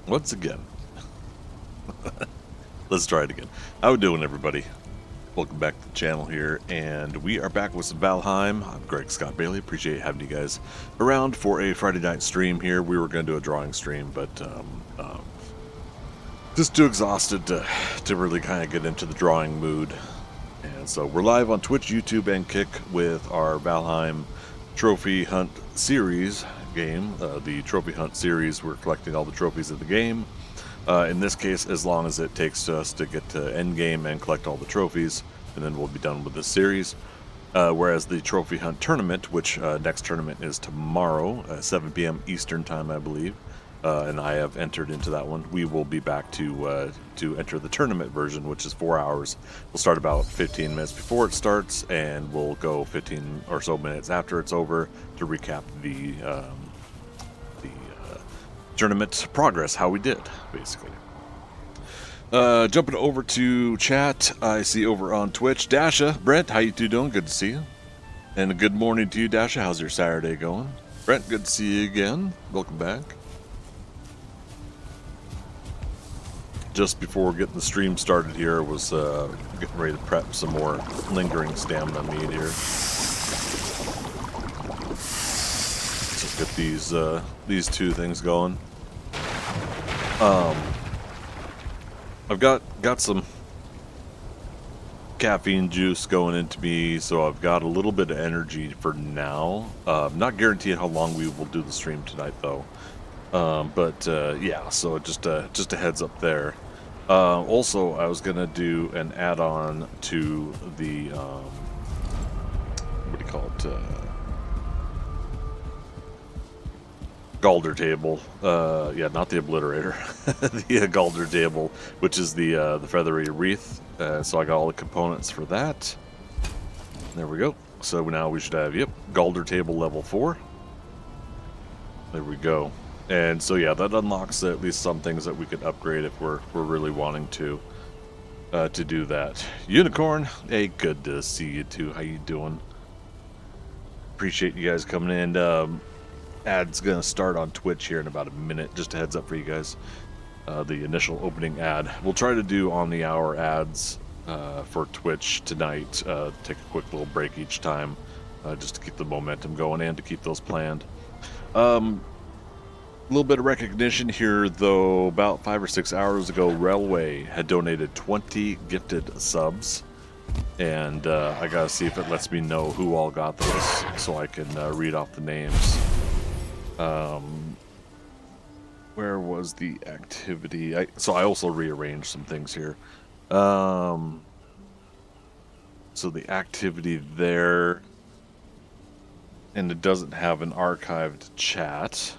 once again. Let's try it again. How we doing, everybody? Welcome back to the channel here, and we are back with some Valheim. I'm Greg Scott Bailey. Appreciate having you guys around for a Friday night stream here. We were going to do a drawing stream, but just too exhausted to really kind of get into the drawing mood. And so we're live on Twitch, YouTube, and Kick with our Valheim Trophy Hunt series game. The Trophy Hunt series, we're collecting all the trophies of the game. In this case, as long as it takes us to get to end game and collect all the trophies, and then we'll be done with this series. Whereas the Trophy Hunt tournament, which next tournament is tomorrow, 7 p.m. Eastern time, I believe, and I have entered into that one. We will be back to enter the tournament version, which is 4 hours. We'll start about 15 minutes before it starts, and we'll go 15 or so minutes after it's over to recap the tournament progress, how we did, basically. Jumping over to chat, I see over on Twitch, Dasha, Brent, how you two doing? Good to see you. And a good morning to you, Dasha. How's your Saturday going? Brent, good to see you again. Welcome back. Just before getting the stream started here, I was getting ready to prep some more lingering stamina meat here. So get these two things going. I've got some caffeine juice going into me, so I've got a little bit of energy for now. Not guaranteed how long we will do the stream tonight, though. Yeah, so just a heads up there. Also, I was gonna do an add-on to the what do you call it? Galder table, yeah, not the obliterator, the Galder table, which is the feathery wreath. So I got all the components for that. There we go. So now we should have, yep, Galder table level 4. There we go. And so yeah, that unlocks at least some things that we could upgrade if we're really wanting to do that. Unicorn, hey, good to see you too. How you doing? Appreciate you guys coming in. Ad's gonna start on Twitch here in about a minute. Just a heads up for you guys. The initial opening ad. We'll try to do on the hour ads for Twitch tonight. Take a quick little break each time, just to keep the momentum going and to keep those planned. A little bit of recognition here, though. About 5 or 6 hours ago, Railway had donated 20 gifted subs, and I gotta see if it lets me know who all got those, so I can read off the names. Where was the activity? So I also rearranged some things here. So the activity there, and it doesn't have an archived chat.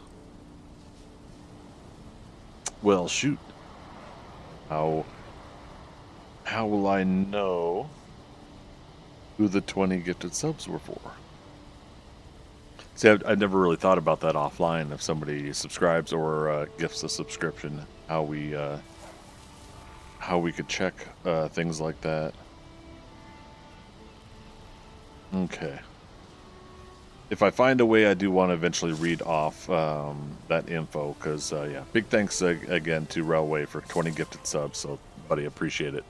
Well, shoot. How will I know who the 20 gifted subs were for? See, I've never really thought about that offline. If somebody subscribes or gifts a subscription, how we could check things like that. Okay. If I find a way, I do want to eventually read off that info, because yeah, big thanks again to Railway for 20 gifted subs. So, buddy, appreciate it.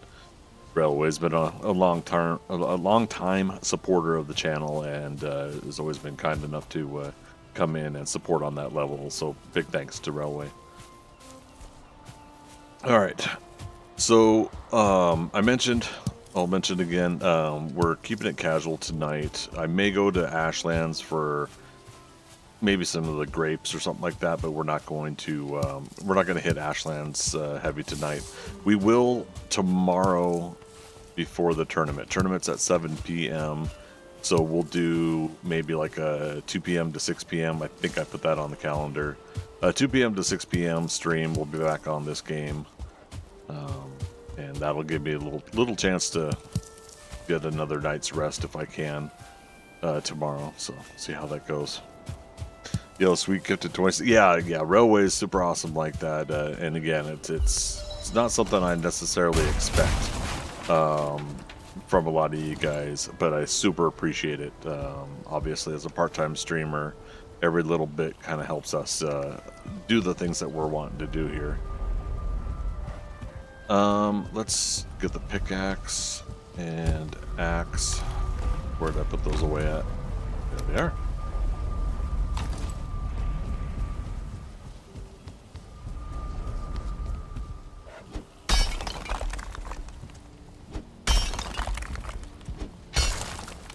Railway's been a long time supporter of the channel, and has always been kind enough to come in and support on that level. So big thanks to Railway. All right, so I'll mention again, we're keeping it casual tonight. I may go to Ashlands for maybe some of the grapes or something like that, but we're not going to hit Ashlands heavy tonight. We will tomorrow before the tournament. Tournament's at 7 p.m. So we'll do maybe like a 2 p.m. to 6 p.m. I think I put that on the calendar. 2 p.m. to 6 p.m. stream. We'll be back on this game, and that'll give me a little chance to get another night's rest if I can tomorrow. So see how that goes. Yo, sweet gifted 20. Yeah, Railway is super awesome like that. And again, it's not something I necessarily expect from a lot of you guys, but I super appreciate it. Obviously, as a part-time streamer, every little bit kind of helps us do the things that we're wanting to do here. Let's get the pickaxe and axe. Where did I put those away at? There they are.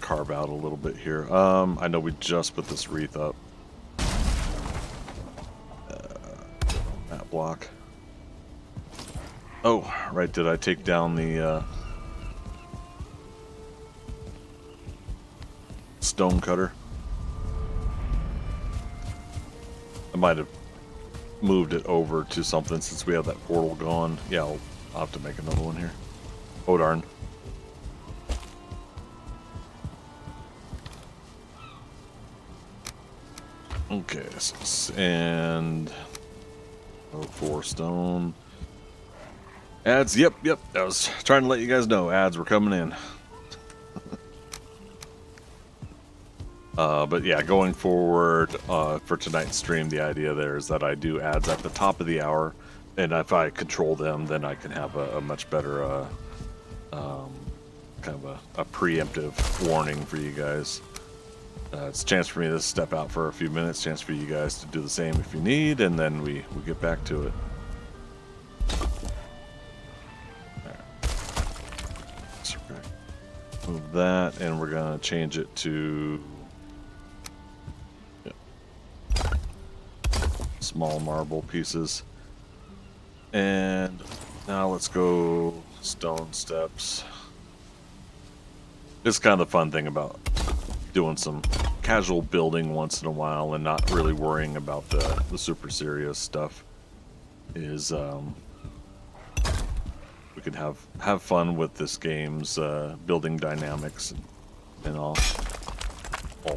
Carve out a little bit here. I know we just put this wreath up. That block. Oh, right, did I take down the stone cutter? I might have moved it over to something since we have that portal going. Yeah, I'll have to make another one here. Oh darn. Okay, and 4 stone. Ads, yep. I was trying to let you guys know ads were coming in. But yeah, going forward for tonight's stream, the idea there is that I do ads at the top of the hour, and if I control them, then I can have a much better kind of a preemptive warning for you guys. It's a chance for me to step out for a few minutes, chance for you guys to do the same if you need, and then we get back to it. So we're gonna move that, and we're gonna change it to small marble pieces. And now let's go stone steps. It's kind of the fun thing about doing some casual building once in a while and not really worrying about the super serious stuff is we can have fun with this game's building dynamics, and I'll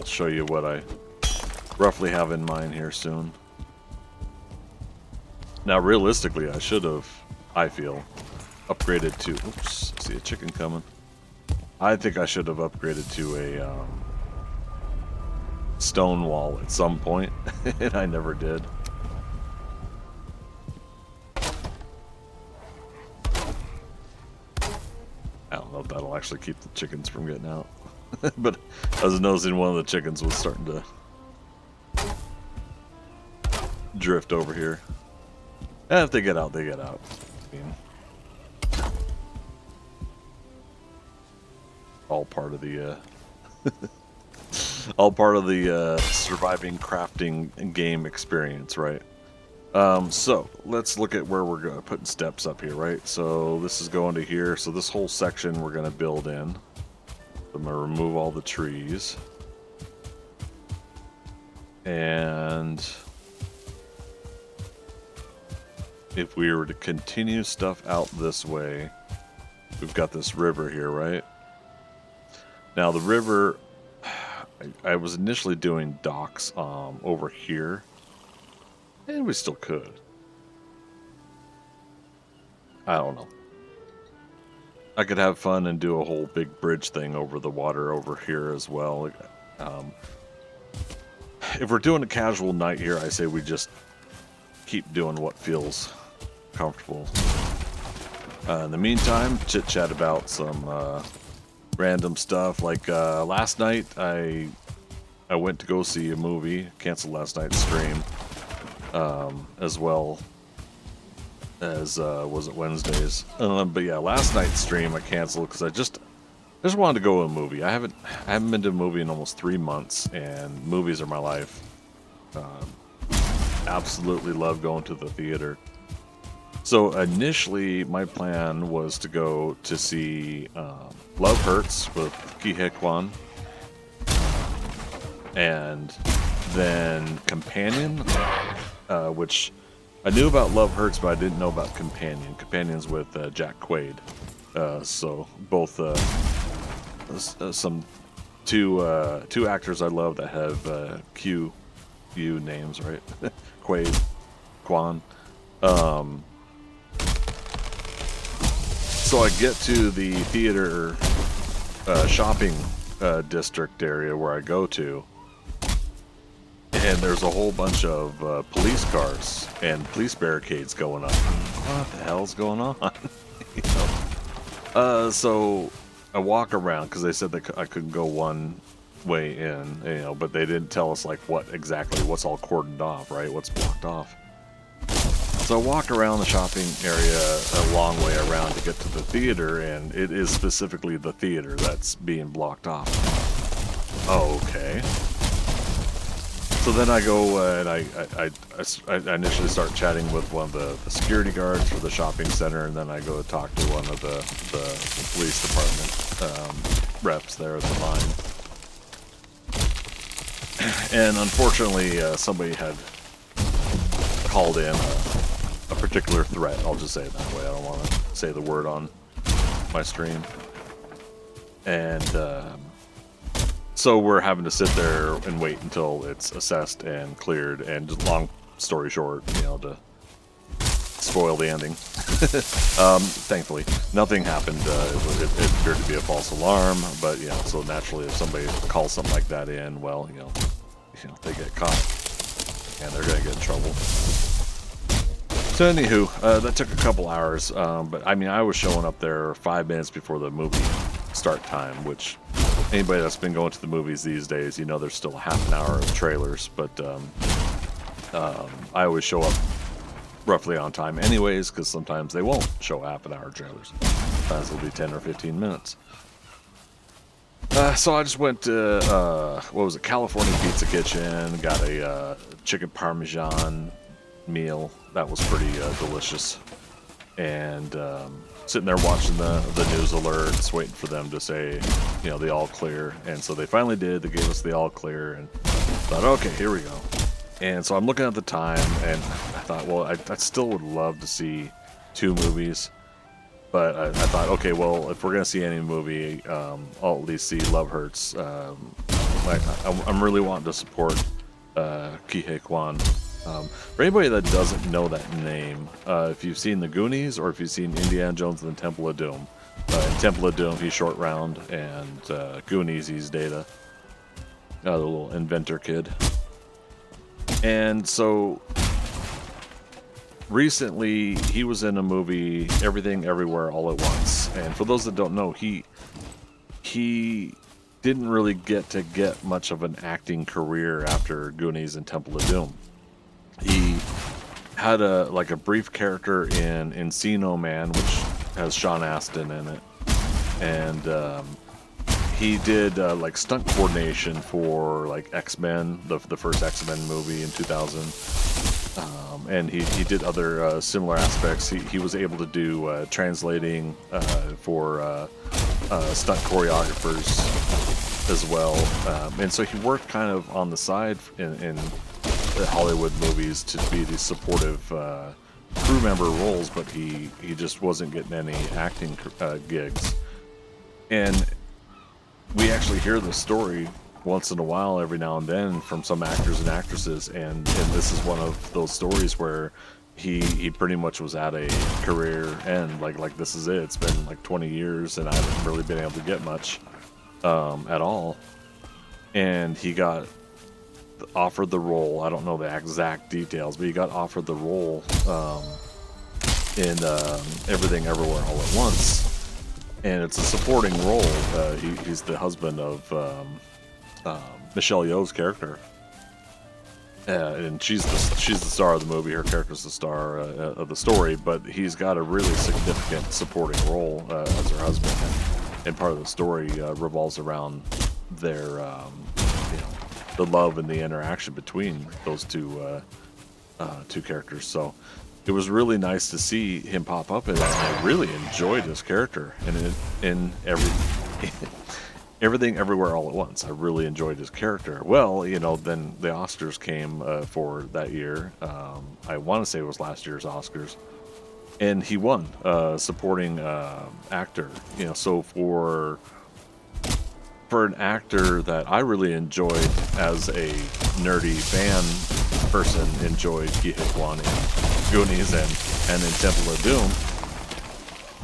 show you what I roughly have in mind here soon. Now realistically I should have, I feel, upgraded to, oops, I see a chicken coming. I think I should have upgraded to a stone wall at some point, and I never did. I don't know if that'll actually keep the chickens from getting out. But I was noticing one of the chickens was starting to drift over here. And if they get out, they get out. I mean, all part of the all part of the surviving crafting game experience, right? So let's look at where we're putting steps up here, right? So this is going to here. So this whole section we're going to build in. I'm going to remove all the trees. And if we were to continue stuff out this way, we've got this river here, right? Now the river, I was initially doing docks over here, and we still could. I don't know. I could have fun and do a whole big bridge thing over the water over here as well. If we're doing a casual night here, I say we just keep doing what feels comfortable. In the meantime, chit chat about some random stuff. Like last night, I went to go see a movie. Canceled last night's stream, as well as was it Wednesdays? But yeah, last night's stream I canceled because I just wanted to go to a movie. I haven't been to a movie in almost 3 months, and movies are my life. Absolutely love going to the theater. So initially, my plan was to go to see Love Hurts with Ki Hye Kwan, and then Companion, which I knew about Love Hurts, but I didn't know about Companion. Companion's with Jack Quaid. So both some two actors I love that have Q names, right? Quaid, Kwan. So I get to the theater shopping district area where I go to, and there's a whole bunch of police cars and police barricades going up. What the hell's going on? You know? So I walk around because they said that I couldn't go one way in, you know, but they didn't tell us like what's all cordoned off, right? What's blocked off. So I walk around the shopping area a long way around to get to the theater, and it is specifically the theater that's being blocked off. Okay. So then I go and I initially start chatting with one of the security guards for the shopping center, and then I go to talk to one of the police department reps there at the line. And unfortunately, somebody had called in a particular threat. I'll just say it that way. I don't want to say the word on my stream. And so we're having to sit there and wait until it's assessed and cleared. And just long story short, you know, to spoil the ending. Thankfully, nothing happened. It appeared to be a false alarm, but you know, so naturally, if somebody calls something like that in, well, you know, they get caught and they're gonna get in trouble. So anywho, that took a couple hours, but I mean, I was showing up there 5 minutes before the movie start time, which anybody that's been going to the movies these days, you know, there's still a half an hour of trailers, but I always show up roughly on time anyways, because sometimes they won't show half an hour trailers. Sometimes it'll be 10 or 15 minutes. So I just went to, what was it, California Pizza Kitchen, got a chicken parmesan meal. That was pretty delicious. And sitting there watching the news alerts, waiting for them to say, you know, the all clear. And so they finally did. They gave us the all clear, and thought, okay, here we go. And so I'm looking at the time, and I thought, well, I still would love to see 2 movies. But I thought, okay, well, if we're going to see any movie, I'll at least see Love Hurts. I'm really wanting to support Ke Kwan. For anybody that doesn't know that name, if you've seen The Goonies or if you've seen Indiana Jones and the Temple of Doom, in Temple of Doom, he's Short Round, and Goonies, he's Data, the little inventor kid. And so recently he was in a movie, Everything Everywhere All at Once. And for those that don't know, he didn't really get much of an acting career after Goonies and Temple of Doom. He had a brief character in Encino Man, which has Sean Astin in it. And he did like stunt coordination for like X-Men, the first X-Men movie in 2000, and he did other similar aspects. He was able to do translating for stunt choreographers as well, and so he worked kind of on the side in the Hollywood movies to be the supportive crew member roles, but he just wasn't getting any acting gigs. And we actually hear the story once in a while, every now and then, from some actors and actresses, and this is one of those stories where he pretty much was at a career end. Like this is it. It's been like 20 years, and I haven't really been able to get much at all. And he got offered the role. I don't know the exact details, but he got offered the role in Everything Everywhere All at Once. And it's a supporting role. He's the husband of Michelle Yeoh's character, and she's the star of the movie. Her character's the star of the story, but he's got a really significant supporting role as her husband, and part of the story revolves around their, the love and the interaction between those two characters. So it was really nice to see him pop up, and I really enjoyed his character in Everything Everywhere All at Once. I really enjoyed his character. Well, then the Oscars came for that year. I want to say it was last year's Oscars, and he won supporting actor. So for an actor that I really enjoyed as a nerdy fan person, enjoyed Ke Kwan in Goonies and in Temple of Doom.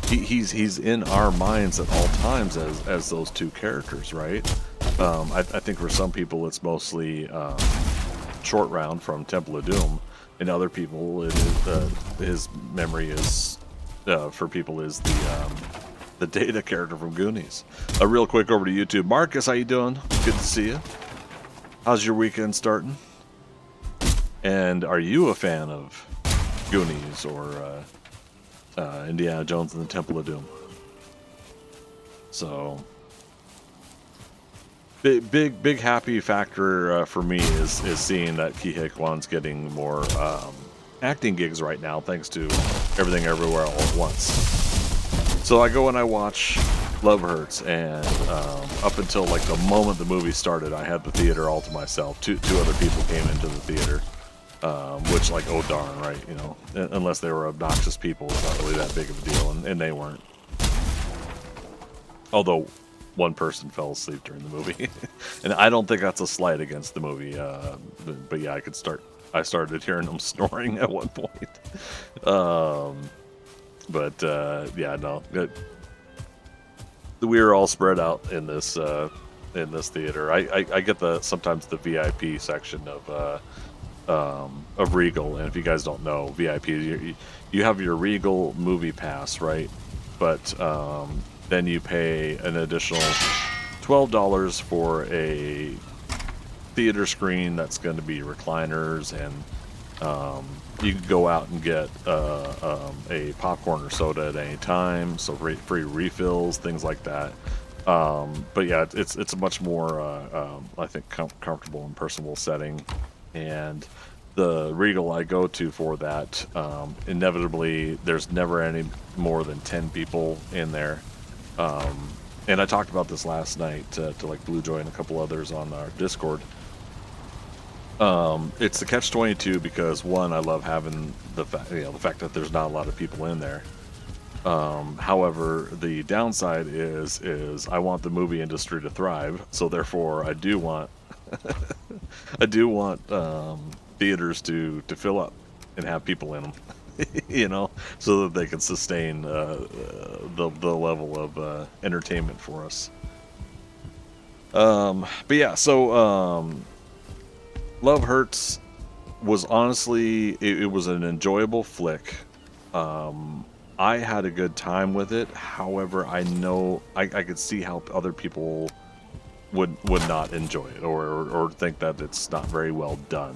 He's in our minds at all times as those two characters, right? I think for some people it's mostly short round from Temple of Doom, and other people his memory is for people is the Data character from Goonies. Real quick over to YouTube. Marcus, how you doing? Good to see you. How's your weekend starting? And are you a fan of Goonies or Indiana Jones and the Temple of Doom? So big happy factor for me is seeing that Ki-Hye Kwan's getting more acting gigs right now, thanks to Everything Everywhere All at Once. So I go and I watch Love Hurts, and up until like the moment the movie started, I had the theater all to myself. Two other people came into the theater, which, like, oh darn, right? You know, unless they were obnoxious people, it's not really that big of a deal, and they weren't. Although one person fell asleep during the movie, and I don't think that's a slight against the movie. But yeah, I started hearing them snoring at one point. Yeah, no. We were all spread out in this theater. I get sometimes the VIP section of Regal, and if you guys don't know, VIP, you have your Regal movie pass, right? But then you pay an additional $12 for a theater screen that's going to be recliners, and you can go out and get a popcorn or soda at any time, so free refills, things like that. But yeah, it's a much more I think comfortable and personable setting, and the Regal I go to for that, inevitably there's never any more than 10 people in there. And I talked about this last night to like Blue Joy and a couple others on our Discord. It's the catch-22 because, one, I love having the fact that there's not a lot of people in there. However, the downside is I want the movie industry to thrive, so therefore I do want theaters to fill up and have people in them, you know, so that they can sustain the level of entertainment for us. But yeah, so Love Hurts was honestly, it was an enjoyable flick. I had a good time with it. However, I know I could see how other people would not enjoy it or think that it's not very well done.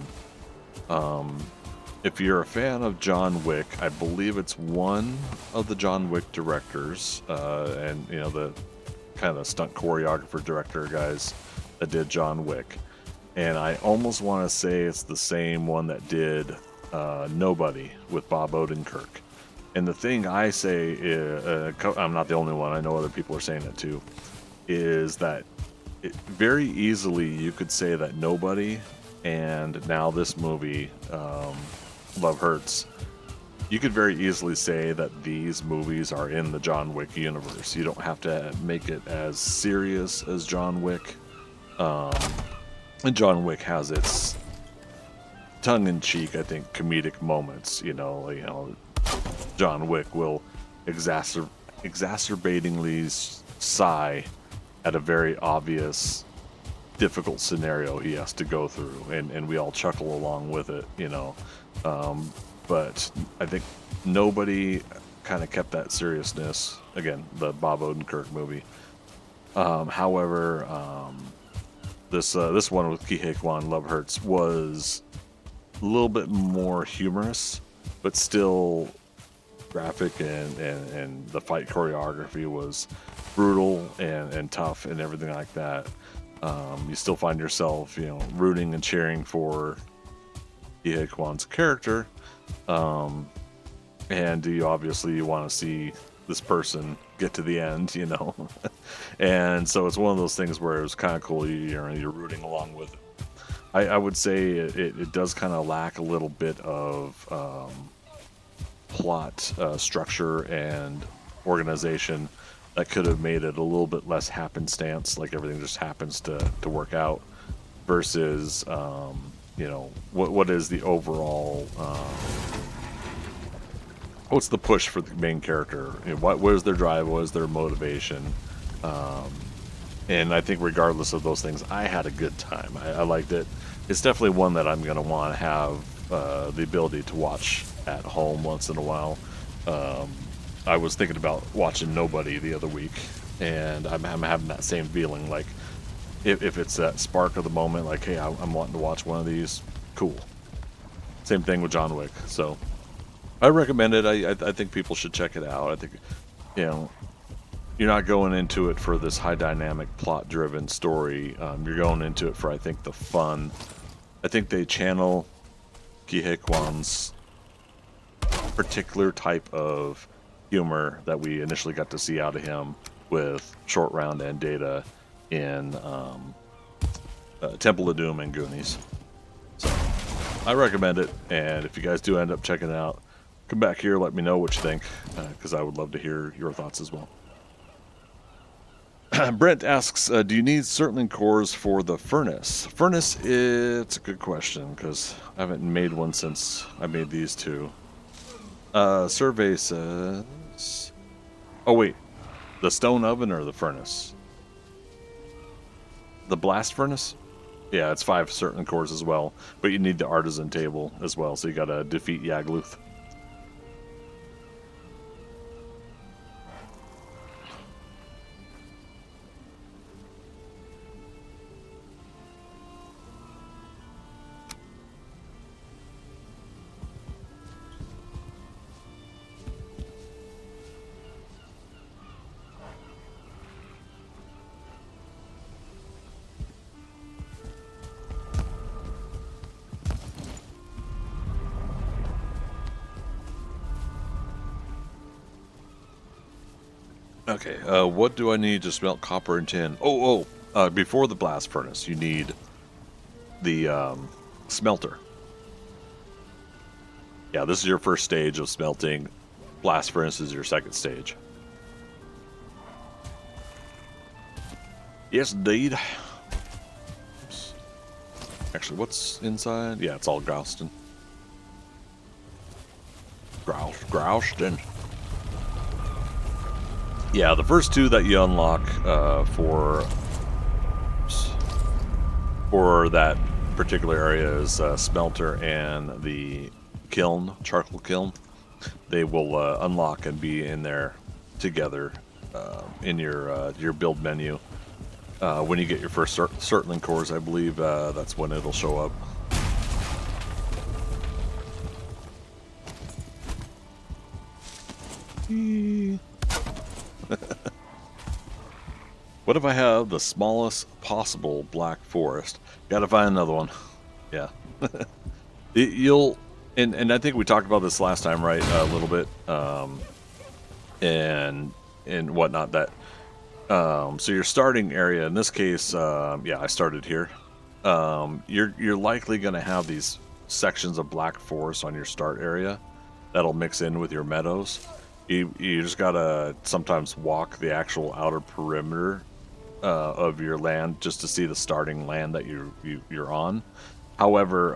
If you're a fan of John Wick, I believe it's one of the John Wick directors, and you know, the kind of stunt choreographer director guys that did John Wick. And I almost want to say it's the same one that did Nobody with Bob Odenkirk. And the thing I say is, I'm not the only one, I know other people are saying it too, is that very easily you could say that Nobody and now this movie, Love Hurts, you could very easily say that these movies are in the John Wick universe. You don't have to make it as serious as John Wick. And John Wick has its tongue-in-cheek, I think, comedic moments. You know, John Wick will exacerbatingly sigh at a very obvious, difficult scenario he has to go through, and we all chuckle along with it, you know. But I think Nobody kind of kept that seriousness. Again, the Bob Odenkirk movie. However, this one with Ki-Hye Kwan, Love Hurts, was a little bit more humorous, but still graphic, and the fight choreography was brutal and tough and everything like that. You still find yourself, you know, rooting and cheering for Ki-Hye Kwan's character, and you obviously want to see this person get to the end, you know. And so it's one of those things where it was kind of cool. You're rooting along with it. I would say it does kind of lack a little bit of plot structure and organization that could have made it a little bit less happenstance, like everything just happens to work out, versus you know, what is the overall what's the push for the main character? You know, what is their drive? What is their motivation? And I think regardless of those things, I had a good time. I liked it. it's definitely one that I'm gonna want to have the ability to watch at home once in a while. I was thinking about watching Nobody the other week, and I'm having that same feeling. Like, if it's that spark of the moment, like, hey, I'm wanting to watch one of these, cool. Same thing with John Wick. So I recommend it. I think people should check it out. I think, you know, you're not going into it for this high dynamic, plot driven story. You're going into it for, I think, the fun. I think they channel Ki Hye Kwan's particular type of humor that we initially got to see out of him with Short Round and Data in Temple of Doom and Goonies. So I recommend it, and if you guys do end up checking it out, come back here, let me know what you think, because I would love to hear your thoughts as well. Brent asks, do you need Surtling cores for the furnace? Furnace, it's a good question, because I haven't made one since I made these two. Survey says... Oh, wait. The stone oven or the furnace? The blast furnace? Yeah, it's 5 Surtling cores as well, but you need the artisan table as well, so you gotta defeat Yagluth. Okay, what do I need to smelt copper and tin? Before the blast furnace, you need the smelter. Yeah, this is your first stage of smelting. Blast furnace is your second stage. Yes, indeed. Oops. Actually, what's inside? Yeah, it's all Grouston. Grouston. Yeah, the first two that you unlock for that particular area is smelter and the kiln, charcoal kiln. They will unlock and be in there together in your build menu. When you get your first Surtling cores, I believe that's when it'll show up. What if I have the smallest possible black forest? Gotta find another one. Yeah. You'll, and I think we talked about this last time, right? A little bit. And whatnot. That. So your starting area, in this case, yeah, I started here. You're likely gonna have these sections of black forest on your start area that'll mix in with your meadows. You just gotta sometimes walk the actual outer perimeter of your land just to see the starting land that you're on. However,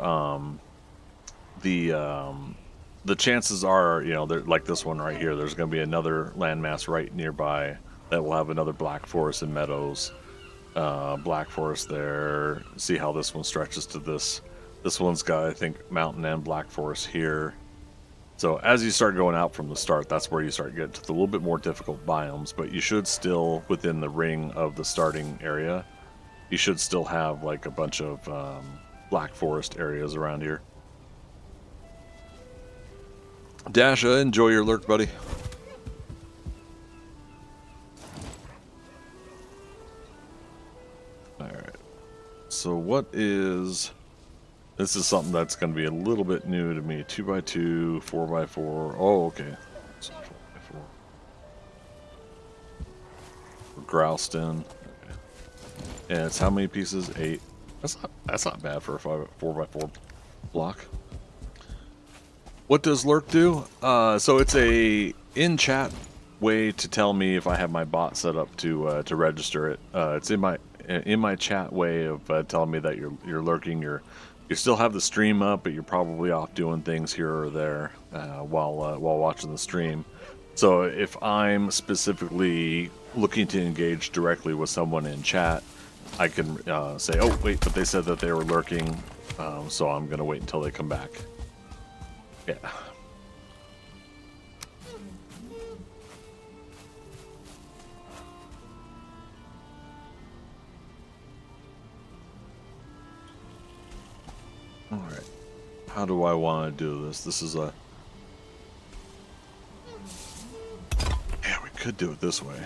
the chances are, you know, like this one right here, there's going to be another landmass right nearby that will have another black forest and meadows. Black forest there. See how this one stretches to this. This one's got, I think, mountain and black forest here. So as you start going out from the start, that's where you start getting to the little bit more difficult biomes, but you should still, within the ring of the starting area, you should still have like a bunch of black forest areas around here. Dasha, enjoy your lurk, buddy. Alright. So what is... This is something that's going to be a little bit new to me. 2x2, 4x4. Oh, okay. So 4x4. Grouston. Okay. And it's how many pieces? 8. That's not bad for a 4x4 block. What does lurk do? So it's a in-chat way to tell me if I have my bot set up to register it. It's in my chat way of telling me that you're lurking. You still have the stream up, but you're probably off doing things here or there while watching the stream. So if I'm specifically looking to engage directly with someone in chat, I can say, oh wait, but they said that they were lurking, so I'm gonna wait until they come back. Yeah. All right. How do I want to do this? This is a... Yeah, we could do it this way.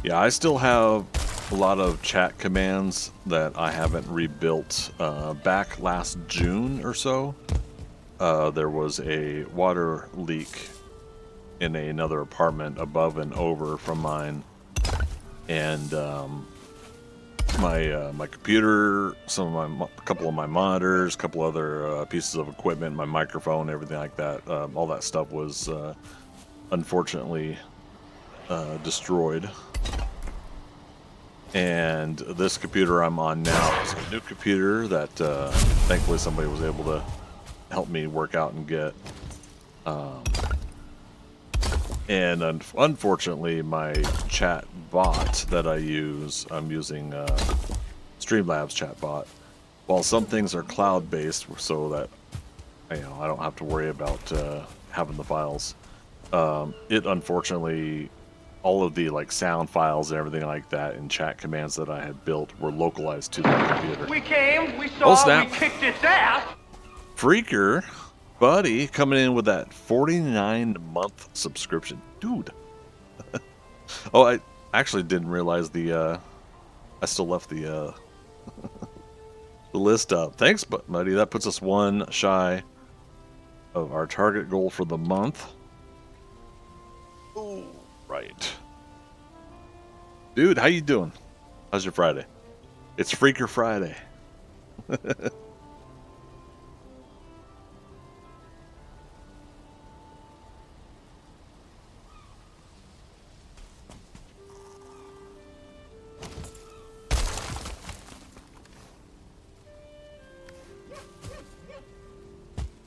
Yeah, I still have a lot of chat commands that I haven't rebuilt. Back last June or so, there was a water leak in another apartment above and over from mine. And my computer, a couple of my monitors, a couple other pieces of equipment, my microphone, everything like that, all that stuff was unfortunately destroyed. And this computer I'm on now is a new computer that thankfully somebody was able to help me work out and get. And unfortunately, my chat bot that I use, I'm using Streamlabs chat bot. While some things are cloud-based, so that I don't have to worry about having the files. It unfortunately, all of the like sound files and everything like that and chat commands that I had built were localized to that computer. We came, we saw, we kicked its ass. Freaker. Buddy, coming in with that 49-month subscription. Dude. Oh, I actually didn't realize I still left the the list up. Thanks, buddy. That puts us one shy of our target goal for the month. Oh, right. Dude, how you doing? How's your Friday? It's Freaker Friday.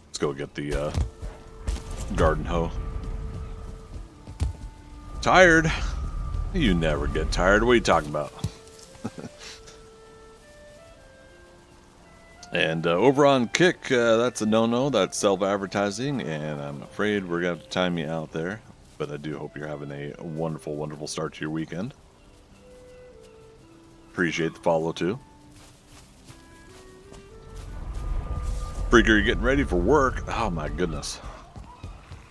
Let's go get the garden hoe. Tired? You never get tired. What are you talking about? And over on Kick, that's a no-no. That's self-advertising, and I'm afraid we're going to have to time you out there. But I do hope you're having a wonderful, wonderful start to your weekend. Appreciate the follow, too. Freaker, you're getting ready for work. Oh, my goodness.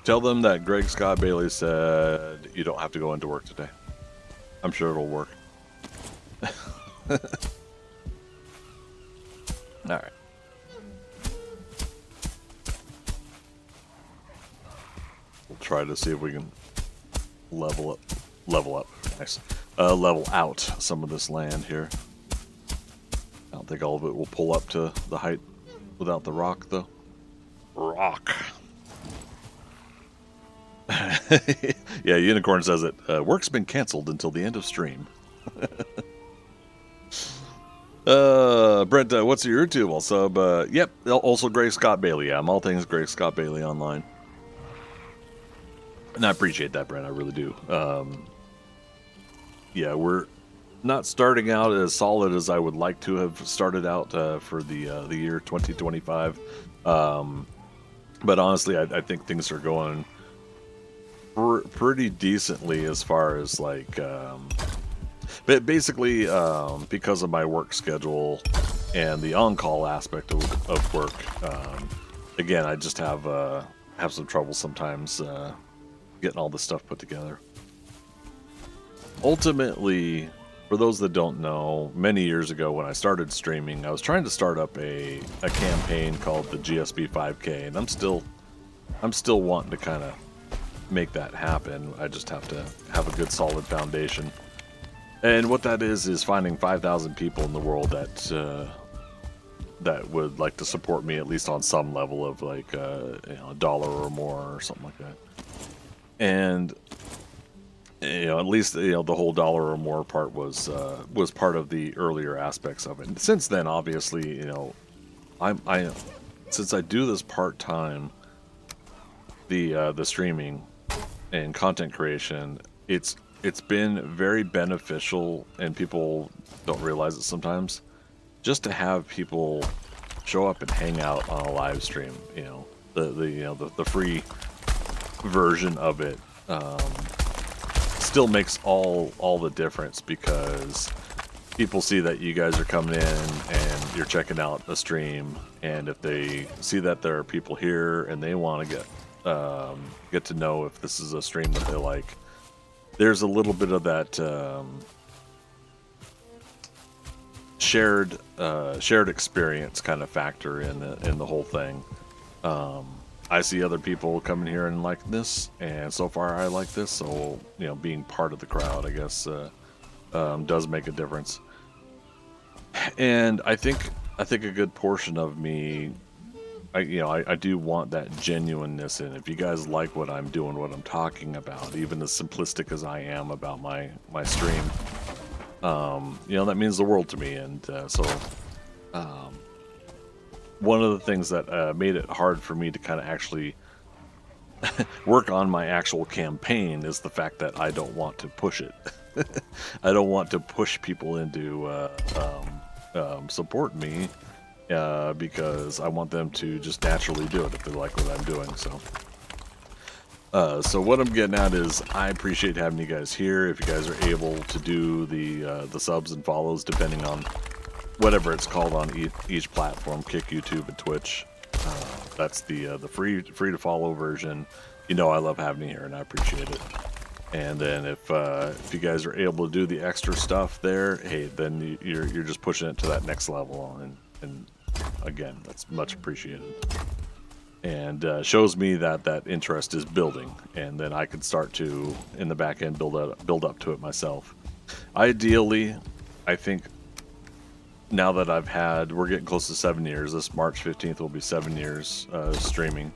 Tell them that Greg Scott Bailey said you don't have to go into work today. I'm sure it'll work. All right. We'll try to see if we can level up. Nice. Level out some of this land here. I don't think all of it will pull up to the height without the rock, though. Rock. Yeah, Unicorn says it. Work's been canceled until the end of stream. Brent, what's your YouTube? I'll sub. Yep, also Greg Scott Bailey. Yeah, I'm all things Greg Scott Bailey online. And I appreciate that, Brent. I really do. Yeah, we're not starting out as solid as I would like to have started out for the year 2025. But honestly, I think things are going pretty decently as far as like, but basically because of my work schedule and the on-call aspect of work, again, I just have some trouble sometimes getting all this stuff put together. Ultimately, for those that don't know, many years ago when I started streaming, I was trying to start up a campaign called the GSB 5K, and I'm still wanting to kind of make that happen. I just have to have a good solid foundation. And what that is finding 5,000 people in the world that would like to support me at least on some level of like $1 or more or something like that. And at least the whole $1 or more part was part of the earlier aspects of it. And since then, obviously, since I do this part time, the streaming, and content creation, it's been very beneficial, and people don't realize it sometimes, just to have people show up and hang out on a live stream. You know, the free version of it still makes all the difference, because people see that you guys are coming in and you're checking out a stream, and if they see that there are people here and they want to get to know if this is a stream that they like, there's a little bit of that shared experience kind of factor in the whole thing. I see other people coming here and like this, and so far I like this, so you know, being part of the crowd, I guess, does make a difference. And I think a good portion of me, I do want that genuineness in. If you guys like what I'm doing, what I'm talking about, even as simplistic as I am about my stream, you know, that means the world to me. And so one of the things that made it hard for me to kind of actually work on my actual campaign is the fact that I don't want to push it. I don't want to push people into support me, because I want them to just naturally do it if they like what I'm doing. So what I'm getting at is, I appreciate having you guys here. If you guys are able to do the subs and follows, depending on whatever it's called on each platform, Kick, YouTube, and Twitch. That's the free to follow version. You know, I love having you here, and I appreciate it. And then if you guys are able to do the extra stuff there, hey, then you're just pushing it to that next level, and again, that's much appreciated. And shows me that interest is building, and then I can start to, in the back end, build up to it myself. Ideally, I think now that we're getting close to 7 years. This March 15th will be 7 years streaming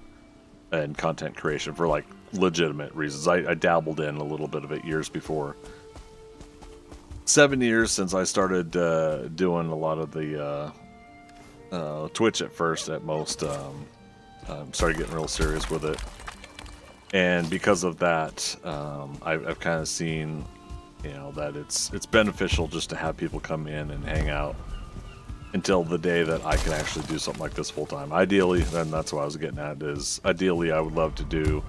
and content creation for like legitimate reasons. I dabbled in a little bit of it years before. 7 years since I started doing a lot of the Twitch at first, at most. Started getting real serious with it, and because of that, I've kind of seen, you know, that it's beneficial just to have people come in and hang out until the day that I can actually do something like this full time. Ideally, then that's what I was getting at, is ideally I would love to do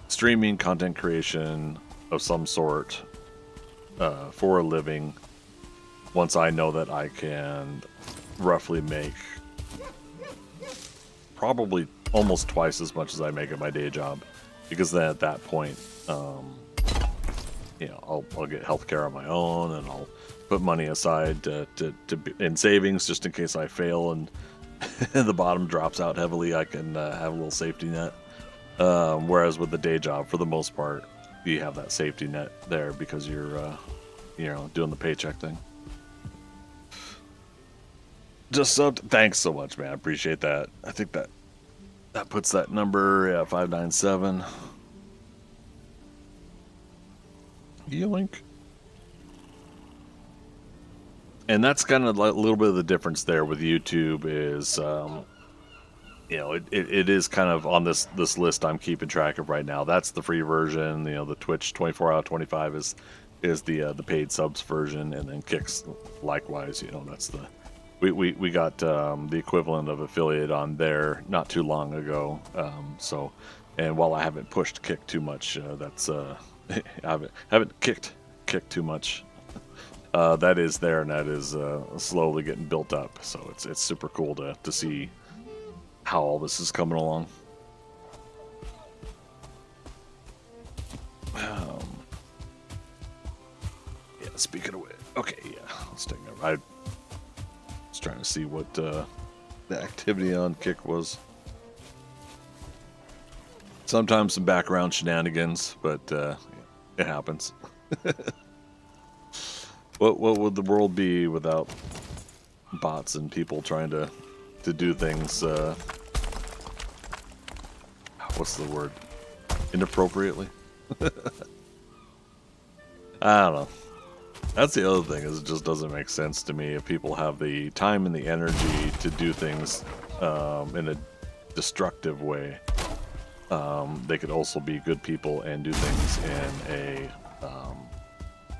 streaming, content creation of some sort for a living, once I know that I can roughly make probably almost twice as much as I make at my day job, because then at that point, you know, I'll get healthcare on my own, and I'll put money aside in savings just in case I fail and the bottom drops out heavily. I can have a little safety net. Whereas with the day job, for the most part, you have that safety net there because you're, you know, doing the paycheck thing. Just subbed. Thanks so much, man. I appreciate that. I think that puts that number at 597. Yoink. And that's kind of like a little bit of the difference there with YouTube is, you know, it is kind of on this list I'm keeping track of right now. That's the free version. You know, the Twitch 24 out of 25 is the paid subs version, and then Kicks likewise. You know, that's the we got the equivalent of affiliate on there not too long ago. So, and while I haven't pushed Kick too much, that's I haven't kicked too much. That is there, and that is slowly getting built up. So it's super cool to see how all this is coming along. Yeah, speaking of which, okay, yeah, let's take that. I was trying to see what the activity on Kick was. Sometimes some background shenanigans, but it happens. What would the world be without bots and people trying to do things, what's the word? Inappropriately? I don't know. That's the other thing, is it just doesn't make sense to me if people have the time and the energy to do things in a destructive way. they could also be good people and do things in a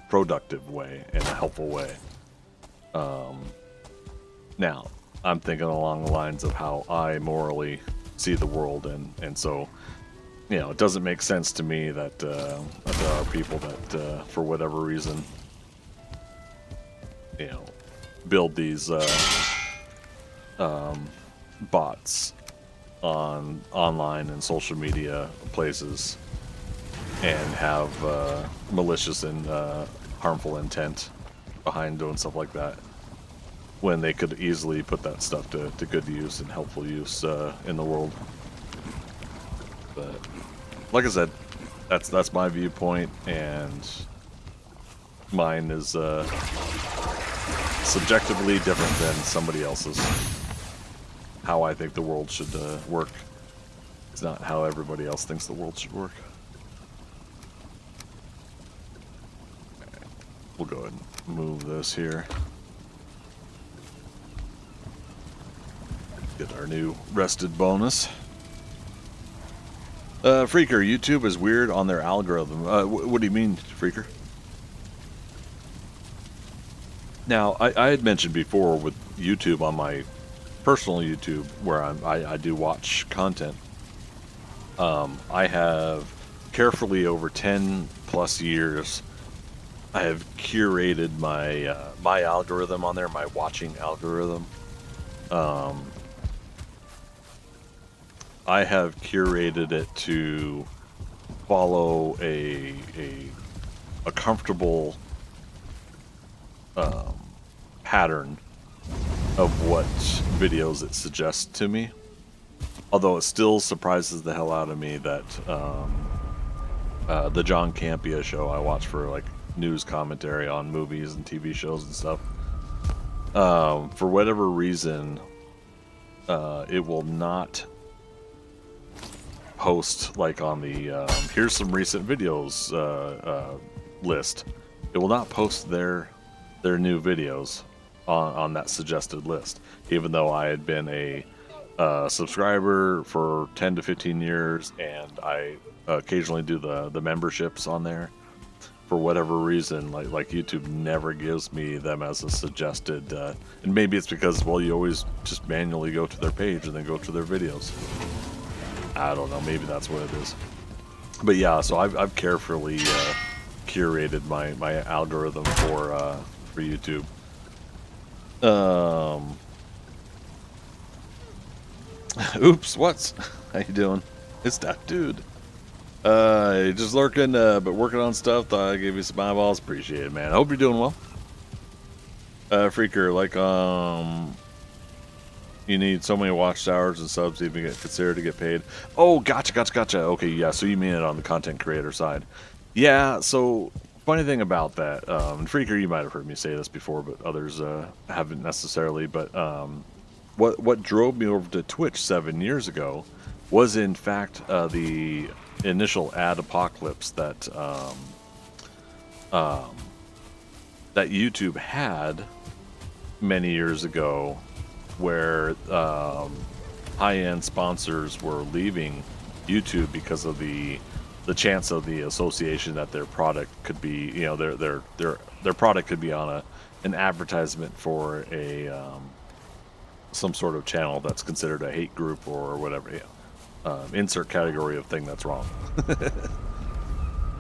productive way and a helpful way. Now, I'm thinking along the lines of how I morally see the world, and so, you know, it doesn't make sense to me that there are people that, for whatever reason, you know, build these bots on online and social media places and have malicious and harmful intent behind doing stuff like that, when they could easily put that stuff to good use and helpful use in the world. But like I said, that's my viewpoint, and mine is subjectively different than somebody else's. How I think the world should work is not how everybody else thinks the world should work. Okay. We'll go ahead and move this here. Get our new rested bonus. Freaker, YouTube is weird on their algorithm. What do you mean, Freaker? Now, I had mentioned before with YouTube, on my personal YouTube, where I do watch content, I have carefully over 10 plus years, I have curated my my algorithm on there, my watching algorithm. I have curated it to follow a comfortable pattern of what videos it suggests to me. Although it still surprises the hell out of me that the John Campea show I watch for like news commentary on movies and TV shows and stuff, for whatever reason, it will not post like on the here's some recent videos list. It will not post their new videos on that suggested list, even though I had been a subscriber for 10 to 15 years, and I occasionally do the memberships on there. For whatever reason, like YouTube never gives me them as a suggested, and maybe it's because, well, you always just manually go to their page and then go to their videos. I don't know, maybe that's what it is. But yeah, so I've carefully curated my algorithm for YouTube. Oops, what's how you doing? It's that dude. Just lurking, but working on stuff. Thought I gave you some eyeballs. Appreciate it, man. I hope you're doing well. Freaker, like you need so many watchtowers and subs to even get considered to get paid. Oh, gotcha. Okay, yeah. So you mean it on the content creator side? Yeah. So funny thing about that, and Freaker, you might have heard me say this before, but others haven't necessarily. But what drove me over to Twitch 7 years ago was, in fact, the initial ad apocalypse that that YouTube had many years ago, where high-end sponsors were leaving YouTube because of the chance of the association that their product could be, you know, their product could be on an advertisement for a some sort of channel that's considered a hate group or whatever. Yeah. Insert category of thing that's wrong.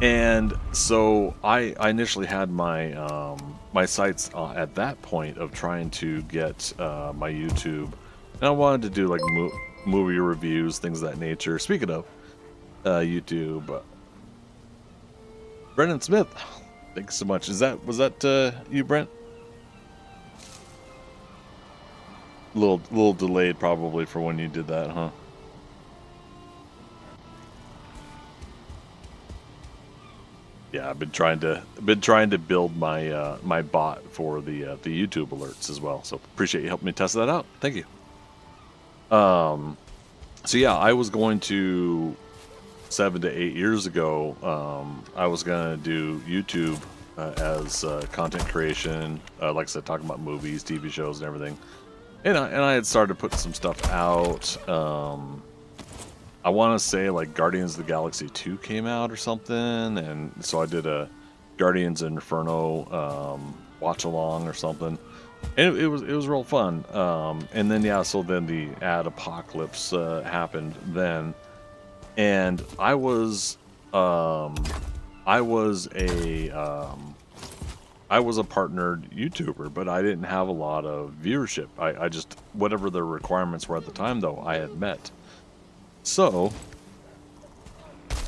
And so I initially had my my sights at that point of trying to get my YouTube, and I wanted to do like movie reviews, things of that nature. Speaking of YouTube, Brendan Smith, thanks so much. Was that you, Brent? A little delayed probably for when you did that, huh? Yeah, I've been trying to build my my bot for the YouTube alerts as well. So appreciate you helping me test that out. Thank you. So yeah, I was going to 7 to 8 years ago. I was gonna do YouTube as content creation, like I said, talking about movies, TV shows, and everything. And I had started putting some stuff out. I want to say like Guardians of the Galaxy 2 came out or something, and so I did a Guardians Inferno watch along or something, and it was real fun. And then yeah, so then the ad apocalypse happened then, and I was a partnered YouTuber, but I didn't have a lot of viewership. I just, whatever the requirements were at the time, though, I had met. So,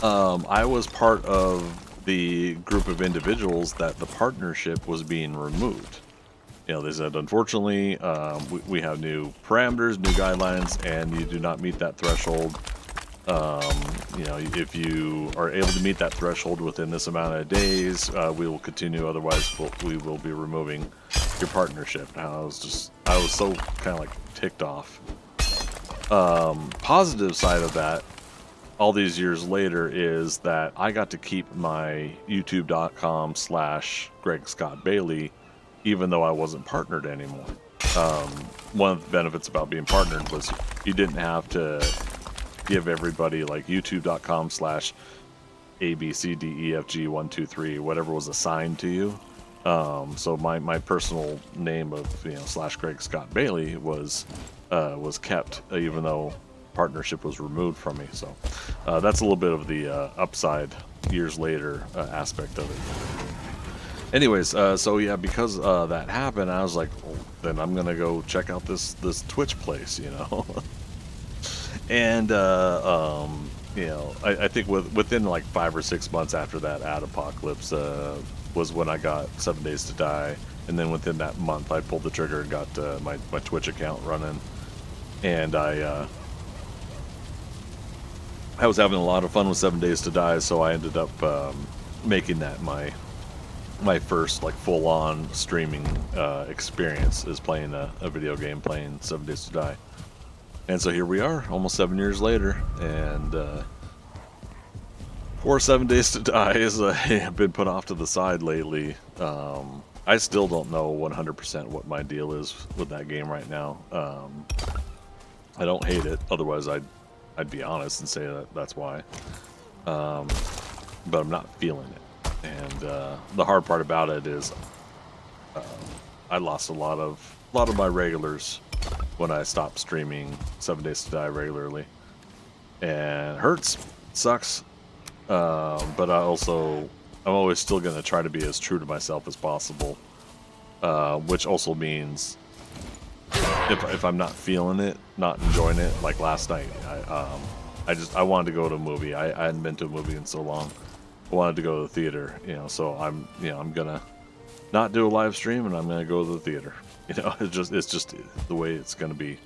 I was part of the group of individuals that the partnership was being removed. You know, they said, unfortunately, we have new parameters, new guidelines, and you do not meet that threshold. You know, if you are able to meet that threshold within this amount of days, we will continue. Otherwise, we will be removing your partnership. And I was so kind of like ticked off. Positive side of that, all these years later, is that I got to keep my youtube.com/Greg Scott Bailey, even though I wasn't partnered anymore. One of the benefits about being partnered was you didn't have to give everybody like youtube.com/ABCDEFG123, whatever was assigned to you. So my personal name of, you know, /Greg Scott Bailey was kept, even though partnership was removed from me. So that's a little bit of the upside years later aspect of it. Anyways, so yeah, because that happened, I was like, well, then I'm gonna go check out this Twitch place, you know. And you know, I think within like 5 or 6 months after that ad apocalypse was when I got 7 Days to Die, and then within that month I pulled the trigger and got my Twitch account running, and I was having a lot of fun with 7 Days to Die, so I ended up making that my first like full-on streaming experience, is playing a video game, playing 7 Days to Die. And so here we are, almost 7 years later, and poor 7 Days to Die has been put off to the side lately. I still don't know 100% what my deal is with that game right now. I don't hate it, otherwise I'd be honest and say that's why. But I'm not feeling it, and the hard part about it is I lost a lot of my regulars when I stopped streaming 7 Days to Die regularly, and it hurts, sucks, but I'm always still going to try to be as true to myself as possible, which also means if I'm not feeling it, not enjoying it, like last night, I wanted to go to a movie. I hadn't been to a movie in so long. I wanted to go to the theater, you know, so I'm gonna not do a live stream, and I'm gonna go to the theater. You know, it's just the way it's going to be.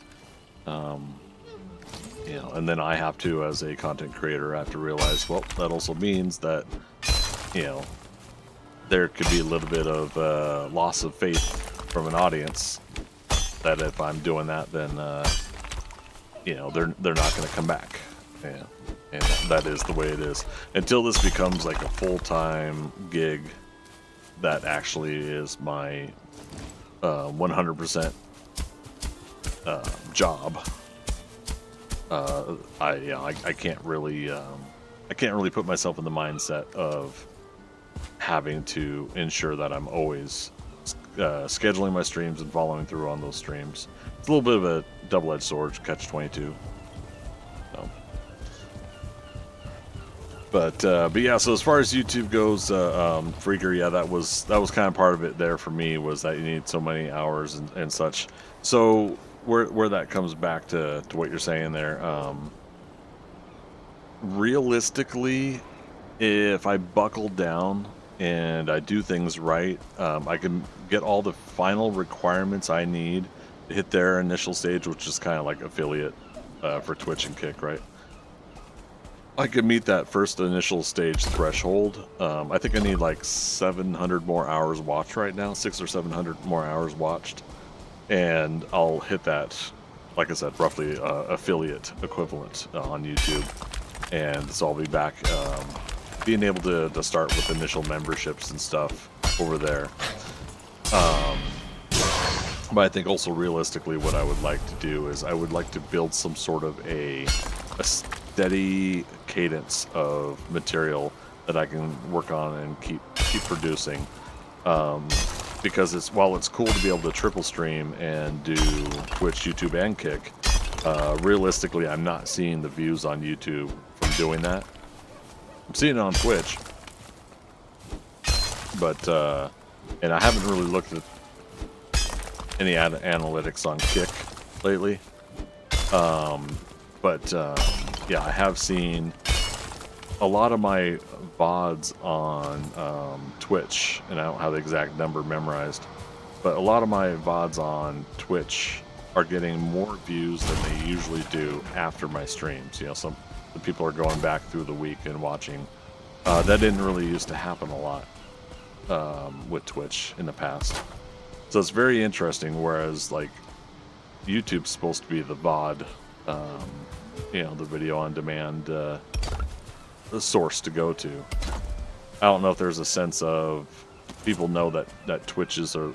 You know, and then I have to, as a content creator, I have to realize, well, that also means that, you know, there could be a little bit of loss of faith from an audience, that if I'm doing that, then, you know, they're not going to come back. Yeah. And that is the way it is. Until this becomes like a full-time gig that actually is my 100% job. I can't really put myself in the mindset of having to ensure that I'm always scheduling my streams and following through on those streams. It's a little bit of a double-edged sword, catch-22. So. But yeah, so as far as YouTube goes, Freaker, yeah, that was kind of part of it there for me, was that you need so many hours and such. So where that comes back to what you're saying there, realistically, if I buckle down and I do things right, I can get all the final requirements I need to hit their initial stage, which is kind of like affiliate for Twitch and Kick, right? I could meet that first initial stage threshold. I think I need like 700 more hours watched right now, 600 or 700 more hours watched, and I'll hit that, like I said, roughly affiliate equivalent on YouTube, and so I'll be back being able to start with initial memberships and stuff over there. But I think also realistically, what I would like to do is I would like to build some sort of a steady cadence of material that I can work on and keep producing. Because while it's cool to be able to triple stream and do Twitch, YouTube, and Kick, realistically, I'm not seeing the views on YouTube from doing that. I'm seeing it on Twitch, but and I haven't really looked at any analytics on Kick lately. Yeah, I have seen a lot of my VODs on Twitch, and I don't have the exact number memorized, but a lot of my VODs on Twitch are getting more views than they usually do after my streams. You know, some the people are going back through the week and watching. That didn't really used to happen a lot with Twitch in the past. So it's very interesting, whereas like YouTube's supposed to be the VOD, you know, the video on demand the source to go to. I don't know if there's a sense of people know that Twitches are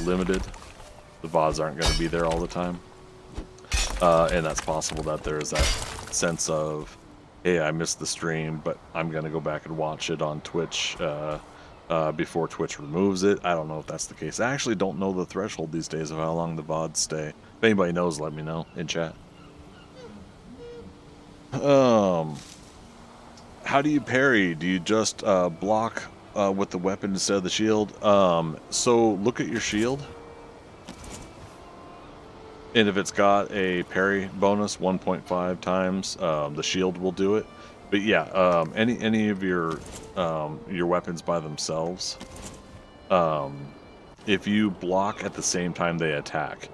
limited. The VODs aren't going to be there all the time. And that's possible that there's that sense of, hey, I missed the stream, but I'm going to go back and watch it on Twitch before Twitch removes it. I don't know if that's the case. I actually don't know the threshold these days of how long the VODs stay. If anybody knows, let me know in chat. How do you parry? Do you just block with the weapon instead of the shield? So look at your shield. And if it's got a parry bonus 1.5 times, the shield will do it. But yeah, any of your weapons by themselves, if you block at the same time they attack,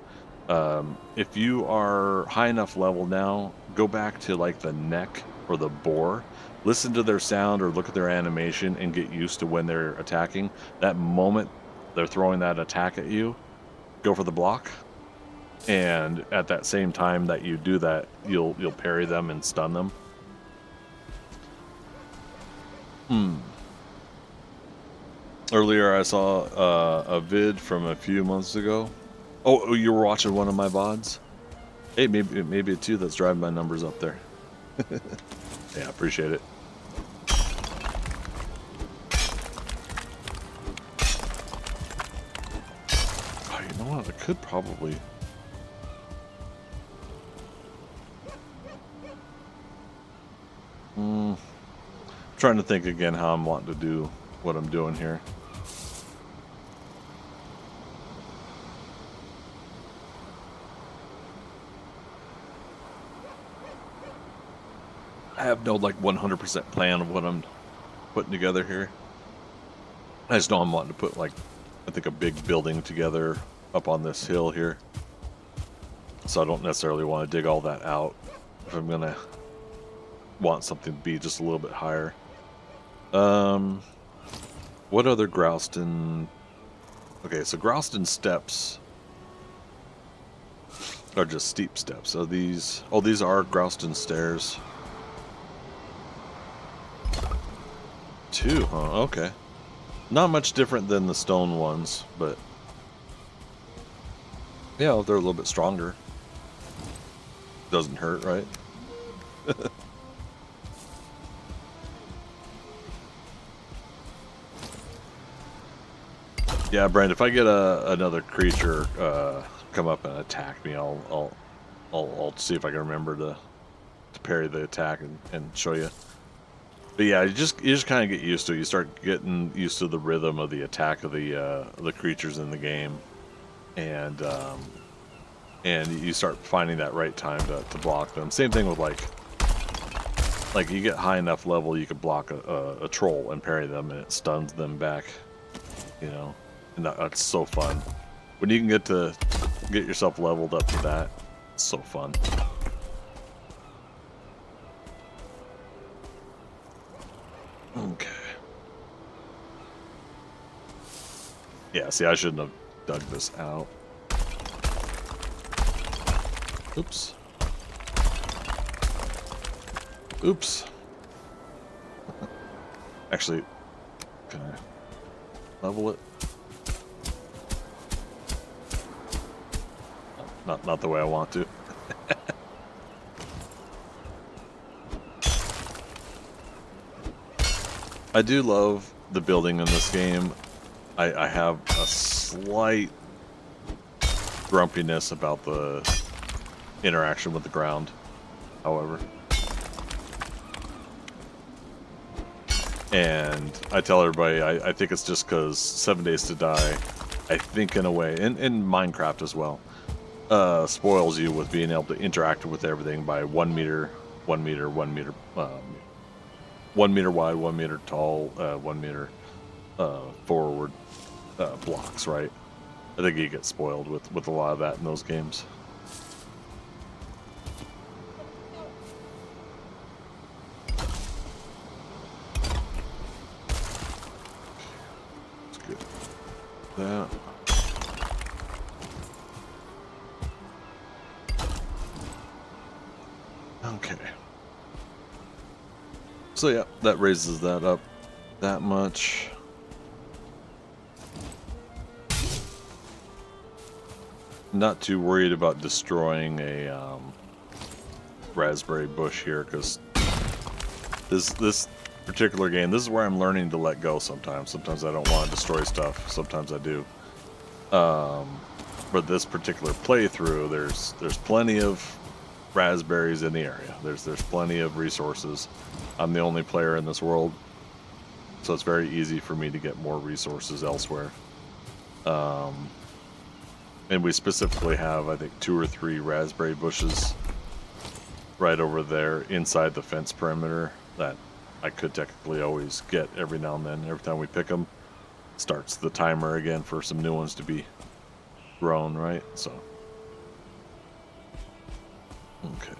if you are high enough level now, go back to like the neck or the boar, listen to their sound or look at their animation and get used to when they're attacking. That moment they're throwing that attack at you, go for the block. And at that same time that you do that, you'll parry them and stun them. Earlier I saw a vid from a few months ago. Oh, you were watching one of my VODs? Hey, maybe it's you that's driving my numbers up there. Yeah, appreciate it. Oh, you know what? I could probably... trying to think again how I'm wanting to do what I'm doing here. I have no like 100% plan of what I'm putting together here. I just know I'm wanting to put like, I think a big building together up on this hill here. So I don't necessarily want to dig all that out if I'm gonna want something to be just a little bit higher. What other Grouston? Okay, so Grouston steps are just steep steps. Are these? Oh, these are Grouston stairs. 2, huh? Okay. Not much different than the stone ones, but yeah, they're a little bit stronger. Doesn't hurt, right? Yeah, Brent, if I get another creature come up and attack me, I'll see if I can remember to parry the attack and show you. But yeah, you just kind of get used to it. You start getting used to the rhythm of the attack of the creatures in the game, and you start finding that right time to block them. Same thing with like you get high enough level, you could block a troll and parry them, and it stuns them back. You know, and that's so fun when you can get yourself leveled up to that. It's so fun. Okay. Yeah, see, I shouldn't have dug this out. Oops. Oops. Actually, can I level it? Not the way I want to. I do love the building in this game. I have a slight grumpiness about the interaction with the ground, however. And I tell everybody, I think it's just because 7 Days to Die, I think in a way, in Minecraft as well, spoils you with being able to interact with everything by 1 meter, 1 meter, 1 meter, 1 meter wide, 1 meter tall, 1 meter forward blocks, right? I think you get spoiled with a lot of that in those games. Let's get that. Okay. So yeah, that raises that up that much. Not too worried about destroying a raspberry bush here, because this particular game, this is where I'm learning to let go sometimes. Sometimes I don't want to destroy stuff, sometimes I do. For this particular playthrough, there's plenty of raspberries in the area. There's plenty of resources. I'm the only player in this world, so it's very easy for me to get more resources elsewhere. And we specifically have, I think, 2 or 3 raspberry bushes right over there inside the fence perimeter that I could technically always get every now and then. Every time we pick them, starts the timer again for some new ones to be grown, right? So, okay.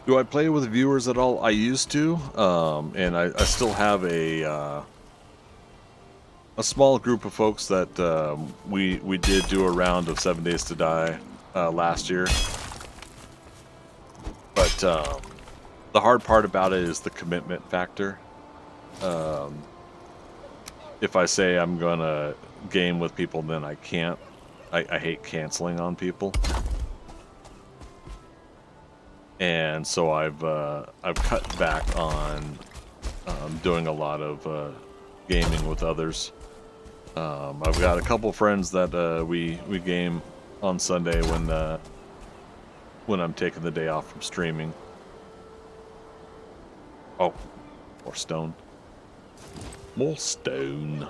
Do I play with viewers at all? I used to, and I still have a small group of folks that we did do a round of 7 Days to Die last year. But the hard part about it is the commitment factor. If I say I'm gonna game with people, then I can't. I hate canceling on people. And so I've cut back on doing a lot of gaming with others. I've got a couple friends that we game on Sunday when I'm taking the day off from streaming. Oh, more stone. More stone.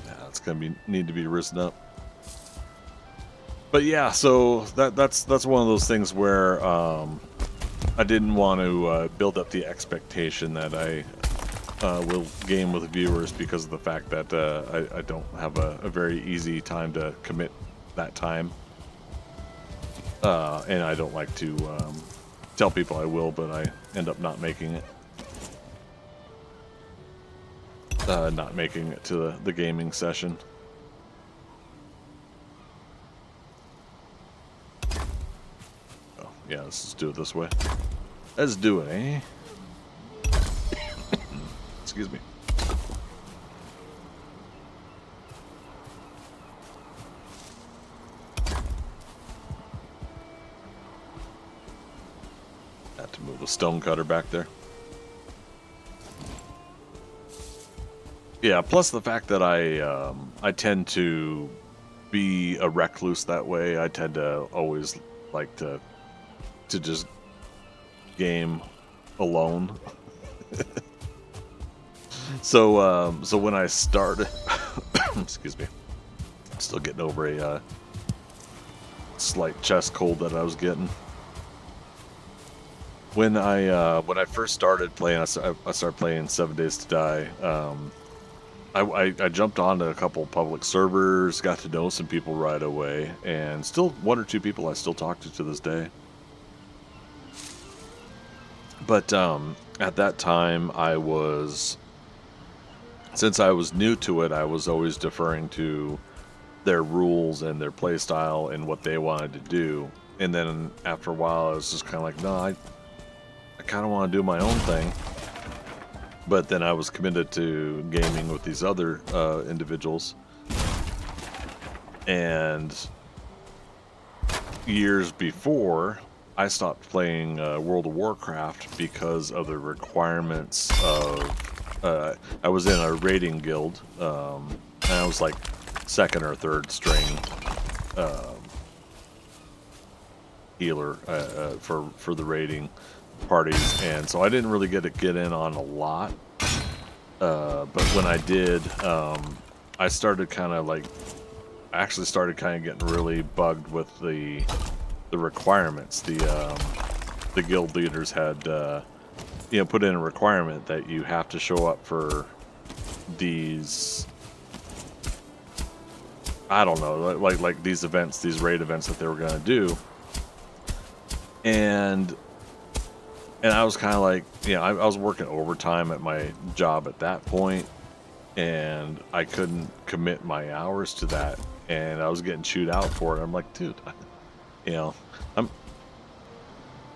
Yeah, it's gonna need to be risen up. But yeah, so that's one of those things where I didn't want to build up the expectation that I will game with viewers because of the fact that I don't have a very easy time to commit that time, and I don't like to tell people I will, but I end up not making it. Not making it to the gaming session. Yeah, let's just do it this way. Let's do it, eh? Excuse me. Had to move the stone cutter back there. Yeah, plus the fact that I tend to be a recluse that way. I tend to always like to just game alone. So when I started, excuse me, I'm still getting over a slight chest cold that I was getting. When I first started playing, I started playing 7 Days to Die. I jumped onto a couple public servers, got to know some people right away, and still 1 or 2 people I still talk to this day. But at that time, since I was new to it, I was always deferring to their rules and their play style and what they wanted to do. And then after a while, I was just kind of like, no, I kind of want to do my own thing. But then I was committed to gaming with these other individuals, and years before, I stopped playing World of Warcraft because of the requirements of. I was in a raiding guild, and I was like second or third string healer for the raiding parties, and so I didn't really get in on a lot. But when I did, I started kind of like. I actually started kind of getting really bugged with the requirements. The guild leaders had put in a requirement that you have to show up for these, I don't know, like these events, these raid events that they were going to do, and I was kind of like, I was working overtime at my job at that point, and I couldn't commit my hours to that, and I was getting chewed out for it. I'm like, dude,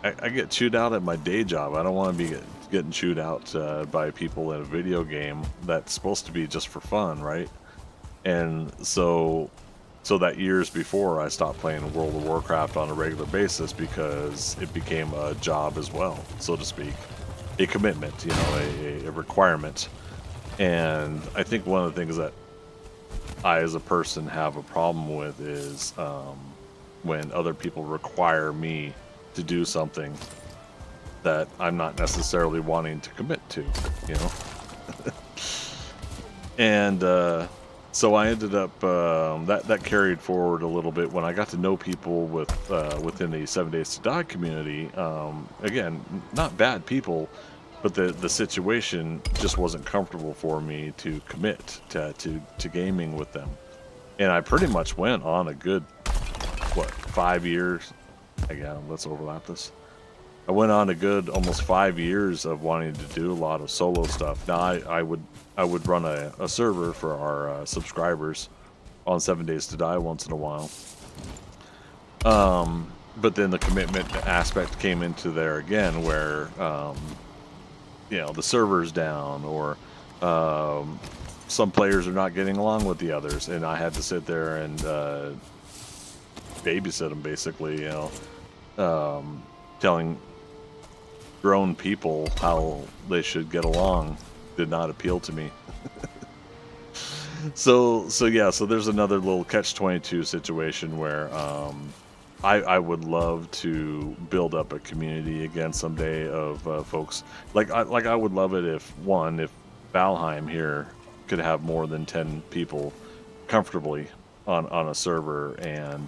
I get chewed out at my day job. I don't want to be getting chewed out by people in a video game that's supposed to be just for fun, right? And so that years before, I stopped playing World of Warcraft on a regular basis because it became a job as well, so to speak, a commitment, a requirement. And I think one of the things that I, as a person, have a problem with is when other people require me to do something that I'm not necessarily wanting to commit to, And so I ended up that carried forward a little bit when I got to know people within the 7 Days to Die community. Again, not bad people, but the situation just wasn't comfortable for me to commit to gaming with them. And I pretty much went on a good 5 years. Again, let's overlap this. I went on a good almost 5 years of wanting to do a lot of solo stuff. Now I would run a server for our subscribers on 7 Days to Die once in a while. But then the commitment aspect came into there again, where the server's down, or some players are not getting along with the others, and I had to sit there and babysit them, basically, telling grown people how they should get along did not appeal to me. So there's another little catch-22 situation where I would love to build up a community again someday of folks. Like I would love it if Valheim here could have more than 10 people comfortably on a server, and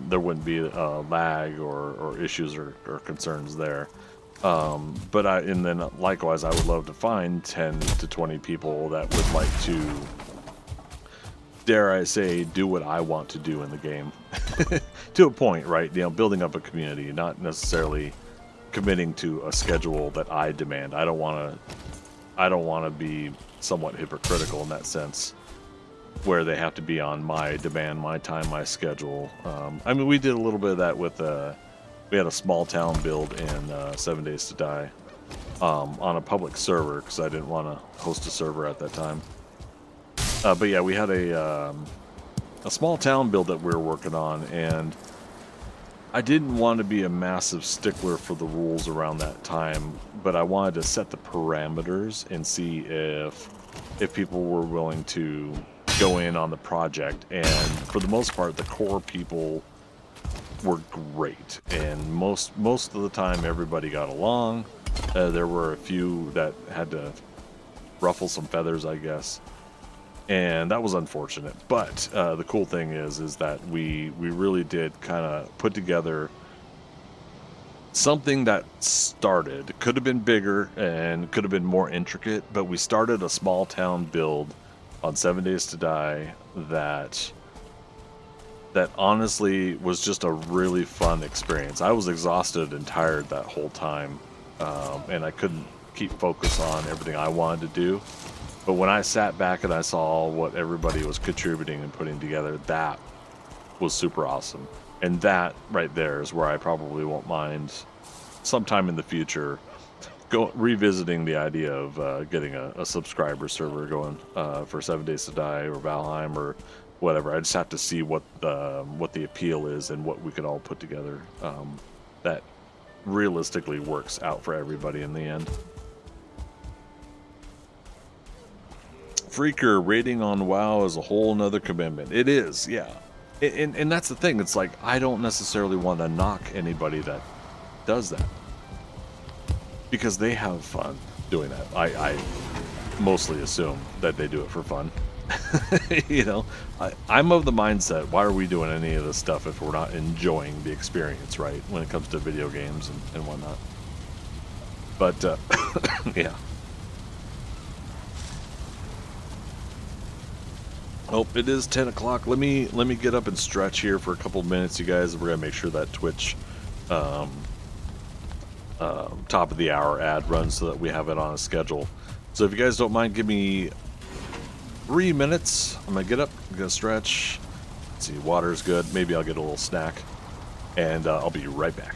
there wouldn't be lag or issues or concerns there. And then likewise, I would love to find 10 to 20 people that would like to, dare I say, do what I want to do in the game. To a point, right? Building up a community, not necessarily committing to a schedule that I demand. I don't want to be somewhat hypocritical in that sense, where they have to be on my demand, my time, my schedule. We did a little bit of that with we had a small town build in 7 Days to Die on a public server, because I didn't want to host a server at that time. But yeah, we had a small town build that we were working on, and I didn't want to be a massive stickler for the rules around that time, but I wanted to set the parameters and see if people were willing to go in on the project. And for the most part, the core people were great, and most of the time everybody got along. There were a few that had to ruffle some feathers, I guess, and that was unfortunate. But the cool thing is that we really did kind of put together something that started. Could have been bigger and could have been more intricate, but we started a small town build on 7 Days to Die that honestly was just a really fun experience. I was exhausted and tired that whole time, and I couldn't keep focus on everything I wanted to do. But when I sat back and I saw what everybody was contributing and putting together, that was super awesome. And that right there is where I probably won't mind sometime in the future revisiting the idea of getting a subscriber server going for 7 Days to Die or Valheim or whatever. I just have to see what the appeal is and what we could all put together that realistically works out for everybody in the end. Freaker, rating on WoW is a whole nother commitment. It is, yeah. And that's the thing. It's like, I don't necessarily want to knock anybody that does that, because they have fun doing that. I mostly assume that they do it for fun. You know, I'm of the mindset, why are we doing any of this stuff if we're not enjoying the experience, right, when it comes to video games and whatnot. But yeah. Oh, it is 10 o'clock. Let me get up and stretch here for a couple of minutes, you guys. We're gonna make sure that Twitch top of the hour ad runs so that we have it on a schedule. So if you guys don't mind, give me 3 minutes. I'm gonna get up, I'm gonna stretch. Let's see, water's good. Maybe I'll get a little snack, and I'll be right back.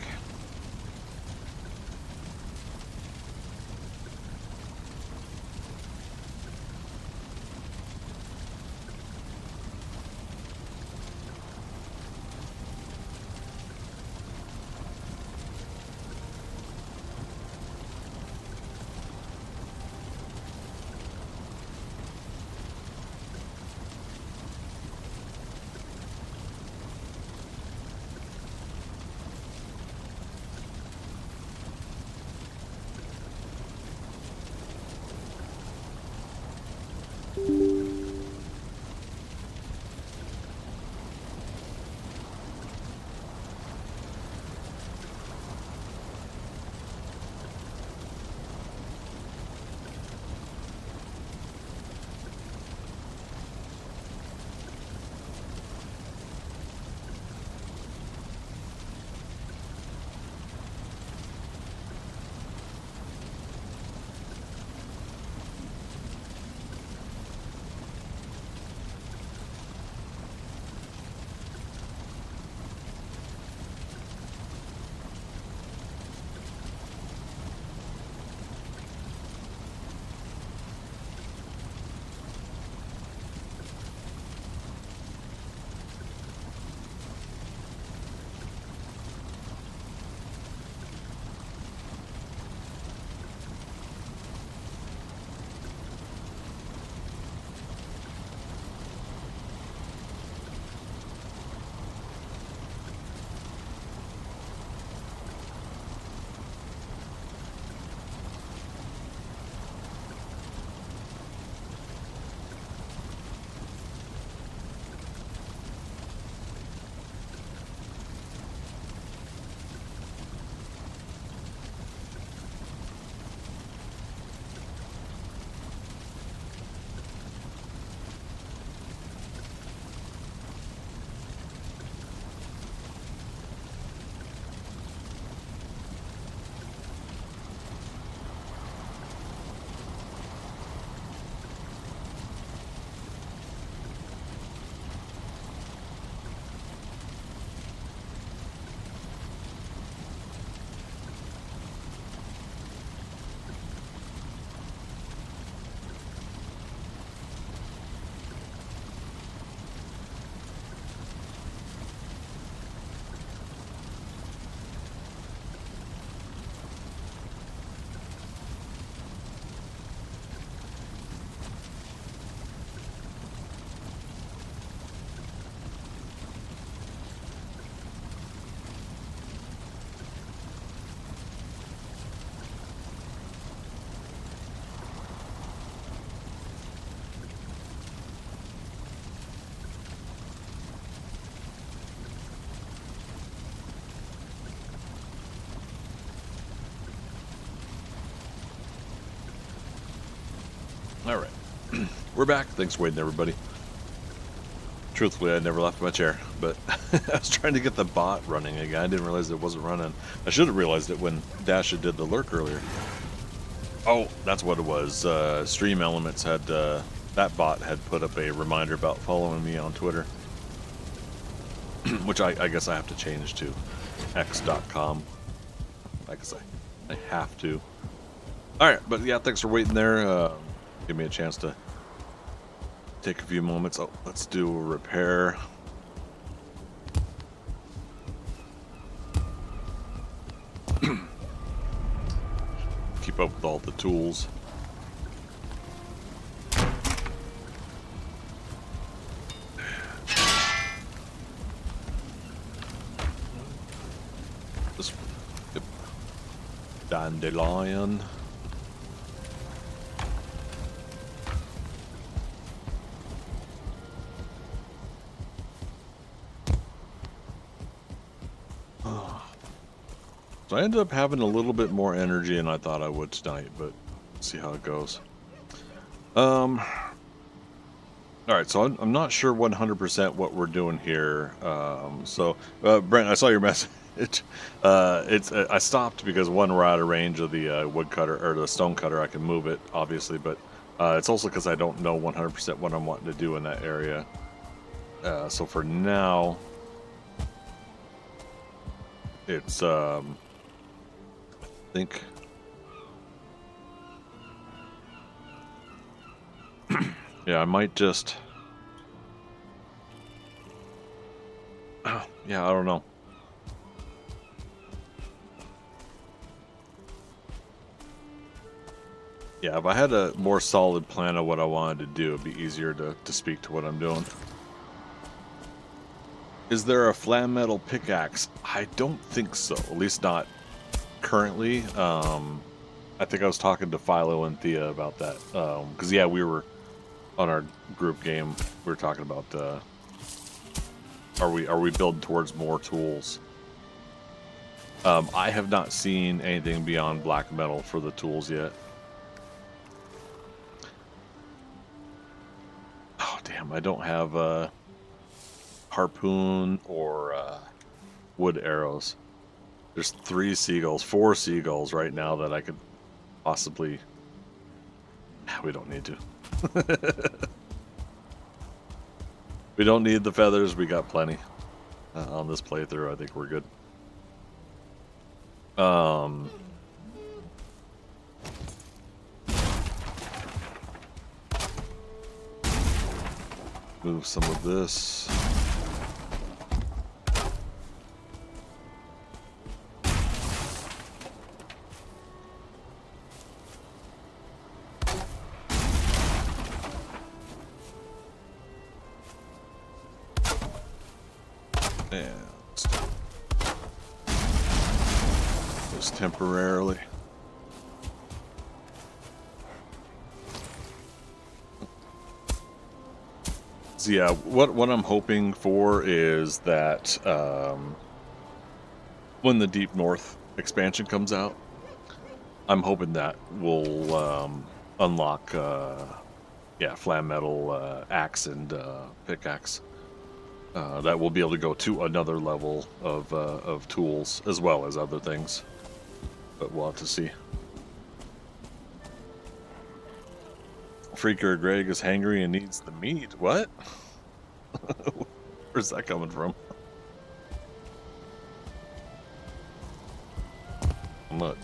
All right, we're back. Thanks for waiting, everybody. Truthfully, I never left my chair, but I was trying to get the bot running again. I didn't realize it wasn't running. I should have realized it when Dasha did the lurk earlier. Oh, that's what it was. Stream Elements had, that bot had put up a reminder about following me on Twitter, which I guess I have to change to x.com. I guess I have to. All right, but yeah, thanks for waiting there. Give me a chance to take a few moments. Oh, let's do a repair. Keep up with all the tools. This, yep. Dandelion. So I ended up having a little bit more energy than I thought I would tonight, but see how it goes. All right, so I'm not sure 100% what we're doing here. Brent, I saw your message. I stopped because one, we're out of range of the woodcutter or the stone cutter. I can move it, obviously, but it's also because I don't know 100% what I'm wanting to do in that area. So for now, it's I think. Yeah, I might just. Yeah, I don't know. Yeah, if I had a more solid plan of what I wanted to do, it'd be easier to speak to what I'm doing. Is there a flat metal pickaxe? I don't think so. At least not currently. I think I was talking to Philo and Thea about that. Because yeah, we were on our group game. We were talking about are we building towards more tools? I have not seen anything beyond black metal for the tools yet. Oh damn! I don't have a harpoon or wood arrows. There's 4 seagulls right now that I could possibly. We don't need to. We don't need the feathers. We got plenty on this playthrough. I think we're good. Move some of this. And just temporarily. So yeah, what I'm hoping for is that when the Deep North expansion comes out, I'm hoping that will unlock flat metal axe and pickaxe. That will be able to go to another level of tools as well as other things, but we'll have to see. Freaker Greg is hangry and needs the meat. What? Where's that coming from?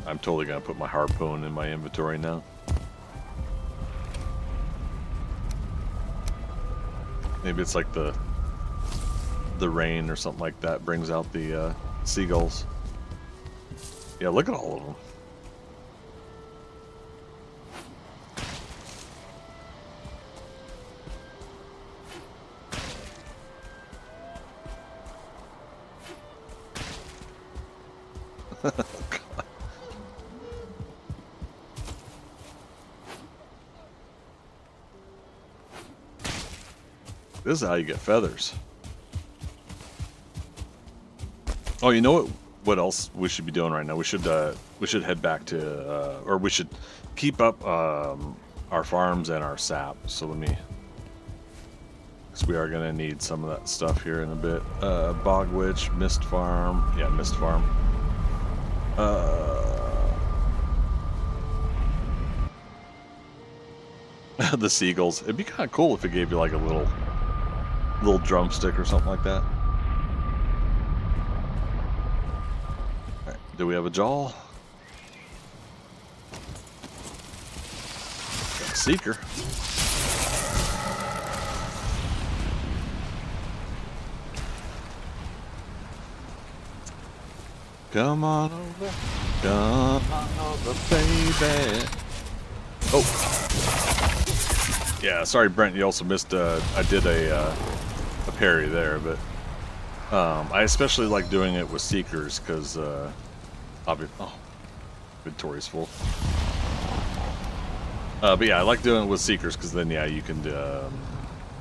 I'm totally gonna put my harpoon in my inventory now. Maybe it's like the rain or something like that brings out the seagulls. Yeah, look at all of them. This is how you get feathers. Oh, you know what else we should be doing right now? We should head back to or we should keep up our farms and our sap. So let me, because we are gonna need some of that stuff here in a bit. Bog Witch, Mist Farm. Yeah, Mist Farm. The seagulls. It'd be kind of cool if it gave you like a little drumstick or something like that. All right, do we have a jaw? Seeker. Come on over. Come on over, baby. Oh. Yeah, sorry, Brent. You also missed. I did a parry there, but I especially like doing it with Seekers because obviously, oh, inventory's full. But yeah, I like doing it with Seekers because then yeah, you can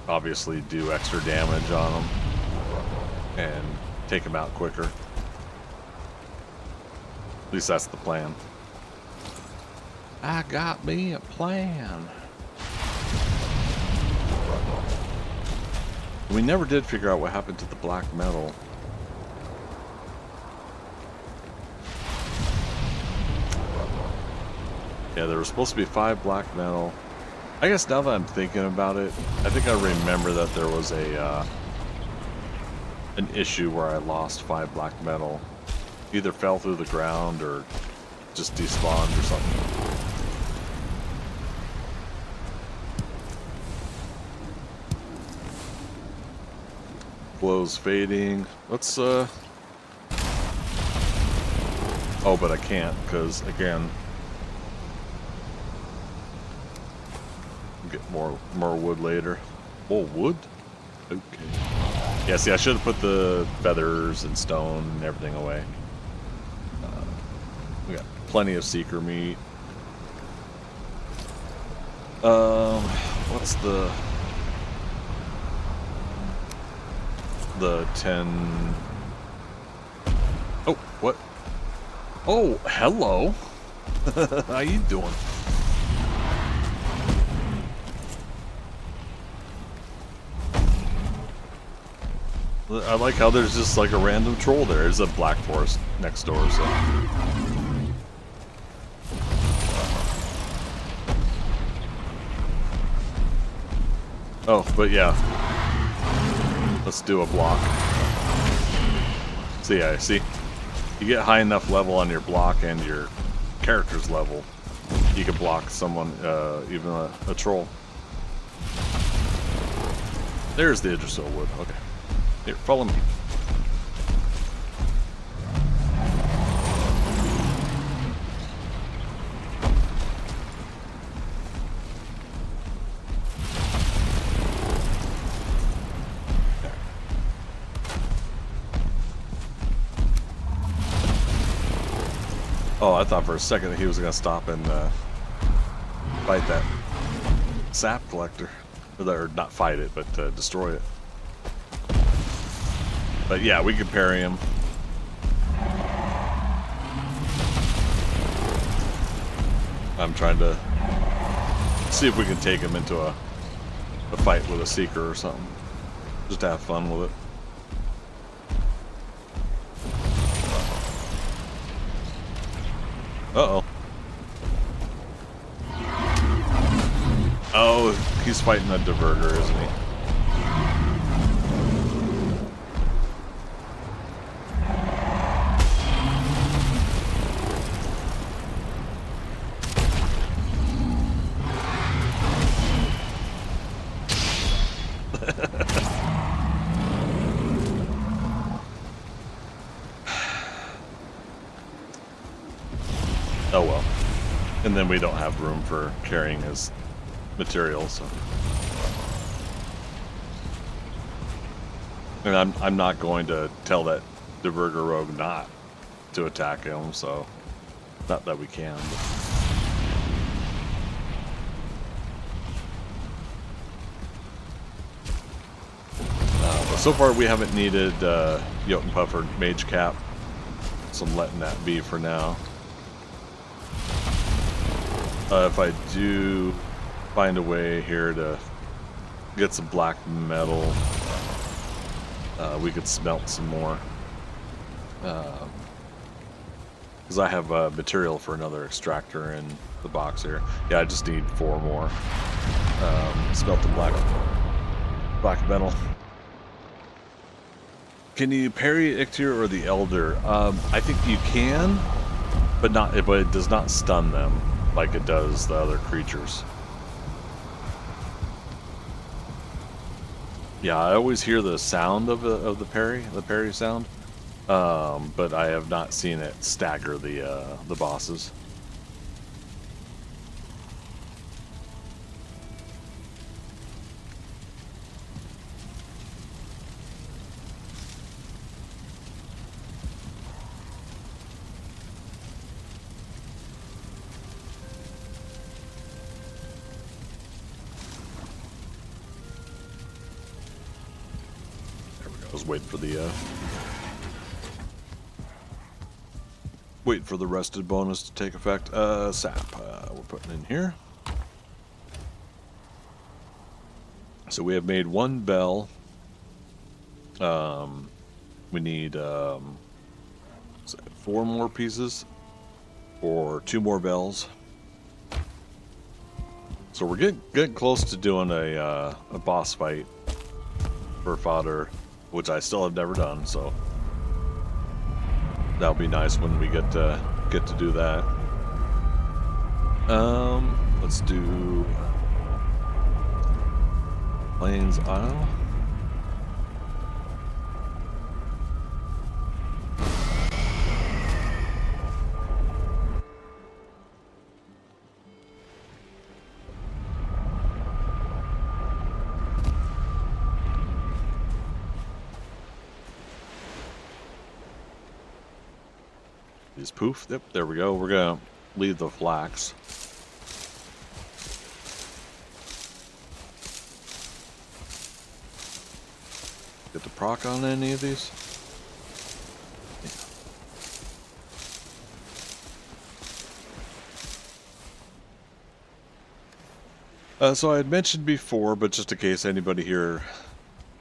obviously do extra damage on them and take them out quicker. At least that's the plan. I got me a plan. We never did figure out what happened to the black metal. Yeah, there was supposed to be 5 black metal. I guess now that I'm thinking about it, I think I remember that there was a an issue where I lost 5 black metal. Either fell through the ground or just despawned or something. Glow's fading. Let's oh, but I can't because again, get more wood later. More wood? Okay. Yeah, see, I should have put the feathers and stone and everything away. We got plenty of seeker meat. What's the 10? Oh, what? Oh, hello. How you doing? I like how there's just like a random troll there. There's a black forest next door, so. Oh, but yeah. Let's do a block. So yeah, see? You get high enough level on your block and your character's level, you can block someone, even a troll. There's the Idrisil wood. Okay. Here, follow me. Oh, I thought for a second that he was going to stop and fight that sap collector. Or not fight it, but destroy it. But yeah, we can parry him. I'm trying to see if we can take him into a fight with a seeker or something. Just to have fun with it. Uh-oh. Oh, he's fighting a diverter, isn't he? Oh well. And then we don't have room for carrying his material, so. And I'm not going to tell that diverter rogue not to attack him, so not that we can. But so far we haven't needed Jotun Puffer Mage Cap, so I'm letting that be for now. If I do find a way here to get some black metal, we could smelt some more. Because I have material for another extractor in the box here. Yeah, I just need 4 more. Smelt the black metal. Can you parry Ictir or the Elder? I think you can, but it does not stun them like it does the other creatures. Yeah, I always hear the sound of the parry sound, but I have not seen it stagger the bosses. I was waiting for the rested bonus to take effect. Sap, we're putting in here. So we have made one bell. We need 4 more pieces or 2 more bells. So we're getting close to doing a boss fight for fodder, which I still have never done, so that'll be nice when we get to do that. Let's do Plains Isle. These poof. Yep, there we go. We're gonna leave the flax. Get the proc on any of these? Yeah. So I had mentioned before, but just in case anybody here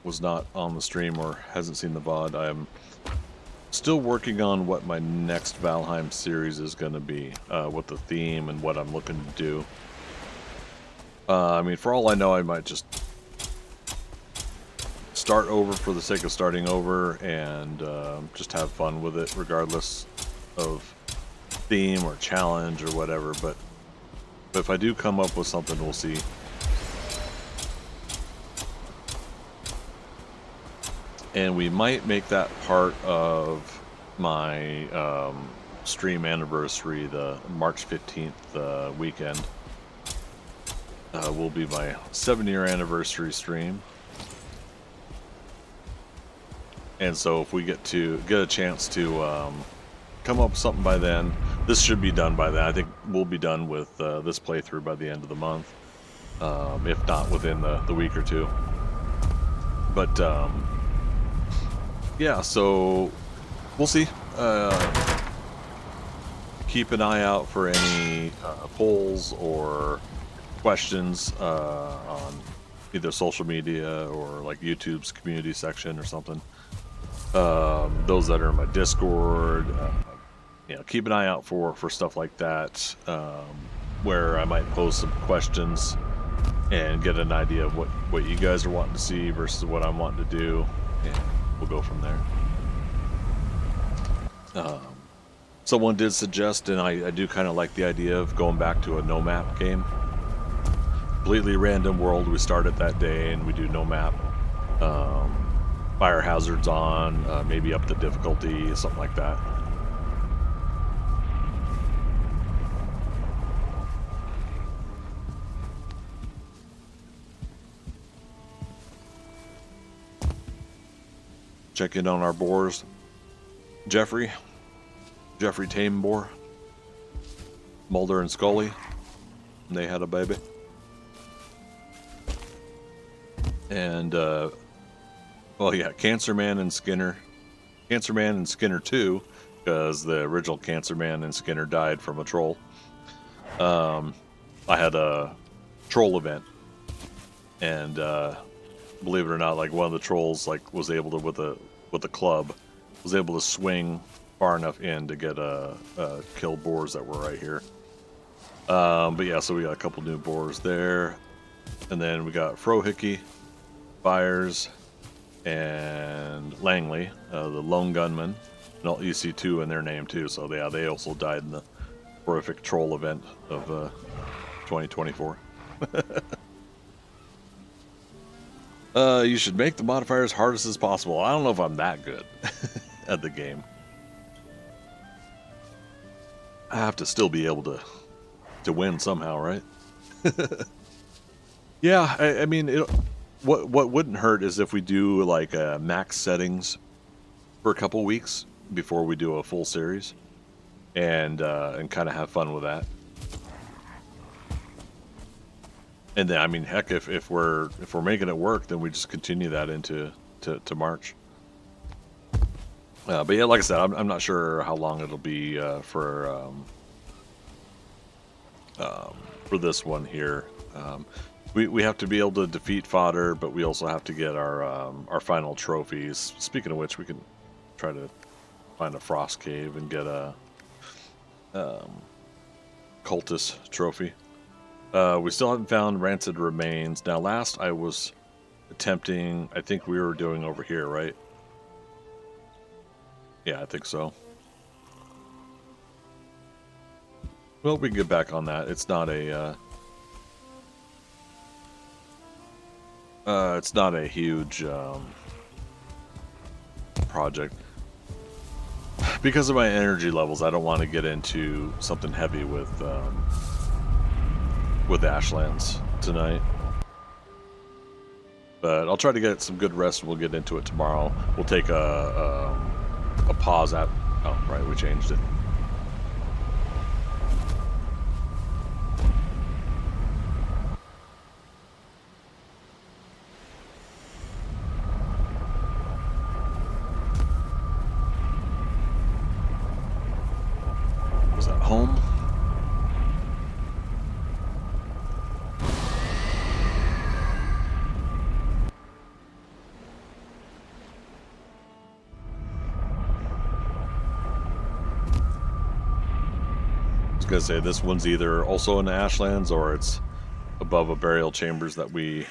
was not on the stream or hasn't seen the VOD, I'm still working on what my next Valheim series is going to be, what the theme and what I'm looking to do. I mean, for all I know, I might just start over for the sake of starting over and just have fun with it regardless of theme or challenge or whatever. But if I do come up with something, we'll see. And we might make that part of my stream anniversary, the March 15th weekend. Will be my 7-year anniversary stream. And so if we get a chance to come up with something by then, this should be done by then. I think we'll be done with this playthrough by the end of the month, if not within the week or two. But yeah, so we'll see. Keep an eye out for any polls or questions on either social media or like YouTube's community section or something. Those that are in my Discord, you know, keep an eye out for stuff like that, where I might post some questions and get an idea of what you guys are wanting to see versus what I'm wanting to do, and we'll go from there. Someone did suggest, and I do kind of like the idea of going back to a no map game. Completely random world. We start it that day and we do no map. Fire hazards on, maybe up the difficulty, something like that. Check in on our boars. Jeffrey Tame boar. Mulder and Scully. They had a baby. And well, yeah, Cancer Man and Skinner 2, because the original Cancer Man and Skinner died from a troll. I had a troll event, and believe it or not, like one of the trolls like was able to with a club was able to swing far enough in to get kill boars that were right here. But yeah, so we got a couple new boars there, and then we got Frohickey, Byers, and Langley, the lone gunman. And you see 2 in their name too, so they also died in the horrific troll event of 2024. You should make the modifiers hardest as possible. I don't know if I'm that good at the game. I have to still be able to win somehow, right? Yeah, I mean, what wouldn't hurt is if we do like max settings for a couple weeks before we do a full series, and kind of have fun with that. And then, I mean, heck, if we're making it work, then we just continue that into to March. But yeah, like I said, I'm not sure how long it'll be for this one here. We have to be able to defeat fodder, but we also have to get our final trophies. Speaking of which, we can try to find a frost cave and get a cultist trophy. We still haven't found rancid remains. Now, last I was attempting, I think we were doing over here, right? Yeah, I think so. Well, we can get back on that. It's not a huge project. Because of my energy levels, I don't want to get into something heavy with Ashlands tonight. But I'll try to get some good rest and we'll get into it tomorrow. We'll take a pause at... Oh, right, we changed it. Was that home? Gonna say this one's either also in the Ashlands or it's above a burial chambers that we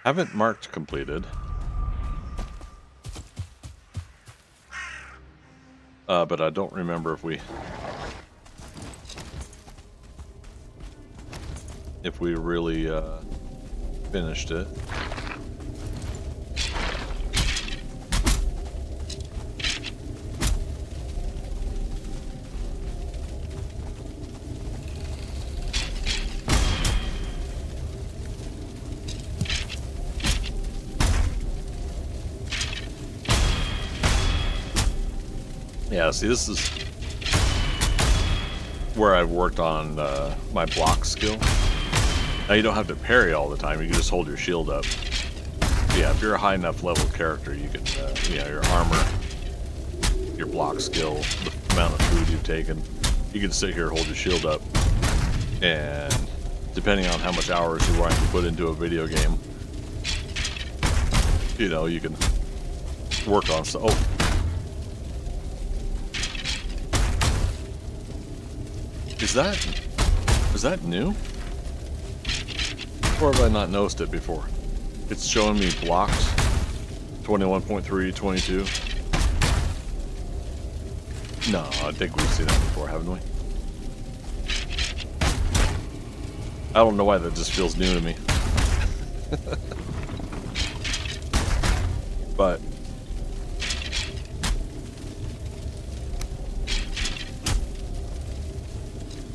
haven't marked completed. But I don't remember if we really finished it. Yeah, see, this is where I've worked on my block skill. Now, you don't have to parry all the time. You can just hold your shield up. But yeah, if you're a high enough level character, you can, your armor, your block skill, the amount of food you've taken, you can sit here, hold your shield up, and depending on how much hours you're wanting to put into a video game, you can work on stuff. Oh. Is that new? Or have I not noticed it before? It's showing me blocked 21.3, 22. No, I think we've seen that before, haven't we? I don't know why that just feels new to me. But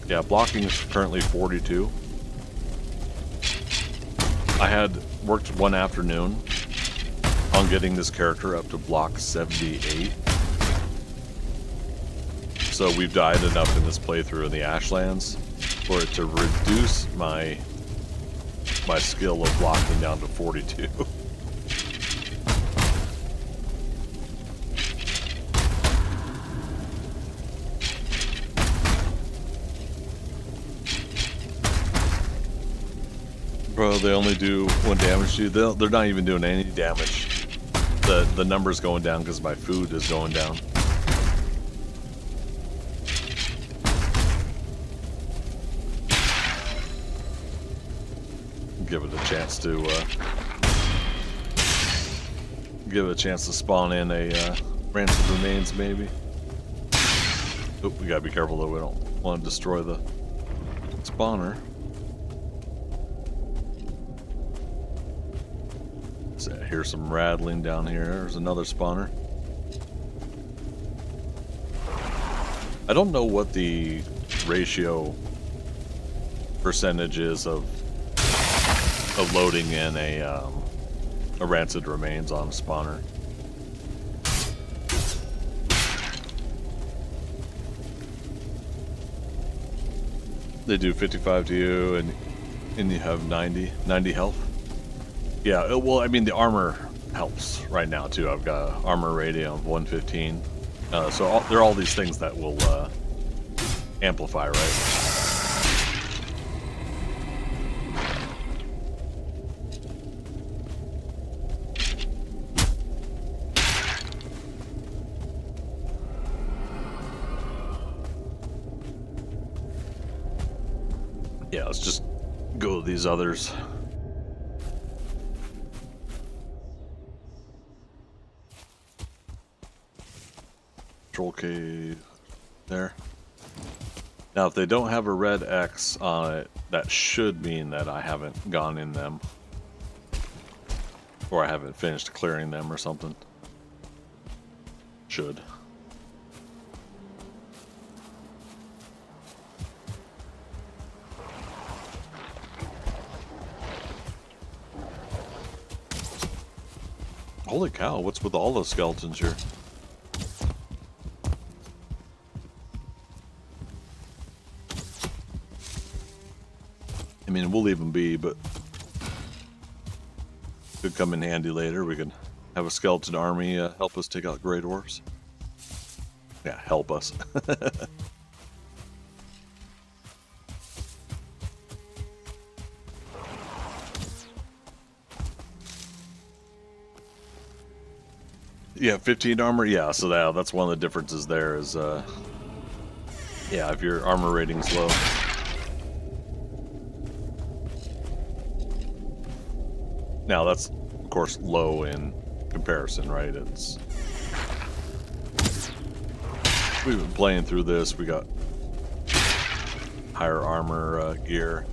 yeah, blocking is currently 42. I had worked one afternoon on getting this character up to block 78. So we've died enough in this playthrough in the Ashlands for it to reduce my skill of blocking down to 42. Bro, they only do 1 damage to you. They're not even doing any damage. The number's going down because my food is going down. Give it a chance to spawn in a rancid remains, maybe. Oh, we gotta be careful though. We don't want to destroy the spawner. So here's some rattling down here. There's another spawner. I don't know what the ratio percentage is of loading in a rancid remains on a spawner. They do 55 to you, and you have 90 health. Yeah, well, I mean, the armor helps right now, too. I've got an armor rating of 115. So there are all these things that will amplify, right? Yeah, let's just go with these others. Troll cave there. Now, if they don't have a red X on it, that should mean that I haven't gone in them. Or I haven't finished clearing them or something. Should. Holy cow, what's with all those skeletons here? I mean, we'll leave them be, but could come in handy later. We can have a skeleton army help us take out great dwarfs. Yeah, help us. Yeah, 15 armor. Yeah, so that's one of the differences there is, yeah, if your armor rating's low. Now, that's, of course, low in comparison, right? We've been playing through this. We got higher armor gear.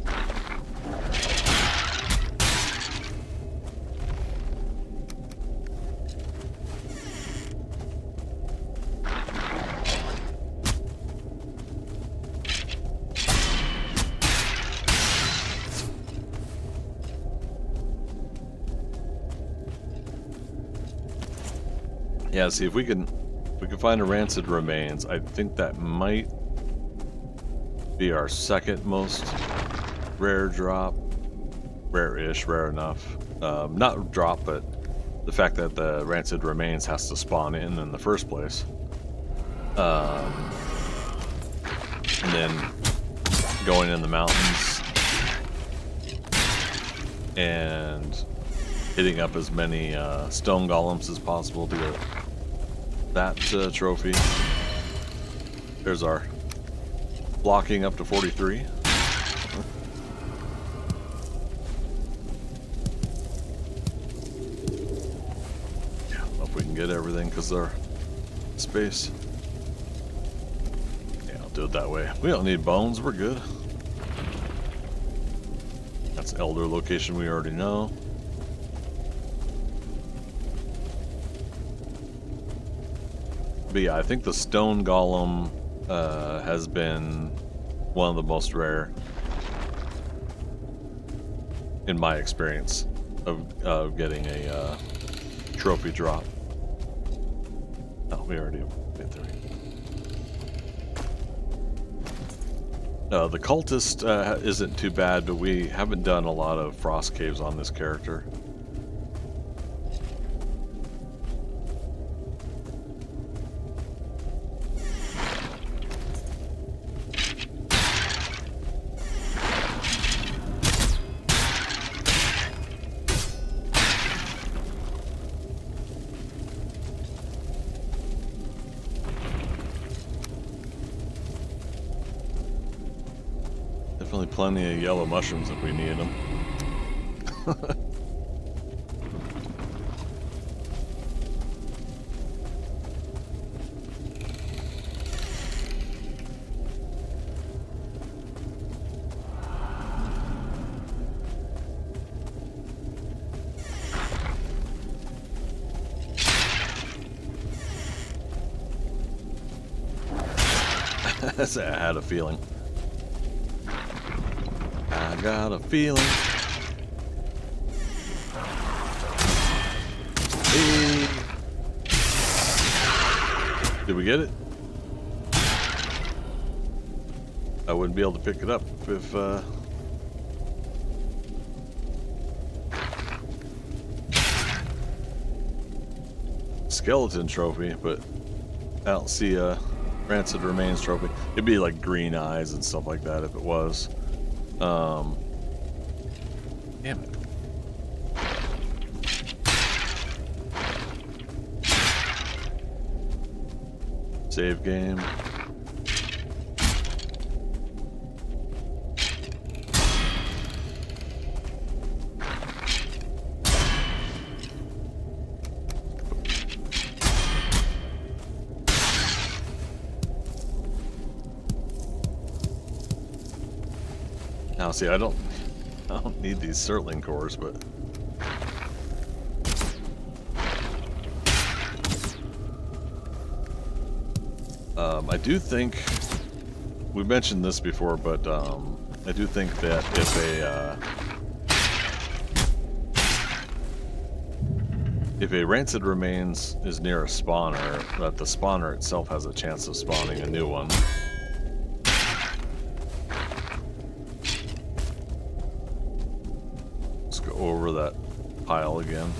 Yeah, see if we can find a rancid remains. I think that might be our second most rare drop. Rare-ish, rare enough. Not drop, but the fact that the rancid remains has to spawn in the first place. And then going in the mountains and hitting up as many stone golems as possible to get that trophy. There's our blocking up to 43. Yeah, hope we can get everything because our space. Yeah, I'll do it that way. We don't need bones, we're good. That's Elder location we already know. But yeah, I think the stone golem has been one of the most rare in my experience of getting a trophy drop. Oh, we already went through. The cultist isn't too bad, but we haven't done a lot of frost caves on this character. Definitely plenty of yellow mushrooms if we need them. I had a feeling. I got a feeling. Hey. Did we get it? I wouldn't be able to pick it up if skeleton trophy, but I don't see a rancid remains trophy. It'd be like green eyes and stuff like that if it was. Damn it. Save game. Now, see, I don't need these Surtling cores, but I do think we mentioned this before, but I do think that if a rancid remains is near a spawner, that the spawner itself has a chance of spawning a new one. Let's go over that pile again.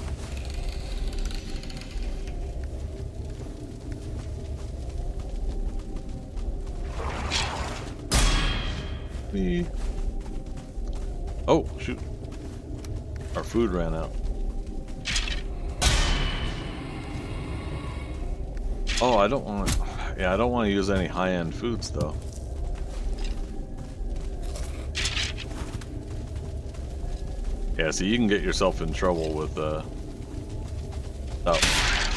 Oh, shoot. Our food ran out. Oh, I don't want to... Yeah, I don't want to use any high-end foods, though. Yeah, so you can get yourself in trouble with, without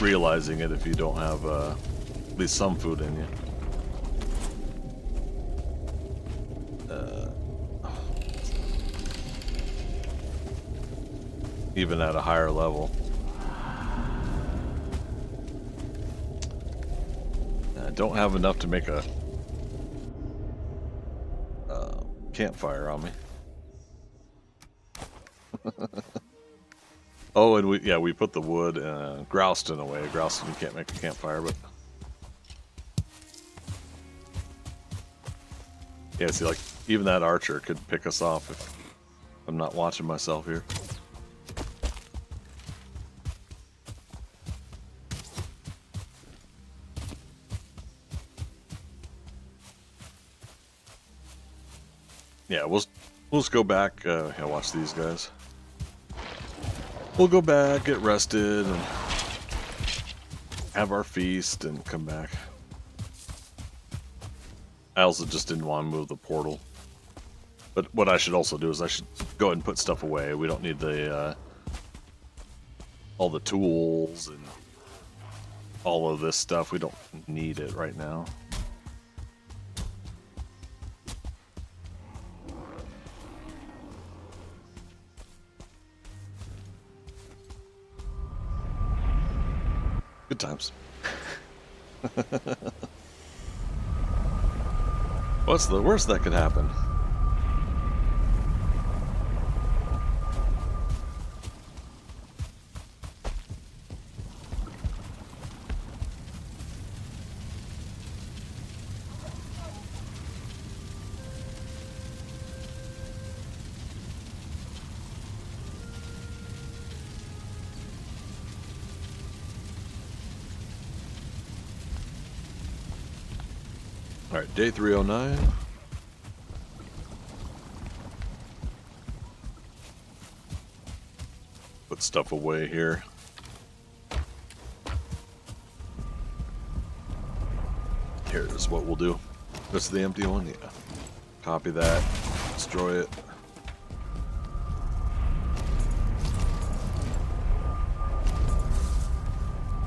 realizing it if you don't have, at least some food in you. Even at a higher level. I don't have enough to make a campfire on me. Oh, and we put the wood grouston away. Grouston, you can't make a campfire, but yeah, see, like even that archer could pick us off if I'm not watching myself here. Yeah, we'll just go back. Yeah, watch these guys. We'll go back, get rested, and have our feast, and come back. I also just didn't want to move the portal. But what I should also do is I should go ahead and put stuff away. We don't need the all the tools and all of this stuff. We don't need it right now. Good times. What's the worst that could happen? Alright, day 309. Put stuff away here. Here's what we'll do. This is the empty one? Yeah. Copy that. Destroy it.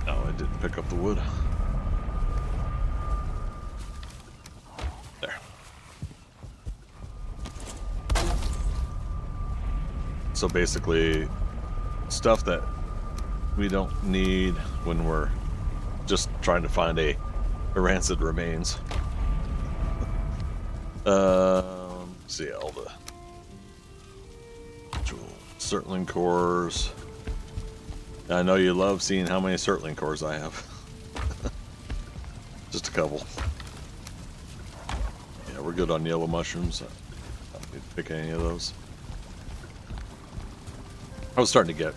No, I didn't pick up the wood. So basically, stuff that we don't need when we're just trying to find a rancid remains. See all the Cirtling cores. I know you love seeing how many Cirtling cores I have. Just a couple. Yeah, we're good on yellow mushrooms. I don't need to pick any of those. I was starting to get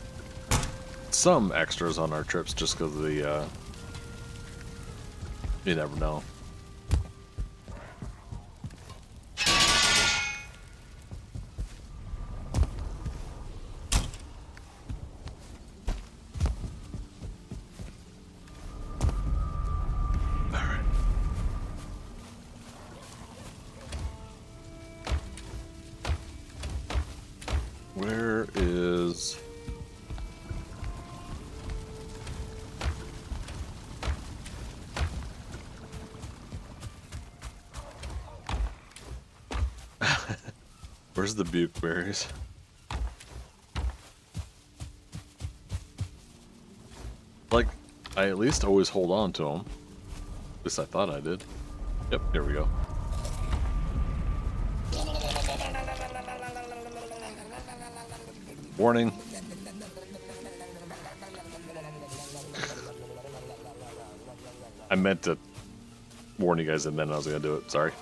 some extras on our trips just because of the, you never know. Where is... Where's the buke berries? Like, I at least always hold on to them. At least I thought I did. Yep, here we go. Warning. I meant to warn you guys and then I was going to do it. Sorry.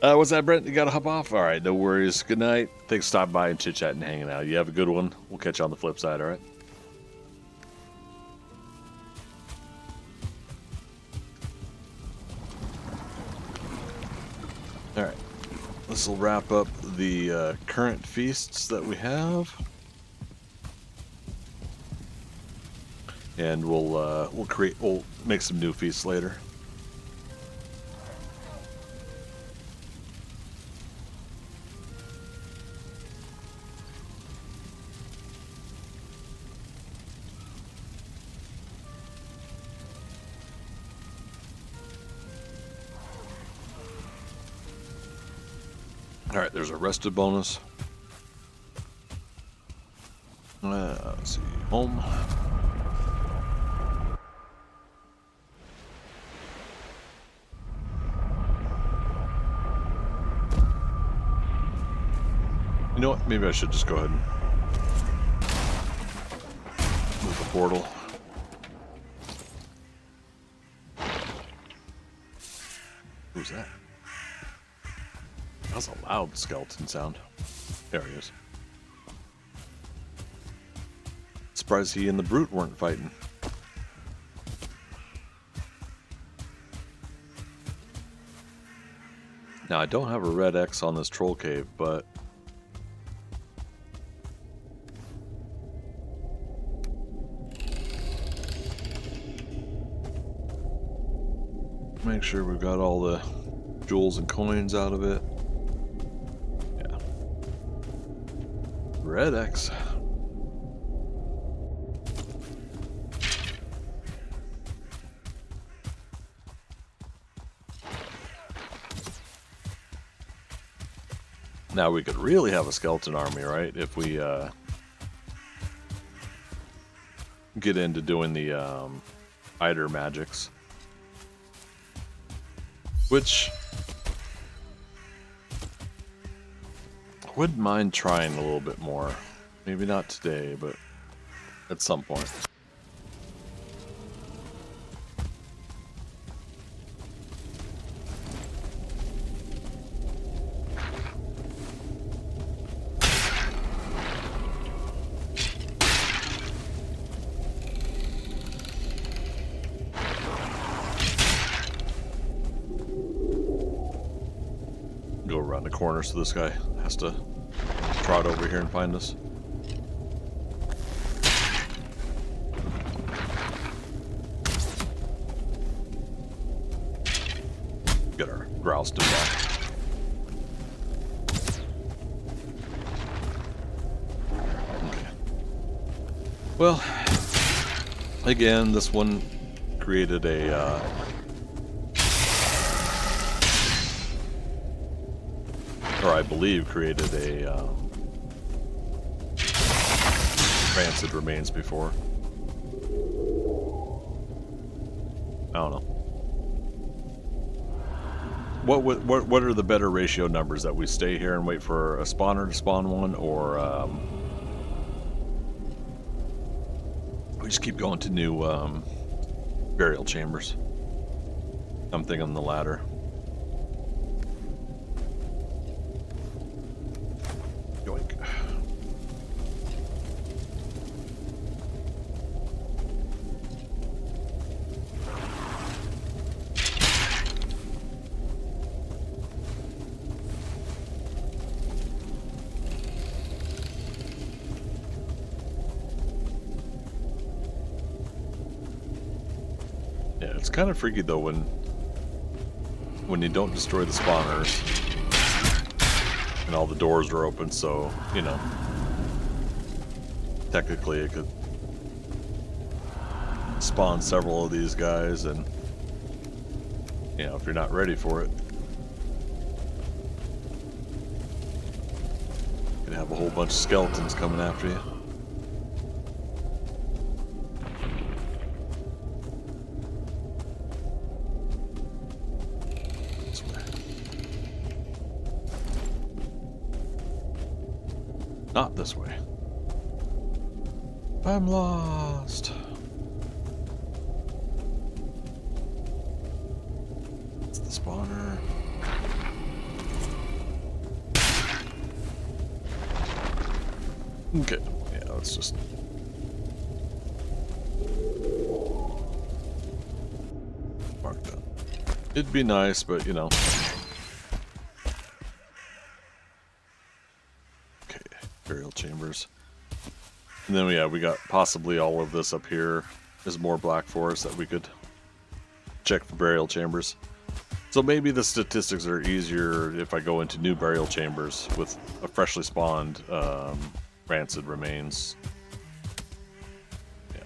What's that, Brent? You got to hop off? All right, no worries. Good night. Thanks for stopping by and chit-chatting and hanging out. You have a good one. We'll catch you on the flip side, all right? All right. This will wrap up the current feasts that we have. And we'll make some new feasts later. Alright, there's a rested bonus. Let's see. Home. You know what? Maybe I should just go ahead and move the portal. Who's that? That was a loud skeleton sound. There he is. Surprised he and the brute weren't fighting. Now I don't have a red X on this troll cave, but make sure we've got all the jewels and coins out of it. Yeah. Red X. Now we could really have a skeleton army, right? If we get into doing the Eider magics. Which I wouldn't mind trying a little bit more. Maybe not today, but at some point. Go around the corner so this guy has to trot over here and find us. Get our grouse to back. Okay. Well, again, this one created a or I believe created a rancid remains before. I don't know. what are the better ratio numbers, that we stay here and wait for a spawner to spawn one, or we just keep going to new burial chambers? I'm thinking the latter. Yoink. Yeah, it's kind of freaky though when you don't destroy the spawners and all the doors are open, so, you know, technically it could spawn several of these guys, and, you know, if you're not ready for it, you can have a whole bunch of skeletons coming after you. Not this way. I'm lost. It's the spawner. Okay, yeah, let's just... mark that. It'd be nice, but, you know... burial chambers. And then we got possibly all of this up here is more black forest that we could check for burial chambers. So maybe the statistics are easier if I go into new burial chambers with a freshly spawned rancid remains, yeah,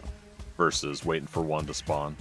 versus waiting for one to spawn.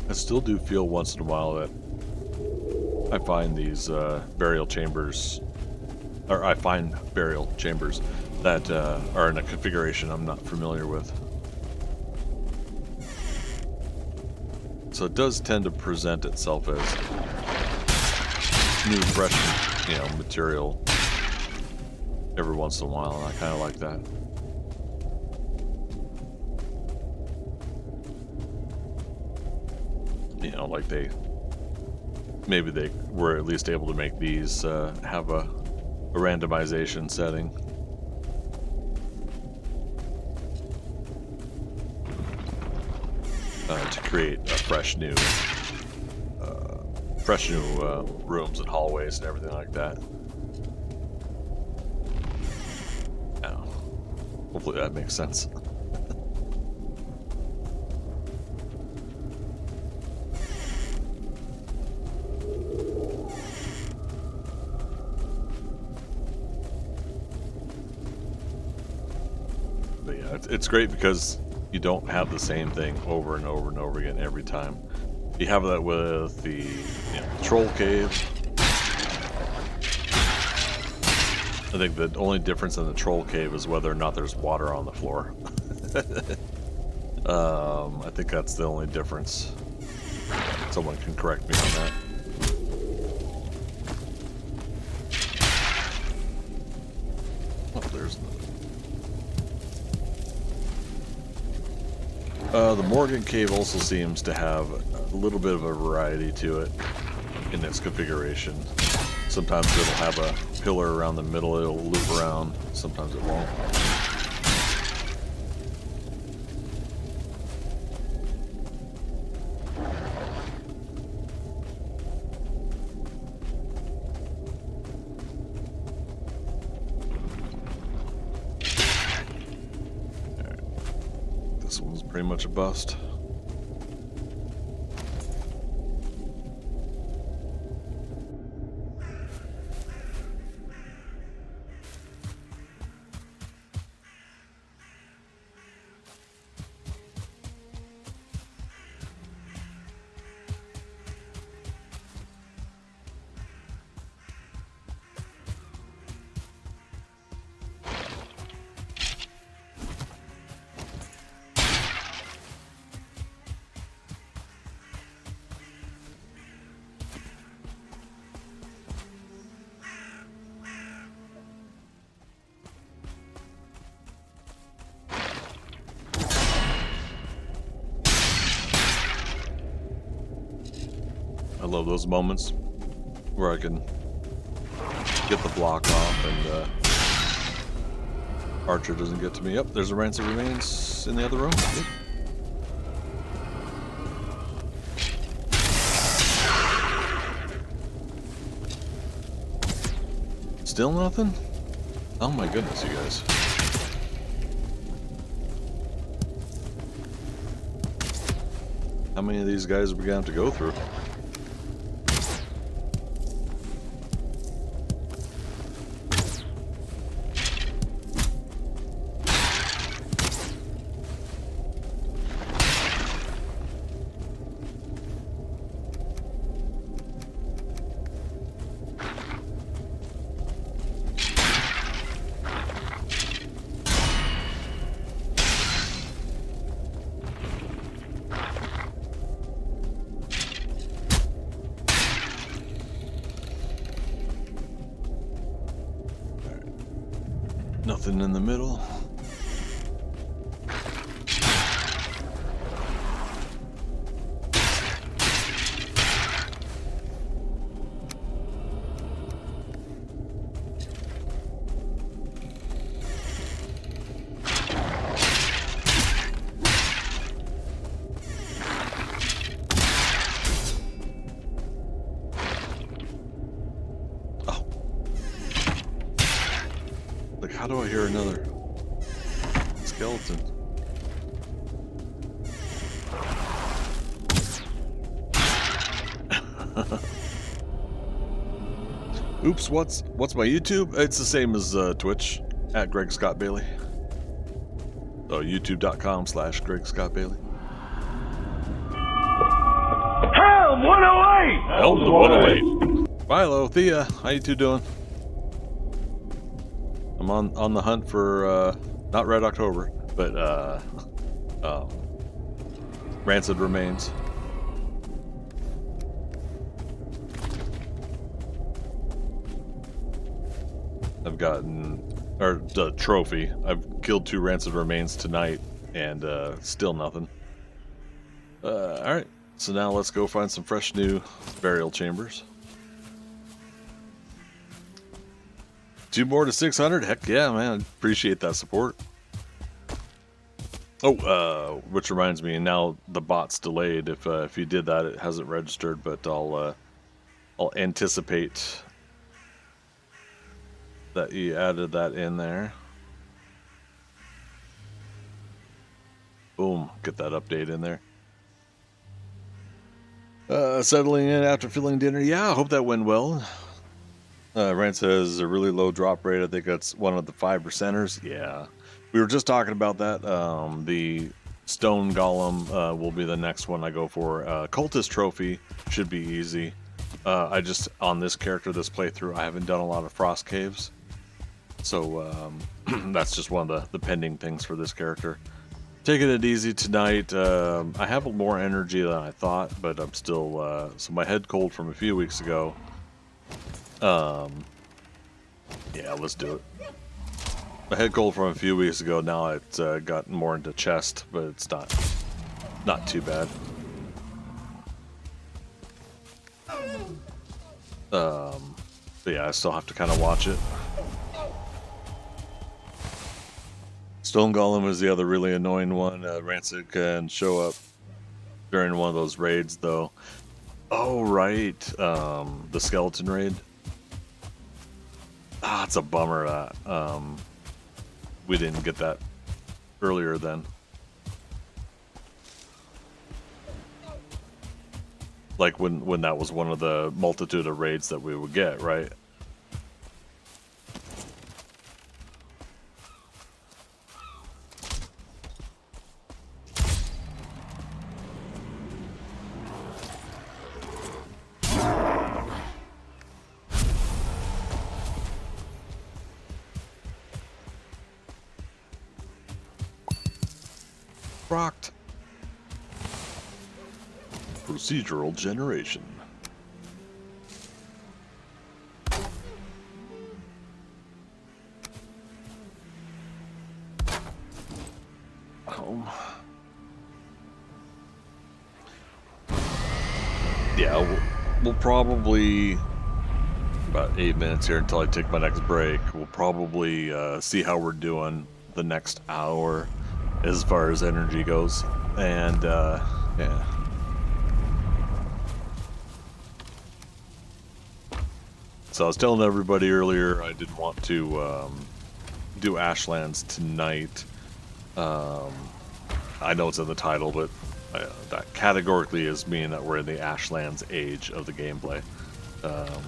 I still do feel once in a while that I find these burial chambers, or I find burial chambers that are in a configuration I'm not familiar with. So it does tend to present itself as new, fresh, you know, material every once in a while, and I kind of like that. You know, like maybe they were at least able to make these have a randomization setting. To create a fresh new rooms and hallways and everything like that. Now, hopefully that makes sense. It's great because you don't have the same thing over and over and over again every time. You have that with the troll cave. I think the only difference in the troll cave is whether or not there's water on the floor. I think that's the only difference. Someone can correct me on that. Oh, there's the Morgan Cave also seems to have a little bit of a variety to it in its configuration. Sometimes it'll have a pillar around the middle, it'll loop around, sometimes it won't. This one's pretty much a bust. I love those moments where I can get the block off and Archer doesn't get to me. Yep, there's a Rancid Remains in the other room. Yep. Still nothing? Oh my goodness, you guys. How many of these guys are we gonna have to go through? Nothing in the middle. Like, how do I hear another skeleton? Oops, what's my YouTube? It's the same as Twitch, at Greg Scott Bailey. So youtube.com/Greg Scott Bailey. Helm 108! Helm 108. Philo, Thea, how you two doing? I'm on the hunt for not Red October, but Rancid Remains. I've gotten the trophy. I've killed 2 Rancid Remains tonight, and still nothing. All right, so now let's go find some fresh new burial chambers. 2 more to 600? Heck yeah, man. Appreciate that support. Oh, which reminds me, now the bot's delayed. If you did that, it hasn't registered, but I'll anticipate that you added that in there. Boom, get that update in there. Settling in after filling dinner. Yeah, I hope that went well. Rancid has a really low drop rate. I think that's one of the 5%ers. Yeah, we were just talking about that. The Stone Golem will be the next one I go for. Cultist Trophy should be easy. I just, on this character, this playthrough, I haven't done a lot of Frost Caves. So that's just one of the pending things for this character. Taking it easy tonight. I have more energy than I thought, but I'm still... so my head cold from a few weeks ago. Yeah, let's do it. My head cold from a few weeks ago, now it's gotten more into chest, but it's not too bad. But yeah, I still have to kind of watch it. Stone Golem is the other really annoying one. Rancid can show up during one of those raids, though. Oh, right. The skeleton raid. Ah, it's a bummer that we didn't get that earlier then. Like when that was one of the multitude of raids that we would get, right? Rocked. Procedural generation. Home. Yeah, we'll probably, about 8 minutes here until I take my next break. We'll probably see how we're doing the next hour as far as energy goes. And yeah. So I was telling everybody earlier I didn't want to do Ashlands tonight. I know it's in the title, but that categorically is meaning that we're in the Ashlands age of the gameplay.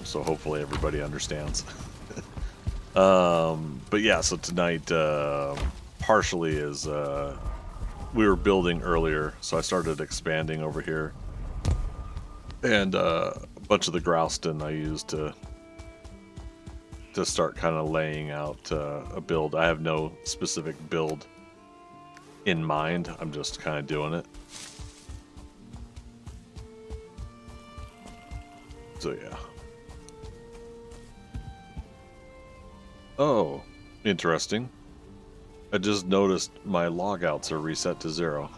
So hopefully everybody understands. But yeah, so tonight partially is we were building earlier, so I started expanding over here. And a bunch of the Grouston I used to start kind of laying out a build. I have no specific build in mind. I'm just kind of doing it. So yeah. Oh, interesting. I just noticed my logouts are reset to 0.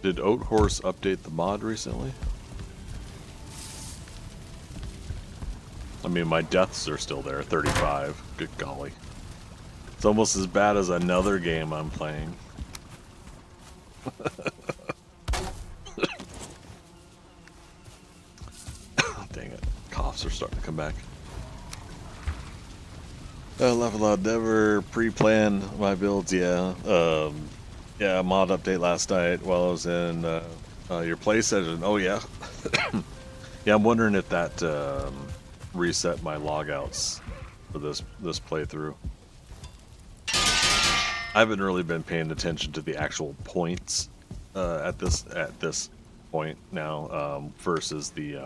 Did Oat Horse update the mod recently? I mean, my deaths are still there, 35. Good golly. It's almost as bad as another game I'm playing. Dang it. Coughs are starting to come back. Level out never pre-plan my builds, yeah. Yeah, mod update last night while I was in your play session. Oh yeah. Yeah, I'm wondering if that reset my logouts for this playthrough. I haven't really been paying attention to the actual points at this point now versus the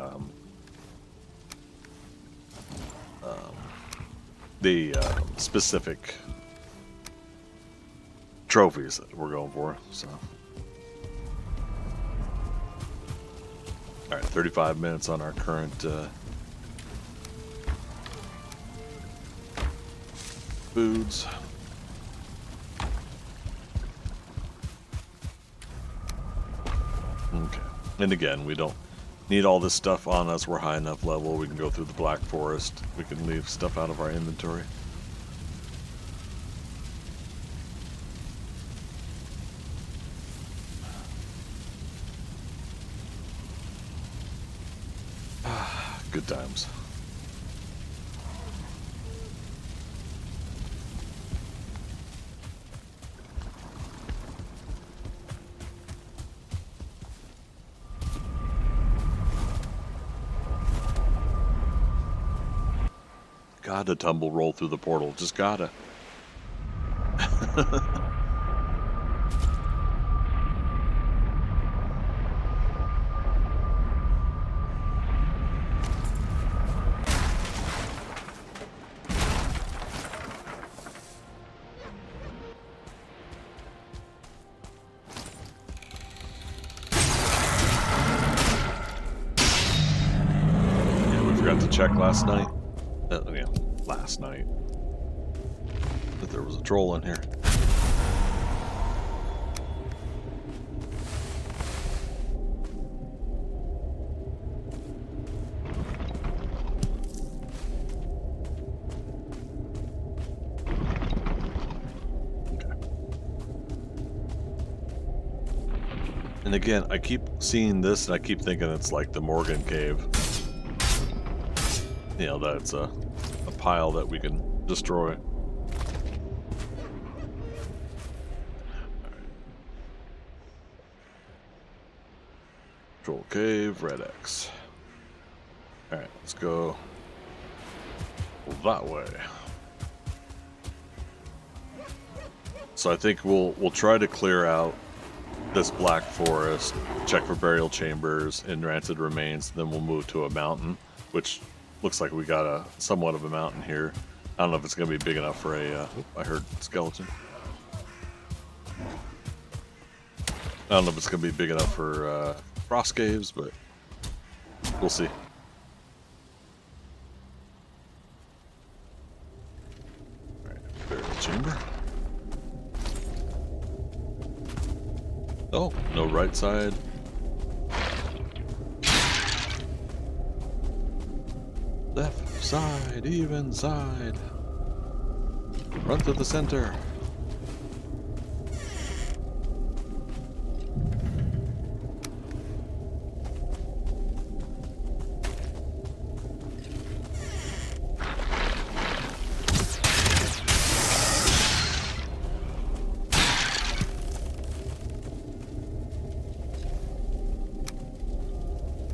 specific trophies that we're going for. So, all right, 35 minutes on our current foods. Okay, and again, we don't need all this stuff on us. We're high enough level. We can go through the Black Forest. We can leave stuff out of our inventory. Good times. Gotta tumble roll through the portal. Just gotta. Check last night. Yeah, last night. That there was a troll in here. Okay. And again, I keep seeing this and I keep thinking it's like the Morgan Cave. You know, that's a pile that we can destroy. Control cave, Redux. Alright, let's go that way. So I think we'll try to clear out this black forest, check for burial chambers and rancid remains, then we'll move to a mountain, which looks like we got a somewhat of a mountain here. I don't know if it's going to be big enough for a... I heard skeleton. I don't know if it's going to be big enough for frost caves, but we'll see. Alright, burial chamber. Oh, no right side. Left side, even side. Run to the center.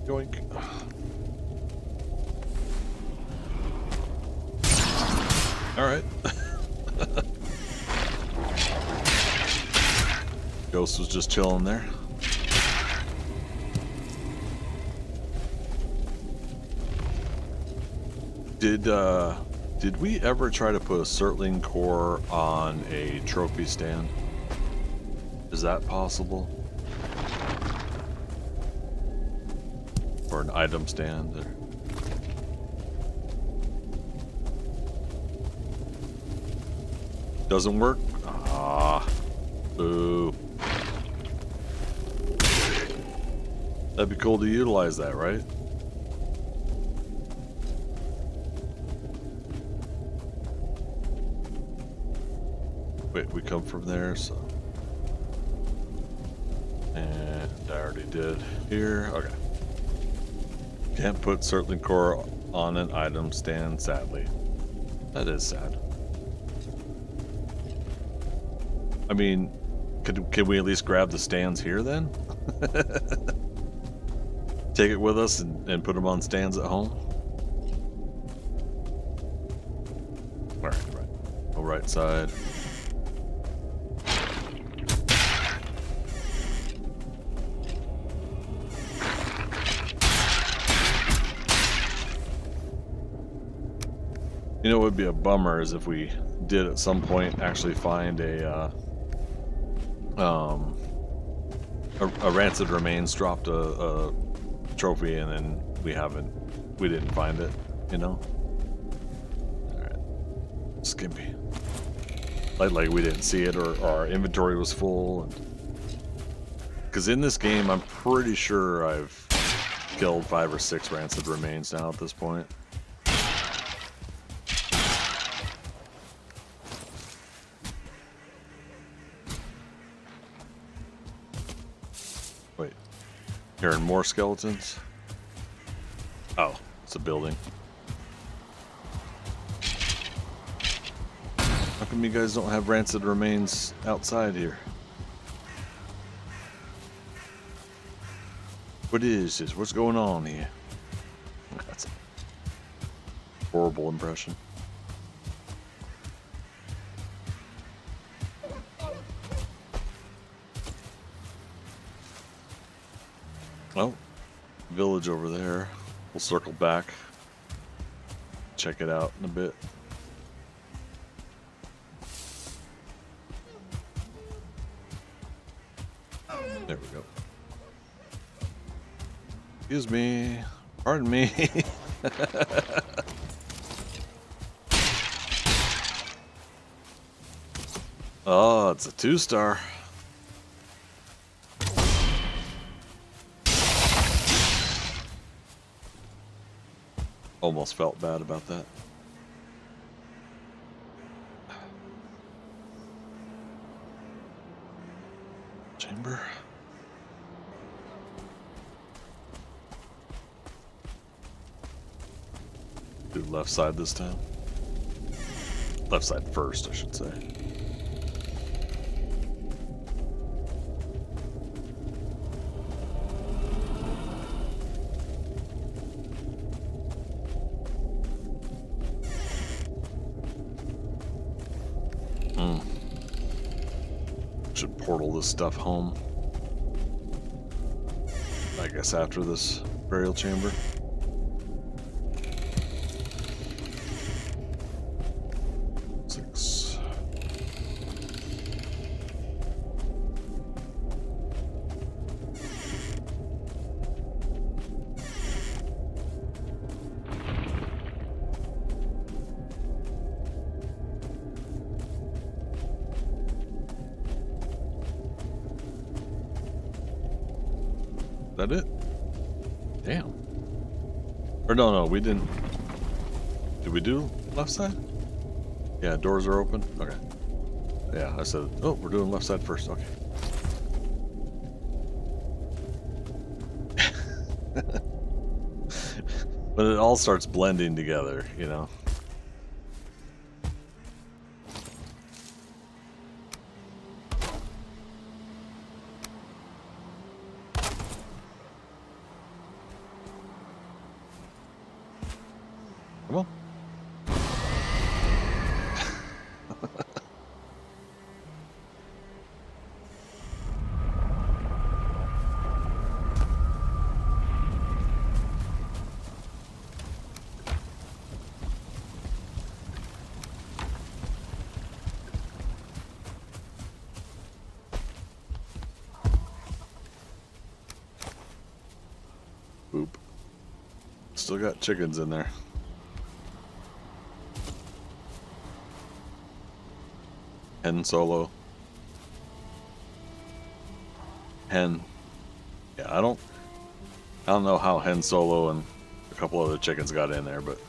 Yoink. Alright. Ghost was just chilling there. Did we ever try to put a Surtling core on a trophy stand? Is that possible? Or an item stand? Or... Doesn't work? Ah, boo. That'd be cool to utilize that, right? Wait, we come from there, so... And I already did here. Okay. Can't put Surtling core on an item stand, sadly. That is sad. I mean, can we at least grab the stands here then? Take it with us and put them on stands at home? Alright, right. Go right side. You know what would be a bummer is if we did at some point actually find a rancid remains dropped a trophy and then we didn't find it, you know? Alright. Skimpy. Like we didn't see it or our inventory was full. Because in this game I'm pretty sure I've killed 5 or 6 rancid remains now at this point. Wait, hearing more skeletons? Oh, it's a building. How come you guys don't have rancid remains outside here? What is this? What's going on here? That's a horrible impression. Well, village over there. We'll circle back. Check it out in a bit. There we go. Excuse me. Pardon me. Oh, it's a 2-star. Almost felt bad about that. Chamber. Do left side this time. Left side first, I should say. portal this stuff home. I guess after this burial chamber. That it? Damn. Or no, we didn't. Did we do left side? Yeah, doors are open. Okay. Yeah, I said, oh, we're doing left side first. Okay. But it all starts blending together, you know. Come on. Boop. Still got chickens in there. Hen solo. Hen. Yeah, I don't know how Hen solo and a couple other chickens got in there, but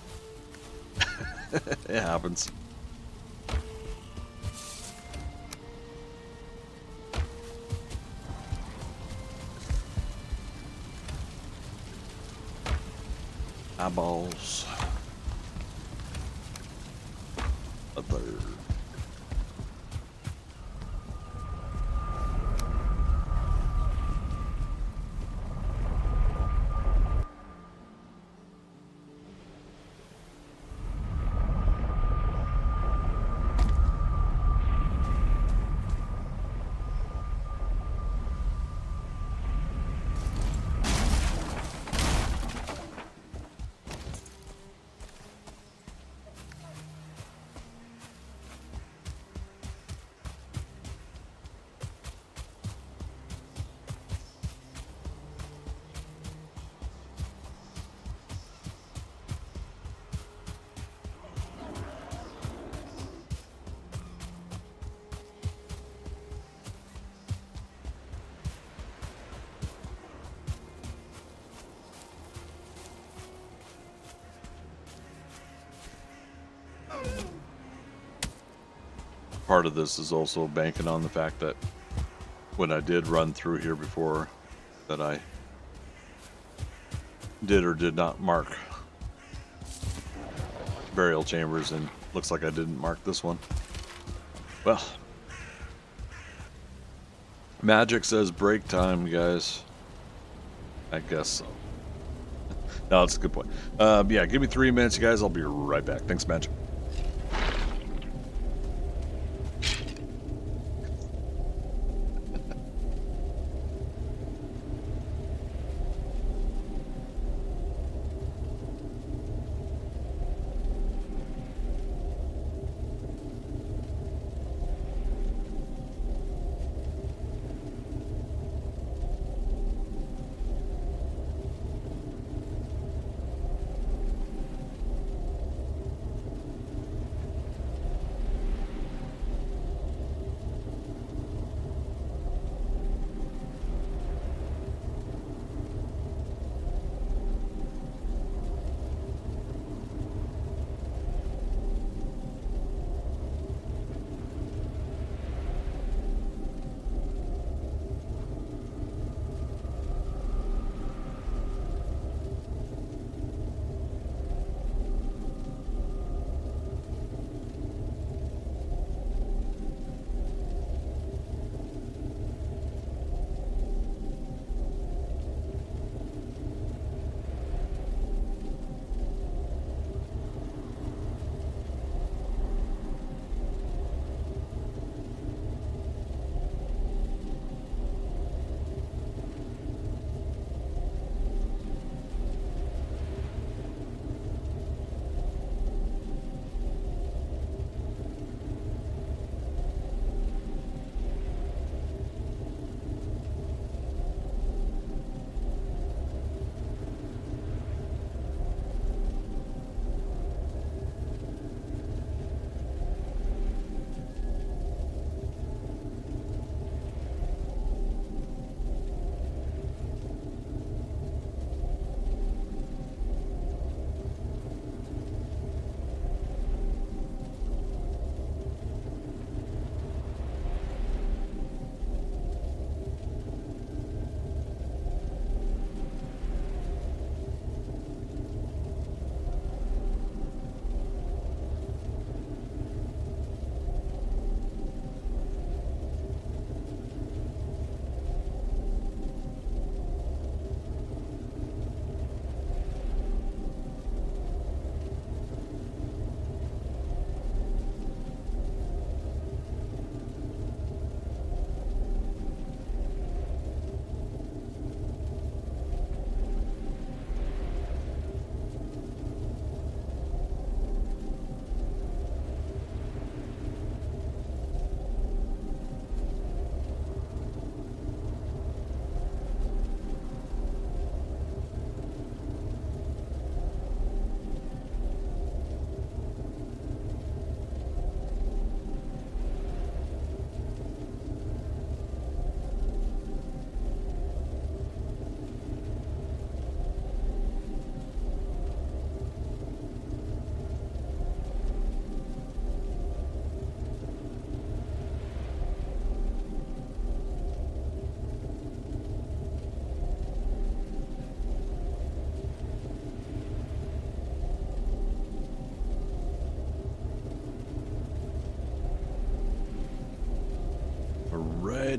it happens. Eyeballs. A third. Part of this is also banking on the fact that when I did run through here before, that I did or did not mark burial chambers, and looks like I didn't mark this one. Well, magic says break time, guys. I guess so. No, that's a good point. Yeah, give me 3 minutes, you guys. I'll be right back. Thanks, Magic.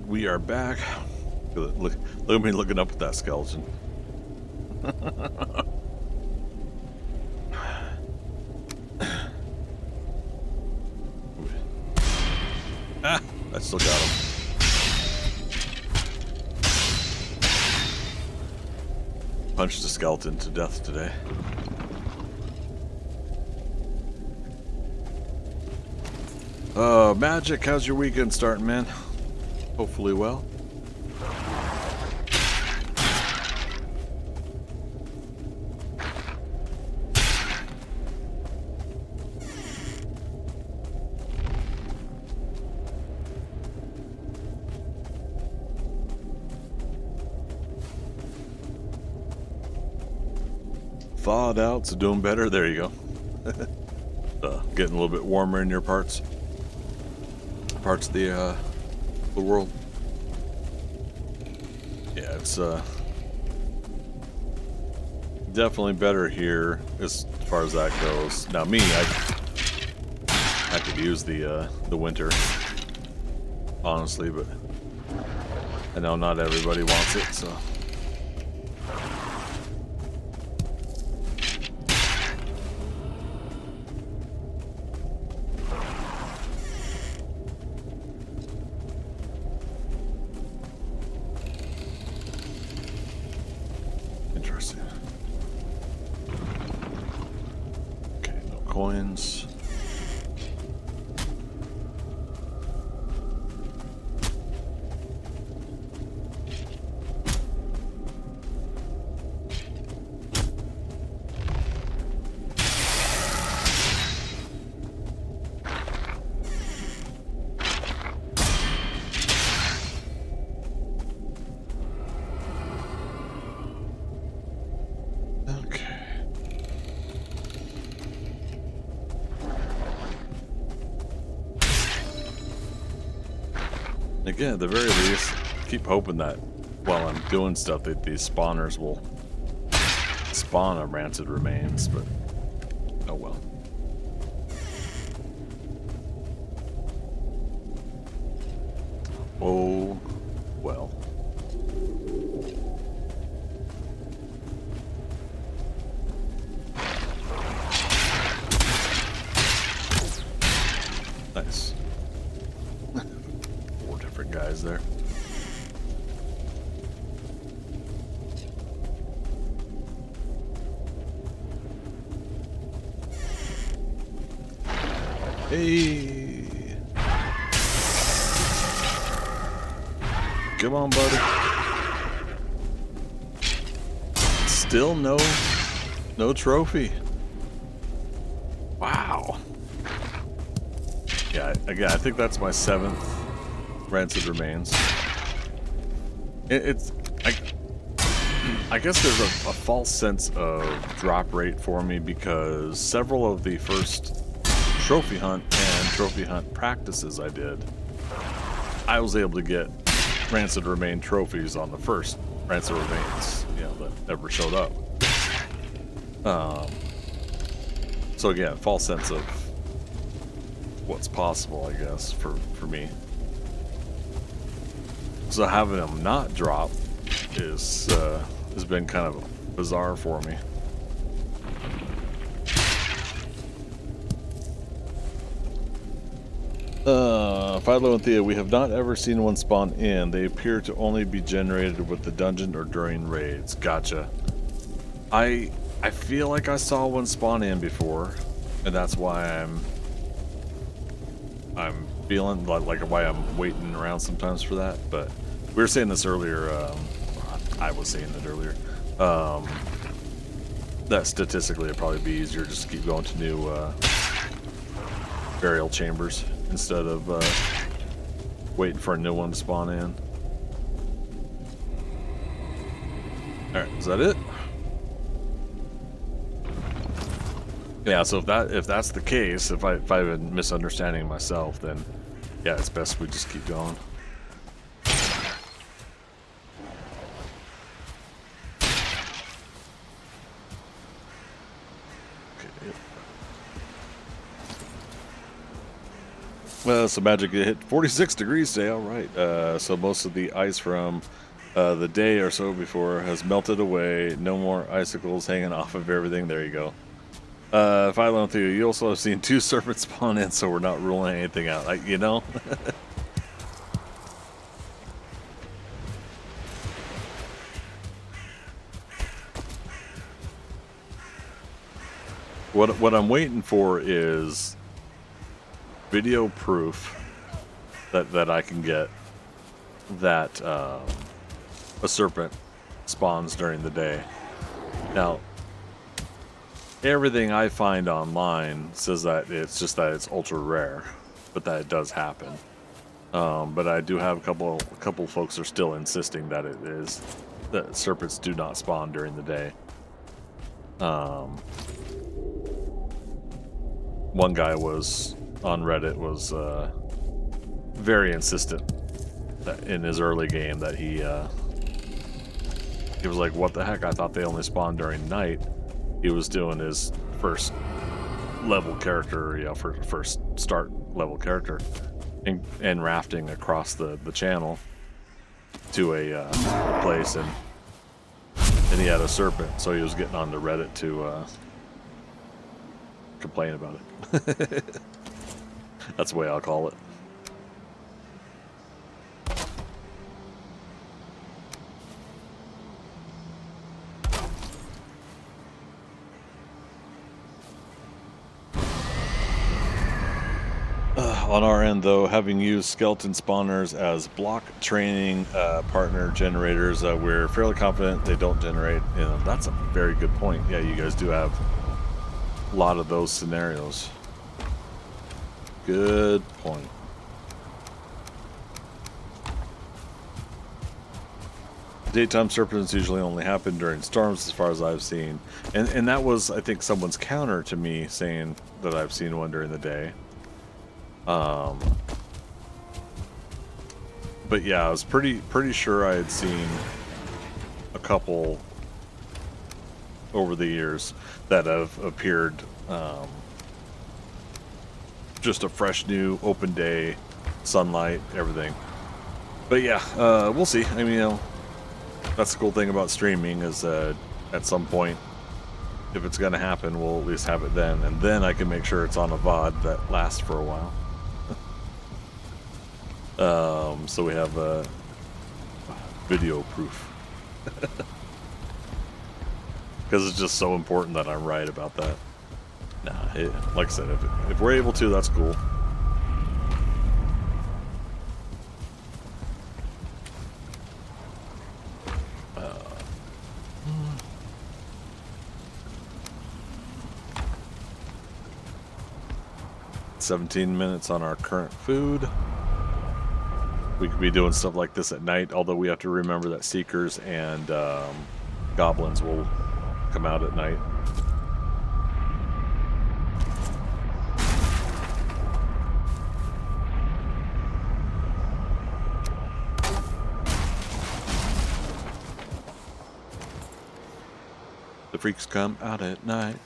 And we are back. Look at me looking up at that skeleton. Ah, I still got him. Punched a skeleton to death today. Magic, how's your weekend starting, man? Hopefully well. Thawed out, so doing better. There you go. Getting a little bit warmer in your parts of the world. Yeah, it's definitely better here as far as that goes. Now me, I could use the winter, honestly, but I know not everybody wants it, so. Interesting. Okay, no coins. Again, at the very least, keep hoping that while I'm doing stuff that these spawners will spawn a rancid remains, but oh well. Oh well. Nice. Guys there. Hey. Come on, buddy. Still no trophy. Wow. Yeah, again, I think that's my 7th rancid remains. I guess there's a false sense of drop rate for me because several of the first trophy hunt and trophy hunt practices I did, I was able to get rancid remain trophies on the first rancid remains, you know, that ever showed up. So again, false sense of what's possible, I guess, for me. So having them not drop has been kind of bizarre for me. Philo and Thea, we have not ever seen one spawn in. They appear to only be generated with the dungeon or during raids. Gotcha. I feel like I saw one spawn in before, and that's why I'm feeling like why I'm waiting around sometimes for that, but we were saying this earlier, I was saying it earlier, that statistically it'd probably be easier just to keep going to new burial chambers instead of waiting for a new one to spawn in. Alright, is that it? Yeah, so if that's the case, if I've been misunderstanding myself, then yeah, it's best we just keep going. Well, so magic, it hit 46 degrees today. All right. So most of the ice from the day or so before has melted away. No more icicles hanging off of everything. There you go. If I learn through, you also have seen 2 serpents spawn in, so we're not ruling anything out. You know. What I'm waiting for is video proof that I can get that a serpent spawns during the day. Now, everything I find online says that it's ultra rare, but that it does happen. But I do have a couple folks are still insisting that it is that serpents do not spawn during the day. One guy was on Reddit was very insistent that in his early game that he was like, "What the heck? I thought they only spawned during night." He was doing his first level character, first start level character, and rafting across the channel to a place, and he had a serpent, so he was getting on the Reddit to complain about it. That's the way I'll call it. On our end, though, having used skeleton spawners as block training partner generators, we're fairly confident they don't generate. That's a very good point. Yeah, you guys do have a lot of those scenarios. Good point. Daytime serpents usually only happen during storms, as far as I've seen, and that was, I think, someone's counter to me saying that I've seen one during the day. But yeah, I was pretty sure I had seen a couple over the years that have appeared, just a fresh new open day, sunlight, everything. But yeah, we'll see. I mean, that's the cool thing about streaming is at some point, if it's going to happen, we'll at least have it then, and then I can make sure it's on a VOD that lasts for a while. So we have video proof. Because it's just so important that I'm right about that. Like I said, if we're able to, that's cool. $17 minutes on our current food. We could be doing stuff like this at night, although we have to remember that seekers and goblins will come out at night. The freaks come out at night.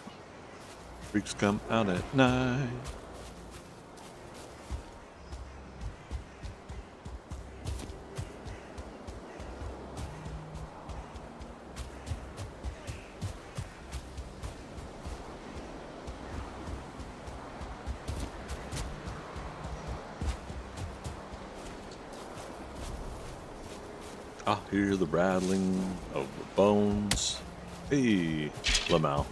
Freaks come out at night. I hear the rattling of the bones. Hey, Lamau.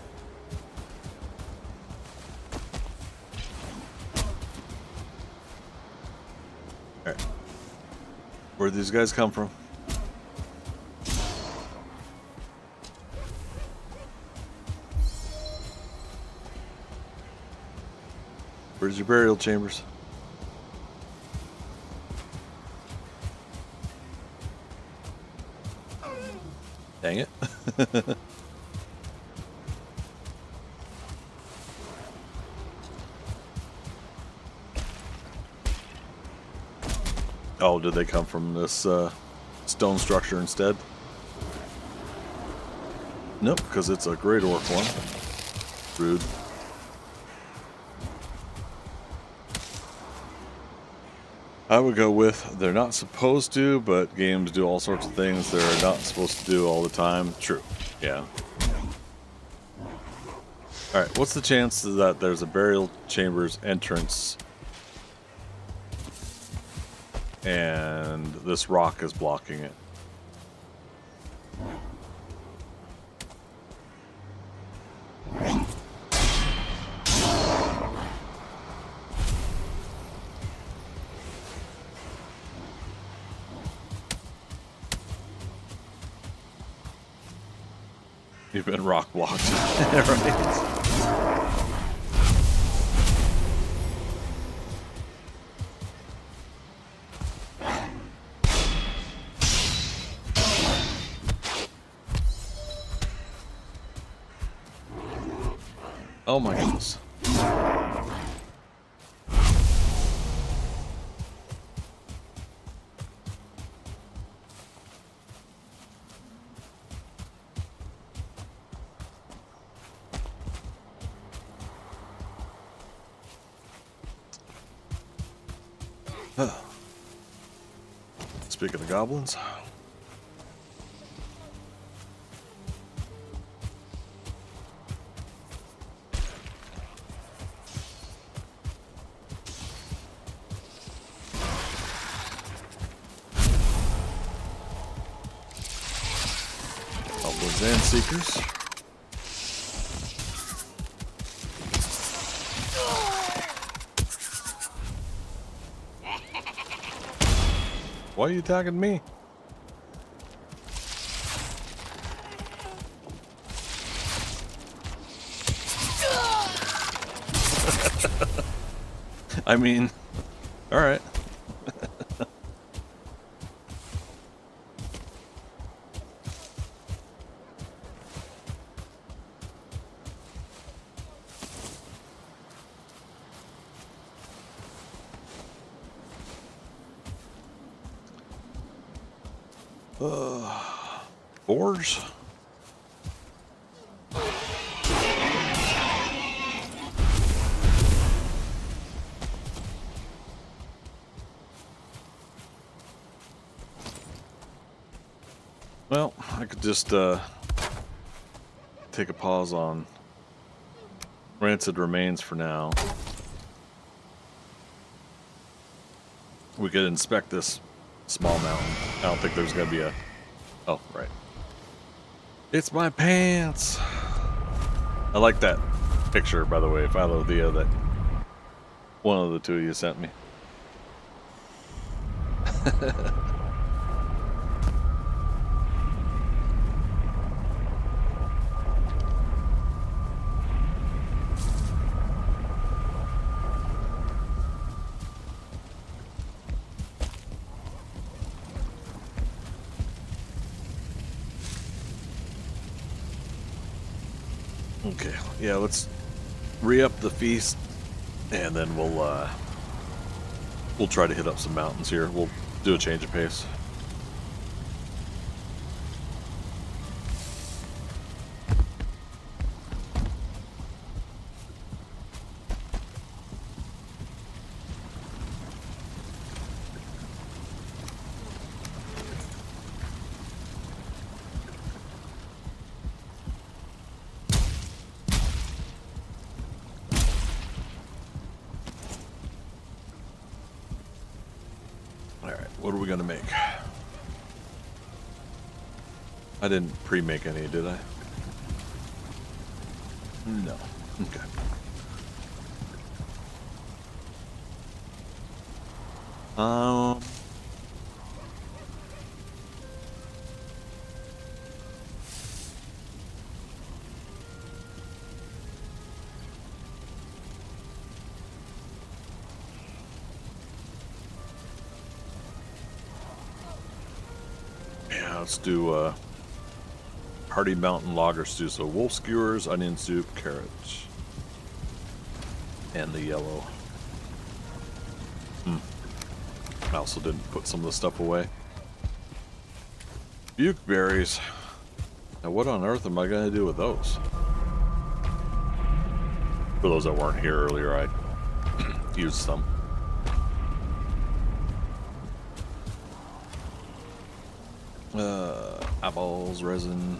Alright. Where'd these guys come from? Where's your burial chambers? Dang it. Oh, did they come from this stone structure instead? Nope, because it's a great orc one. Rude. I would go with they're not supposed to, but games do all sorts of things they're not supposed to do all the time. True. Yeah. Alright, what's the chance that there's a burial chamber's entrance and this rock is blocking it? You've been rock blocked. Right. Oh my goodness. Speaking of goblins. Goblins and seekers. Why are you attacking me? I mean, all right. Boars? Well, I could just take a pause on rancid remains for now. We could inspect this small mountain. I don't think there's gonna be a... Oh, right. It's my pants! I like that picture, by the way, Philo Thea, that one of the two of you sent me. Okay, yeah, let's re-up the feast, and then we'll try to hit up some mountains here. We'll do a change of pace. What are we gonna make? I didn't pre-make any, did I? No. Okay. Let's do hearty mountain lager stew. So wolf skewers, onion soup, carrots, and the yellow. I also didn't put some of the stuff away. Buke berries. Now what on earth am I going to do with those? For those that weren't here earlier, I used some. Eyeballs, resin.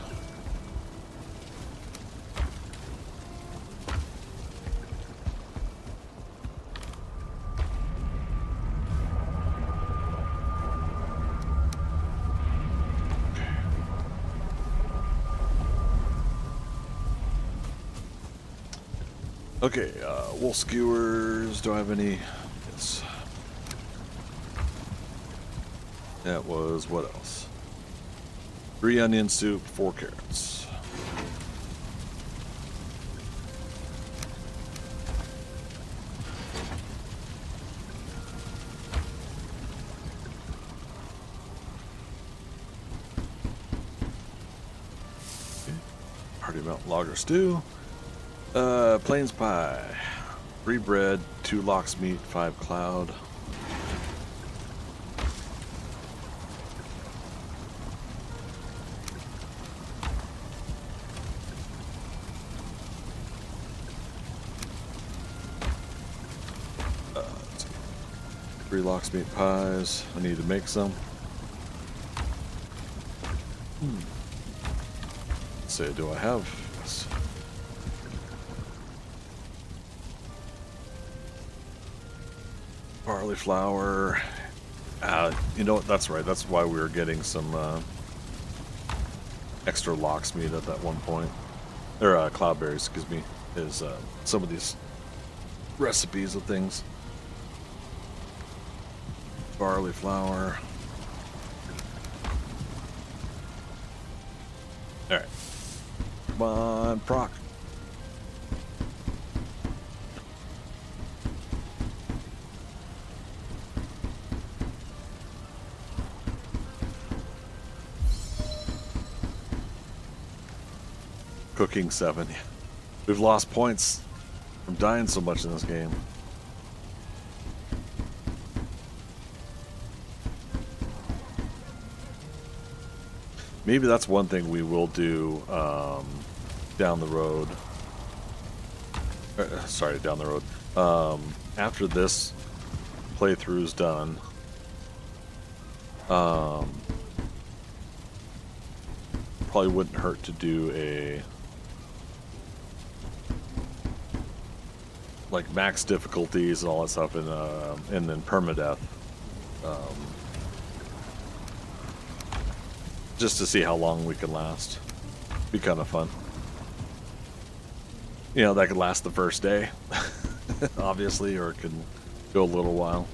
Okay, wool skewers. Do I have any? Yes. That was what else? 3 onion soup, 4 carrots. Okay. Hearty Mountain Lager stew. Plains pie. 3 bread, 2 lox meat, 5 cloud. Let's see. 3 lox meat pies. I need to make some. Let's see, do I have this? Barley flour. You know what? That's right. That's why we were getting some extra lox meat at that one point. Or cloudberries, excuse me. Is some of these recipes of things. Barley flour. Alright. Come on, proc. Cooking 7. We've lost points from dying so much in this game. Maybe that's one thing we will do down the road. Sorry, down the road. After this playthrough's done, probably wouldn't hurt to do a like max difficulties and all that stuff, and then permadeath, just to see how long we can last. Be kind of fun. You know, that could last the first day, obviously, or it can go a little while.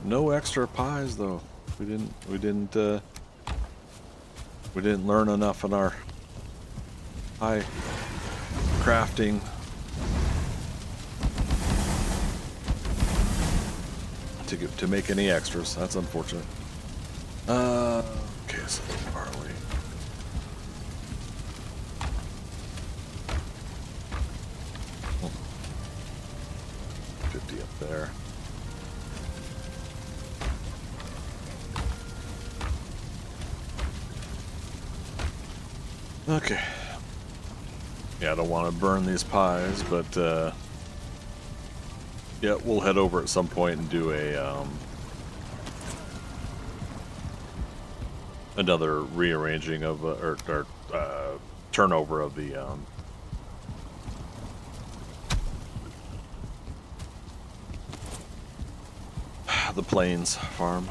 No extra pies though. We didn't learn enough in our high crafting to make any extras. That's unfortunate. Okay, so barley. Oh. 50 up there. Okay. Yeah, I don't want to burn these pies, but yeah, we'll head over at some point and do a another rearranging of or turnover of the Plains farm.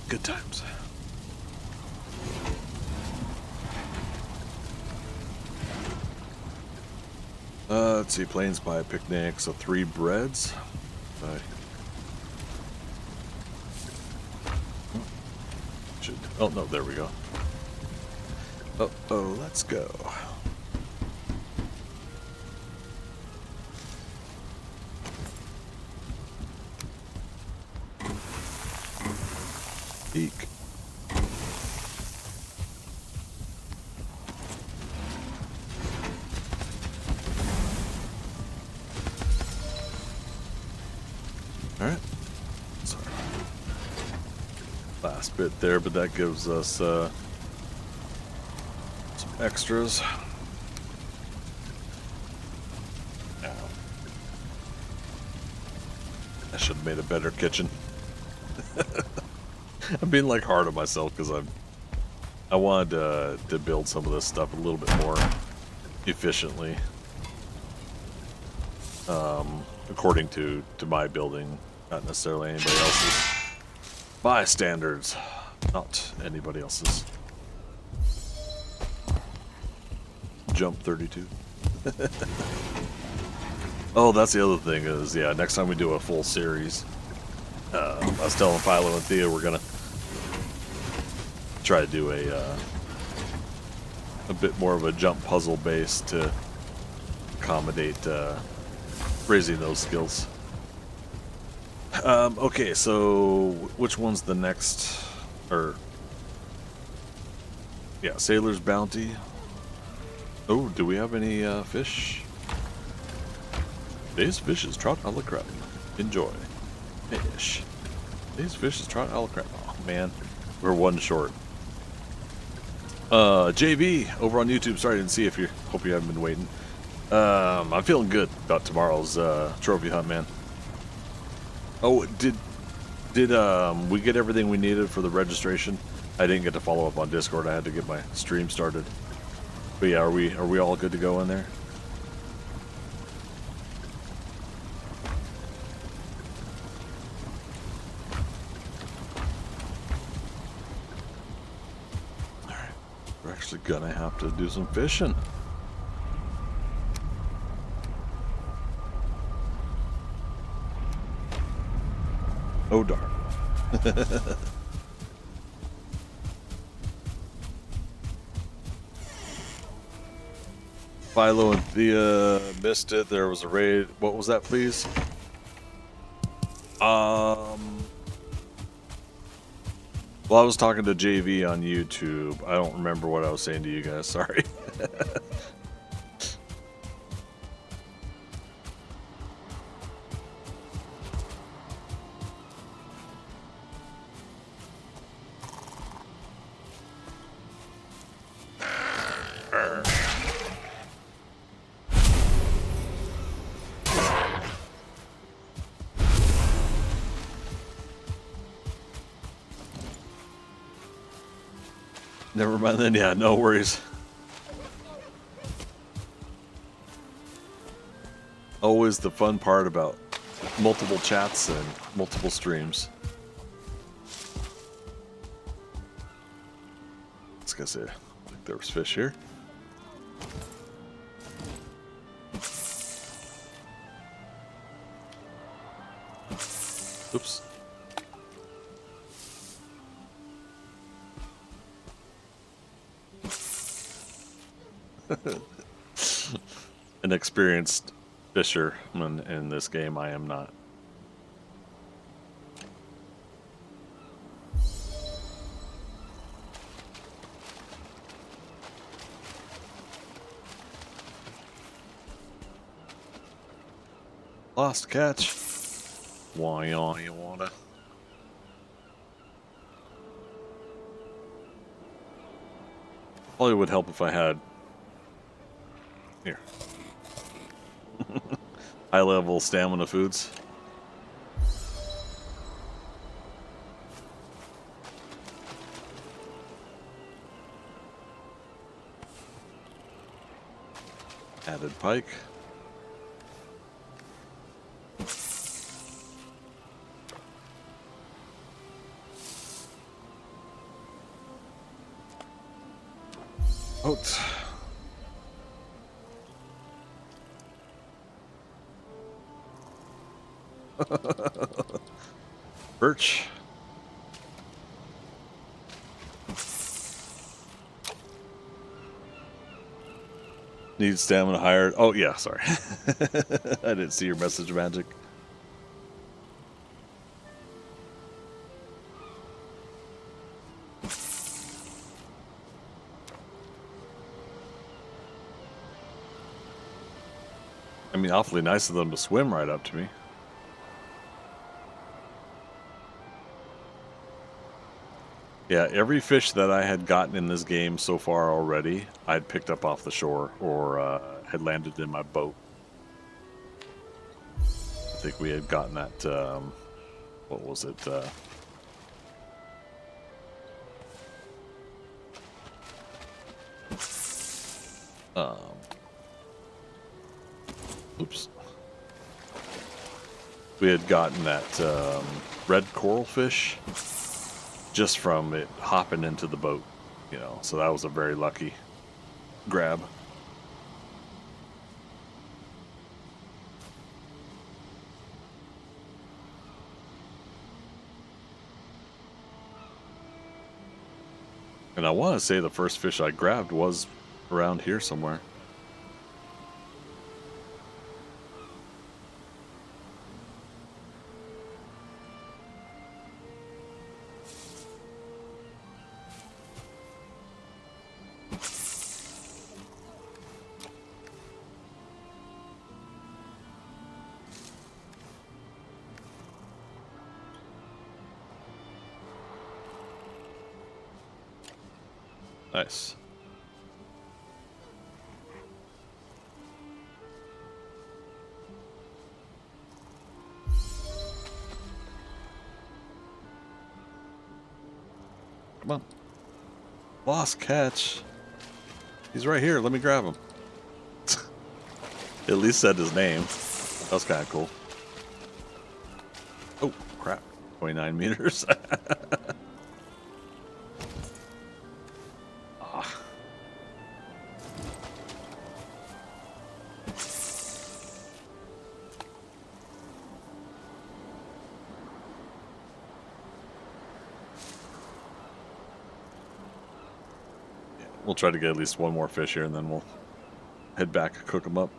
Good times. Let's see, Plains Pie Picnic, so 3 breads. Oh no, there we go. Oh, let's go. peak. Alright. Sorry. Last bit there, but that gives us some extras. Ow. I should have made a better kitchen. I'm being like hard on myself because I wanted to build some of this stuff a little bit more efficiently, according to my building, not necessarily anybody else's. My standards, not anybody else's. Jump 32. Oh, that's the other thing is, yeah, next time we do a full series, I was telling Philo and Thea we're gonna try to do a bit more of a jump puzzle base to accommodate raising those skills. Okay, so which one's the next? Or yeah, Sailor's Bounty. Oh, do we have any fish? Today's fish is trout a la crab. Enjoy. Fish. Today's fish is trout a la crab. Oh man, we're one short. JV over on YouTube. Sorry I didn't see if you. Hope you haven't been waiting. I'm feeling good about tomorrow's trophy hunt, man. Oh, did we get everything we needed for the registration? I didn't get to follow up on Discord. I had to get my stream started. But yeah, are we all good to go in there? All right, we're actually gonna have to do some fishing. Oh darn. Philo and Thea missed it. There was a raid. What was that, please? Well, I was talking to JV on YouTube. I don't remember what I was saying to you guys. Sorry. Never mind then, yeah, no worries. Always the fun part about multiple chats and multiple streams. I was gonna say, I think there was fish here. Oops. An experienced fisherman in this game, I am not. Lost catch. Why you wanna? Probably would help if I had here high level stamina foods. Added pike. Oats. Birch. Need stamina higher. Oh yeah, sorry. I didn't see your message, Magic. mean, awfully nice of them to swim right up to me. Yeah, every fish that I had gotten in this game so far already, I'd picked up off the shore or had landed in my boat. I think we had gotten that, what was it? Oops. We had gotten that red coral fish just from it hopping into the boat, you know, so that was a very lucky grab. And I want to say the first fish I grabbed was around here somewhere. Nice. Come on. Lost catch. He's right here. Let me grab him. At least said his name. That was kind of cool. Oh, crap. 29 meters. We'll try to get at least one more fish here, and then we'll head back and cook them up.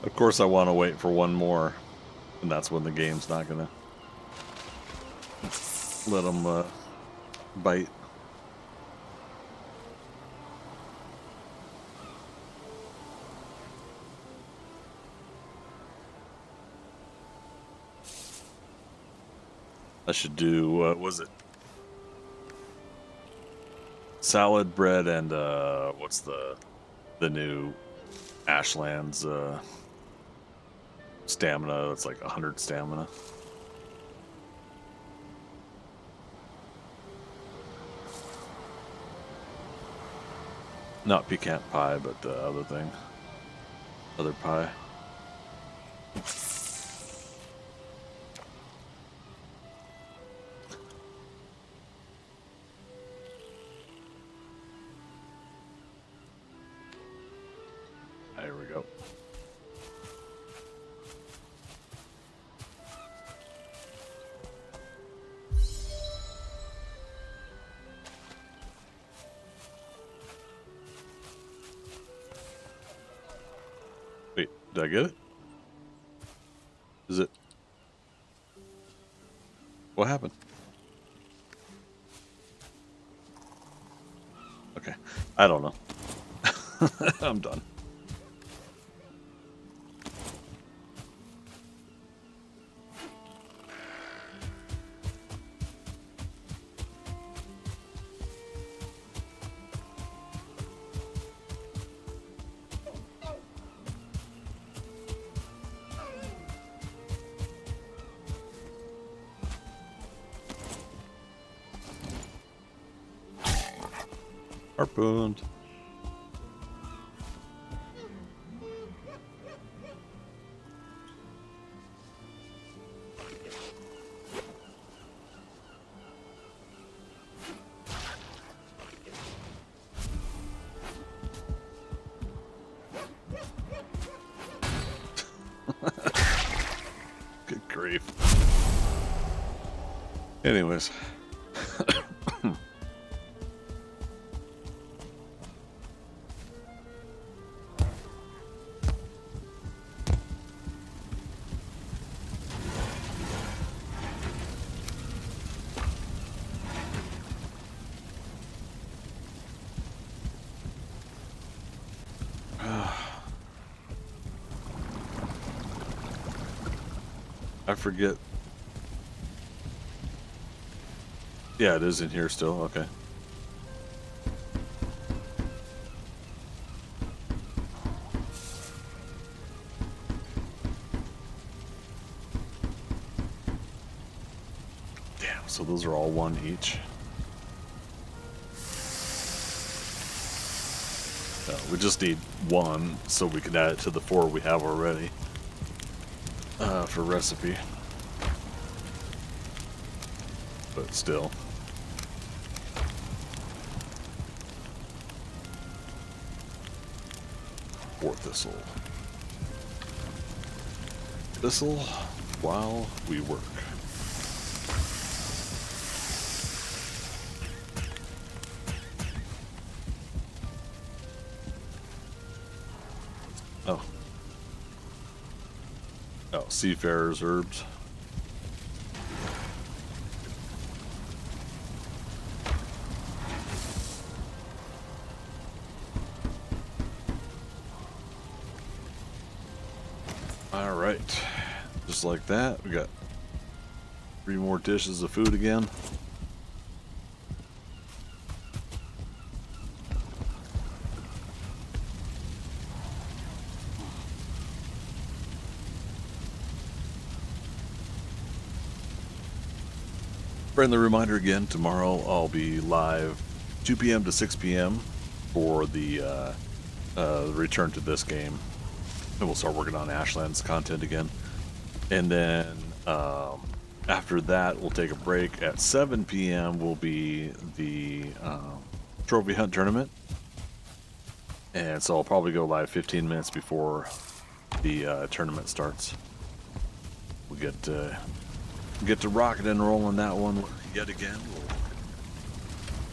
Of course, I want to wait for one more, and that's when the game's not gonna let them bite. I should do, what was it? Salad, bread, and what's the new Ashlands stamina? It's like 100 stamina. Not pecan pie, but the other thing. Other pie. There we go. Wait, did I get it? Is it? What happened? Okay, I don't know. I'm done. Harpooned. Anyways. I forget. Yeah, it is in here still. Okay. Damn, so those are all one each. We just need one so we can add it to the 4 we have already for recipe. But still. Or thistle. Thistle while we work. Oh. Oh, seafarer's herbs. All right. Just like that, we got 3 more dishes of food again. Friendly reminder again, tomorrow I'll be live 2 p.m. to 6 p.m. for the return to this game. And we'll start working on Ashlands content again. And then after that, we'll take a break. At 7 p.m. will be the trophy hunt tournament. And so I'll probably go live 15 minutes before the tournament starts. We'll get to rocking and rolling that one yet again. We'll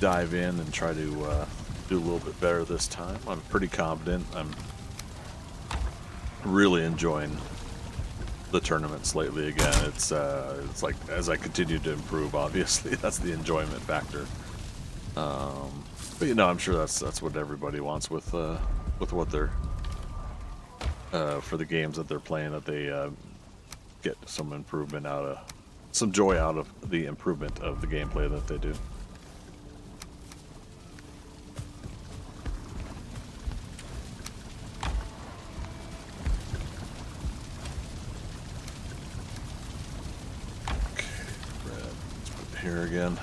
dive in and try to do a little bit better this time. I'm pretty confident. I'm really enjoying the tournaments lately again. It's like as I continue to improve, obviously that's the enjoyment factor. But you know, I'm sure that's what everybody wants with what they're for the games that they're playing, that they get some improvement out of, some joy out of the improvement of the gameplay that they do. Here again.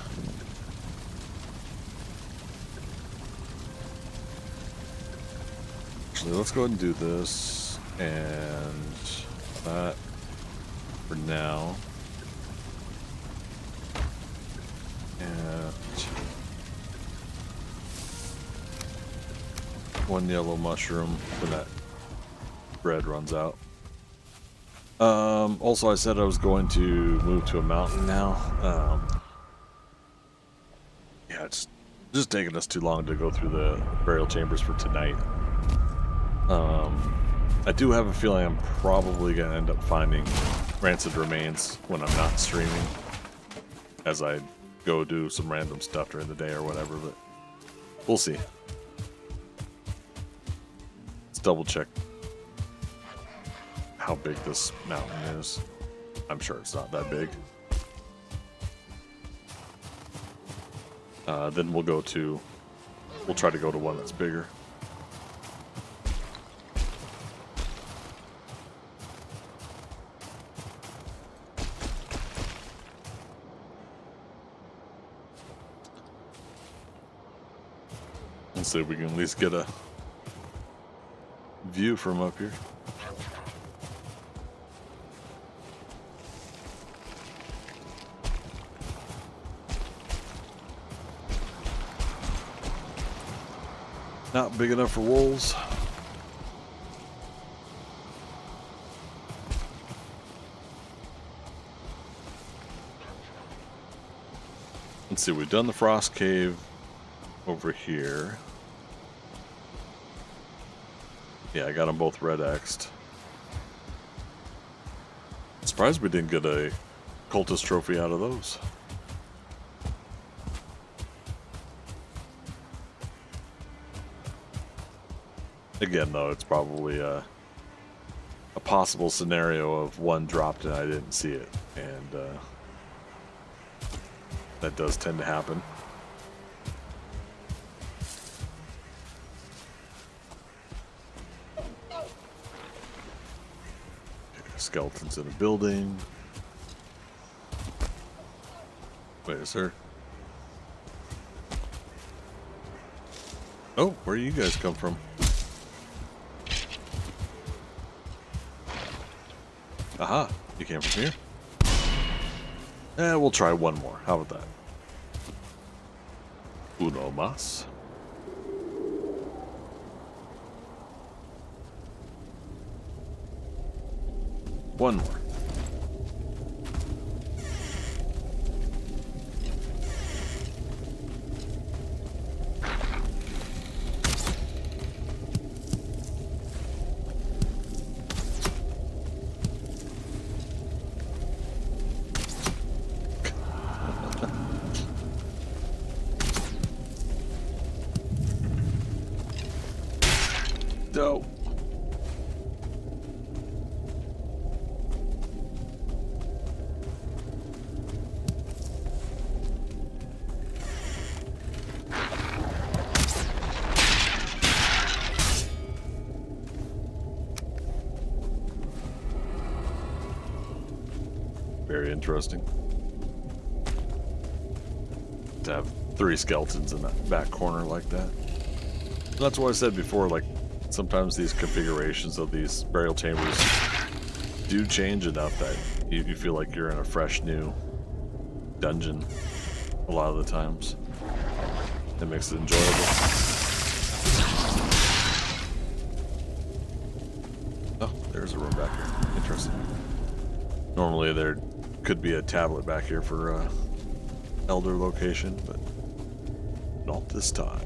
Actually, let's go ahead and do this and that for now. And 1 yellow mushroom when that bread runs out. Also, I said I was going to move to a mountain now. Yeah, it's just taking us too long to go through the burial chambers for tonight. I do have a feeling I'm probably going to end up finding rancid remains when I'm not streaming, as I go do some random stuff during the day or whatever, but we'll see. Let's double check how big this mountain is. I'm sure it's not that big. Then we'll try to go to one that's bigger. Let's see if we can at least get a view from up here. Not big enough for wolves. Let's see, we've done the frost cave over here. Yeah, I got them both red X'd. Surprised we didn't get a cultist trophy out of those. Again, though, it's probably a possible scenario of one dropped and I didn't see it, and that does tend to happen. Skeletons in a building. Wait, is there? Oh, where do you guys come from? Aha, you came from here? We'll try one more. How about that? Uno más. One more. Dope. Very interesting. To have 3 skeletons in that back corner like that. That's what I said before, like, sometimes these configurations of these burial chambers do change enough that you feel like you're in a fresh new dungeon a lot of the times. It makes it enjoyable. Oh, there's a room back here. Interesting. Normally there could be a tablet back here for elder location, but not this time.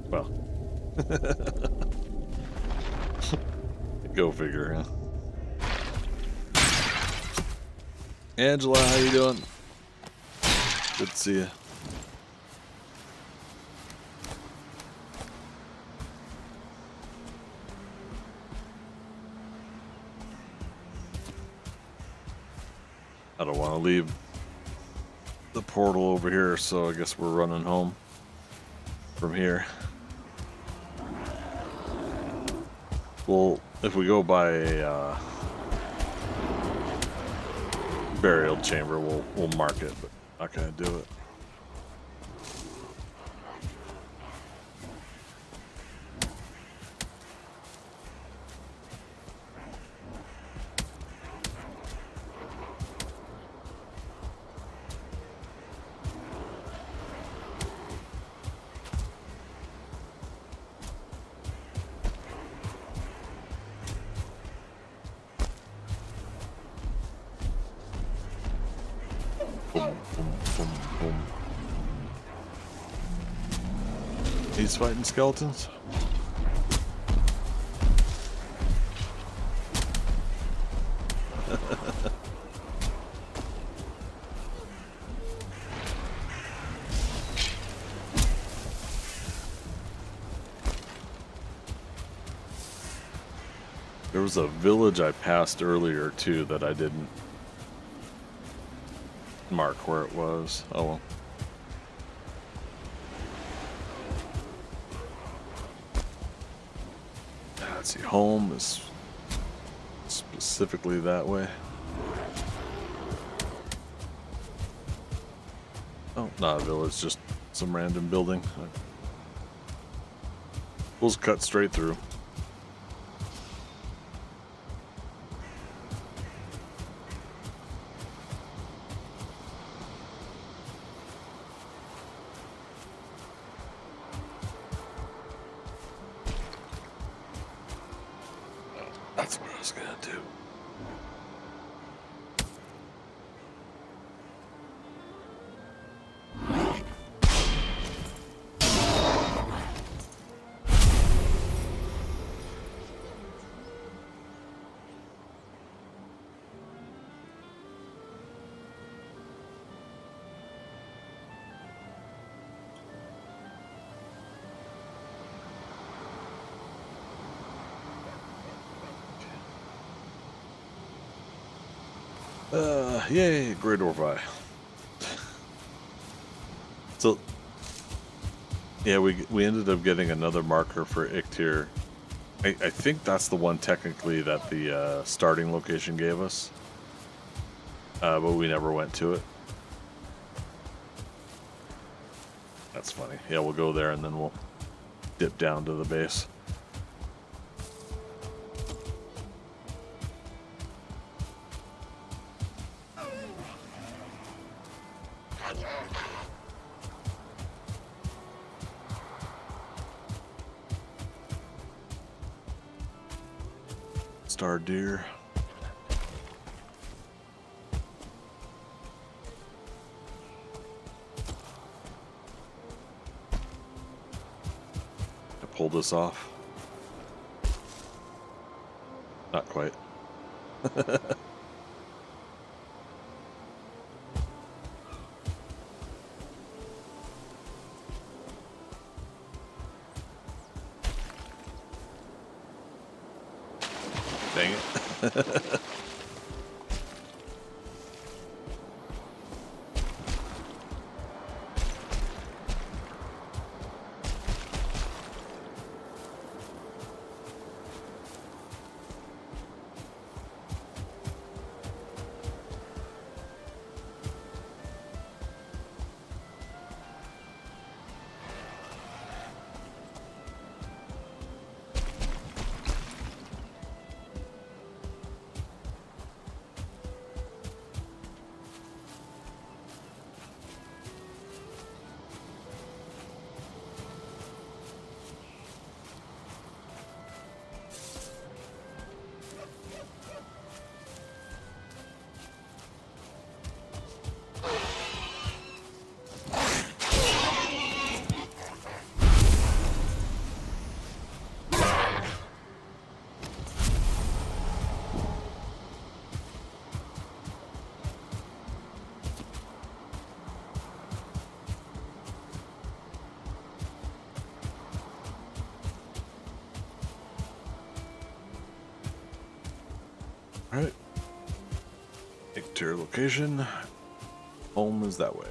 Well, go figure, huh? Angela, how you doing? Good to see you. I don't want to leave the portal over here, so I guess we're running home from here. Well, if we go by a burial chamber, we'll mark it, but not gonna do it. Boom, boom, boom, boom. He's fighting skeletons. There was a village I passed earlier too that I didn't mark where it was. Oh well. Let's see, home is specifically that way. Oh, not a village, just some random building. We'll just cut straight through. That's what I was gonna do. Yay, Great Orvi. So, yeah, we ended up getting another marker for Iktir. I think that's the one technically that the starting location gave us, but we never went to it. That's funny. Yeah, we'll go there and then we'll dip down to the base. Star deer. To pull this off. Not quite. Dang it. Alright. Iktir location. Home is that way.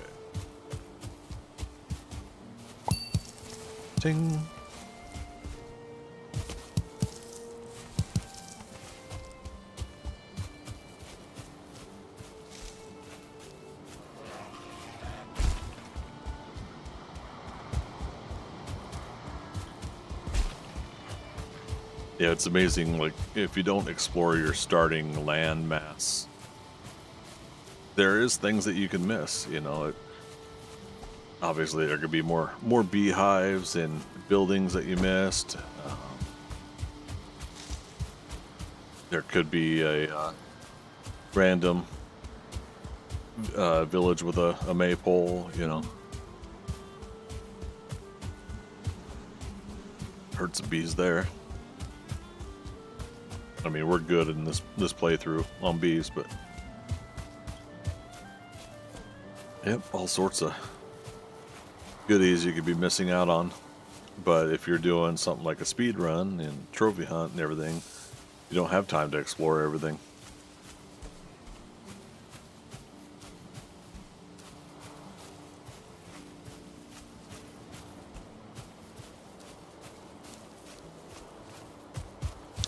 Ting. Yeah, it's amazing, like, if you don't explore your starting land mass, there is things that you can miss, you know. Obviously, there could be more beehives and buildings that you missed. There could be a random village with a maypole, you know. Herds of bees there. I mean, we're good in this playthrough on bees, but yep, all sorts of goodies you could be missing out on. But if you're doing something like a speed run and trophy hunt and everything, you don't have time to explore everything.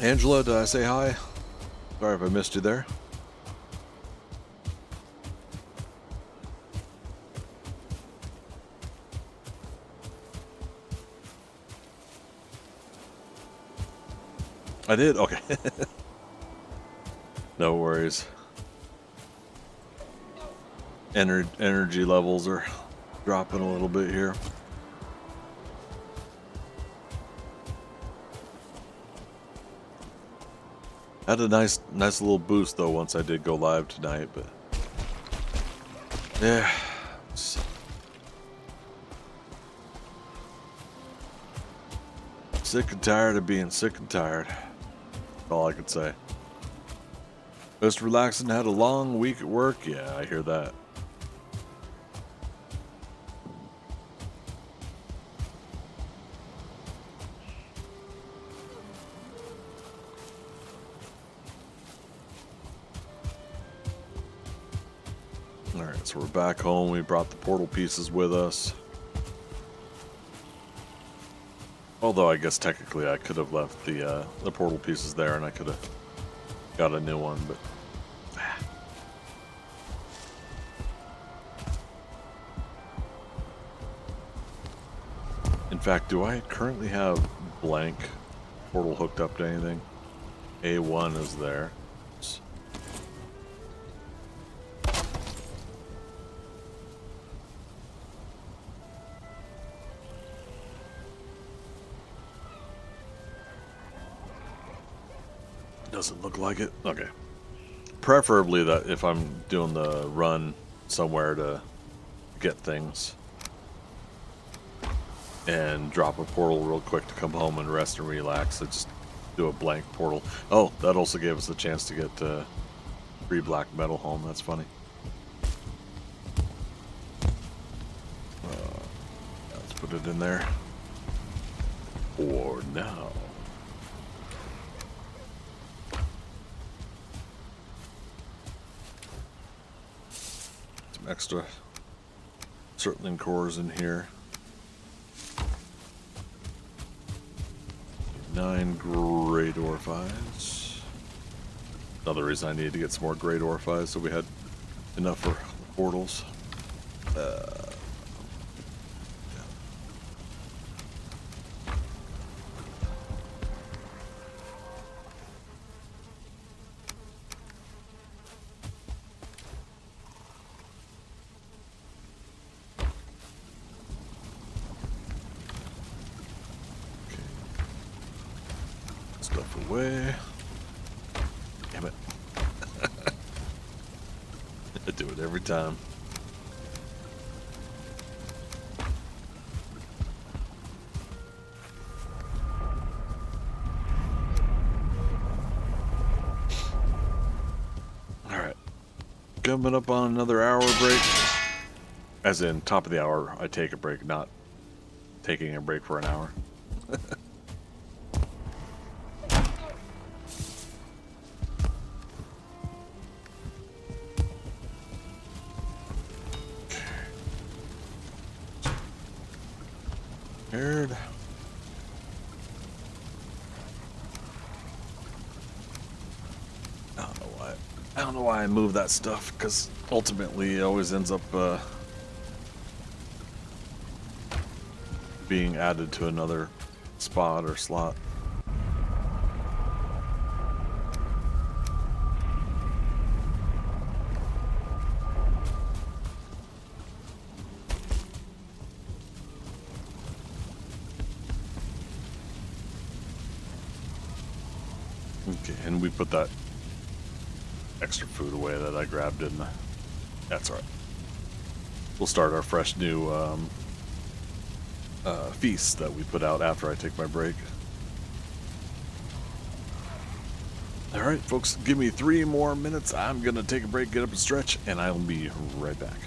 Angela, did I say hi? Sorry if I missed you there. I did? Okay. No worries. Energy levels are dropping a little bit here. Had a nice little boost though once I did go live tonight, but yeah. Sick and tired of being sick and tired. That's all I could say. Just relaxing, had a long week at work. Yeah, I hear that. Alright, so we're back home. We brought the portal pieces with us. Although I guess technically I could have left the portal pieces there and I could have got a new one, but in fact, do I currently have blank portal hooked up to anything? A1 is there. Doesn't look like it. Okay. Preferably that if I'm doing the run somewhere to get things and drop a portal real quick to come home and rest and relax, I just do a blank portal. Oh, that also gave us a chance to get 3 black metal home. That's funny. Let's put it in there for now. Extra Certling cores in here. 9 great Orphies. Another reason I needed to get some more great Orphies so we had enough for the portals. Stuff away. Damn it. I do it every time. Alright. Coming up on another hour break. As in, top of the hour, I take a break, not taking a break for an hour. I don't know why I move that stuff, because ultimately it always ends up being added to another spot or slot. Okay, and we put that extra food away that I grabbed, didn't I? That's alright. We'll start our fresh new feast that we put out after I take my break. Alright, folks, give me 3 more minutes. I'm going to take a break, get up and stretch, and I'll be right back.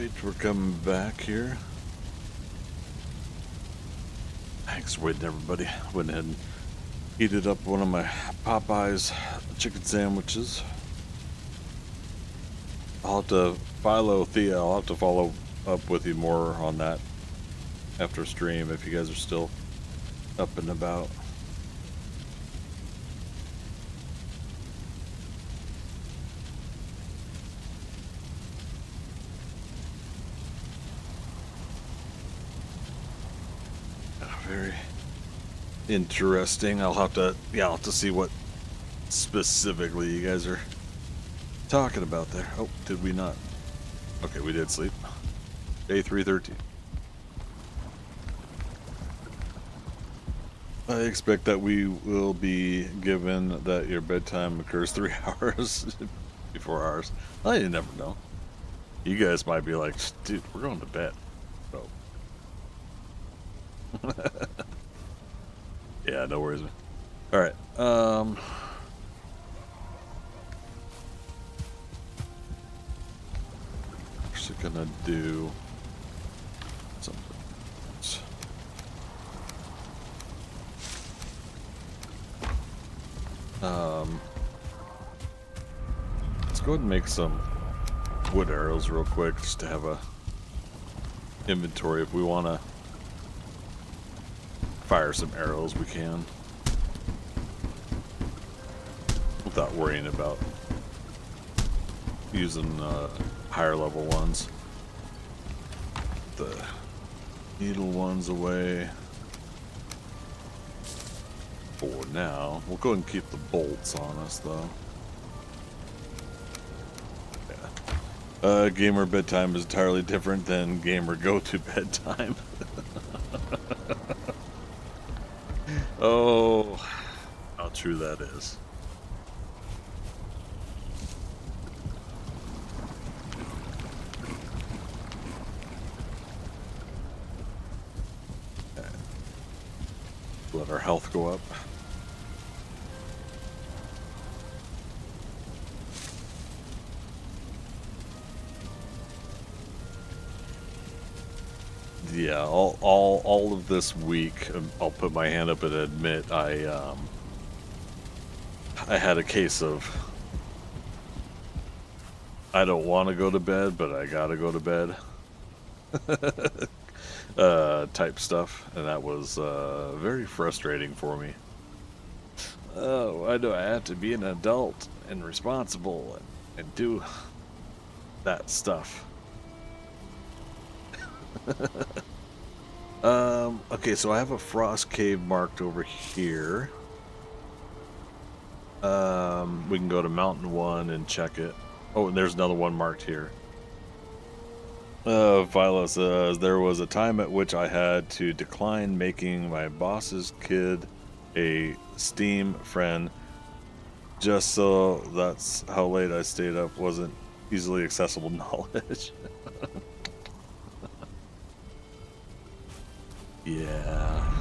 Alright, we're coming back here. Thanks for waiting, everybody. Went ahead and heated up one of my Popeyes chicken sandwiches. I'll have to Thea, I'll have to follow up with you more on that after stream if you guys are still up and about. Very interesting. I'll have to see what specifically you guys are talking about there. Oh, did we not? Okay, we did sleep. Day 313. I expect that we will be given that your bedtime occurs 3 hours before ours. Well, you never know. You guys might be like, dude, we're going to bed. So. Yeah, no worries. All right. Actually gonna do something. Let's go ahead and make some wood arrows real quick, just to have a inventory if we want to fire some arrows. We can, without worrying about using higher level ones. The needle ones away for now. We'll go ahead and keep the bolts on us though. Yeah. Gamer bedtime is entirely different than gamer go to bedtime. Oh, how true that is. Okay. Let our health go up. Yeah, all of this week, I'll put my hand up and admit I had a case of I don't want to go to bed, but I gotta go to bed type stuff, and that was very frustrating for me. Oh, why do I have to be an adult and responsible and do that stuff? Okay, so I have a frost cave marked over here. We can go to Mountain 1 and check it. Oh, and there's another one marked here. Viola says, there was a time at which I had to decline making my boss's kid a Steam friend just so that's how late I stayed up wasn't easily accessible knowledge. Yeah.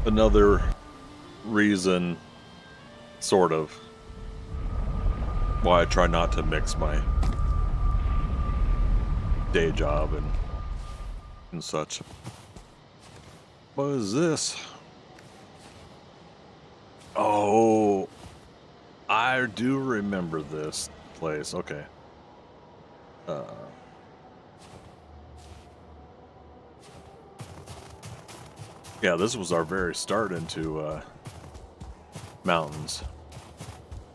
Another reason, sort of, why I try not to mix my day job and such. What is this? Oh, I do remember this place. Okay. Yeah, this was our very start into mountains,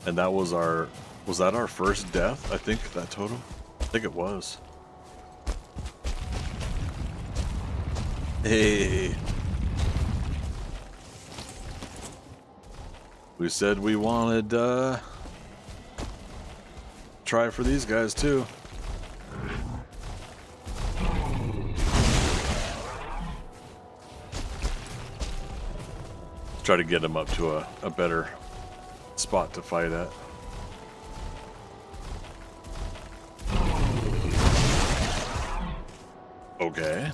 and that was that our first death? I think that totem. I think it was. Hey. We said we wanted try for these guys too. Try to get them up to a better spot to fight at. Okay.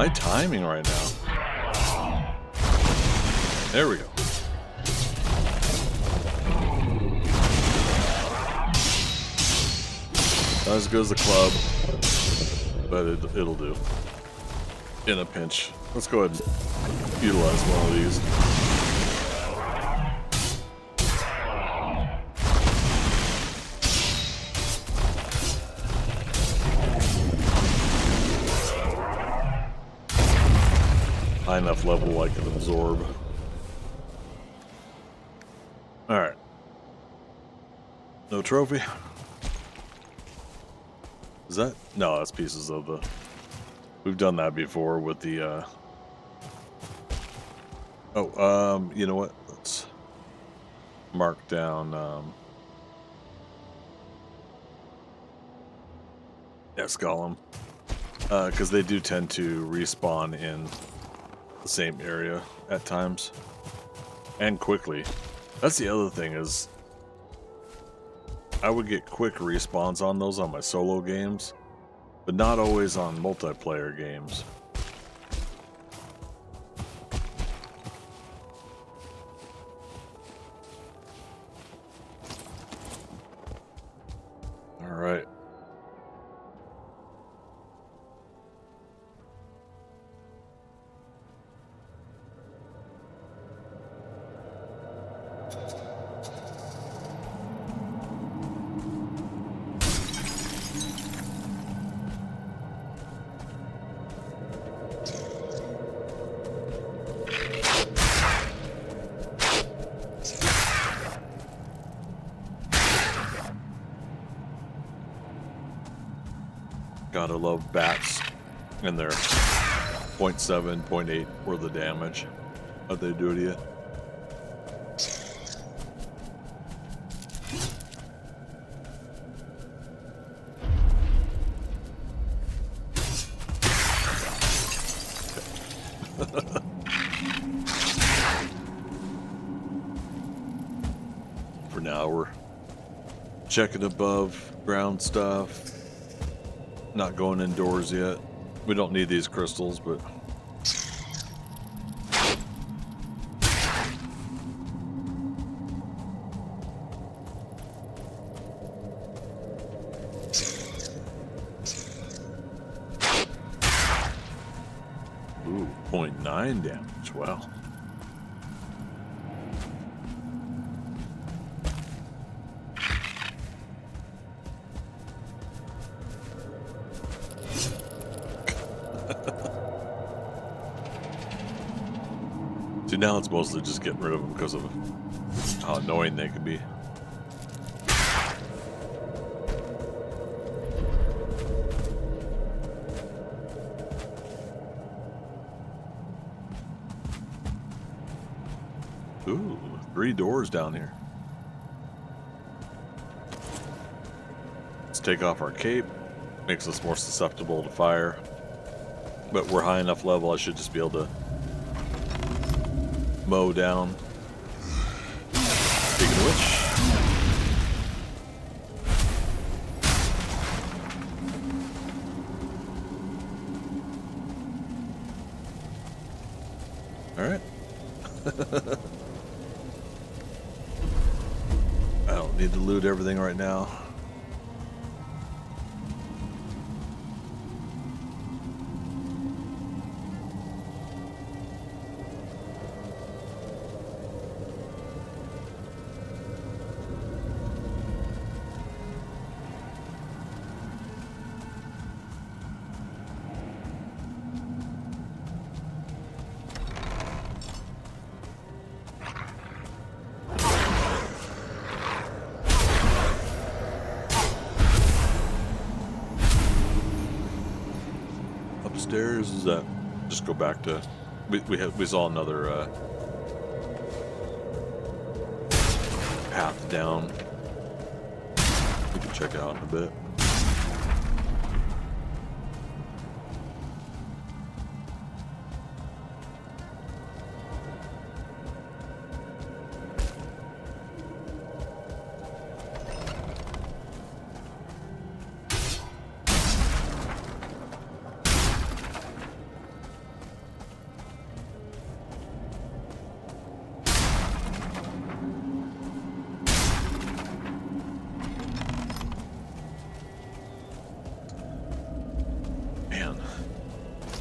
My timing right now. There we go. Not as good as the club, but it'll do. In a pinch. Let's go ahead and utilize one of these. High enough level I can absorb. Alright. No trophy. Is that? No, that's pieces of the... We've done that before with the, you know what? Let's mark down, Golem. Because they do tend to respawn in the same area at times. And quickly. That's the other thing is... I would get quick respawns on those on my solo games, but not always on multiplayer games. All right. Gotta love bats and their 0.7, 0.8 worth of damage. How'd they do to you? For now, we're checking above ground stuff. Not going indoors yet. We don't need these crystals, but... Ooh, 0.9 damage. Wow. See, now it's mostly just getting rid of them because of how annoying they can be. Ooh, 3 doors down here. Let's take off our cape. Makes us more susceptible to fire. But we're high enough level, I should just be able to mow down. Speaking of which, all right. I don't need to loot everything right now. Upstairs is that? Just go back to. We saw another path down. We can check out in a bit.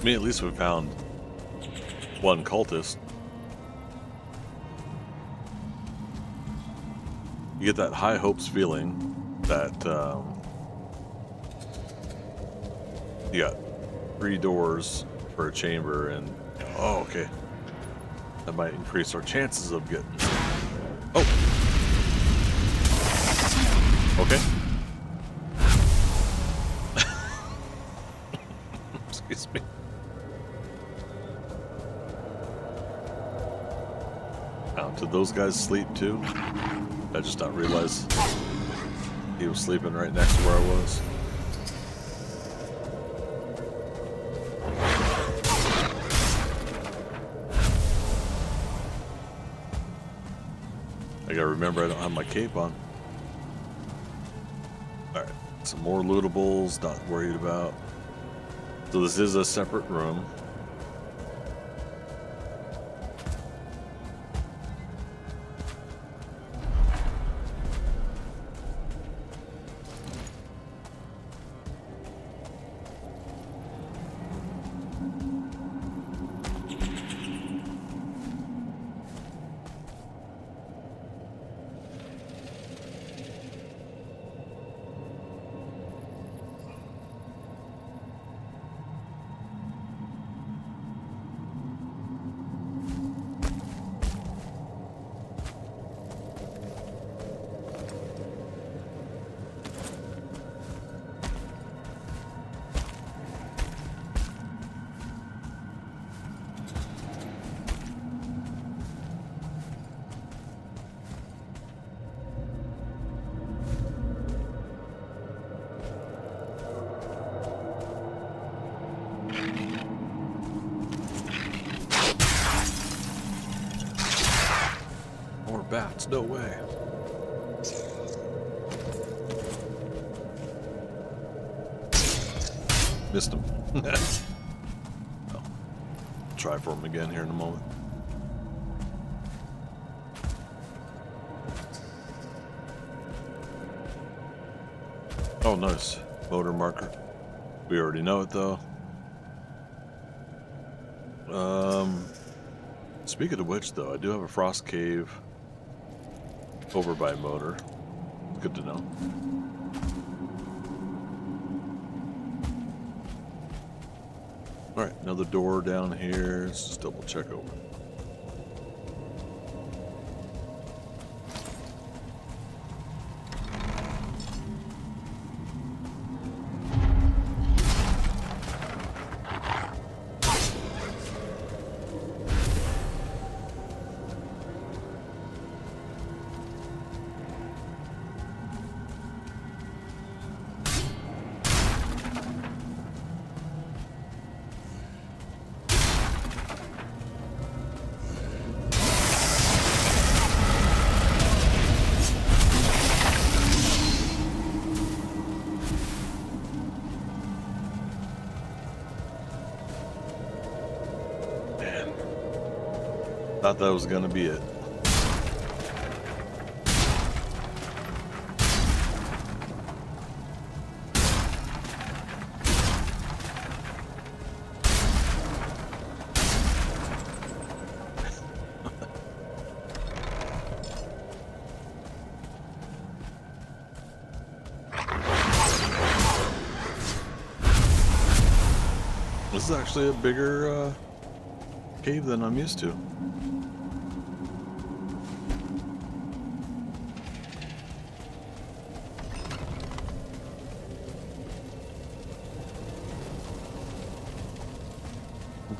I mean, at least we found one cultist. You get that high hopes feeling that you got 3 doors for a chamber, and oh, okay, that might increase our chances of getting. Oh, okay. Excuse me. Now, did those guys sleep too? I just not realize he was sleeping right next to where I was. I gotta remember I don't have my cape on. Alright, some more lootables, not worried about. So this is a separate room. Bats, no way. Missed him. Well, try for him again here in a moment. Oh, nice. Motor marker. We already know it though. Speaking of which though, I do have a frost cave over by motor. Good to know. Alright, another door down here. Let's just double check over. Thought that was gonna be it. This is actually a bigger cave than I'm used to.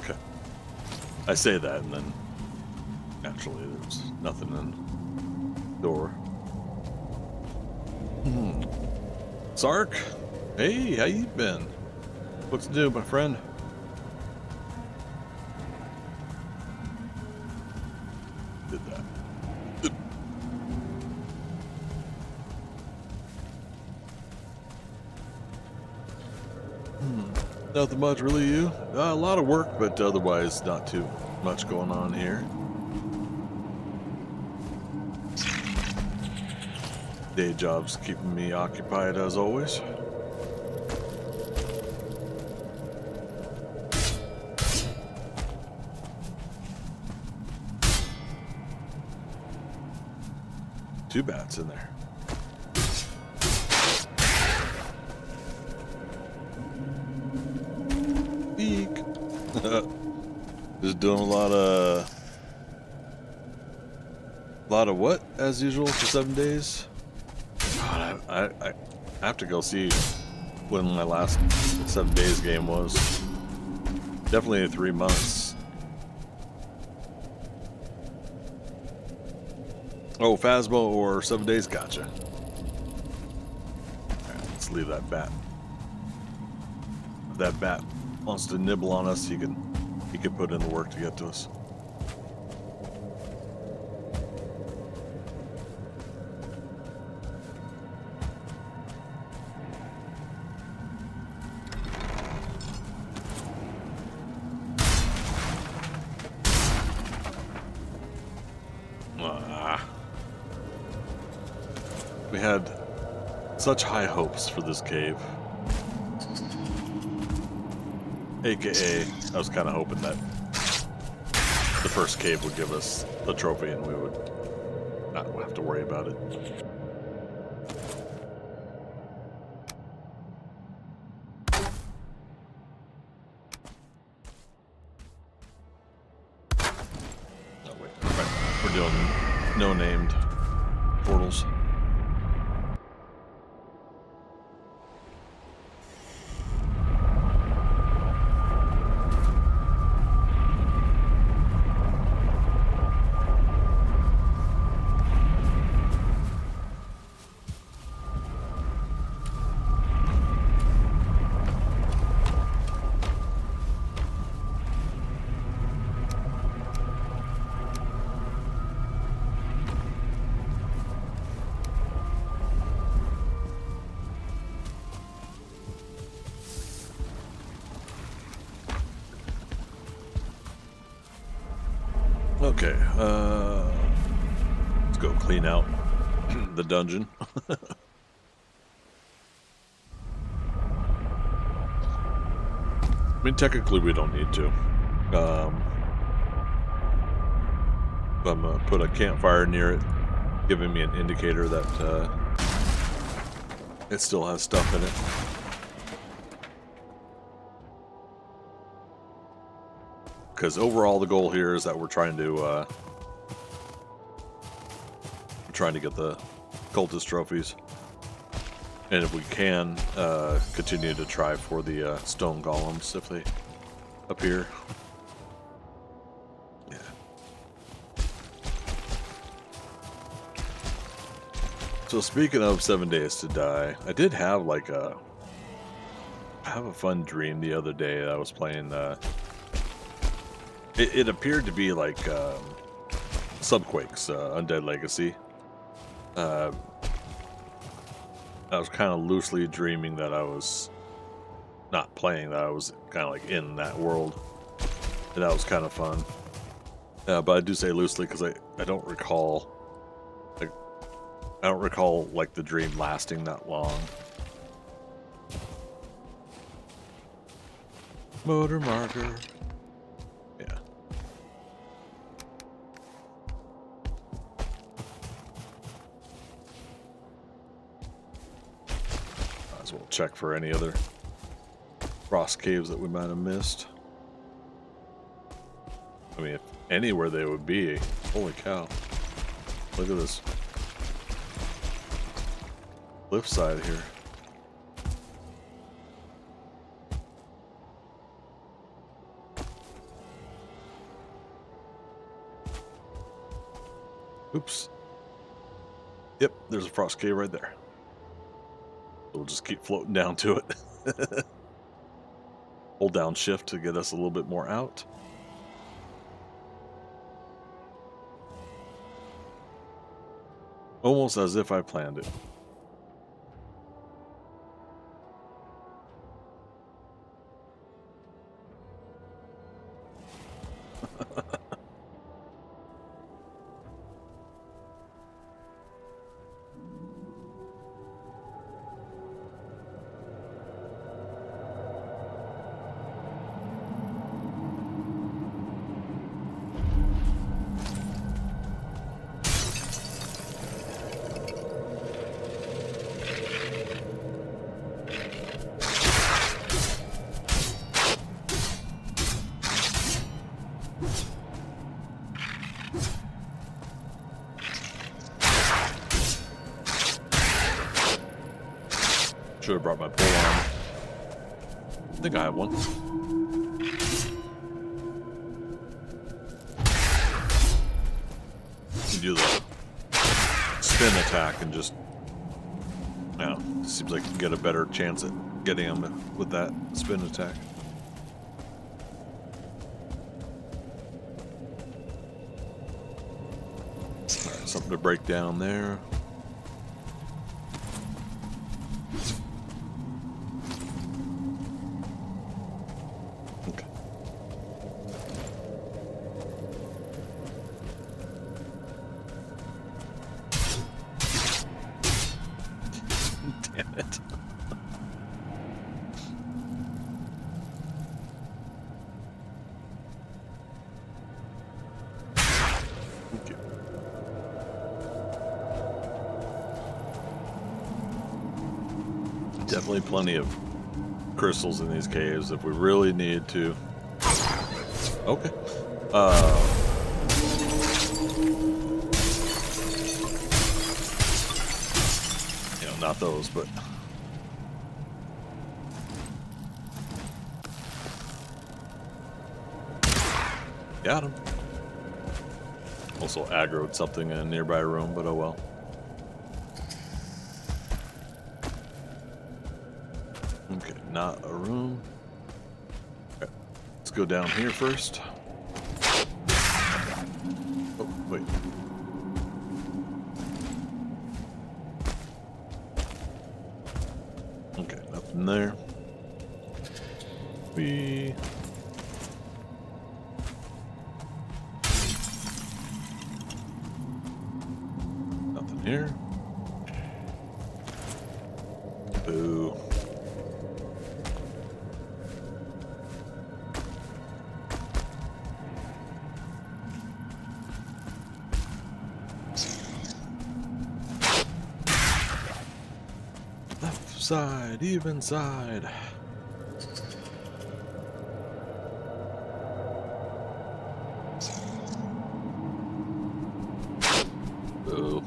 Okay. I say that and then naturally there's nothing in the door. Sark? Hey, how you been? What's new, my friend? Did that. Nothing much, really, you? A lot of work, but otherwise not too much going on here. Day job's keeping me occupied as always. 2 bats in there. Eek. Just doing a lot of what as usual for 7 days. God, I have to go see when my last 7 days game was. Definitely 3 months. Oh, Phasmo or 7 days, gotcha. Alright, let's leave that bat. If that bat wants to nibble on us, he can put in the work to get to us. We had such high hopes for this cave. AKA, I was kind of hoping that the first cave would give us the trophy and we would not have to worry about it. Oh, wait. Right. We're doing no-named portals. Okay, let's go clean out the dungeon. I mean, technically we don't need to. I'm gonna put a campfire near it, giving me an indicator that it still has stuff in it. Because overall the goal here is that we're trying to get the cultist trophies, and if we can, continue to try for the stone golems if they appear. Yeah. So speaking of 7 days to die, I did have like a fun dream the other day. I was playing. It appeared to be like Subquake's Undead Legacy. I was kind of loosely dreaming that I was not playing, that I was kind of like in that world. And that was kind of fun. But I do say loosely because I don't recall, like the dream lasting that long. Motor marker. Yeah. Might as well check for any other frost caves that we might have missed. I mean, if anywhere they would be. Holy cow. Look at this cliffside here. Oops. Yep, there's a frost cave right there. We'll just keep floating down to it. Hold down shift to get us a little bit more out. Almost as if I planned it. Should have brought my pole arm. I think I have one. You do the spin attack and just, yeah, seems like you get a better chance at getting them with that spin attack. Alright, something to break down there. Okay. Damn it. Okay. Definitely plenty of crystals in these caves if we really need to. Okay. You know, not those, but got him. Also aggroed something in a nearby room, but oh well. Okay, not a room. Okay, let's go down here first. Oh, wait. Okay, nothing there. Nothing here. Boo. Left side, even side. Boo.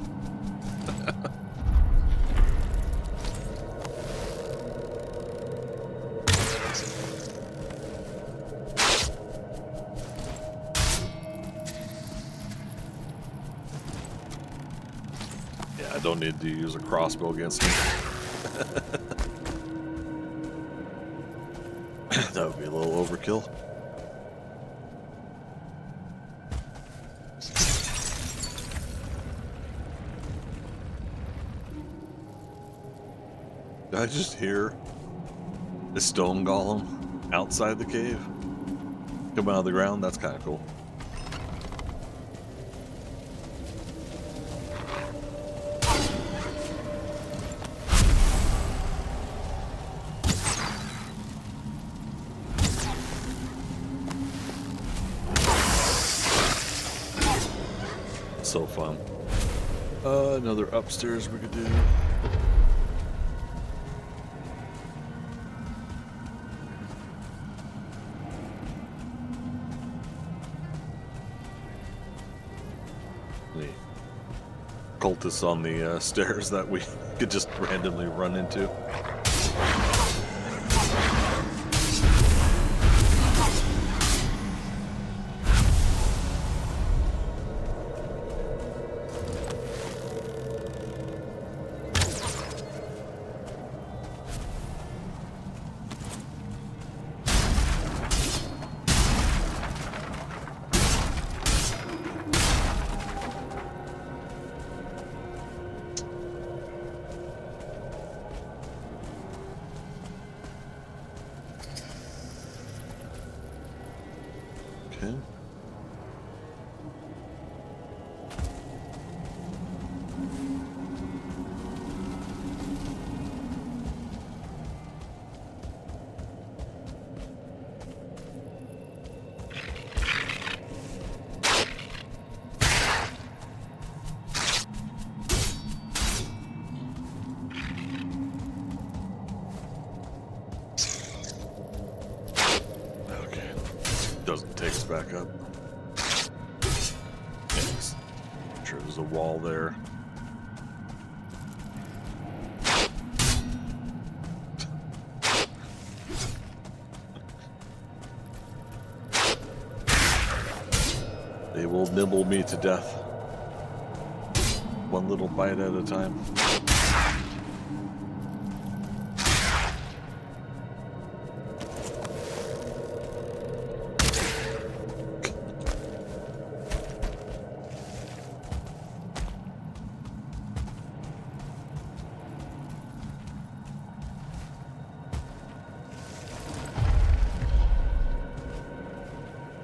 Yeah, I don't need to use a crossbow against him. That would be a little overkill. Did I just hear a stone golem outside the cave come out of the ground? That's kind of cool. So fun. Another upstairs we could do. The cultists on the stairs that we could just randomly run into. Okay. Doesn't take us back up. Yes. I'm sure there's a wall there. will nibble me to death. One little bite at a time.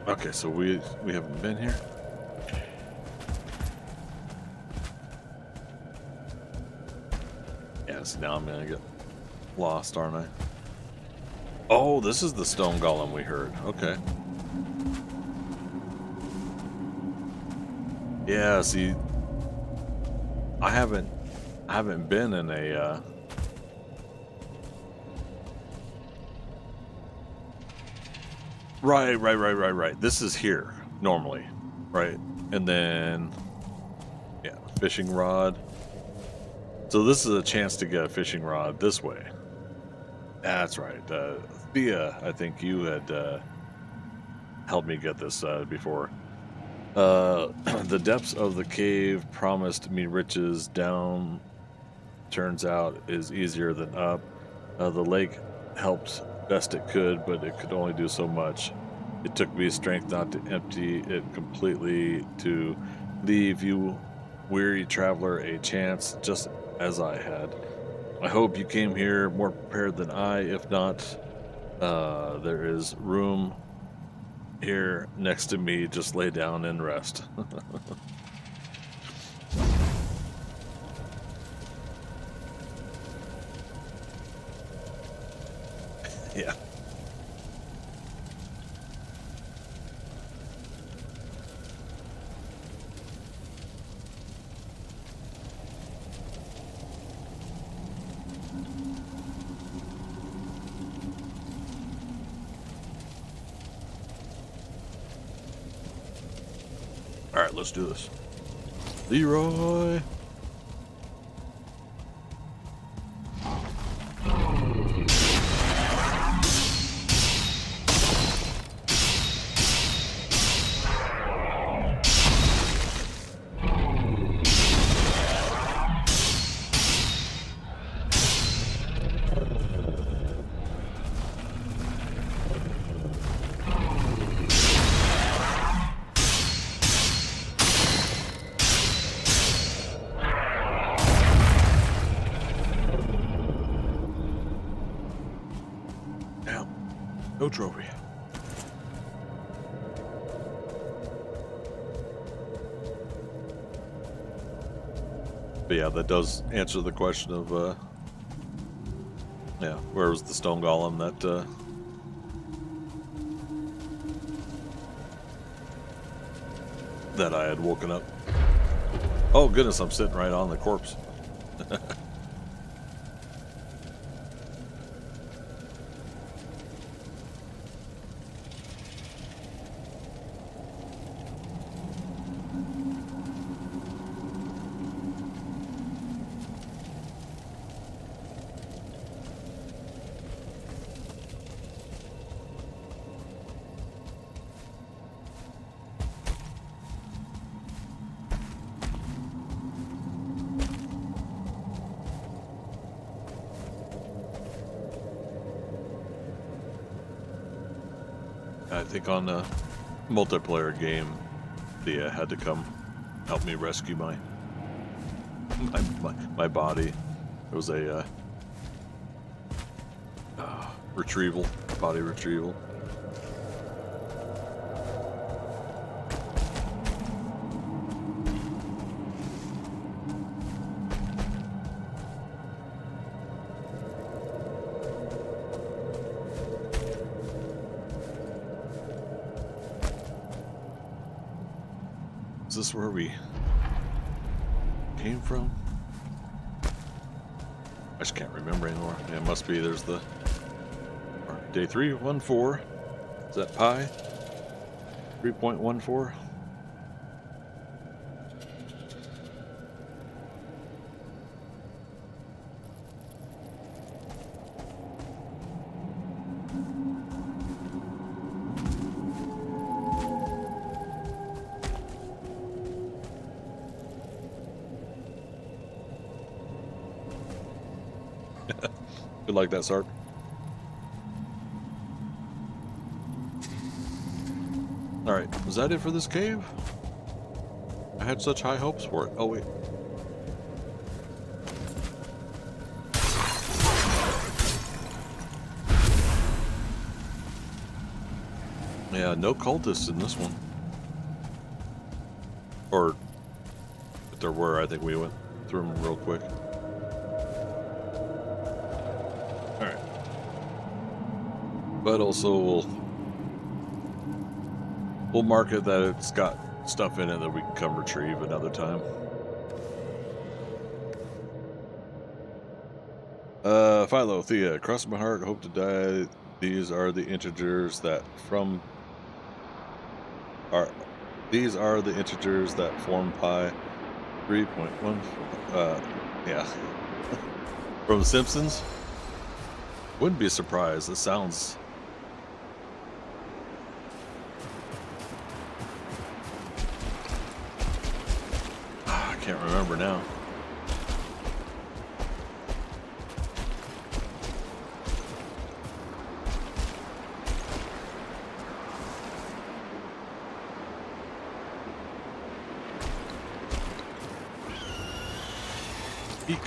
Okay, so we haven't been here. Yes, now I'm gonna get lost, aren't I? Oh, this is the stone golem we heard. Okay. Yeah, see, I haven't been in a Right. This is here normally, right? And then, yeah, fishing rod. So this is a chance to get a fishing rod this way. That's right. Thea, I think you had helped me get this before. The depths of the cave promised me riches. Down, turns out, is easier than up. The lake helped best it could, but it could only do so much. It took me strength not to empty it completely, to leave you, weary traveler, a chance, just as I had. I hope you came here more prepared than I. If not, there is room here next to me. Just lay down and rest. Yeah. All right, let's do this. Leroy. No trophy. But yeah, that does answer the question of, yeah, where was the stone golem that I had woken up. Oh goodness, I'm sitting right on the corpse. I think on a multiplayer game, Thea had to come help me rescue my body. It was a retrieval, body retrieval. Is this where we came from? I just can't remember anymore. Yeah, it must be. There's the day 314. Is that pi? 3.14. Good like that, Sark. Alright, was that it for this cave? I had such high hopes for it. Oh, wait. Yeah, no cultists in this one. Or, if there were, I think we went through them real quick. Alright. But also, we'll mark it that it's got stuff in it that we can come retrieve another time. Philo, Thea, cross my heart, hope to die. These are the integers that form pi 3.1. Yeah. From The Simpsons? Wouldn't be a surprise. It sounds. I can't remember now. Eek.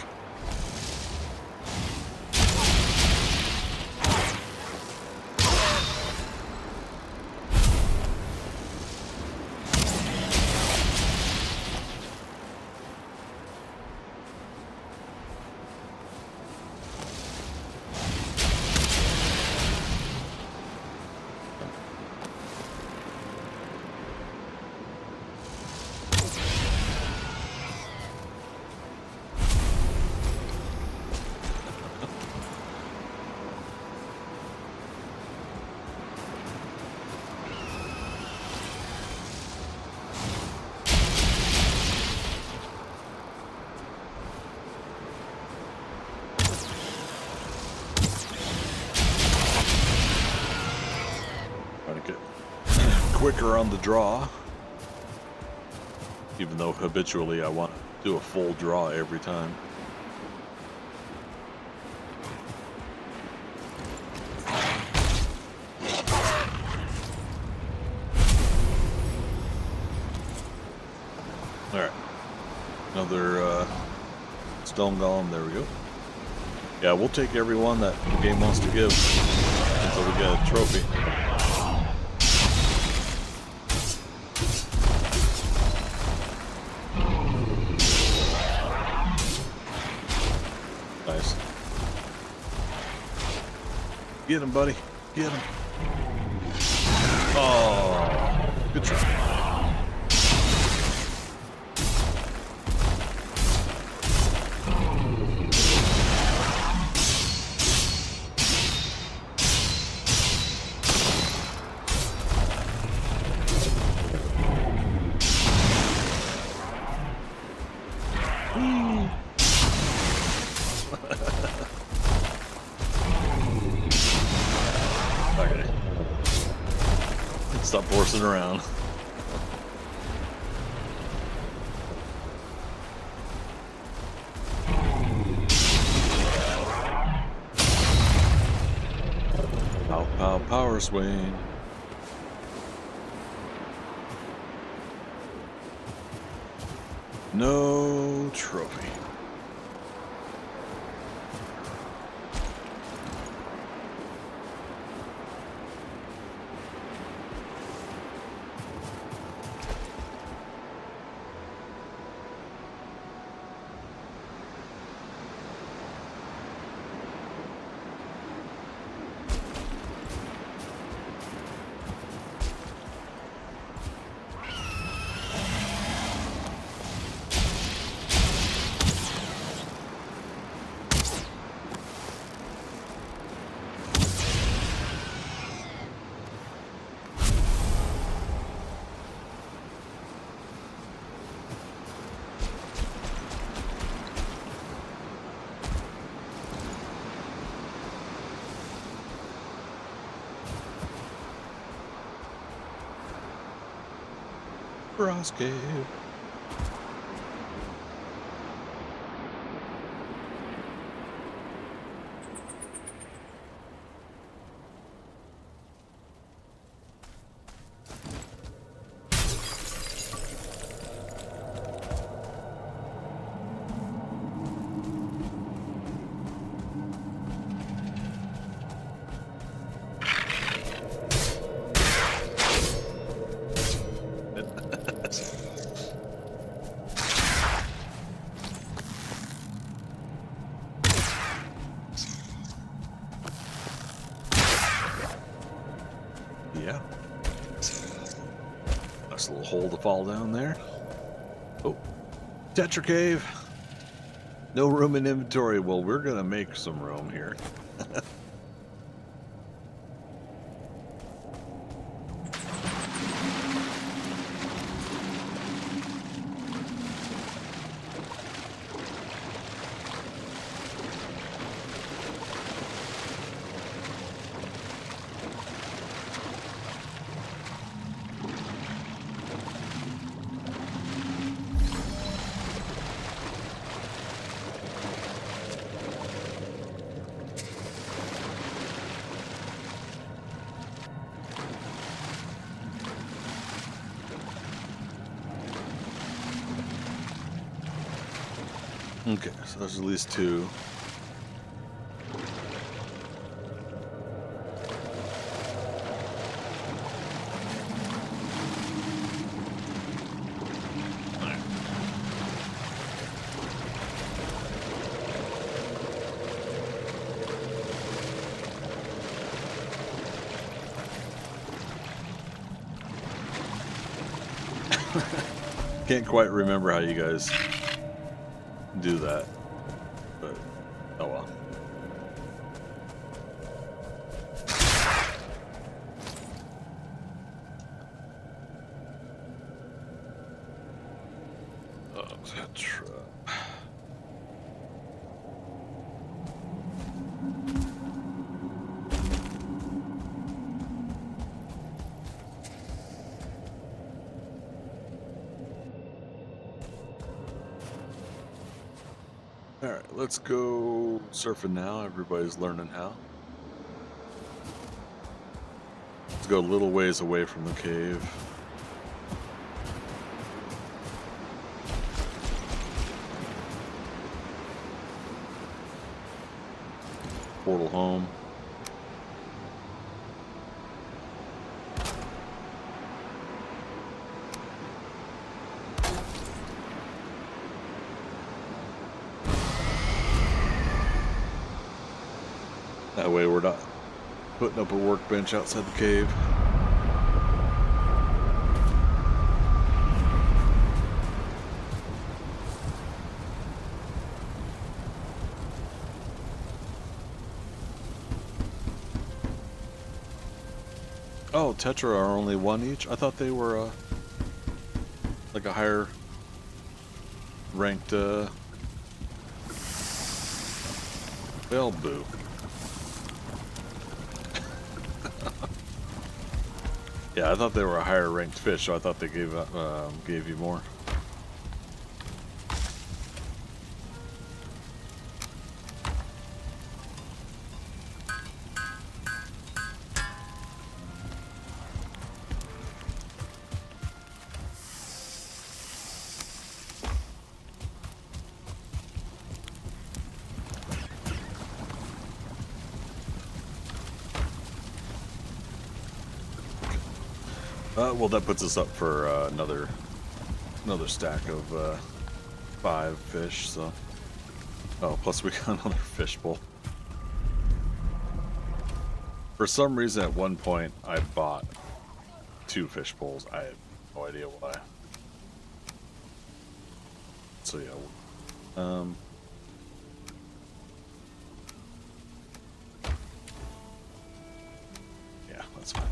Quicker on the draw, even though habitually I want to do a full draw every time. Alright, another stone golem, there we go. Yeah, we'll take everyone that the game wants to give until we get a trophy. Nice. Get him, buddy. Get him. Oh, good try. Okay. Stop horsing around. Pow, pow, power swing. No trophy. Frost Cave. hole to fall down there. Oh, Tetra Cave. No room in inventory. Well, we're gonna make some room here. Okay, so there's at least two. Can't quite remember how you guys do that, but oh well. Oh, that truck. Alright, let's go surfing now. Everybody's learning how. Let's go a little ways away from the cave. Portal home. That way we're not putting up a workbench outside the cave. Oh, Tetra are only one each? I thought they were like a higher ranked Bellboo. Yeah, I thought they were a higher ranked fish, so I thought they gave you more. Well, that puts us up for another stack of 5 fish. So, oh, plus we got another fish bowl. For some reason, at one point, I bought 2 fish bowls. I have no idea why. So yeah, yeah, that's fine.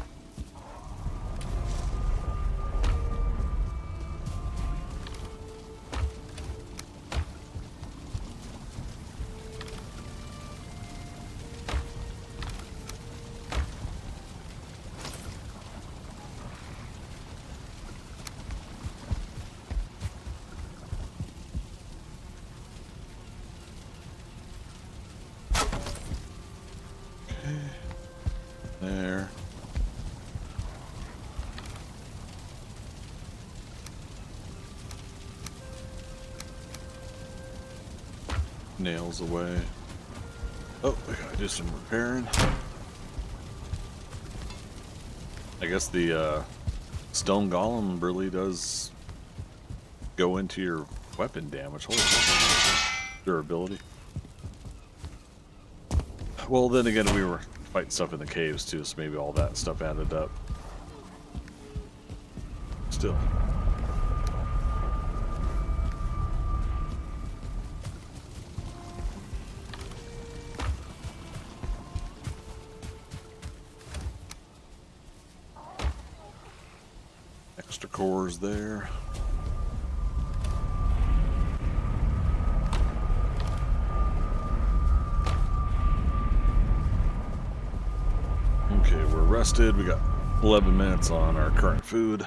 There. Nails away. Oh, we gotta do some repairing. I guess the stone golem really does go into your weapon damage. Holy durability. Well, then again, we were fighting stuff in the caves too, so maybe all that stuff added up. Still. Extra cores there. Okay, we're rested. We got 11 minutes on our current food.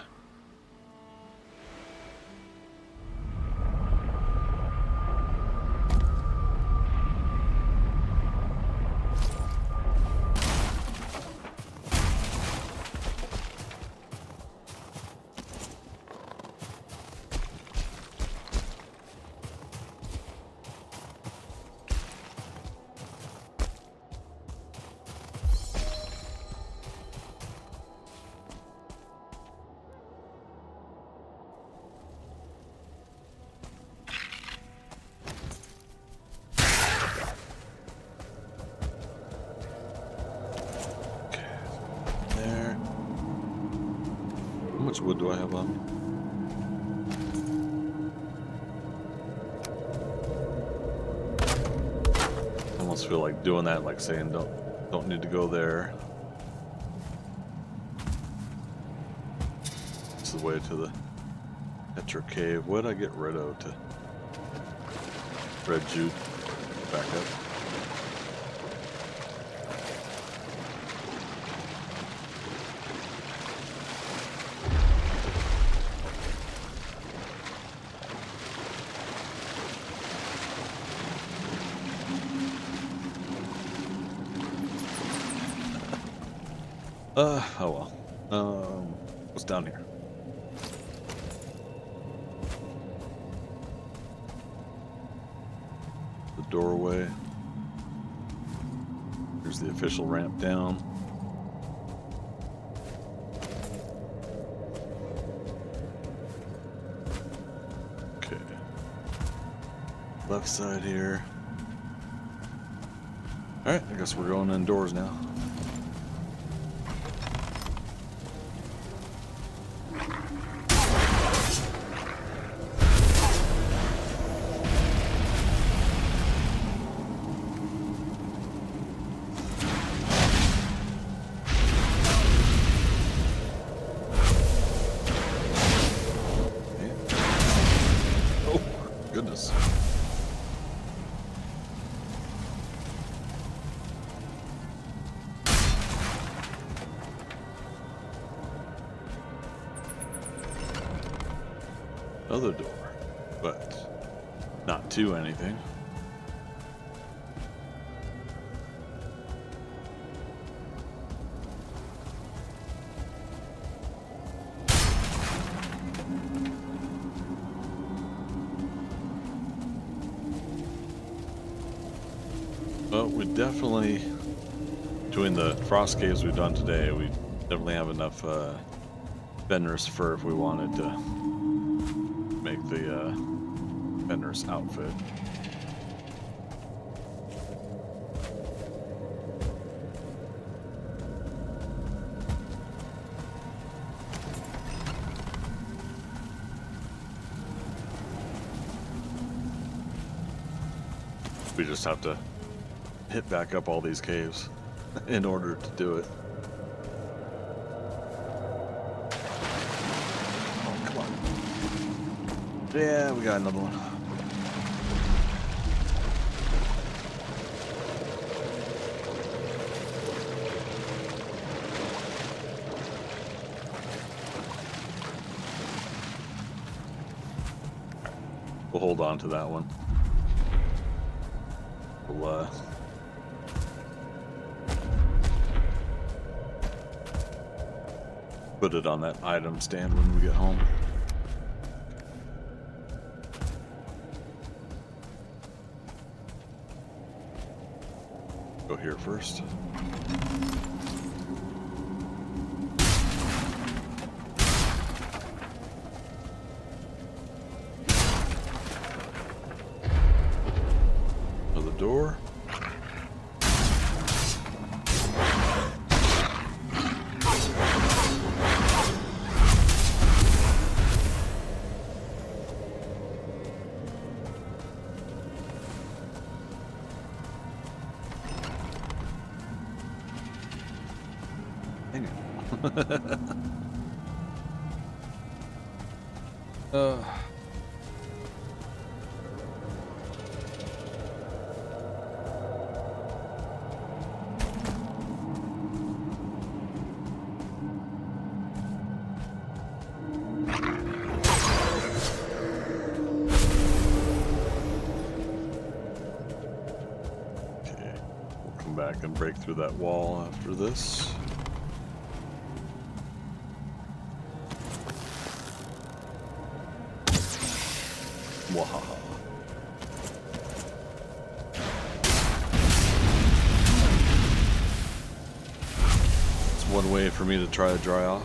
There. How much wood do I have on? I almost feel like doing that, like saying don't need to go there. This is the way to the Petra Cave. What did I get rid of to red jute back up? Oh well. What's down here? The doorway. Here's the official ramp down. Okay. Left side here. Alright, I guess we're going indoors now. Goodness. Another door, but not to anything. Well, we definitely, between the frost caves we've done today, we definitely have enough Fenris fur if we wanted to make the Fenris outfit. We just have to hit back up all these caves in order to do it. Oh, come on. Yeah, we got another one. We'll hold on to that one. We'll put it on that item stand when we get home. Go here first. Another door. Uh. Back and break through that wall after this. Wahaha. It's one way for me to try to dry off.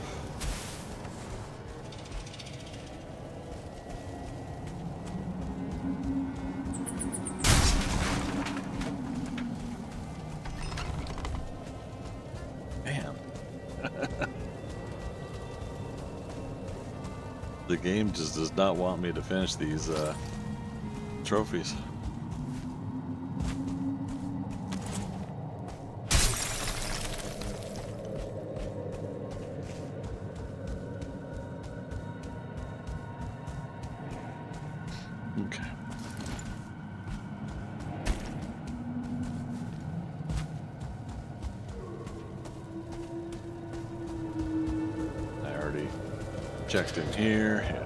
The game just does not want me to finish these trophies. Okay. Checked in here. Yeah.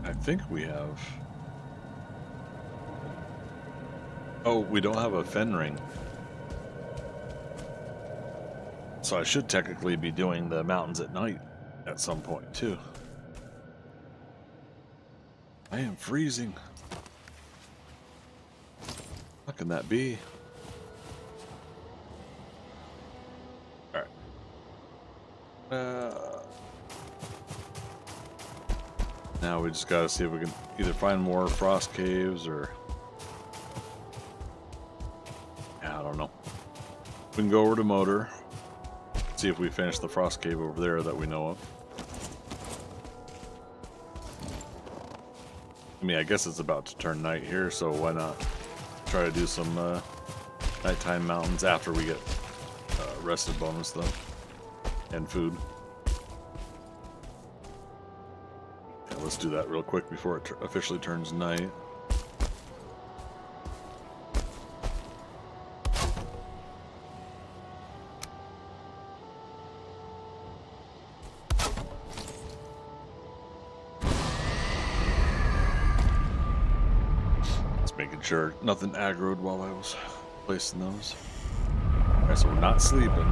I think we have. Oh, we don't have a fen ring. So I should technically be doing the mountains at night at some point too. I am freezing. How can that be? Alright. Now we just gotta see if we can either find more frost caves or... Yeah, I don't know. We can go over to Motor. See if we finish the frost cave over there that we know of. I mean, I guess it's about to turn night here, so why not try to do some nighttime mountains after we get rested bonus though, and food. Yeah, let's do that real quick before it officially turns night. Making sure nothing aggroed while I was placing those. Alright, so we're not sleeping.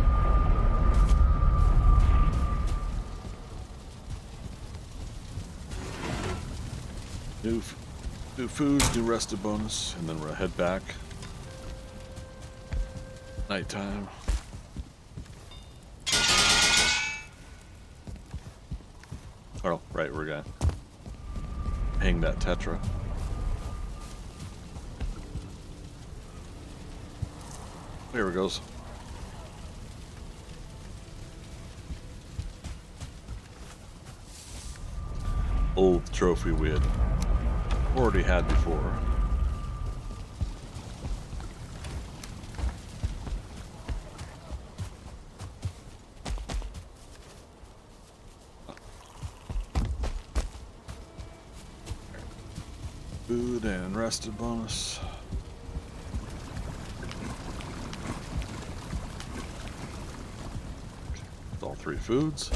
New food, new rested bonus, and then we'll head back. Nighttime. Oh, right, we're gonna hang that tetra. There it goes. Old trophy we had already had before. Food and rested bonus. All 3 foods.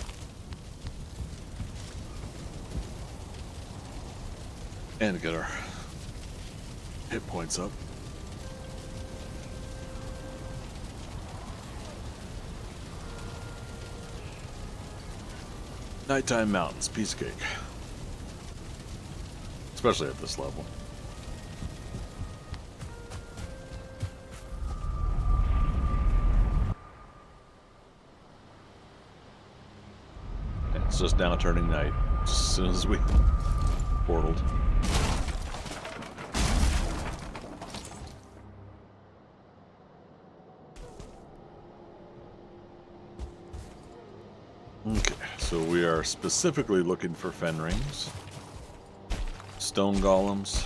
And get our hit points up. Nighttime mountains, piece of cake. Especially at this level. It's just now turning night as soon as we portaled. Okay, so we are specifically looking for fen rings, stone golems,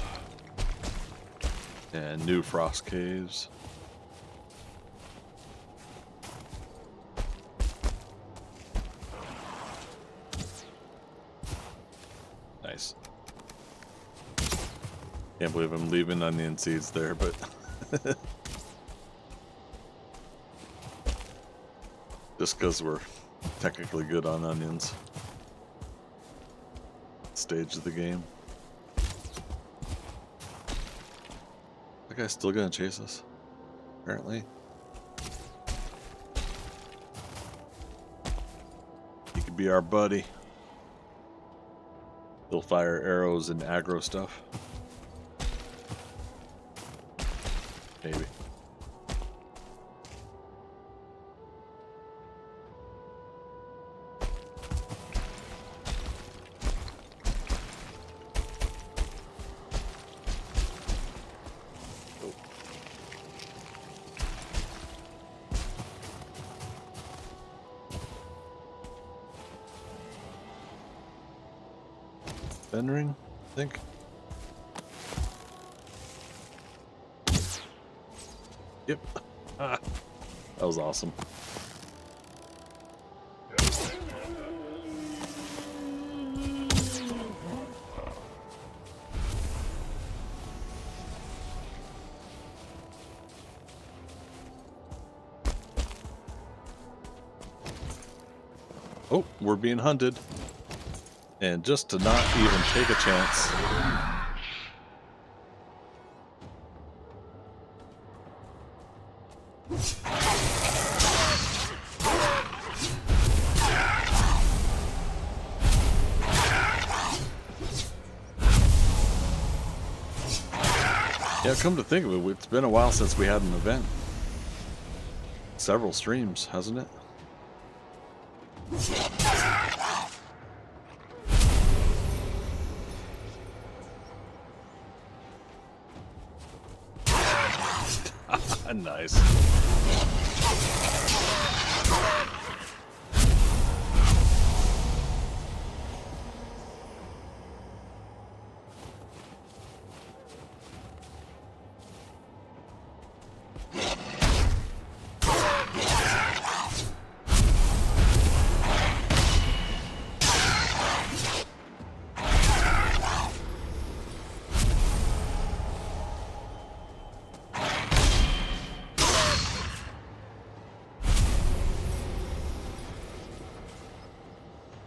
and new frost caves. Nice. Can't believe I'm leaving onion seeds there, but just because we're technically good on onions. Stage of the game. That guy's still gonna chase us, apparently. He could be our buddy. He'll fire arrows and aggro stuff. Maybe. Oh. Fen ring, I think. Yep. That was awesome. Oh, we're being hunted. And just to not even take a chance. Yeah, come to think of it, it's been a while since we had an event. Several streams, hasn't it? Nice.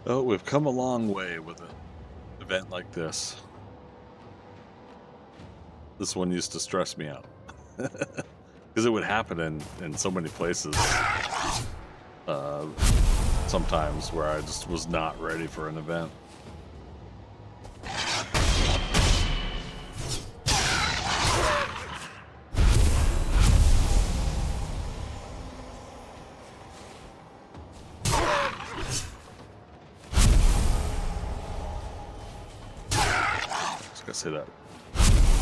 Oh, we've come a long way with an event like this. This one used to stress me out. Because it would happen in so many places. Sometimes where I just was not ready for an event. Say that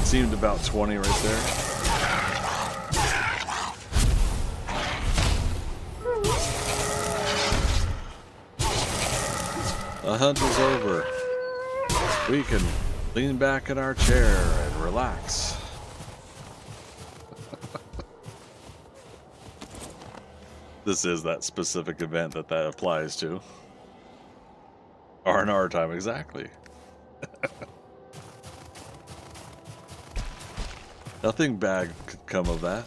seemed about 20 right there. The hunt is over. We can lean back in our chair and relax. This is that specific event that applies to. R&R time, exactly. Nothing bad could come of that.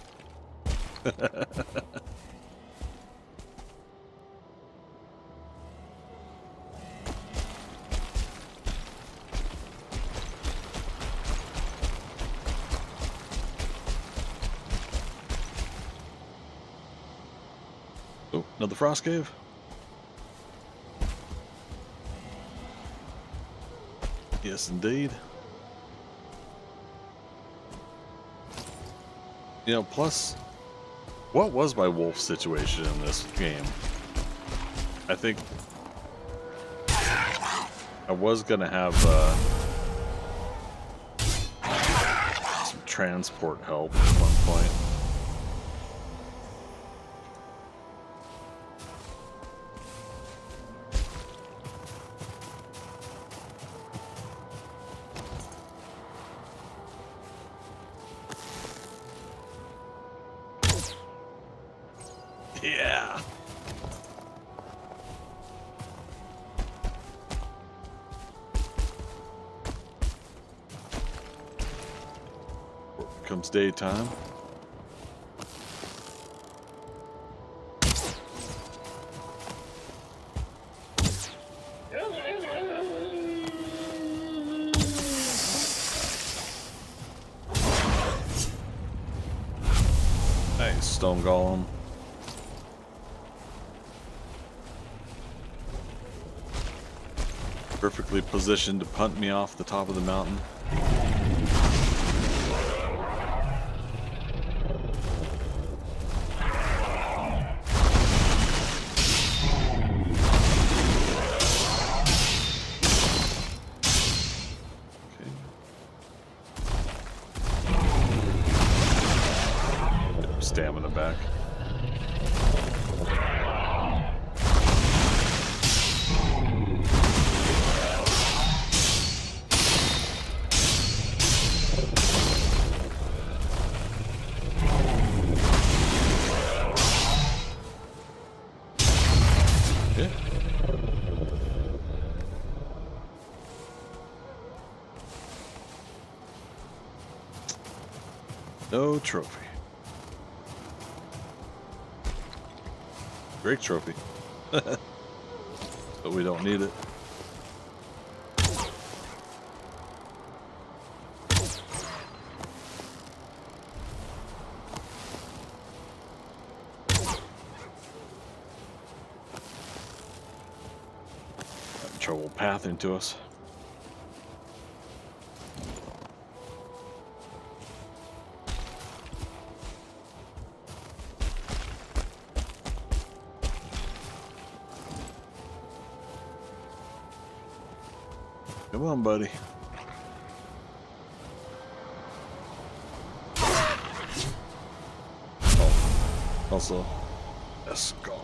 Oh, another frost cave? Yes, indeed. You know, plus, what was my wolf situation in this game? I think I was gonna have some transport help at one point. Yeah. Comes daytime. Nice stone golem. Perfectly positioned to punt me off the top of the mountain. Stamina back. Yeah. No trophy. Great trophy. But we don't need it. Having trouble pathing to us. Come on, buddy. Oh, also a skull.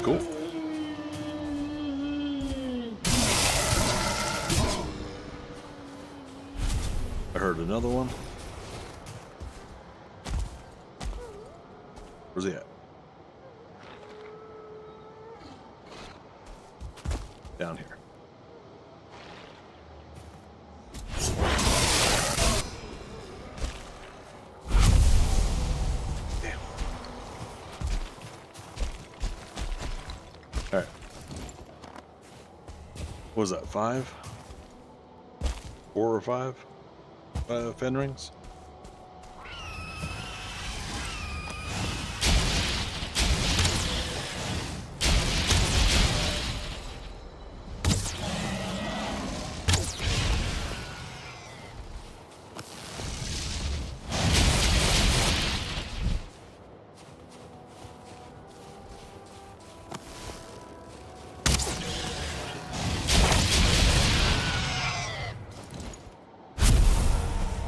Cool. I heard another one. Where's he at? Down here. Damn. All right. What was that? 5? 4 or 5? Fen rings?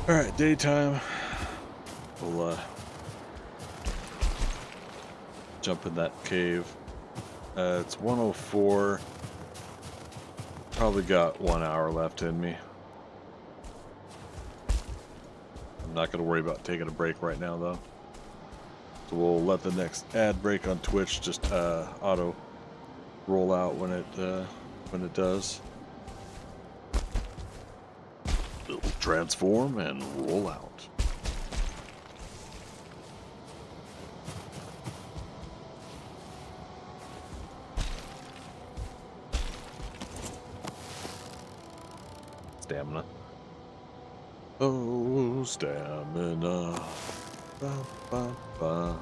All right, daytime. We'll jump in that cave. It's 1:04. Probably got 1 hour left in me. I'm not going to worry about taking a break right now, though. So we'll let the next ad break on Twitch just auto roll out when it does. It'll transform and roll out. Stamina. Oh, stamina. Ba, ba, ba.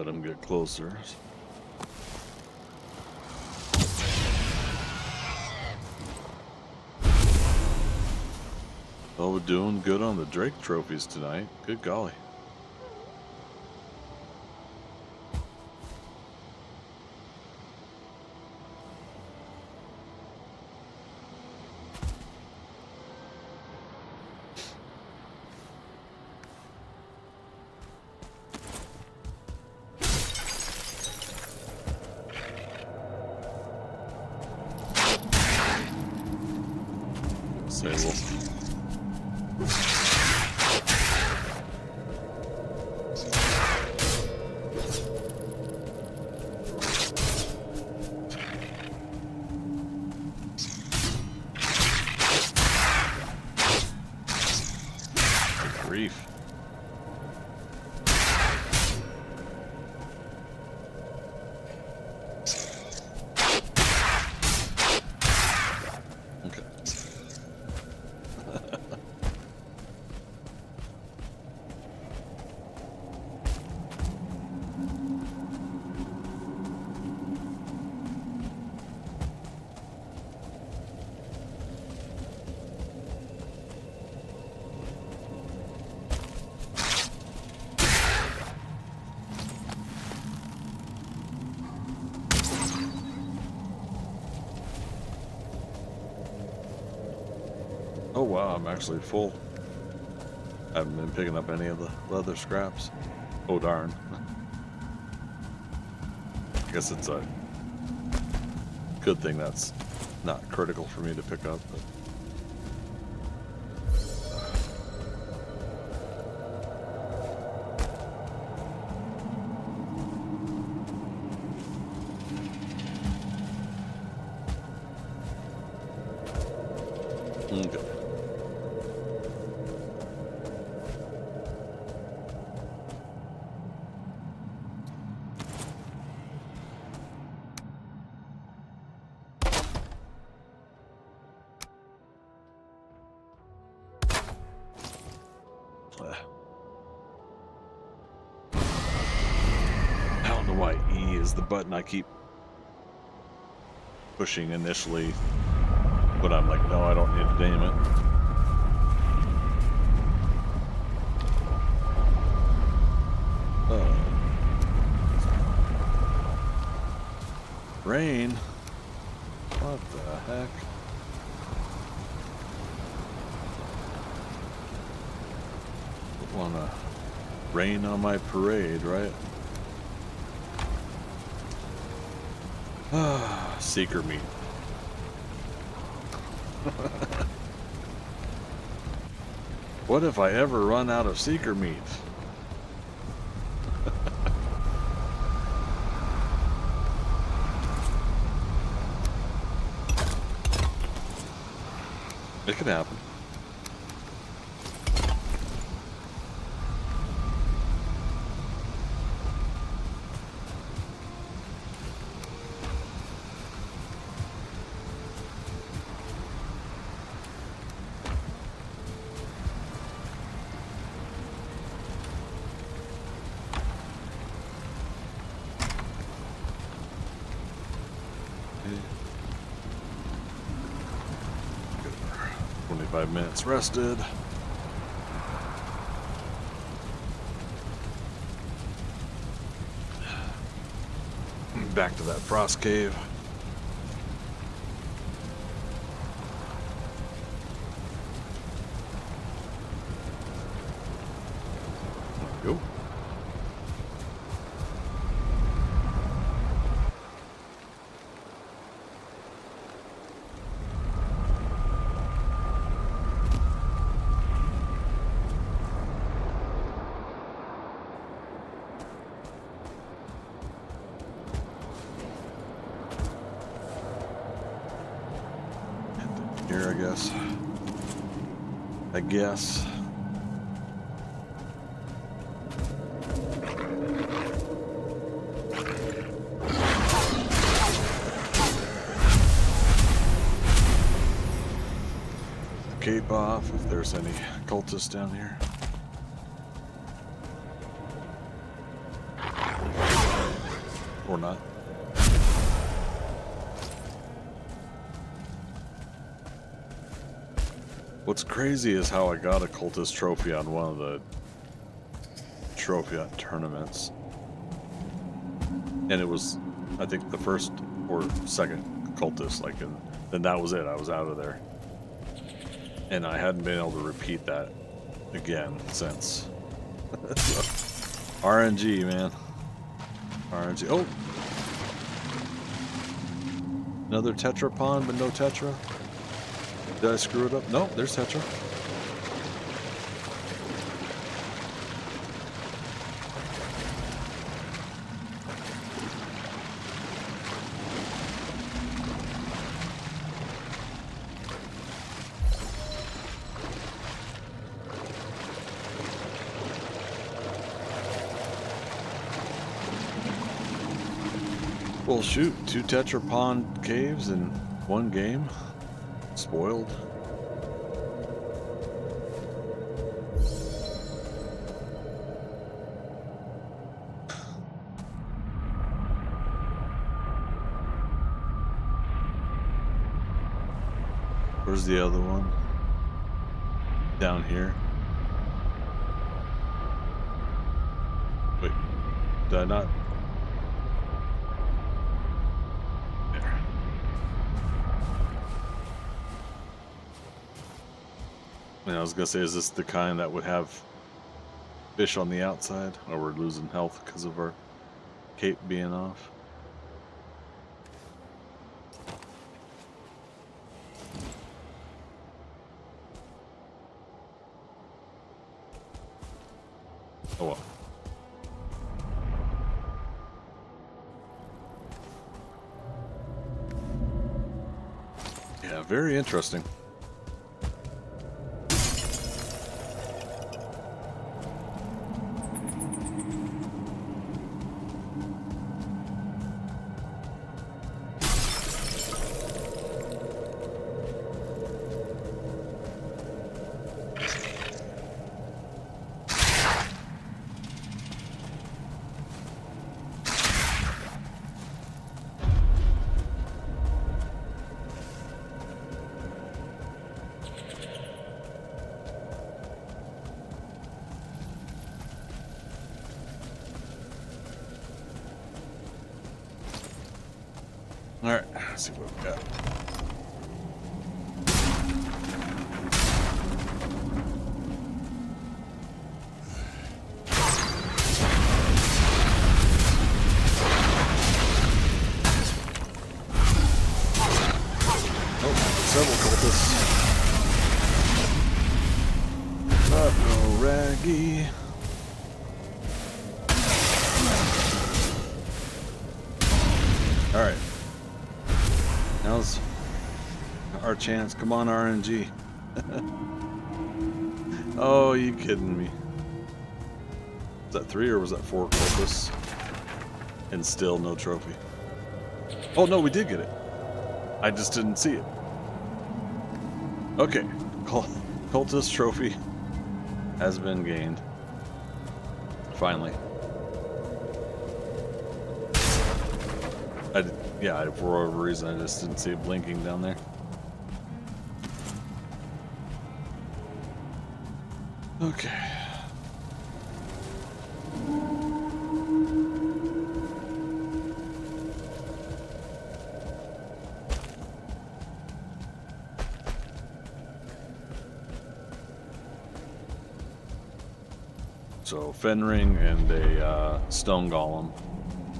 Let him get closer. Well, we're doing good on the Drake trophies tonight. Good golly. Sable. Grief. Okay. Oh wow, I'm actually full. I haven't been picking up any of the leather scraps. Oh darn. I guess it's a good thing that's not critical for me to pick up. But okay. I don't know why E is the button I keep pushing initially, but I'm like, no, I don't need to name it. Rain? What the heck? Don't wanna rain on my parade, right? Ah, seeker meat. What if I ever run out of seeker meat? It could happen. Okay. 25 minutes rested. Back to that frost cave. There we go. Here, I guess. Cape off if there's any cultists down here. Or not. What's crazy is how I got a cultist trophy on one of the trophy hunt tournaments. And it was, I think, the first or second cultist, like, and then that was it. I was out of there. And I hadn't been able to repeat that again since. RNG, man. RNG. Oh! Another Tetra pond, but no Tetra. Did I screw it up? No, there's Tetra. Well, shoot, 2 Tetra pond caves in one game. Spoiled. Where's the other one? Down here. Wait, did I not? There. And I was gonna say, is this the kind that would have fish on the outside? Or we're losing health because of our cape being off? Oh well. Yeah, very interesting. Alright, let's see what we got. Oh, several cultists. Uh-oh, Raggy. Alright. Now's our chance. Come on, RNG. Oh, you kidding me? Was that 3 or was that 4 cultists? And still no trophy. Oh no, we did get it. I just didn't see it. Okay. Cultist trophy has been gained. Finally. Yeah, for whatever reason, I just didn't see it blinking down there. Okay. So, Fenring and a stone golem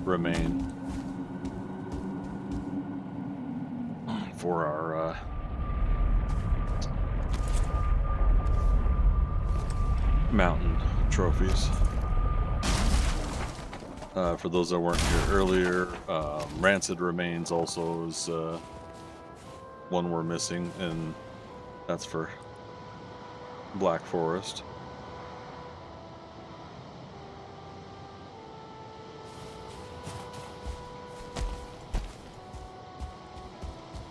remain for our mountain trophies. For those that weren't here earlier, Rancid Remains also is one we're missing, and that's for Black Forest.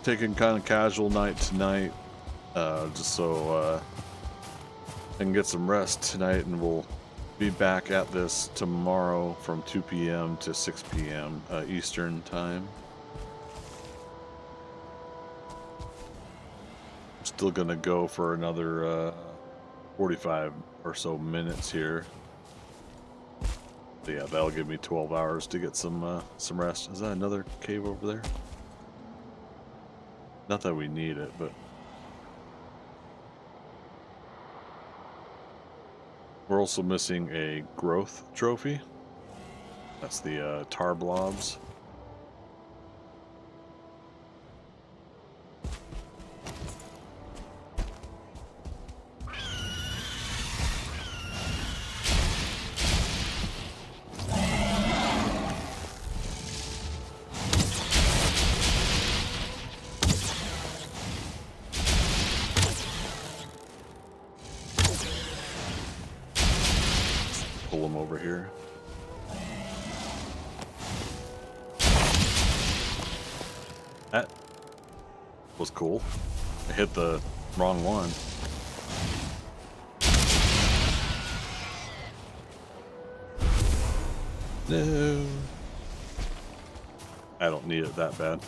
Taking kind of casual night tonight, just so I can get some rest tonight, and we'll Be back at this tomorrow from 2 p.m. to 6 p.m. Eastern time. I'm still gonna go for another 45 or so minutes here. So yeah, that'll give me 12 hours to get some rest. Is that another cave over there? Not that we need it, but we're also missing a growth trophy. That's the tar blobs. Pull them over here. That was cool. I hit the wrong one. No. I don't need it that bad.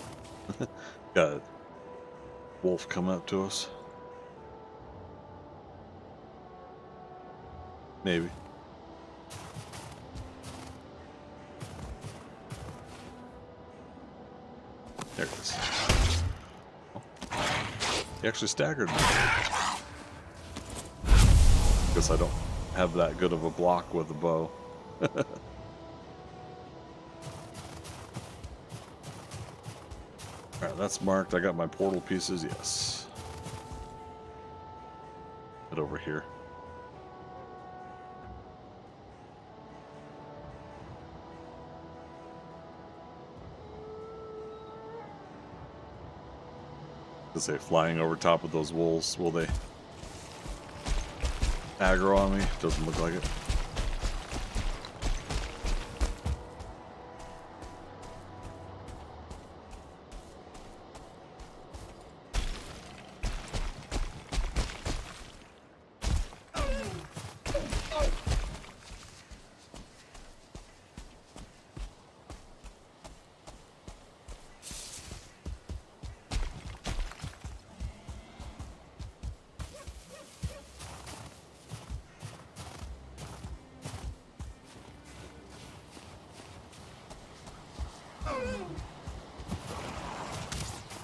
Got a wolf come up to us. Maybe. There it is. Oh. He actually staggered me. Guess I don't have that good of a block with a bow. Alright, that's marked. I got my portal pieces, yes. Head over here. To say, flying over top of those wolves, will they aggro on me? Doesn't look like it.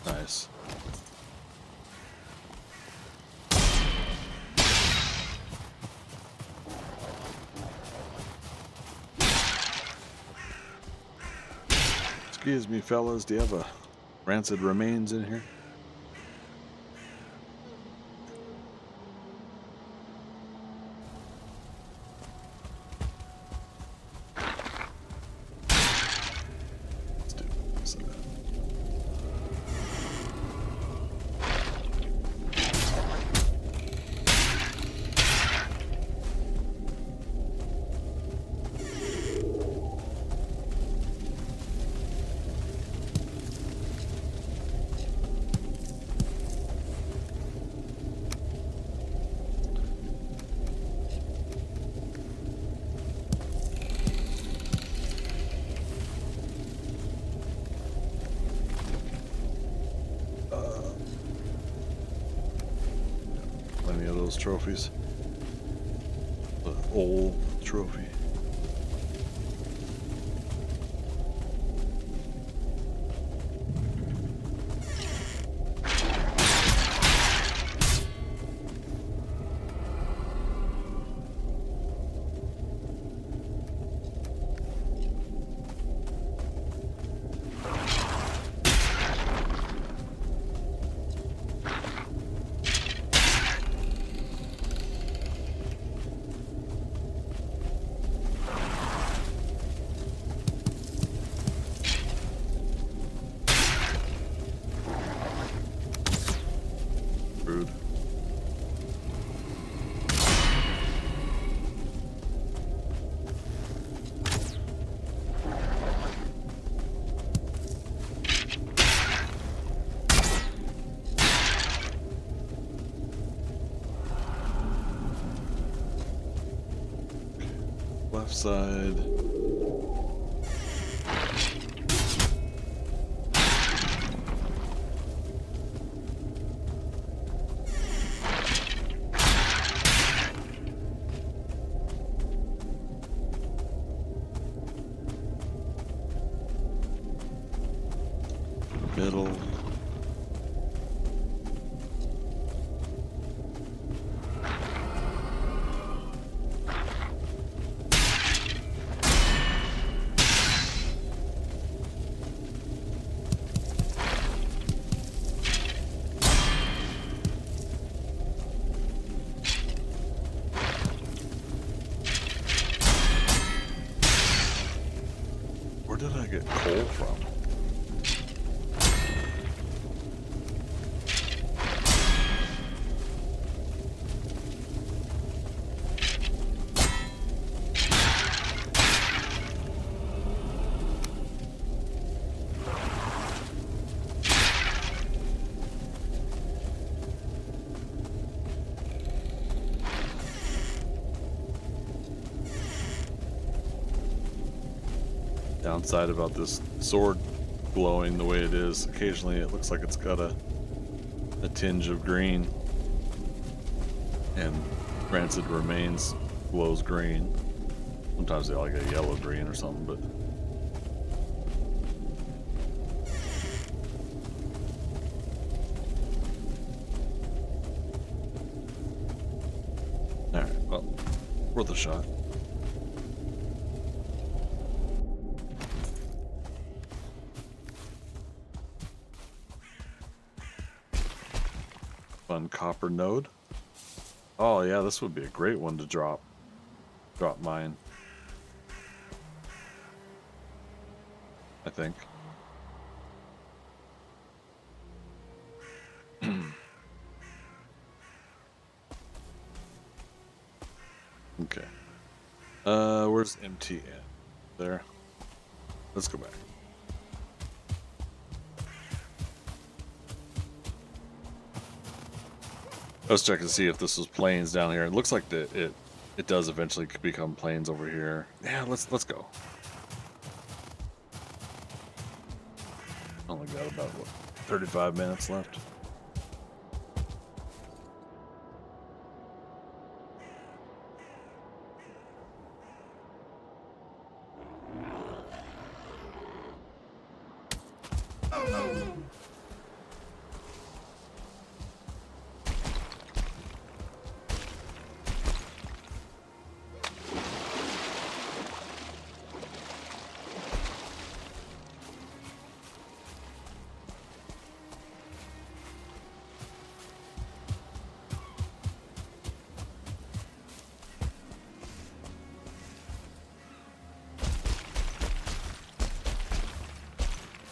Nice. Excuse me, fellas. Do you have a rancid remains in here? Let's do this and that. Plenty of those trophies. The old trophy. side. Middle. Where did I get coal from? Downside about this sword glowing the way it is, occasionally it looks like it's got a tinge of green, and rancid remains glows green. Sometimes they like a yellow green or something, but alright, well, worth a shot. Fun copper node. Oh yeah, this would be a great one to drop mine, I think. Okay. Where's MTN? There. Let's go back. I was checking to see if this was plains down here. It looks like it does eventually become plains over here. Yeah, let's go. Only got about what, 35 minutes left.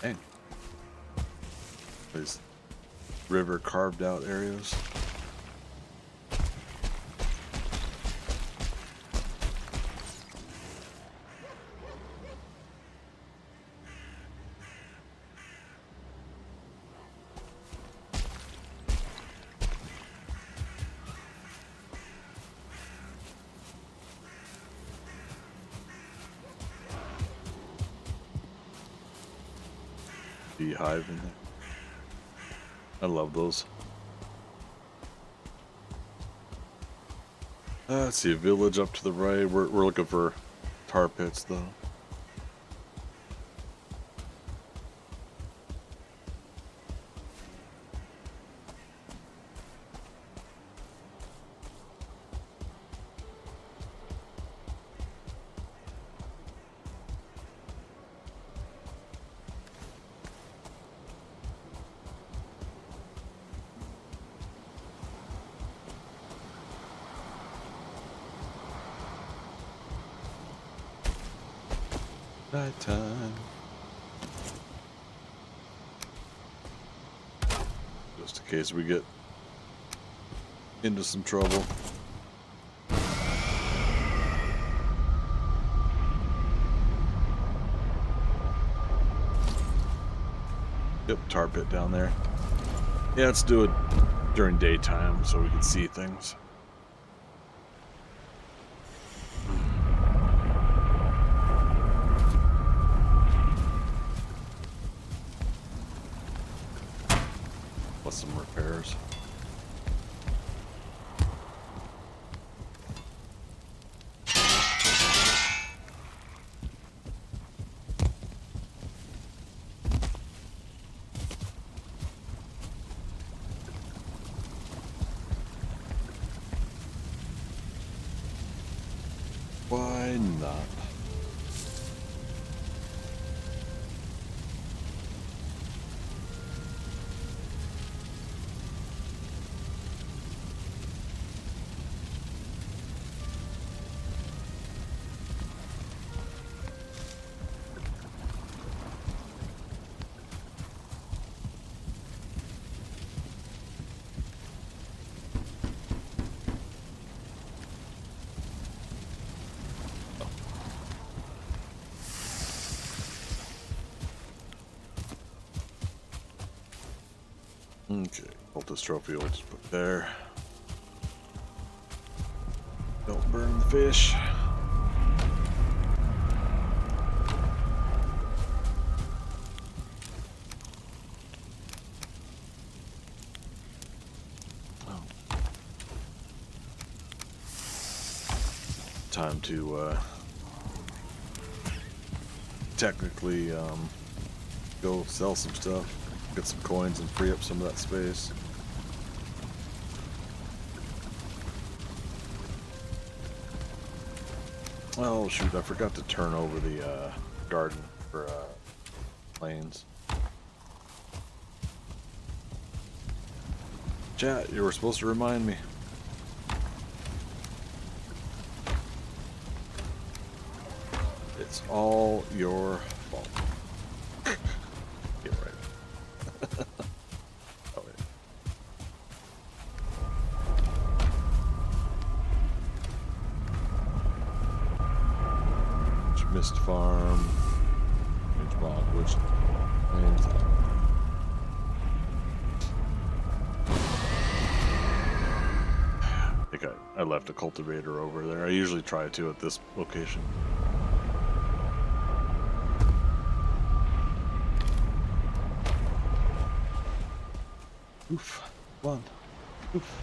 Dang. These river carved out areas. Beehive in there. I love those. Let's see, a village up to the right. We're looking for tar pits though. Nighttime. Just in case we get into some trouble. Yep, tar pit down there. Yeah, let's do it during daytime so we can see things. I'm not. Okay, cultist trophy we'll just put there. Don't burn the fish. Oh. Time to technically go sell some stuff. Get some coins and free up some of that space. Oh shoot, I forgot to turn over the garden for planes. Chat, you were supposed to remind me. It's all your fault. Get right. Oh, wait. Mist farm. Which bog? Which plains? I think I left a cultivator over there. I usually try to at this location. Oof. One. Oof.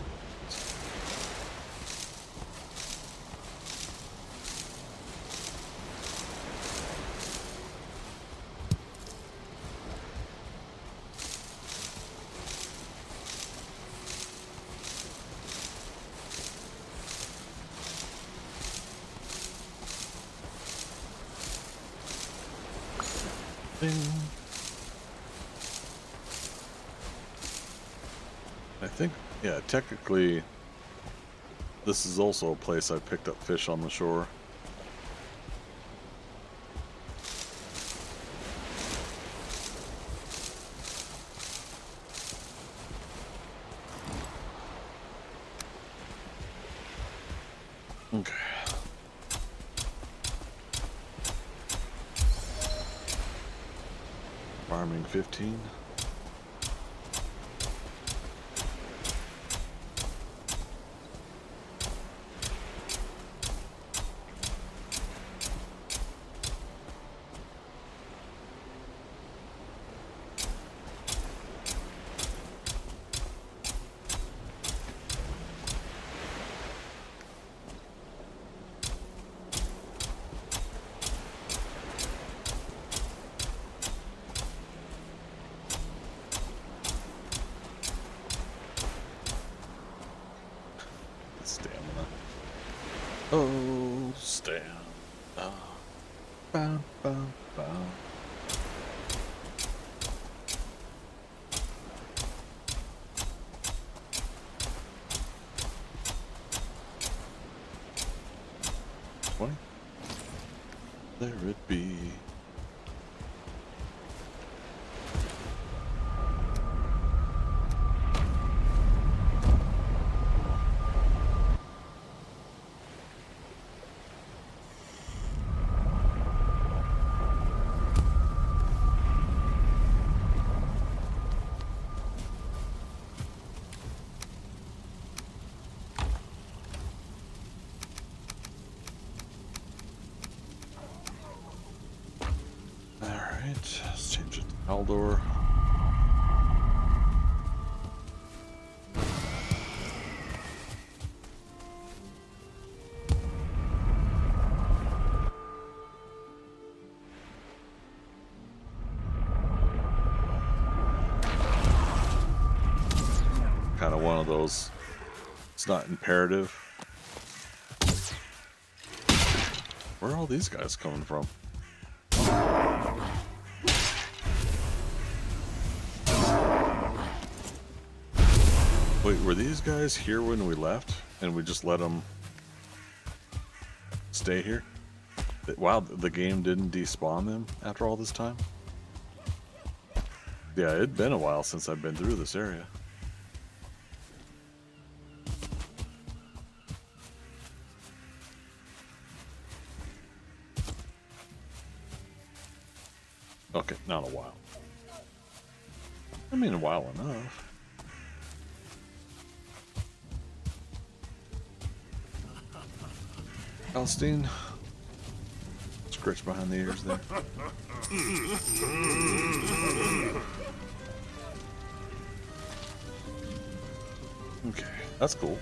I think, yeah, technically, this is also a place I picked up fish on the shore. Okay. Farming 15. Stamina. Oh, stamina. Bow, bow, bow. There it be. Let's change it to Aldor. Kind of one of those, it's not imperative, Where are all these guys coming from? Wait, were these guys here when we left? And we just let them stay here? Wow, the game didn't despawn them after all this time? Yeah, it'd been a while since I've been through this area. Okay, not a while. I mean, a while enough. Alstein, scratch behind the ears there. Okay, that's cool.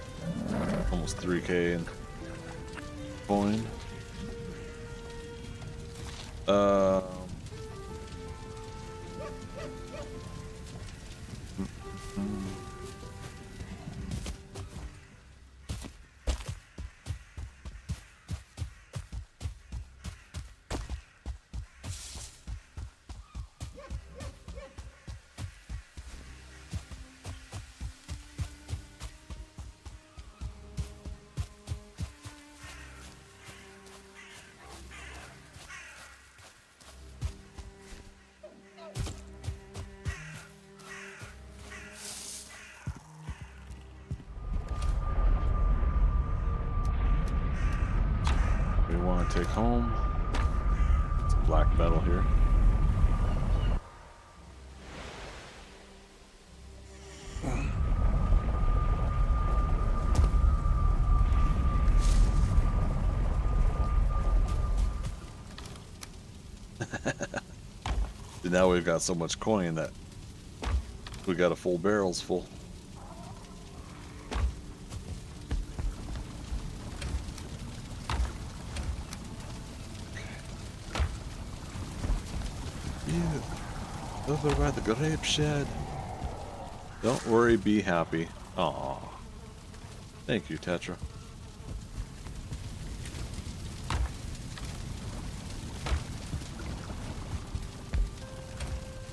Almost 3K in coin. We want to take home some black metal here. Now we've got so much coin that we got a full barrels full. You over by the grape shed. Don't worry, be happy. Aw. Thank you, Tetra.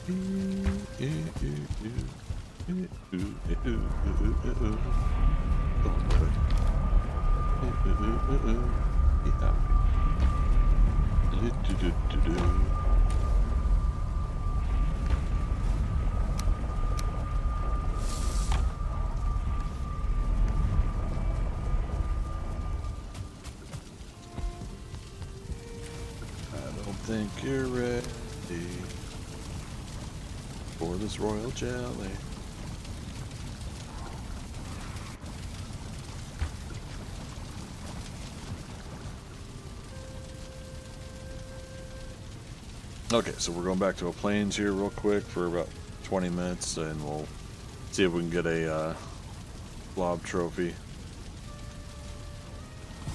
Be happy. I don't think you're ready for this royal jelly. Okay, so we're going back to a plains here real quick for about 20 minutes, and we'll see if we can get a blob trophy.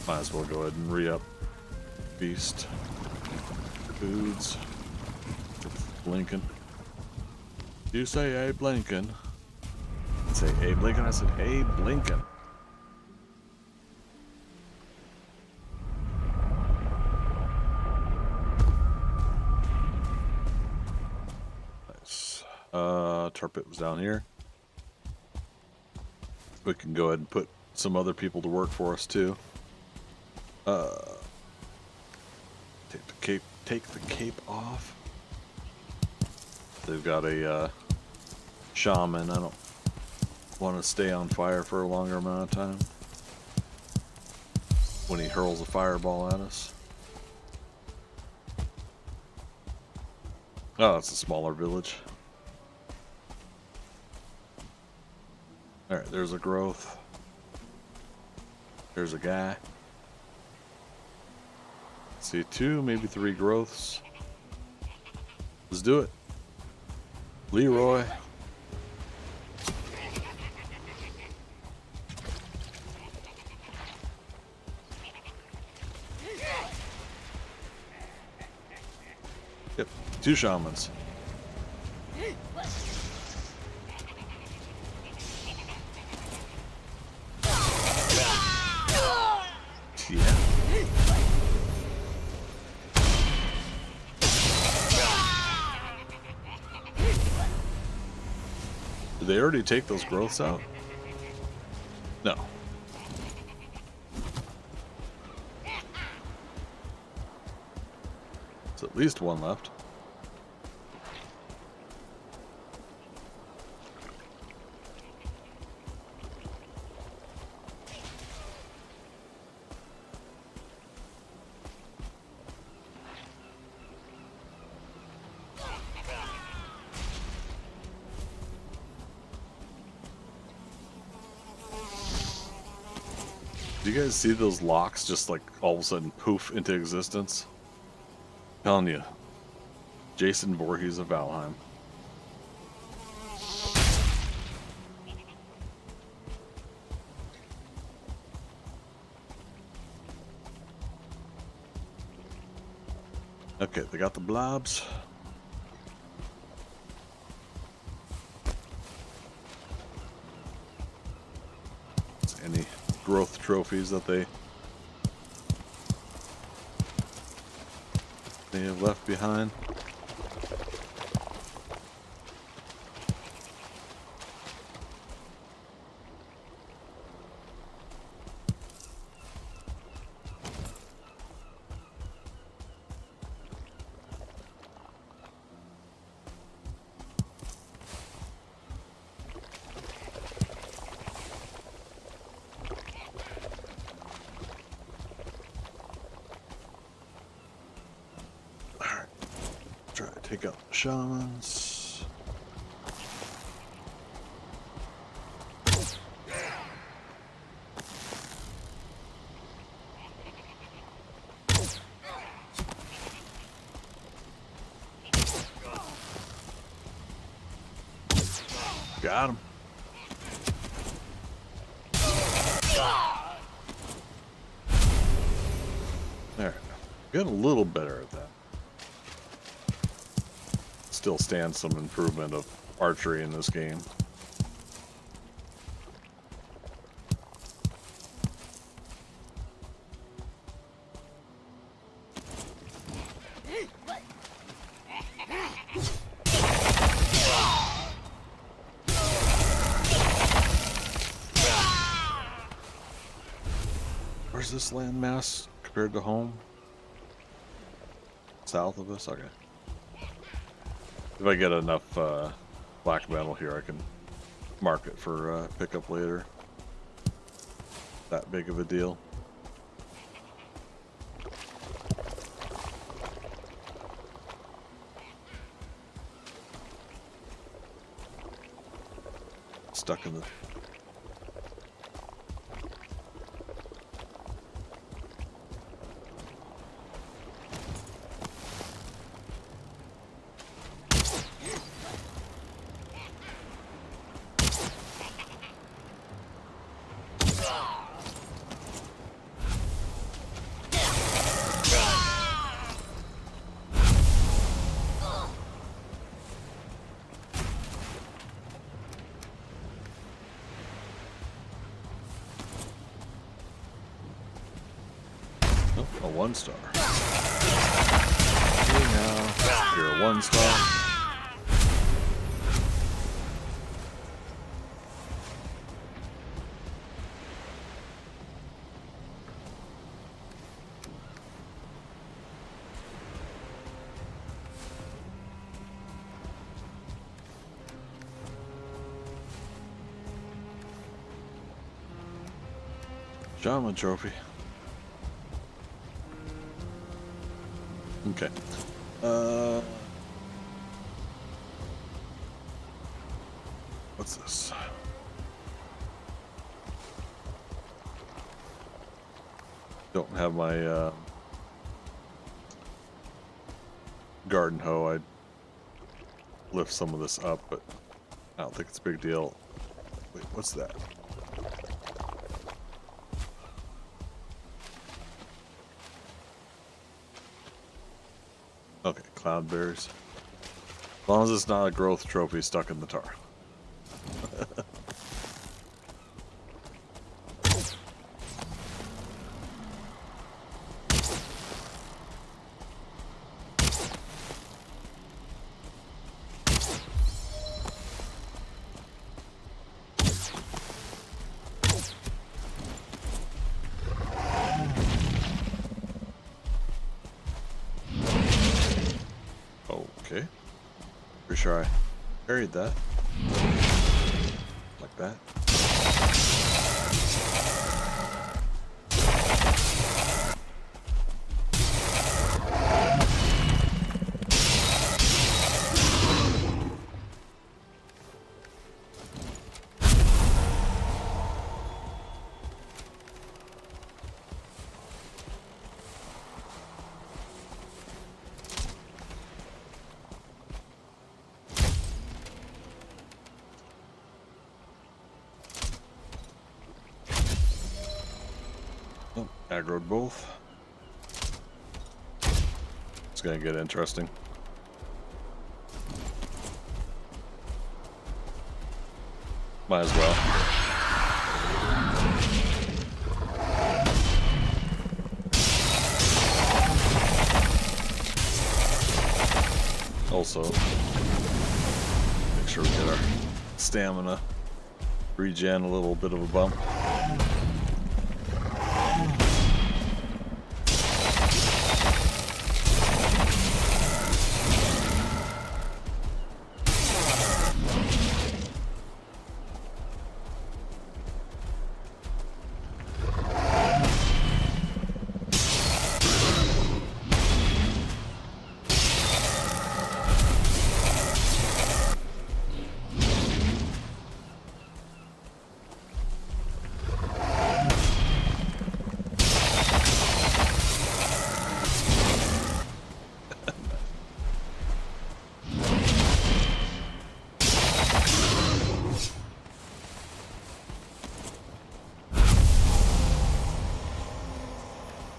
Might as well go ahead and re-up beast foods. Lincoln. You say Abe Lincoln. I say Abe Lincoln. I said Abe Lincoln. Nice. Turpit was down here. We can go ahead and put some other people to work for us too. Take the cape off. They've got a shaman. I don't want to stay on fire for a longer amount of time when he hurls a fireball at us. Oh, it's a smaller village. Alright, there's a growth. There's a guy. See, 2, maybe 3 growths. Let's do it. Leroy. Yep, 2 shamans. Yeah. Did they already take those growths out? No. There's at least one left. Do you guys see those locks just like all of a sudden poof into existence? Telling you, Jason Voorhees of Valheim. Okay, they got the blobs. Any growth trophies that they have left behind. Try to take out the shamans. Got him. There. Getting a little better at that. Still stands some improvement of archery in this game. Where's this landmass compared to home? South of us? Okay. If I get enough black metal here, I can mark it for pickup later. That big of a deal. Stuck in the... Oh, a 1-star. Okay, now you're a 1-star. Shaman trophy. Okay. What's this? Don't have my garden hoe. I'd lift some of this up, but I don't think it's a big deal. Wait, what's that? Okay, cloudberries. As long as it's not a growth trophy stuck in the tar. Okay. Pretty sure I buried that. Like that. Oh, aggroed both. It's gonna get interesting. Might as well. Also, make sure we get our stamina regen a little bit of a bump.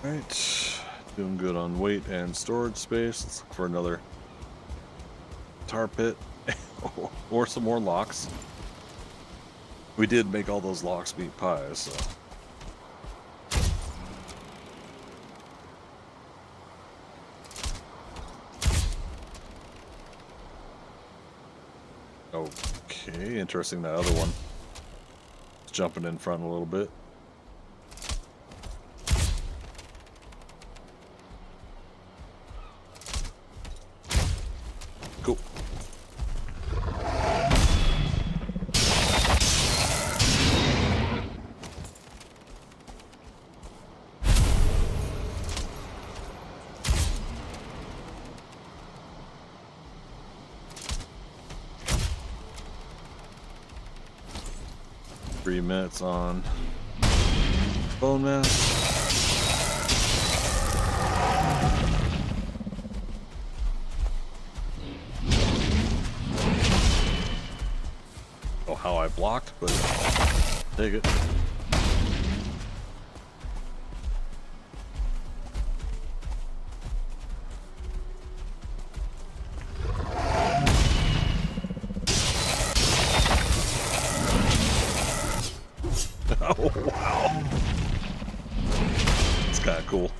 Alright, doing good on weight and storage space. Let's look for another tar pit or some more locks. We did make all those locks meat pies, so. Okay, interesting, that other one. It's jumping in front a little bit. Cool. Three minutes on bone mass. Oh, how I blocked, but take it. Oh, wow. It's kind of cool.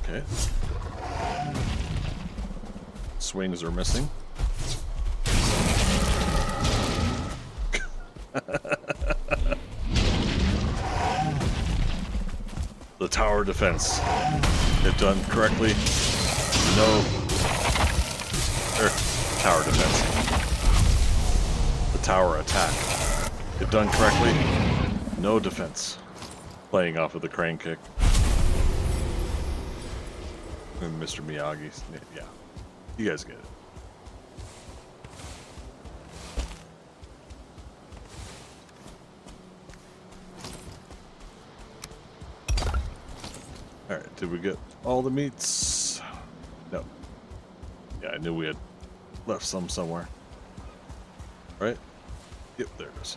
Okay. Swings are missing. The tower defense, if done correctly, no. Tower defense. The tower attack, if done correctly, no defense. Playing off of the crane kick. And Mr. Miyagi's, yeah, you guys get it. Alright, did we get all the meats? No. Yeah, I knew we had left some somewhere. Right? Yep, there it is.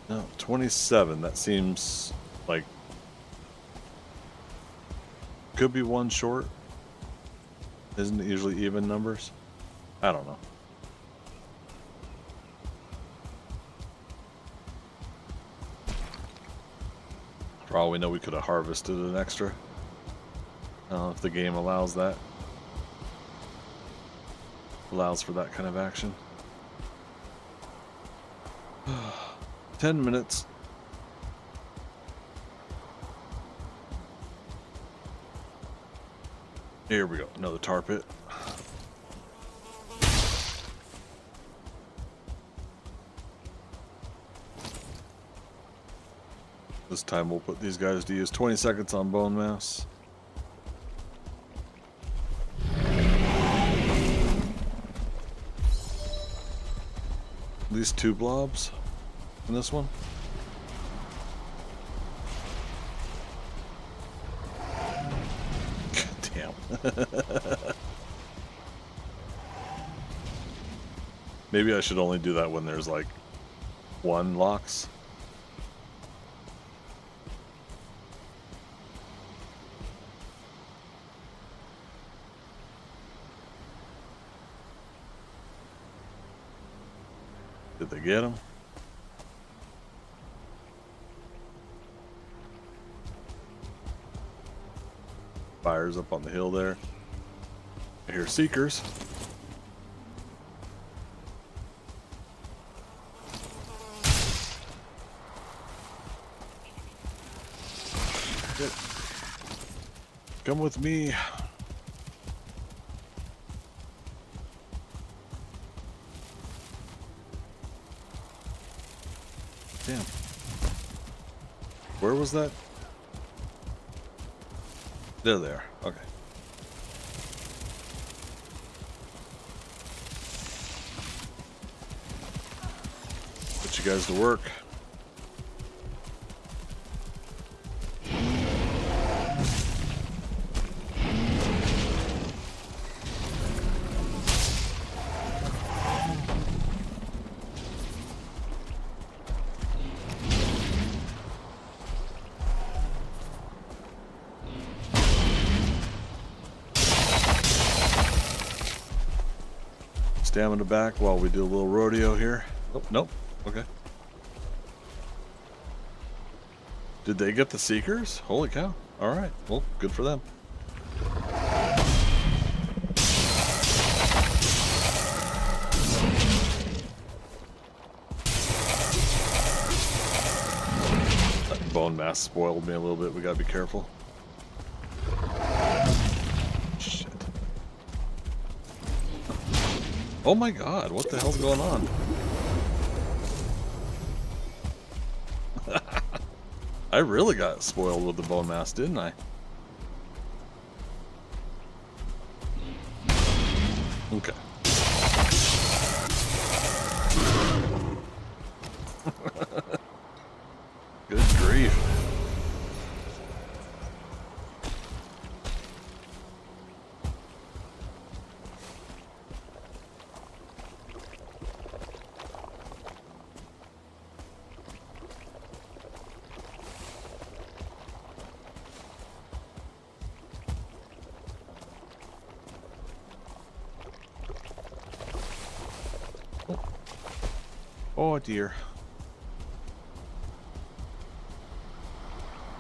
No, 27. That seems like... could be one short. Isn't it usually even numbers? I don't know. For all we know, we could have harvested an extra. I don't know if the game allows that. Allows for that kind of action. 10 minutes. Here we go. Another tar pit. This time we'll put these guys to use 20 seconds on bone mass. At least 2 blobs in this one. Damn. Maybe I should only do that when there's like 1 locks. Did they get him? Fires up on the hill there. I hear seekers. Shit. Come with me. Damn. Where was that? There they are. Okay. Put you guys to work. Stamina back while we do a little rodeo here. Oh, nope. Okay. Did they get the seekers? Holy cow. Alright. Well, good for them. That bone mass spoiled me a little bit. We gotta be careful. Oh my god, what the hell's going on? I really got spoiled with the bone mass, didn't I? Okay. Good grief. Oh dear.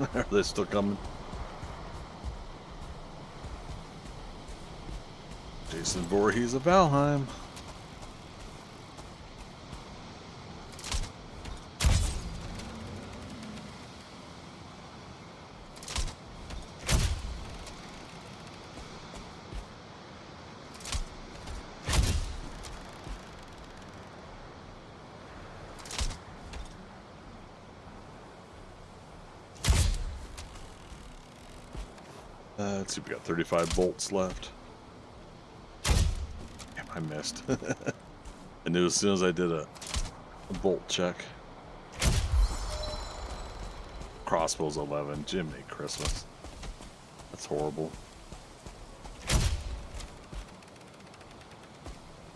Are they still coming? Jason Voorhees of Valheim. Let's see, we got 35 bolts left. Damn, I missed. I knew as soon as I did a bolt check. Crossbows 11, Jiminy Christmas. That's horrible.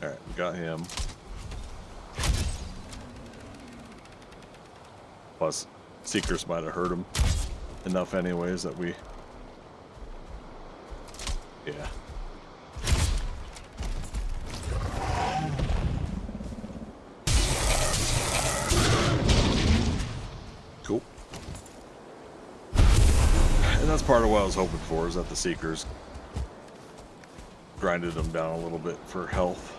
Alright, we got him. Plus, Seekers might have hurt him enough anyways that we... Yeah. Cool. And that's part of what I was hoping for, is that the Seekers grinded them down a little bit for health,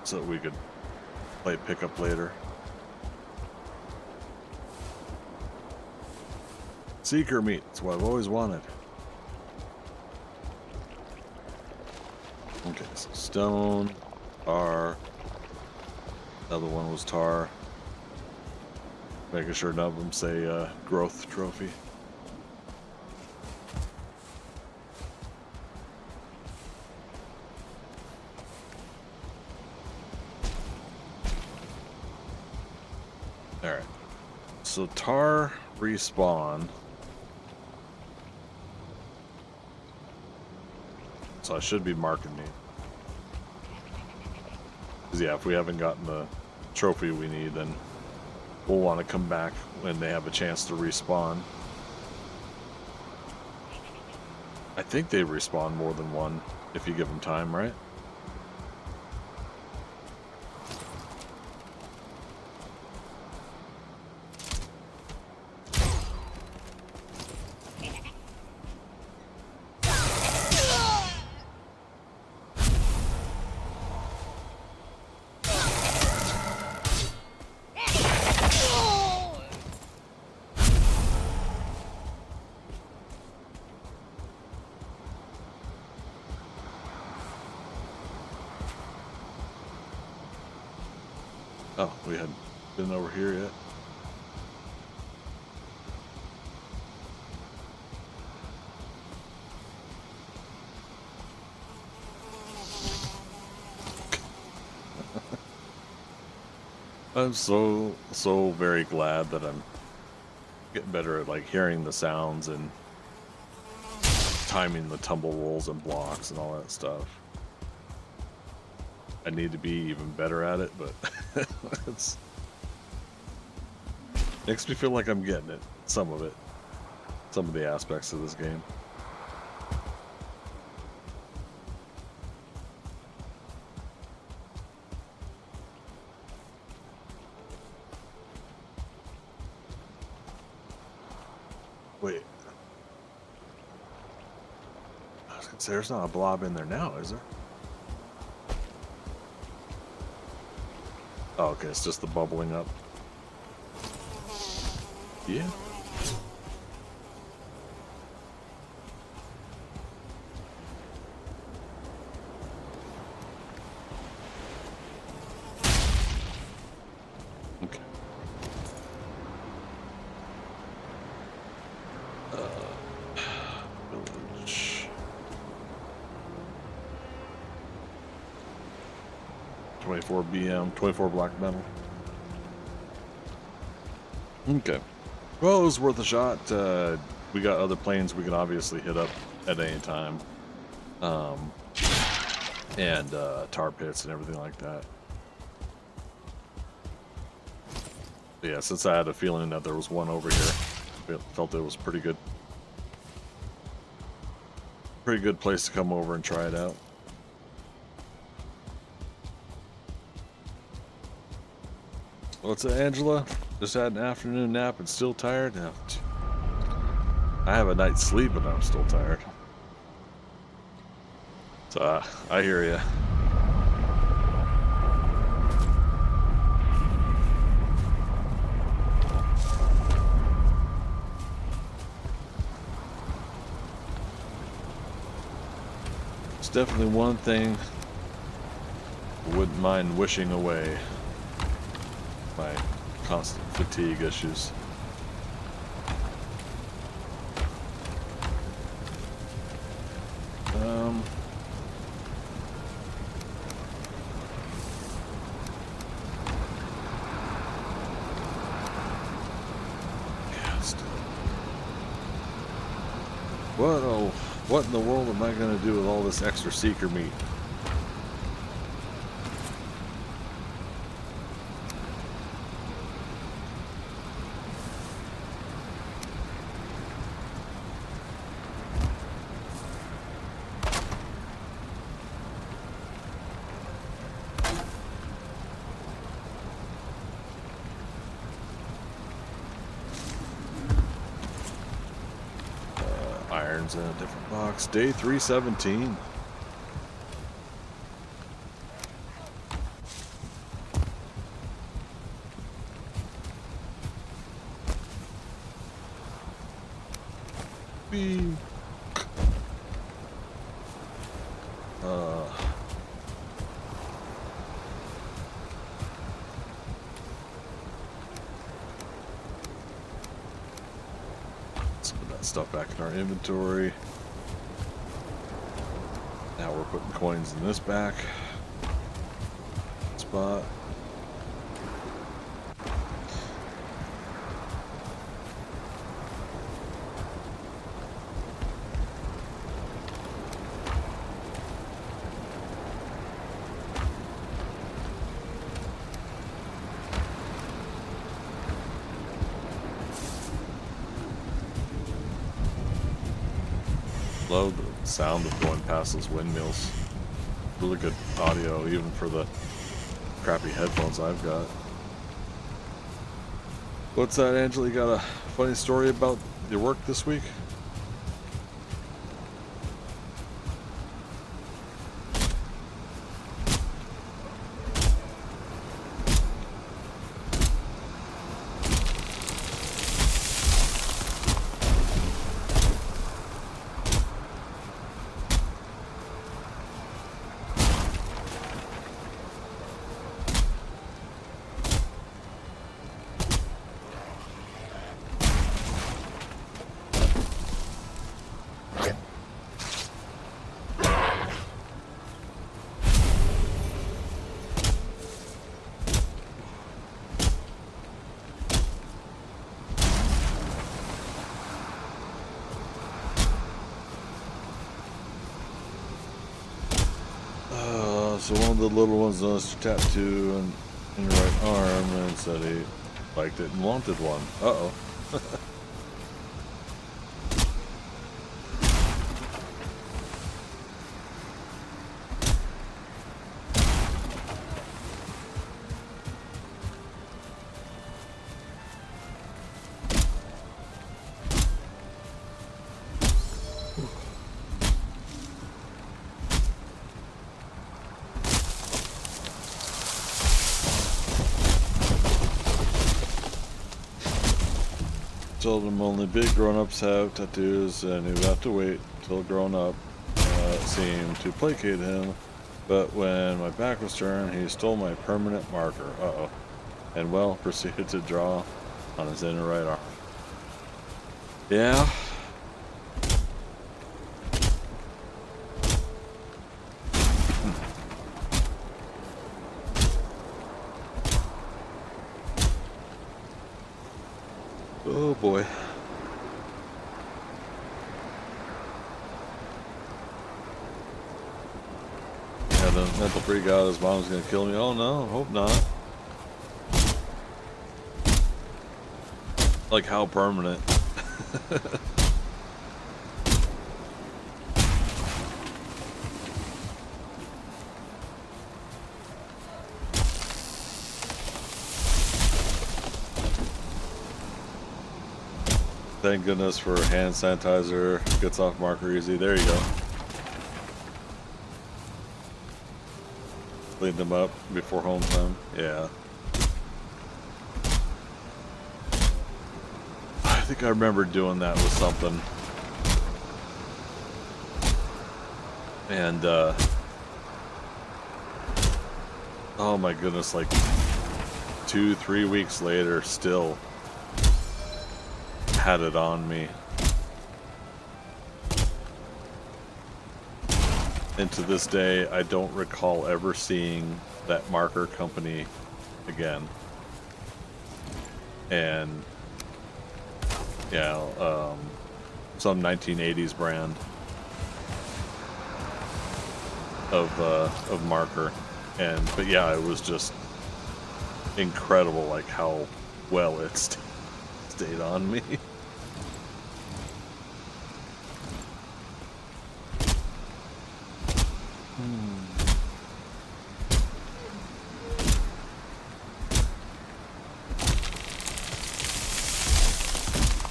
so that we could play pickup later. Seeker meat, that's what I've always wanted. Okay, so stone, tar. Another one was tar. Making sure none of them say growth trophy. Alright. So tar respawn. So I should be marking me. Because yeah, if we haven't gotten the trophy we need, then we'll want to come back when they have a chance to respawn. I think they respawn more than one if you give them time, right? Oh, we hadn't been over here yet. I'm so very glad that I'm getting better at like hearing the sounds and timing the tumble rolls and blocks and all that stuff. I need to be even better at it, but it's makes me feel like I'm getting it. Some of it. Some of the aspects of this game. Wait. I was gonna say there's not a blob in there now, is there? Oh, okay, it's just the bubbling up. Yeah. Okay. Village. 24 BM, 24 black metal. Okay. Well, it was worth a shot. We got other planes we can obviously hit up at any time. And tar pits and everything like that. But yeah, since I had a feeling that there was one over here, felt it was pretty good. Pretty good place to come over and try it out. What's it, Angela? Just had an afternoon nap and still tired? No. I have a night's sleep and I'm still tired. So, I hear ya. It's definitely one thing I wouldn't mind wishing away. My constant fatigue issues. Yeah, still. What in the world am I gonna do with all this extra seeker meat? Irons in a different box. Day 317. Beep. Let's put that stuff back in our inventory. Now we're putting coins in this back spot. Love the sound of going past those windmills. Really good audio, even for the crappy headphones I've got. What's that, Angela? You got a funny story about your work this week? So one of the little ones noticed a tattoo in your right arm and said he liked it and wanted one. Uh-oh. Told him only big grown-ups have tattoos and he would have to wait till grown up. It seemed to placate him, but when my back was turned, he stole my permanent marker. Uh-oh. And well, proceeded to draw on his inner right arm. Yeah. Oh boy. Had a mental freak out his mom's gonna kill me. Oh no, hope not. Like how permanent. Thank goodness for hand sanitizer. Gets off marker easy. There you go. Clean them up before home time. Yeah. I think I remember doing that with something. And, oh my goodness, like 2-3 weeks later, still had it on me. And to this day, I don't recall ever seeing that marker company again. And yeah, some 1980s brand of marker. But yeah, it was just incredible, like how well it stayed on me.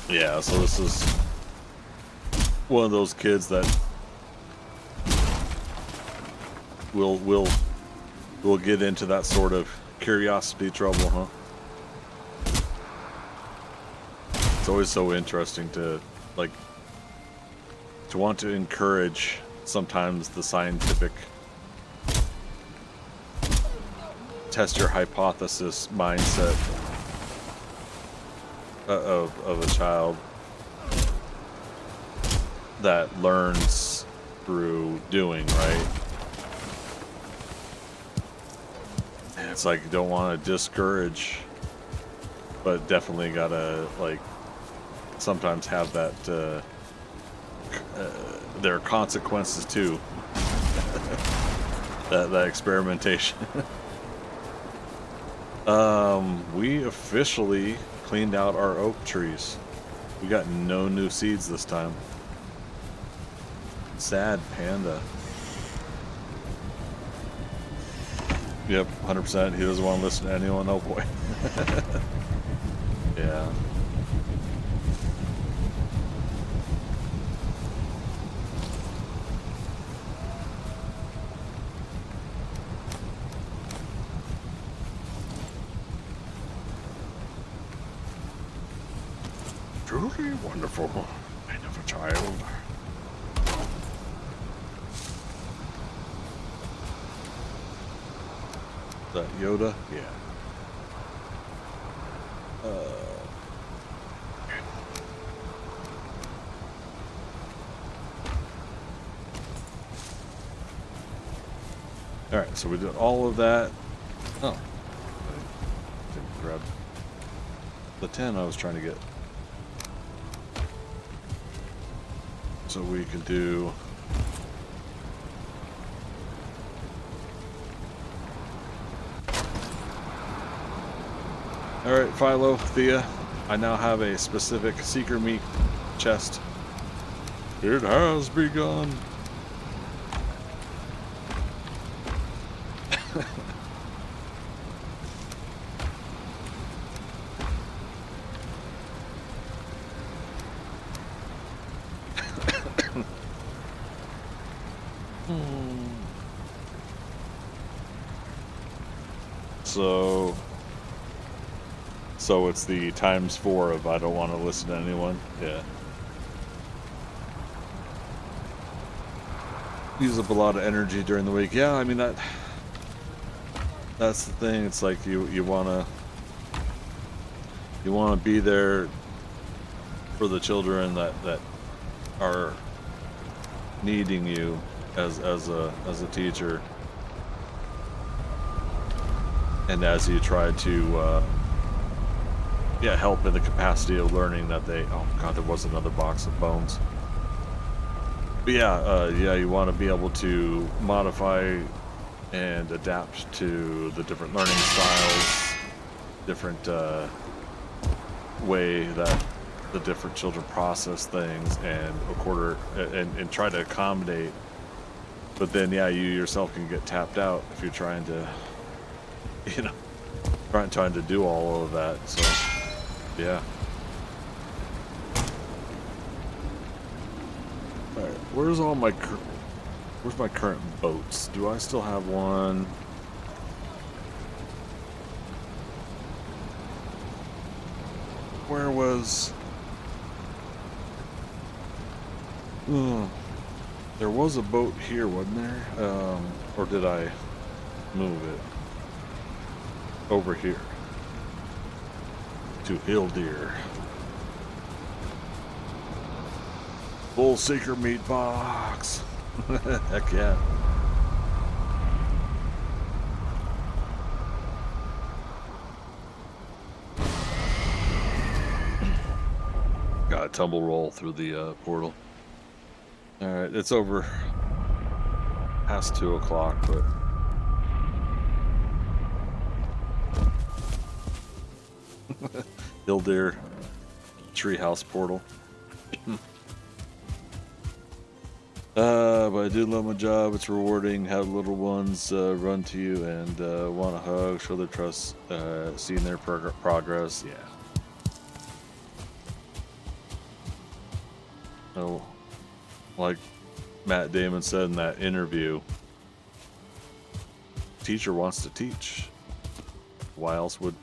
Yeah, so this is one of those kids that will get into that sort of curiosity trouble, huh? It's always so interesting to want to encourage sometimes the scientific test your hypothesis mindset of a child that learns through doing, right? And it's like you don't want to discourage, but definitely gotta sometimes have that there are consequences too. that experimentation. We officially cleaned out our oak trees. We got no new seeds this time. Sad panda. Yep, 100%. He doesn't want to listen to anyone. Oh boy. Yeah. Truly wonderful mind of a child. Is that Yoda? Yeah. Alright, so we did all of that. Oh. I didn't grab the 10 I was trying to get. So we can do alright, Philo, Thea, I now have a specific seeker meat chest. It has begun. So it's the ×4 of I don't want to listen to anyone. Yeah. Use up a lot of energy during the week. Yeah, I mean that's the thing. It's like you wanna be there for the children that are needing you as a teacher, and as you try to help in the capacity of learning that they. Oh god, there was another box of bones. But yeah, you want to be able to modify and adapt to the different learning styles, different way that the different children process things, and try to accommodate. But then, yeah, you yourself can get tapped out if you're trying to, trying to do all of that. So, yeah. All right, where's my current boats? Do I still have one? Where was? There was a boat here, wasn't there? Or did I move it over here to Hildeer? Full seeker meat box. Heck yeah. Got a tumble roll through the portal. Alright, it's over past 2 o'clock, but Hildeer treehouse portal. But I do love my job. It's rewarding. Have little ones run to you and want a hug, show their trust, seeing their progress. Yeah. like Matt Damon said in that interview, teacher wants to teach. Why else would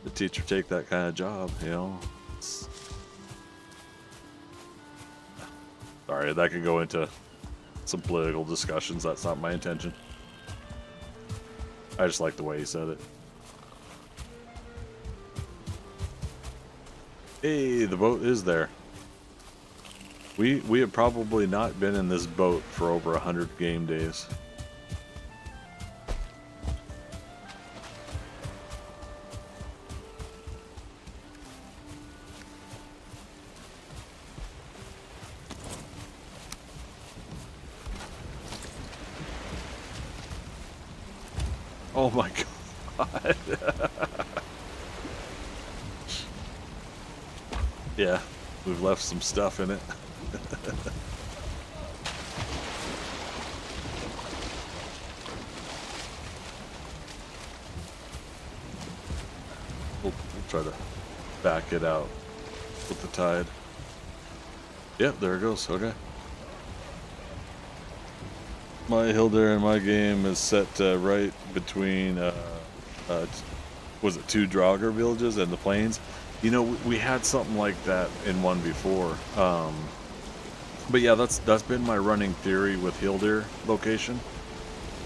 the teacher take that kind of job? Sorry, that could go into some political discussions. That's not my intention. I just like the way he said it. Hey, the boat is there. We have probably not been in this boat for over 100 game days. Oh my god. Yeah, we've left some stuff in it. We'll try to back it out with the tide. Yep, there it goes. Okay. My hill there in my game is set right between, was it 2 Draugr villages and the plains? You know, we had something like that in one before. But yeah, that's been my running theory with Hildir location,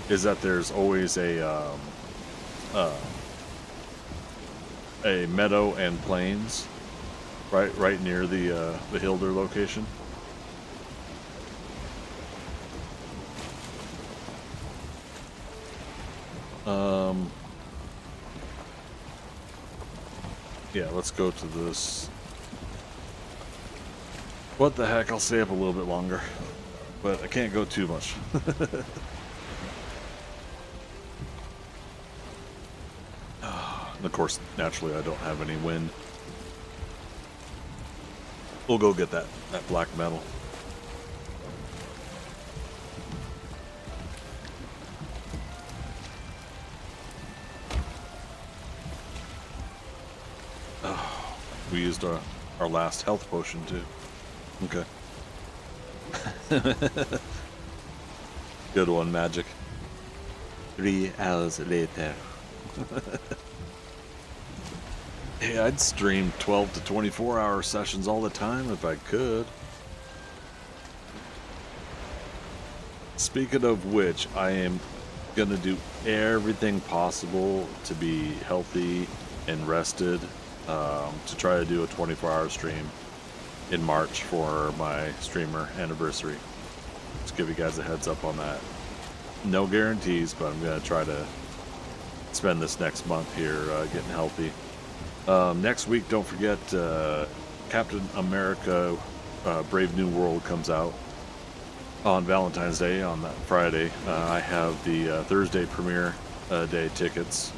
is that there's always a meadow and plains right near the Hildir location. Yeah, let's go to this. What the heck, I'll stay up a little bit longer, but I can't go too much. And of course, naturally, I don't have any wind. We'll go get that black metal. Oh, we used our last health potion too. Okay. Good one, Magic. 3 hours later. Hey, I'd stream 12 to 24 hour sessions all the time if I could. Speaking of which, I am gonna do everything possible to be healthy and rested, to try to do a 24-hour stream in March for my streamer anniversary. Just give you guys a heads up on that. No guarantees, but I'm gonna try to spend this next month here getting healthy. Next week, don't forget, Captain America Brave New World comes out on Valentine's Day, on that Friday. I have the Thursday premiere day tickets,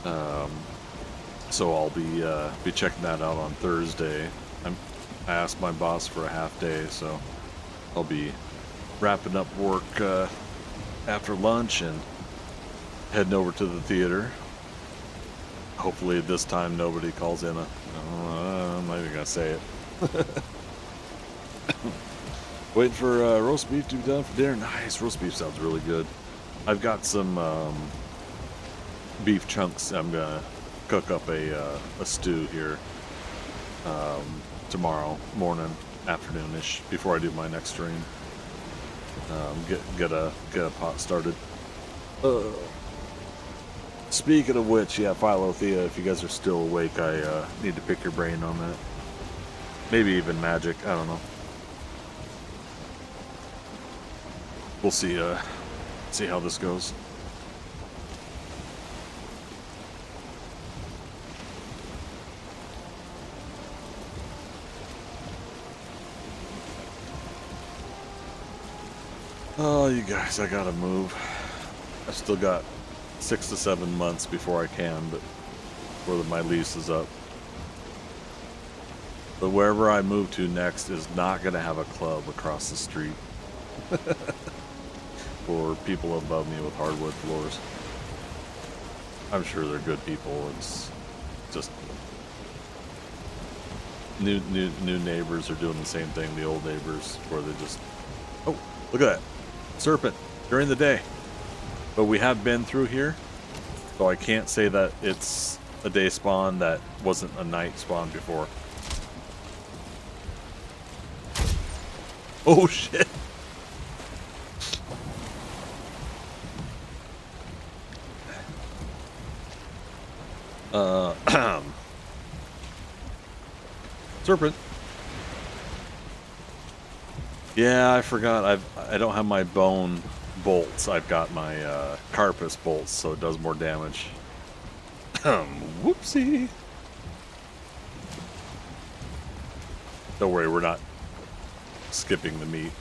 so I'll be checking that out on Thursday. I asked my boss for a half day, so I'll be wrapping up work after lunch and heading over to the theater. Hopefully this time nobody calls in I'm not even gonna say it. Waiting for roast beef to be done for dinner. Nice, roast beef sounds really good. I've got some beef chunks. I'm gonna cook up a stew here tomorrow morning, afternoonish, before I do my next stream. Get a pot started. Speaking of which, yeah, Philothea, if you guys are still awake, I need to pick your brain on that. Maybe even Magic, I don't know. We'll see how this goes. Oh, you guys, I gotta move. I still got 6 to 7 months before I can, but before my lease is up. But wherever I move to next is not going to have a club across the street for people above me with hardwood floors. I'm sure they're good people. It's just new neighbors are doing the same thing. The old neighbors, where they just, oh, look at that serpent during the day. But we have been through here, so I can't say that it's a day spawn that wasn't a night spawn before. Oh shit! Serpent. Yeah, I forgot. I don't have my bone bolts. I've got my carpus bolts, so it does more damage. Whoopsie. Don't worry, we're not skipping the meat.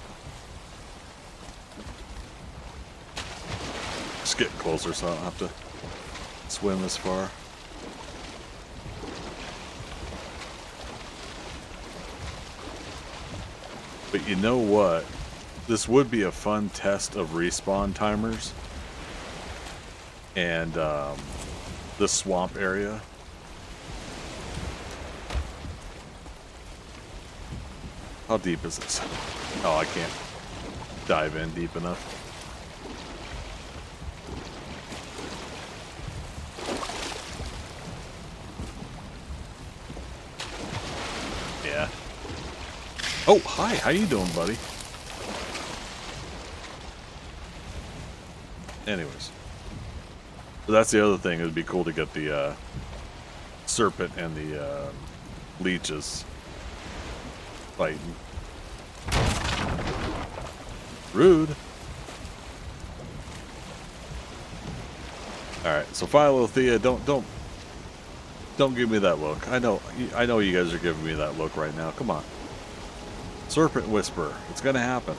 Just getting closer, so I don't have to swim as far. But you know what? This would be a fun test of respawn timers. And the swamp area. How deep is this? Oh, I can't dive in deep enough. Yeah. Oh, hi. How you doing, buddy? Anyways. So that's the other thing. It would be cool to get the serpent and the leeches fighting. Rude. All right. So Philothea, don't give me that look. I know you guys are giving me that look right now. Come on. Serpent whisper. It's gonna happen.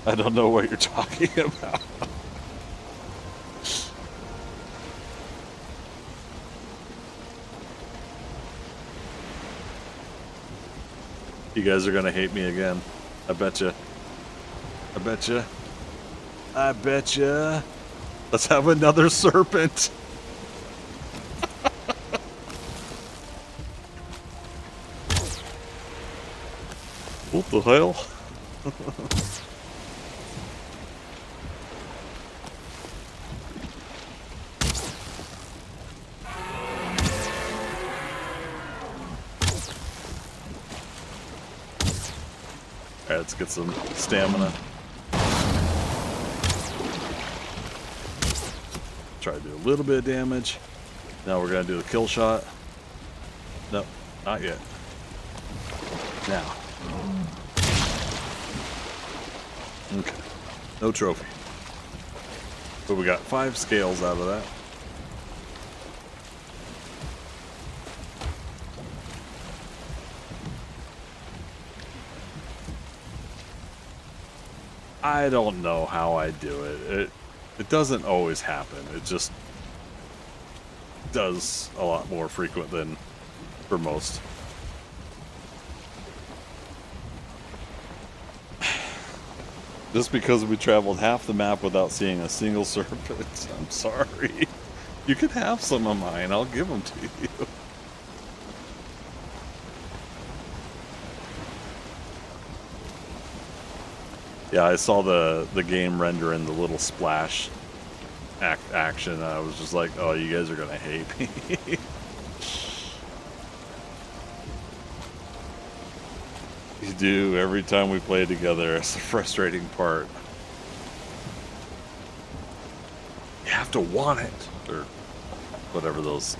I don't know what you're talking about. You guys are gonna hate me again. I betcha. I betcha. I betcha. Let's have another serpent. What the hell? Alright, let's get some stamina. Try to do a little bit of damage. Now we're gonna do the kill shot. No, not yet. Now. Okay. No trophy. But we got 5 scales out of that. I don't know how I do it. It doesn't always happen. It just does a lot more frequent than for most. Just because we traveled half the map without seeing a single serpent. I'm sorry. You can have some of mine. I'll give them to you. Yeah, I saw the game render in the little splash action. I was just like, oh, you guys are gonna hate me. You do every time we play together. It's the frustrating part. You have to want it, or whatever those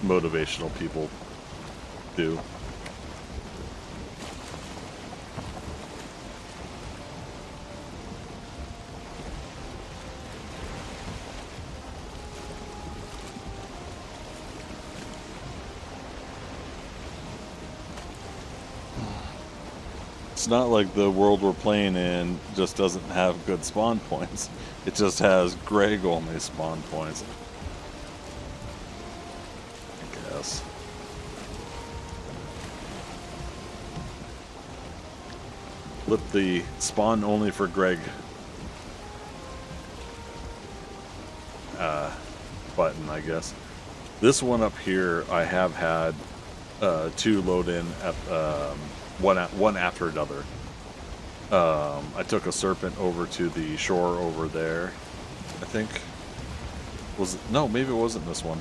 motivational people do. It's not like the world we're playing in just doesn't have good spawn points. It just has Greg only spawn points. I guess. Flip the spawn only for Greg button, I guess. This one up here, I have had 2 load in at one after another. I took a serpent over to the shore over there. I think no, maybe it wasn't this one.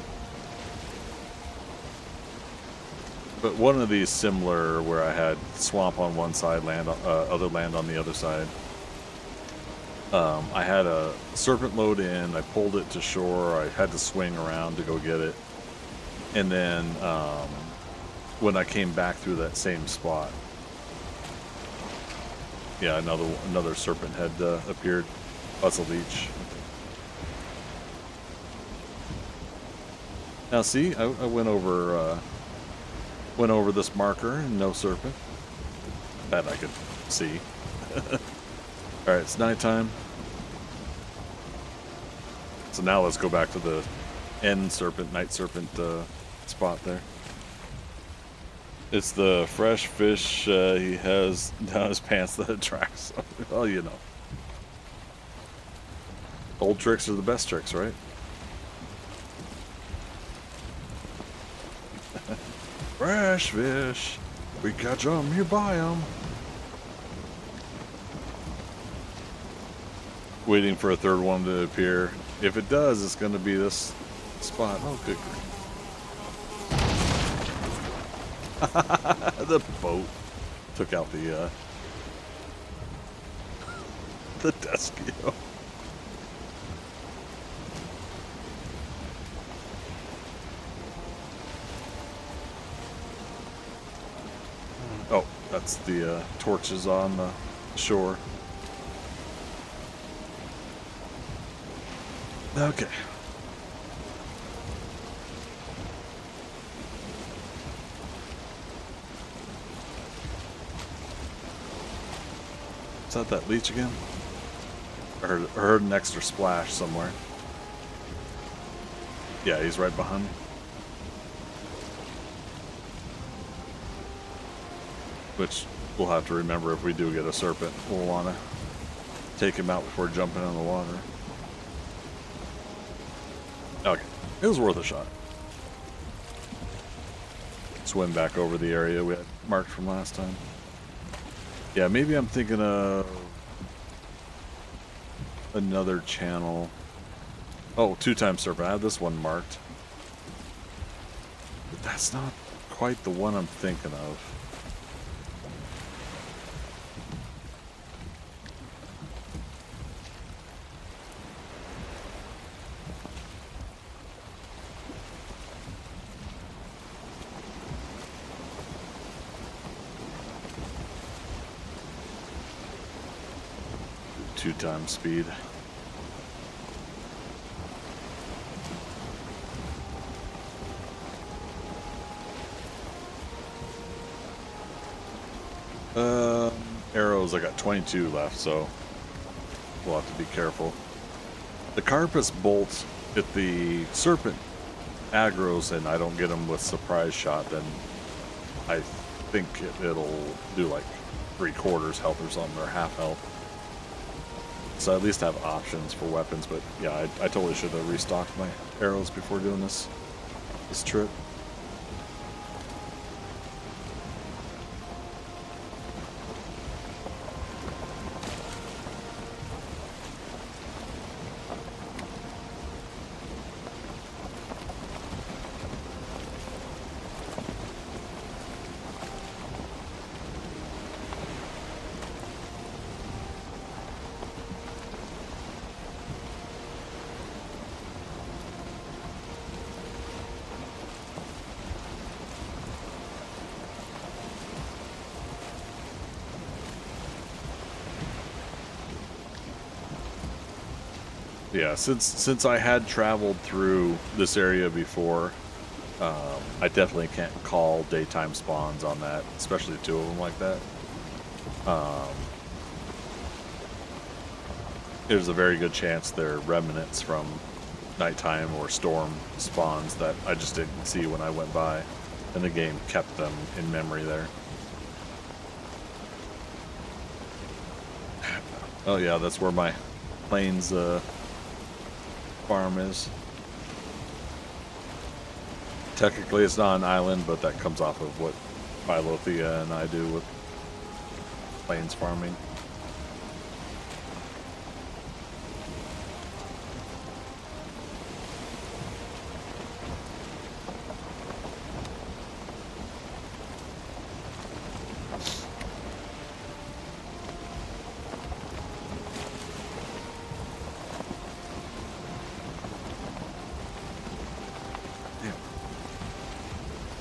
But one of these similar where I had swamp on one side, other land on the other side. I had a serpent load in, I pulled it to shore, I had to swing around to go get it. And then when I came back through that same spot, yeah, another serpent had appeared. That's a leech. Now see, I went over this marker and no serpent. That I could see. Alright, it's nighttime. So now let's go back to the night serpent spot there. It's the fresh fish he has down his pants that attracts. Well, you know. Old tricks are the best tricks, right? Fresh fish. We catch 'em, you buy 'em. Waiting for a third one to appear. If it does, it's going to be this spot. Oh, good grief. The boat took out the Deskio. Oh, that's the torches on the shore. Okay. Is that leech again? I heard an extra splash somewhere. Yeah, he's right behind me. Which we'll have to remember if we do get a serpent. We'll want to take him out before jumping in the water. Okay, it was worth a shot. Swim back over the area we had marked from last time. Yeah, maybe I'm thinking of another channel. Oh, 2-time serpent. I have this one marked. But that's not quite the one I'm thinking of. Two-time speed. Arrows, I got 22 left, so we'll have to be careful. The Carpus bolt, if the serpent aggroes and I don't get him with surprise shot, then I think it'll do like 3/4 health or something, or half health. So I at least have options for weapons, but yeah, I totally should have restocked my arrows before doing this trip. Yeah, since I had traveled through this area before, I definitely can't call daytime spawns on that, especially 2 of them like that. There's a very good chance they're remnants from nighttime or storm spawns that I just didn't see when I went by, and the game kept them in memory there. Oh yeah, that's where my planes farm is. Technically, it's not an island, but that comes off of what Philothea and I do with plains farming.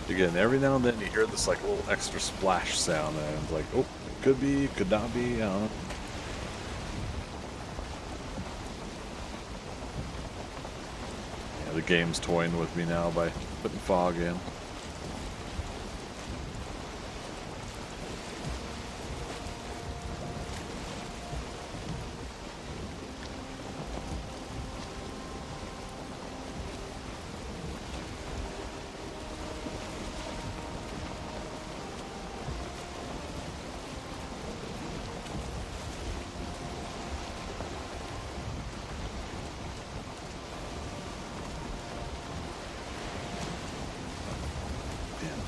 Again, every now and then you hear this like little extra splash sound, and it's like, oh, it could be, could not be, I don't know. Yeah, the game's toying with me now by putting fog in.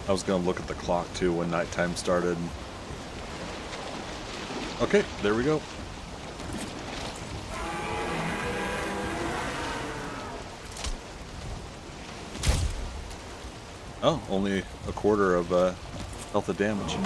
I was gonna look at the clock too when nighttime started. Okay, there we go. Oh, only a quarter of health of damage.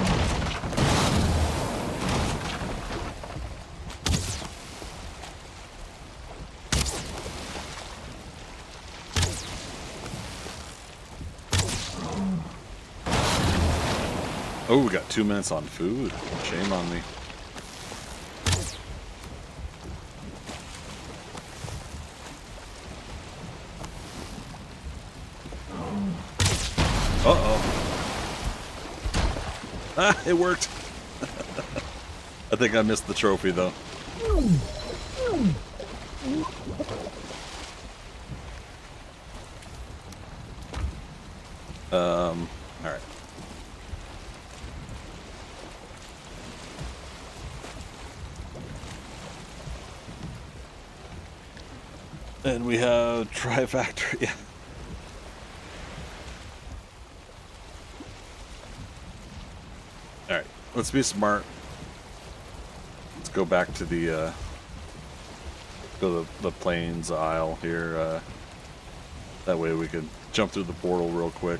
Oh, we got 2 minutes on food. Shame on me. Uh-oh. Ah, it worked. I think I missed the trophy, though. All right. And we have Tri-Factory. Yeah. All right, let's be smart. Let's go back to the the plains aisle here. That way we can jump through the portal real quick.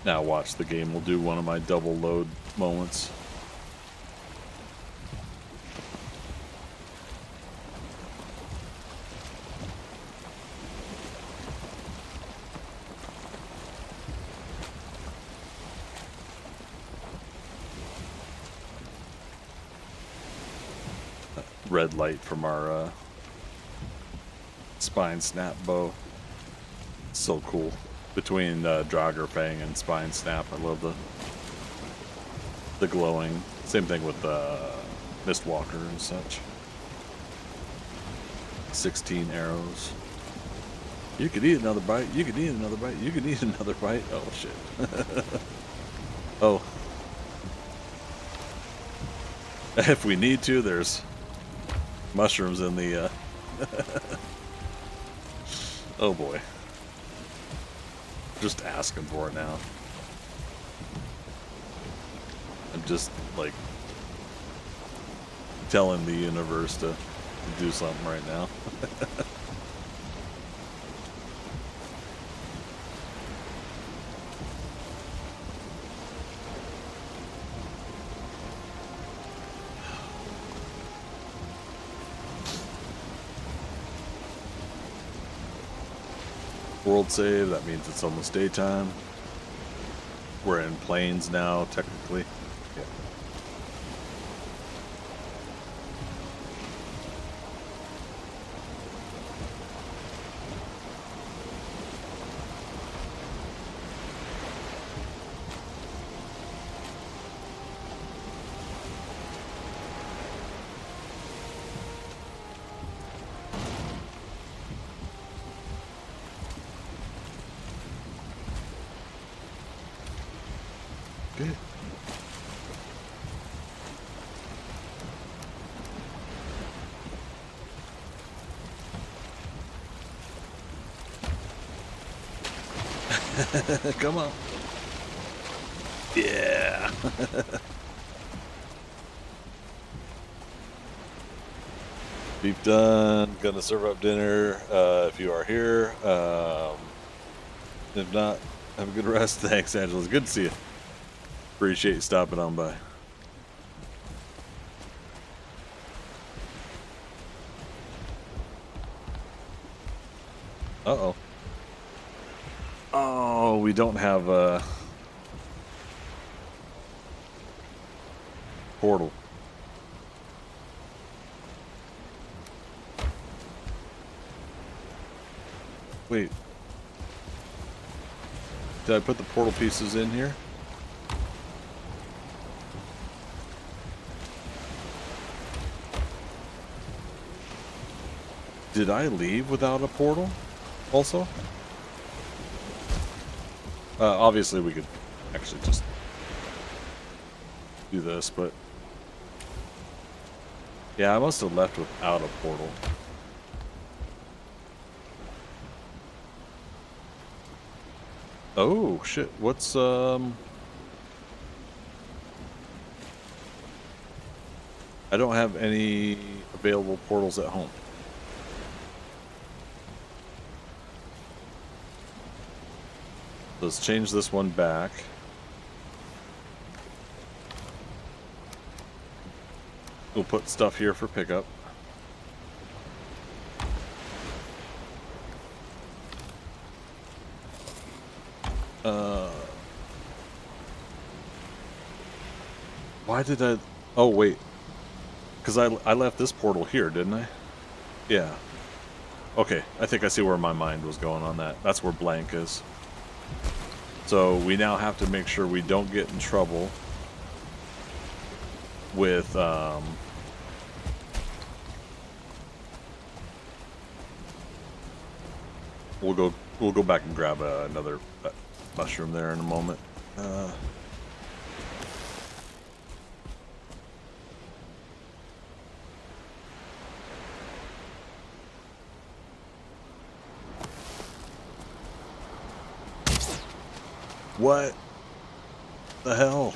Now watch, the game will do one of my double load moments. Red light from our spine snap bow. So cool. Between Draugr Fang and Spine Snap, I love the glowing. Same thing with Mistwalker and such. 16 arrows. You could eat another bite. You could eat another bite. You could eat another bite. Oh shit. Oh. If we need to, there's mushrooms in the. Oh boy. Just asking for it now. I'm just like telling the universe to do something right now. World save, that means it's almost daytime. We're in plains now, technically. Yeah. Good. Come on. Yeah. Beef done. Gonna serve up dinner if you are here. If not, have a good rest. Thanks, Angela. It's good to see you. Appreciate you stopping on by. Uh-oh. Oh, we don't have a portal. Wait. Did I put the portal pieces in here? Did I leave without a portal also? Obviously we could actually just do this, but yeah, I must have left without a portal. Oh shit, what's I don't have any available portals at home. Let's change this one back. We'll put stuff here for pickup. Why did I... Oh, wait. Because I left this portal here, didn't I? Yeah. Okay, I think I see where my mind was going on that. That's where blank is. So we now have to make sure we don't get in trouble with we'll go back and grab another mushroom there in a moment. What the hell?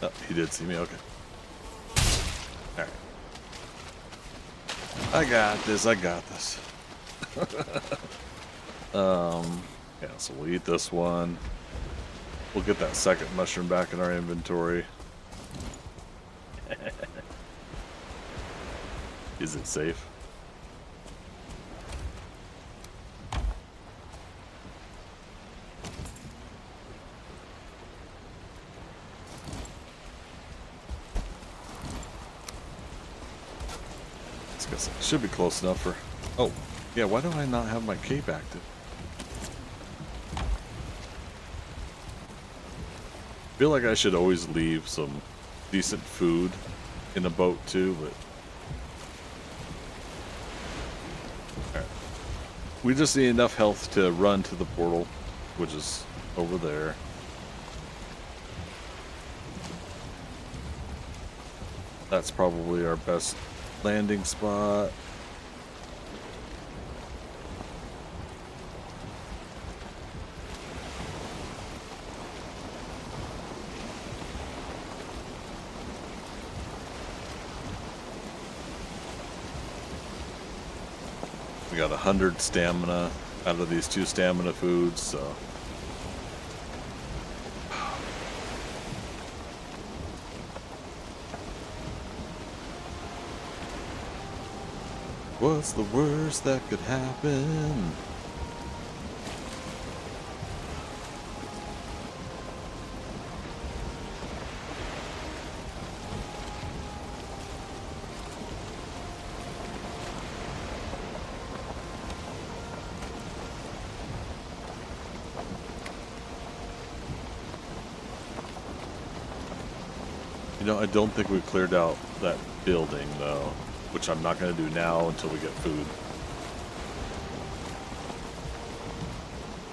Oh, he did see me. Okay. All right. I got this. I got this. Yeah. So we'll eat this one. We'll get that second mushroom back in our inventory. Is it safe? It should be close enough for... Oh, yeah, why do I not have my cape active? I feel like I should always leave some decent food in the boat too, but... Alright. We just need enough health to run to the portal, which is over there. That's probably our best landing spot. We got 100 stamina out of these 2 stamina foods, so what's the worst that could happen? You know, I don't think we cleared out that building, though, which I'm not going to do now until we get food.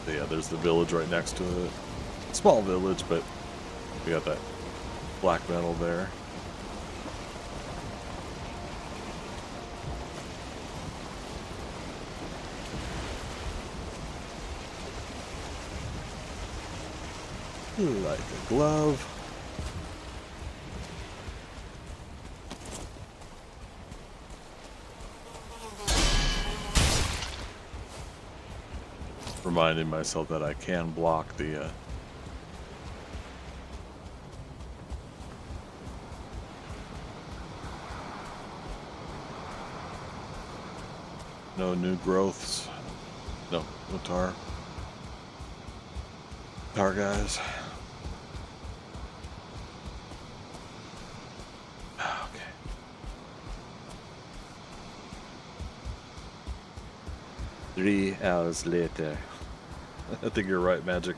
So yeah, there's the village right next to it. Small village, but we got that black metal there. Like a glove. Reminding myself that I can block the no new growths. No tar. Tar guys. Okay. 3 hours later. I think you're right, Magic.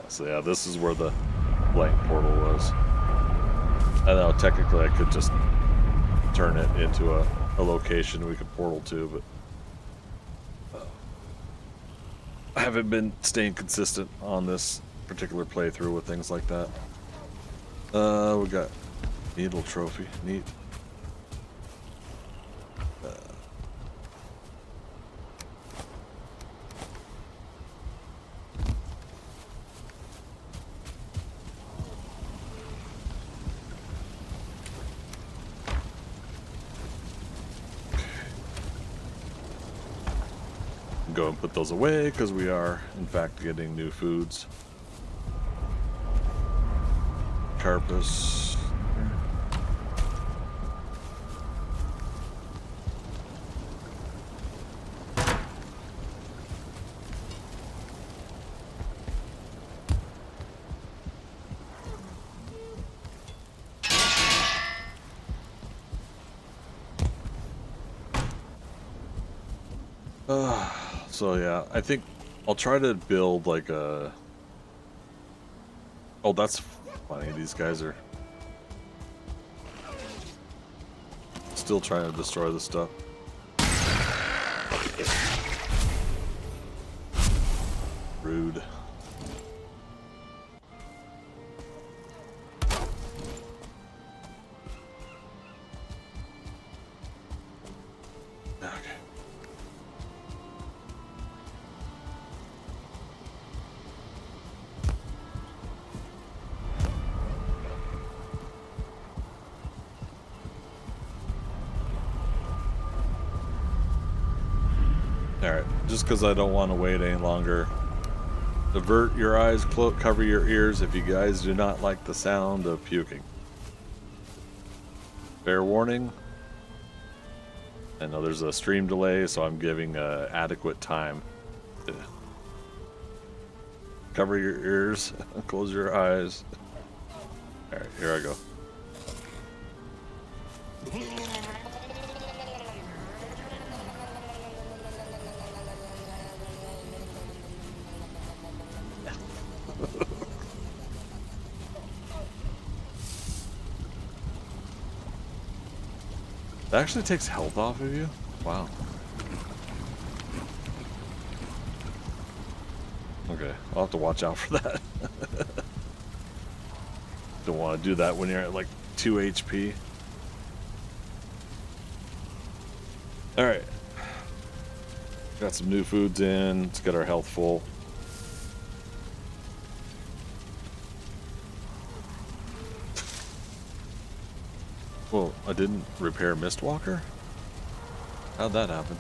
So yeah, this is where the blank portal was. I know technically I could just turn it into a location we could portal to, but I haven't been staying consistent on this particular playthrough with things like that. We got needle trophy, neat. Go and put those away because we are in fact getting new foods. Carpus. So yeah, I think I'll try to build like a... Oh, that's funny. These guys are still trying to destroy the stuff. Rude. Alright, just because I don't want to wait any longer. Avert your eyes, cover your ears if you guys do not like the sound of puking. Fair warning. I know there's a stream delay, so I'm giving adequate time to cover your ears, close your eyes. Alright, here I go. That actually takes health off of you? Wow. Okay, I'll have to watch out for that. Don't want to do that when you're at like 2 HP. Alright. Got some new foods in. Let's get our health full. Well, I didn't repair Mistwalker? How'd that happen?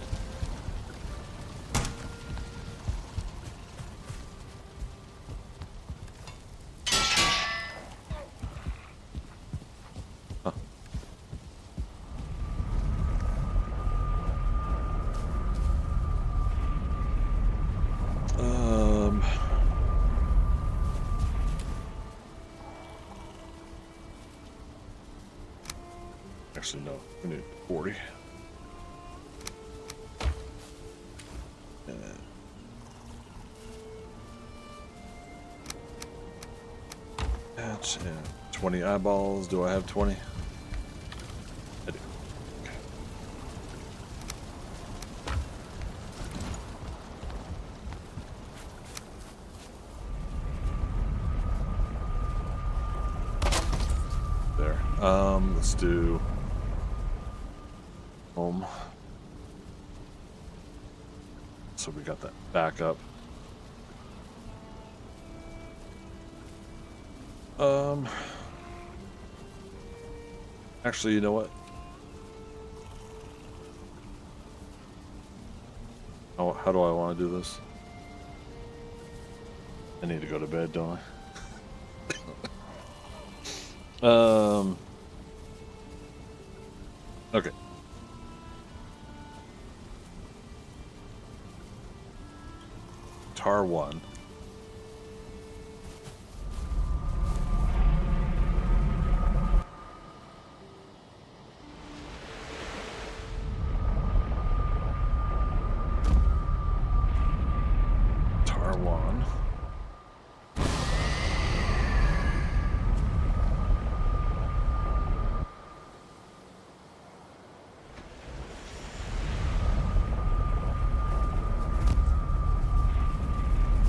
Huh. Actually, no. We need 40. Patch and 20 eyeballs. Do I have 20? I do. Okay. Let's do home. So we got that backup. Actually, you know what? How do I want to do this? I need to go to bed, don't I? Okay. Tar 1. Tar 1.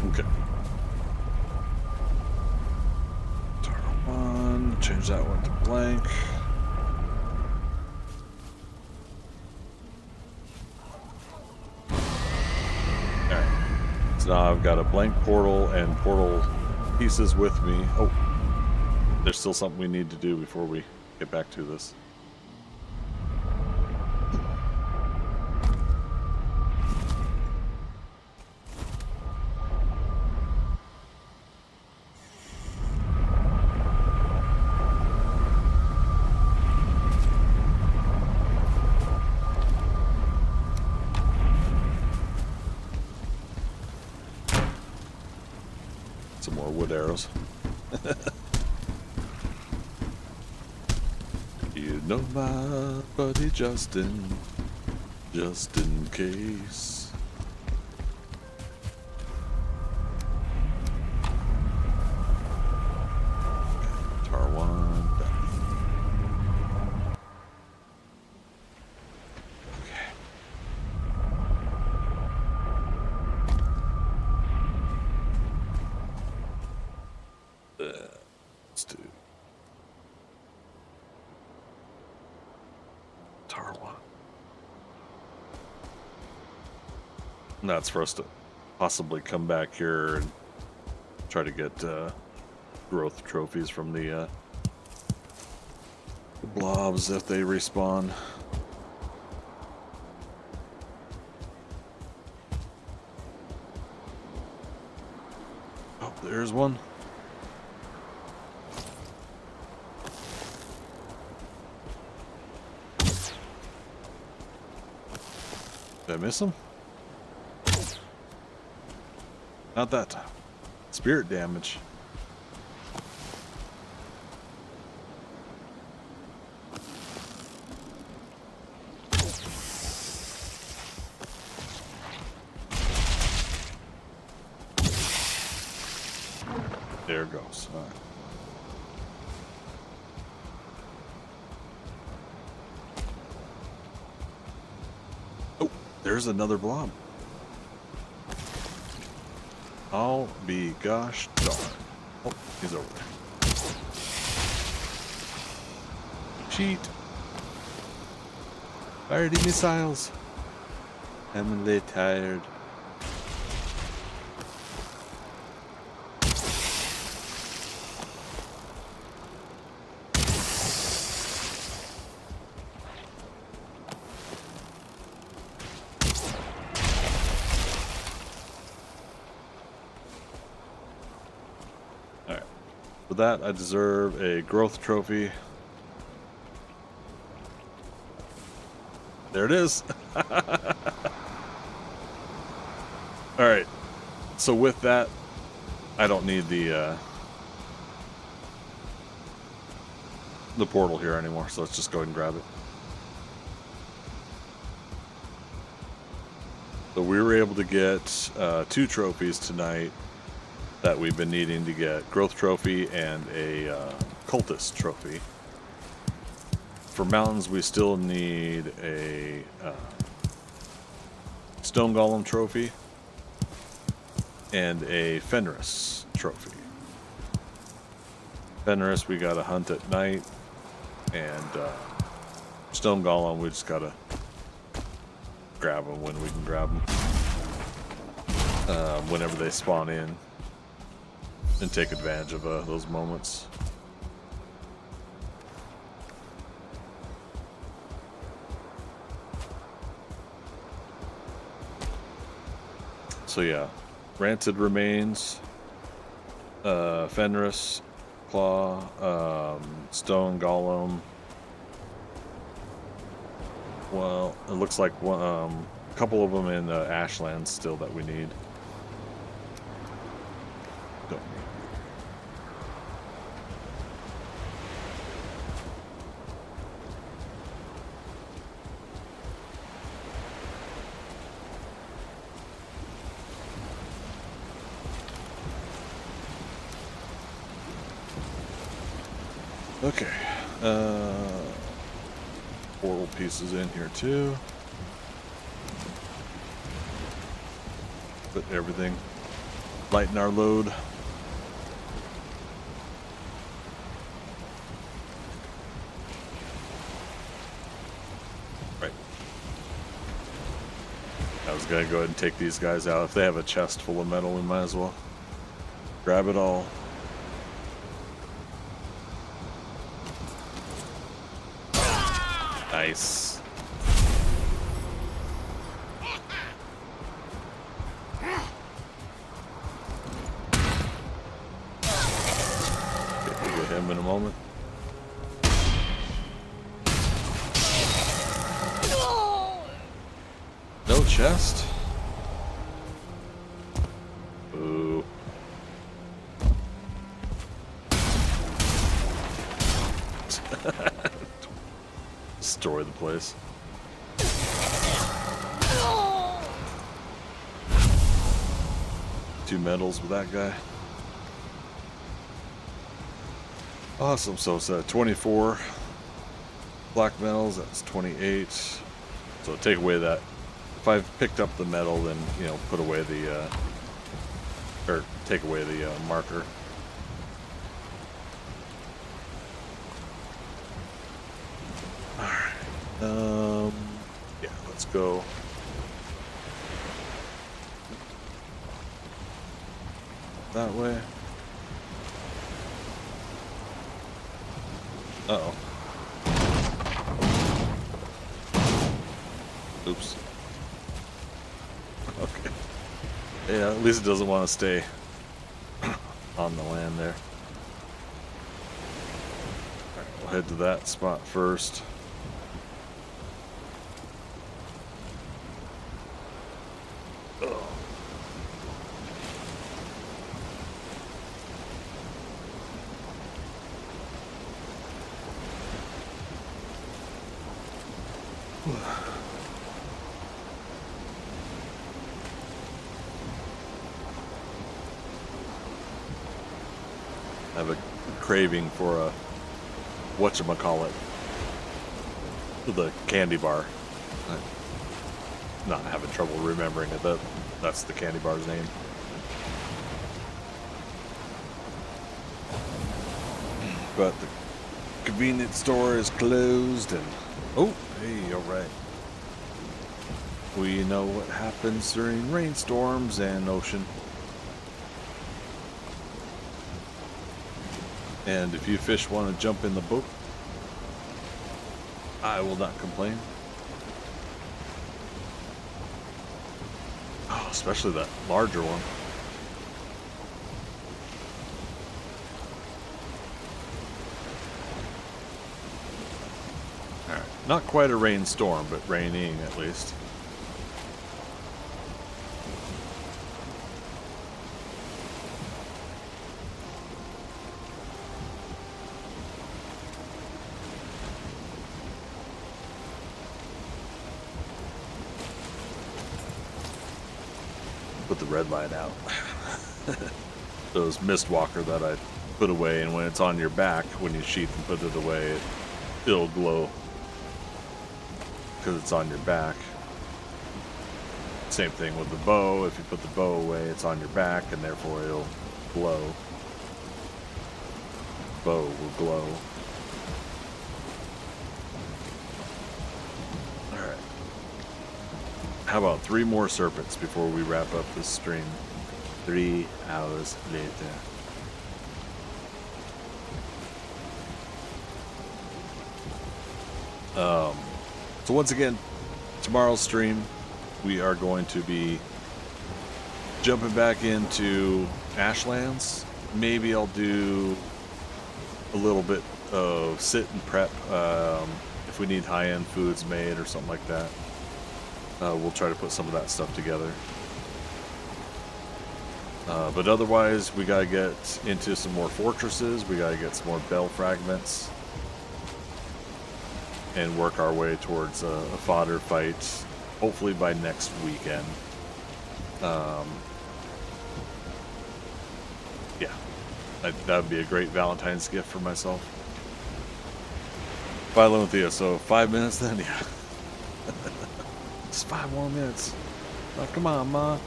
Okay. Tar 1. Change that one to blank. Alright. So now I've got a blank portal and portal pieces with me. Oh, there's still something we need to do before we get back to this. Some more wood arrows. You know my buddy Justin, just in case. Okay, tar 1 done. Let's do tar 1. And that's for us to possibly come back here and try to get growth trophies from the blobs if they respawn. Oh, there's one. Did I miss him? Not that time. Spirit damage. There it goes. All right. Oh, there's another blob. I'll be gosh darn. Oh, he's over there. Cheat. Fire the missiles. I'm a little tired. For that, I deserve a growth trophy. There it is. Alright. So with that, I don't need the portal here anymore, so let's just go ahead and grab it. So we were able to get 2 trophies tonight that we've been needing to get. Growth trophy and a cultist trophy. For mountains, we still need a stone golem trophy and a Fenris trophy. Fenris we got to hunt at night, And stone golem, we just gotta grab them when we can grab them. Whenever they spawn in, and take advantage of those moments. So yeah, Rancid Remains, Fenris, Claw, Stone Golem. Well, it looks like a couple of them in Ashlands still that we need. Don't need. Okay, portal pieces in here too. Put everything, lighten our load. Right. I was gonna go ahead and take these guys out. If they have a chest full of metal, we might as well grab it all. Nice. Okay, we'll get him in a moment. No chest? Ooh. Destroy the place. Two medals with that guy. Awesome. So it's 24 black medals. That's 28. So take away that. If I've picked up the medal, then put away the or take away the marker. Yeah, let's go. That way. Uh-oh. Oops. Okay. Yeah, at least it doesn't want to stay on the land there. Alright, we'll head to that spot first. I have a craving for a whatchamacallit, the candy bar. I'm not having trouble remembering it. That's the candy bar's name. But the convenience store is closed, and oh, hey, all right. We know what happens during rainstorms and ocean. And if you fish want to jump in the boat, I will not complain. Oh, especially that larger one. Alright, not quite a rainstorm, but raining at least. Put the red light out. Those Mistwalker that I put away, and when it's on your back, when you sheath and put it away, it'll glow because it's on your back. Same thing with the bow. If you put the bow away, it's on your back, and therefore it'll glow. Bow will glow. How about 3 more serpents before we wrap up this stream? 3 hours later. So once again, tomorrow's stream, we are going to be jumping back into Ashlands. Maybe I'll do a little bit of sit and prep if we need high-end foods made or something like that. We'll try to put some of that stuff together. But otherwise, we gotta get into some more fortresses. We gotta get some more bell fragments. And work our way towards a fodder fight, hopefully by next weekend. Yeah, that would be a great Valentine's gift for myself. Violin with you, so 5 minutes then? Yeah. Just 5 more minutes. Oh, come on, Ma.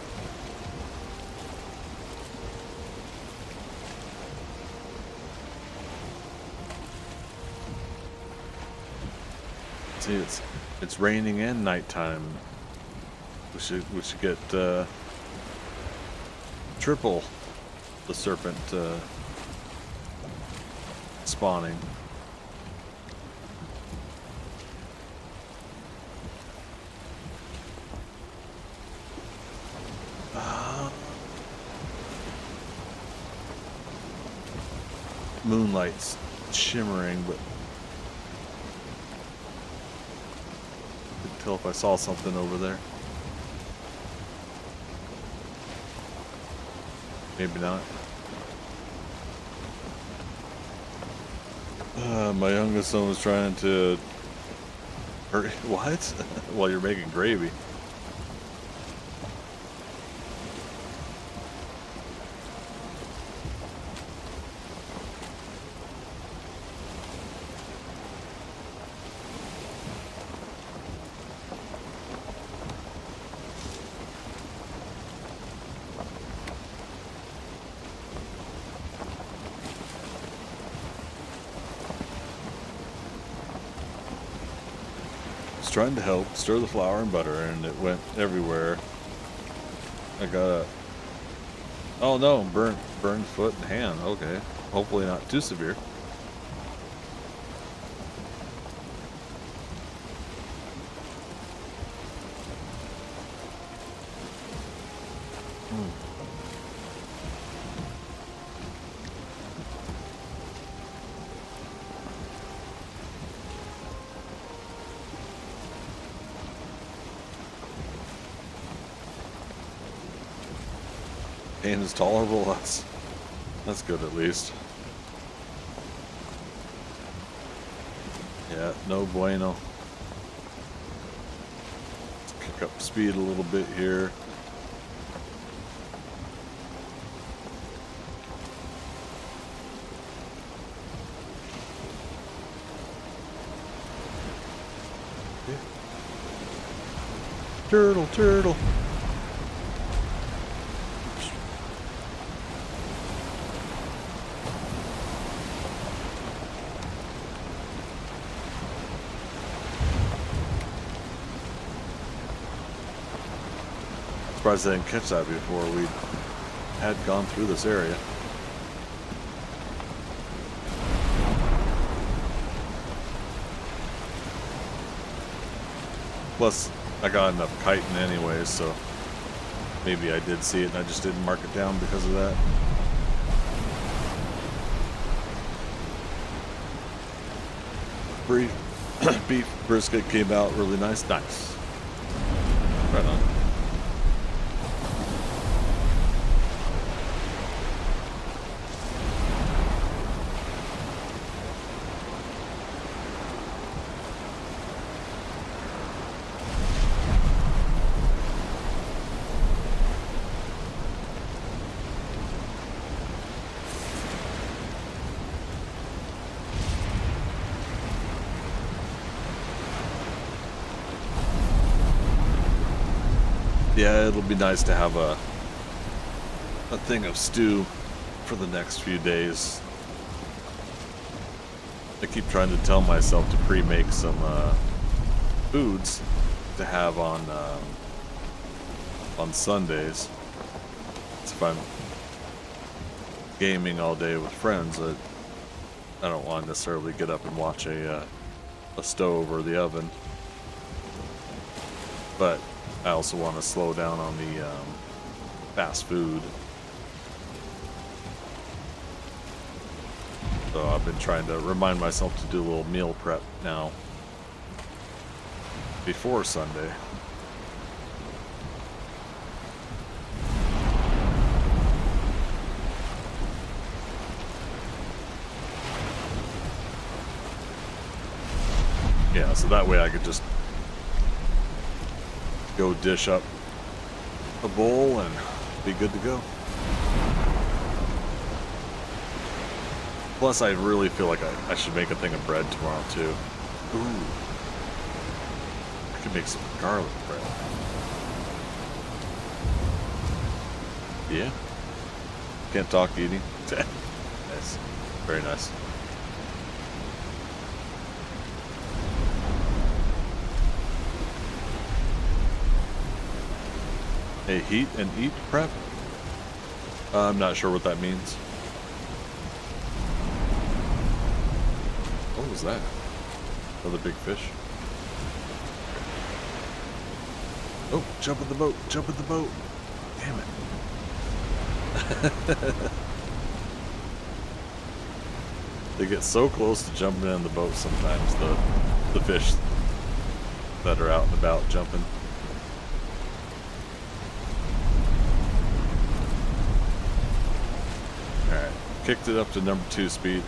See, it's raining and nighttime. We should get triple the serpent spawning. Moonlight's shimmering, but couldn't tell if I saw something over there. Maybe not. My youngest son was trying to hurt. What? While you're making gravy. Trying to help stir the flour and butter, and it went everywhere. I got a oh no, burned foot and hand. Okay, hopefully not too severe. Pain is tolerable. That's good at least. Yeah, no bueno. Let's kick up speed a little bit here. Yeah. Turtle. Surprised I didn't catch that before we had gone through this area. Plus, I got enough chitin anyways, so maybe I did see it and I just didn't mark it down because of that. Beef brisket came out really nice. Nice. Right on. Yeah, it'll be nice to have a thing of stew for the next few days. I keep trying to tell myself to pre-make some foods to have on on Sundays. If I'm gaming all day with friends, I don't want to necessarily get up and watch a stove or the oven. But I also want to slow down on the fast food. So I've been trying to remind myself to do a little meal prep now before Sunday. Yeah, so that way I could just go dish up a bowl and be good to go. Plus, I really feel like I should make a thing of bread tomorrow, too. Ooh. I could make some garlic bread. Yeah. Can't talk eating. Nice. Very nice. A heat and eat prep? I'm not sure what that means. What was that? Another big fish. Oh, jump in the boat, jump in the boat. Damn it. They get so close to jumping in the boat sometimes, the fish that are out and about jumping. Alright, kicked it up to number 2 speed.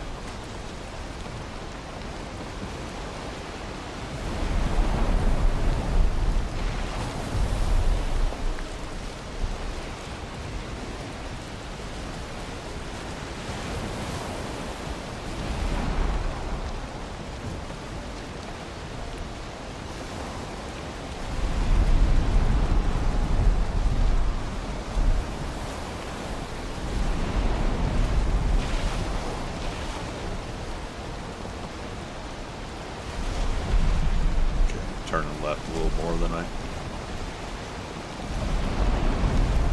Turning left a little more than I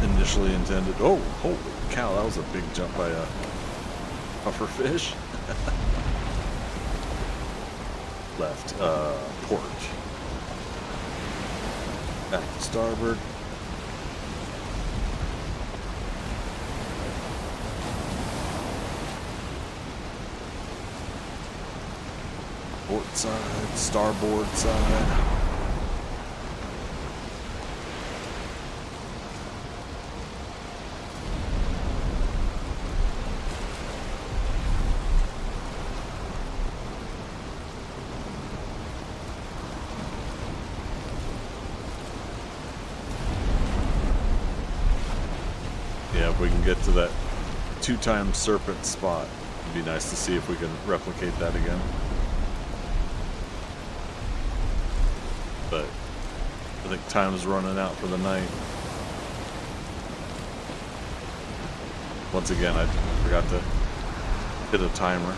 initially intended. Oh, holy cow, that was a big jump by a puffer fish. Left, port. Back to starboard. Port side, starboard side. Yeah, if we can get to that 2-time serpent spot, it'd be nice to see if we can replicate that again. But I think time is running out for the night. Once again, I forgot to hit a timer.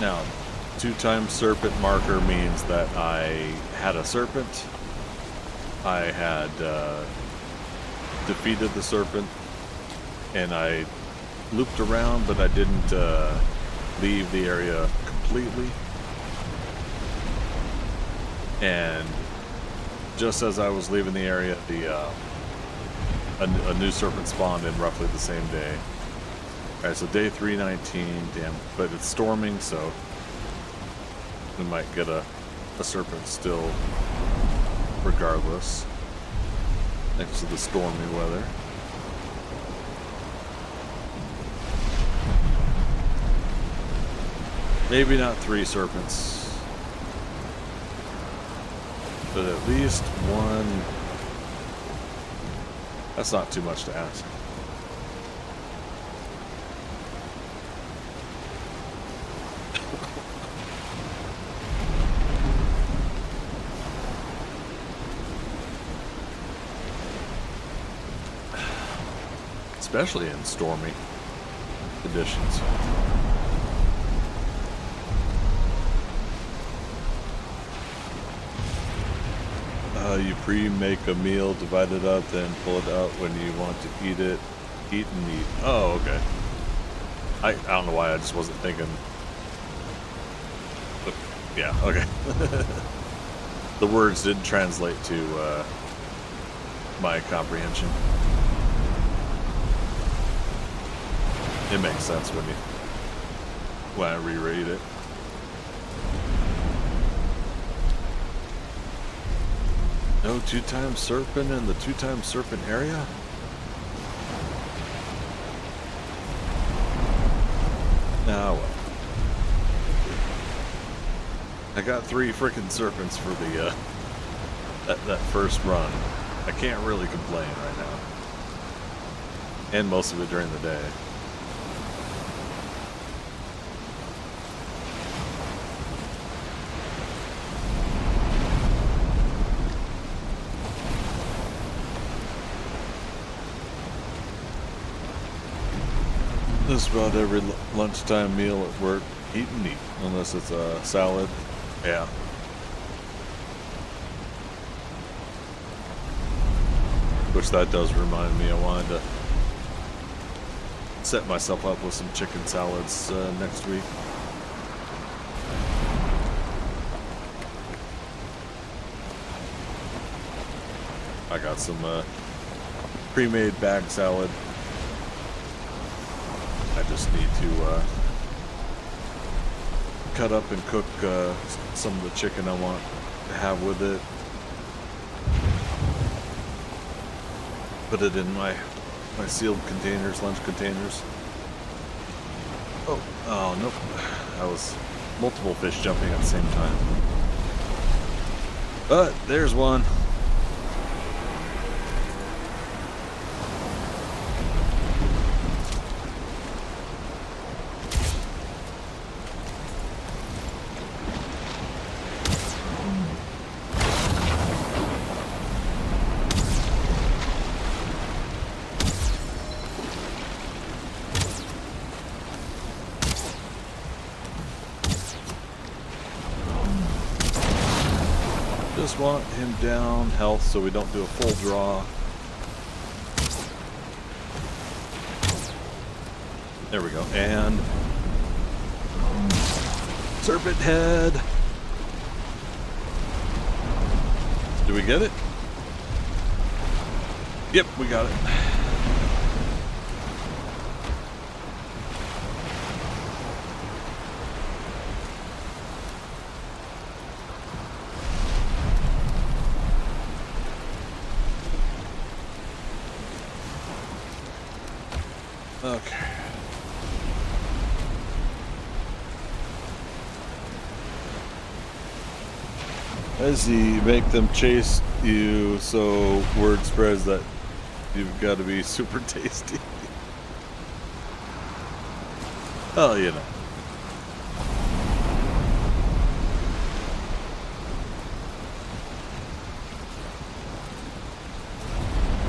Now, 2-time serpent marker means that I had a serpent. I had defeated the serpent, and I looped around, but I didn't leave the area completely. And just as I was leaving the area, a new serpent spawned in roughly the same day. Alright, so day 319, damn, but it's storming, so we might get a serpent still regardless, next to the stormy weather. Maybe not 3 serpents, but at least one That's not too much to ask. Especially in stormy conditions. You pre-make a meal, divide it up, then pull it out when you want to eat it. Eat and eat. Oh, okay. I don't know why I just wasn't thinking. But yeah, okay. The words didn't translate to my comprehension. It makes sense when I reread it. No 2-time serpent in the 2-time serpent area? Nah, well. I got 3 freaking serpents for the that first run. I can't really complain right now. And most of it during the day. Just about every lunchtime meal at work, eat and eat, unless it's a salad. Yeah. Which that does remind me, I wanted to set myself up with some chicken salads next week. I got some pre-made bag salad. I just need to cut up and cook some of the chicken I want to have with it. Put it in my sealed containers, lunch containers. Oh nope. That was multiple fish jumping at the same time. But there's one. Just want him down health so we don't do a full draw. There we go. And serpent head. Do we get it? Yep, we got it. Okay. As he make them chase you, so word spreads that you've got to be super tasty. Oh, you know.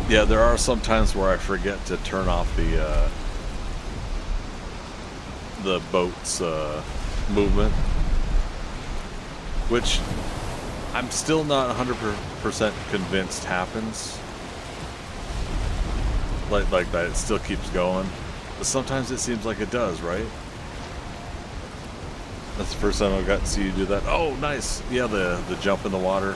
Yeah, there are some times where I forget to turn off the boat's movement, which I'm still not 100% convinced happens. Like that it still keeps going, but sometimes it seems like it does, right? That's the first time I got to see you do that. Oh, nice. Yeah, the jump in the water.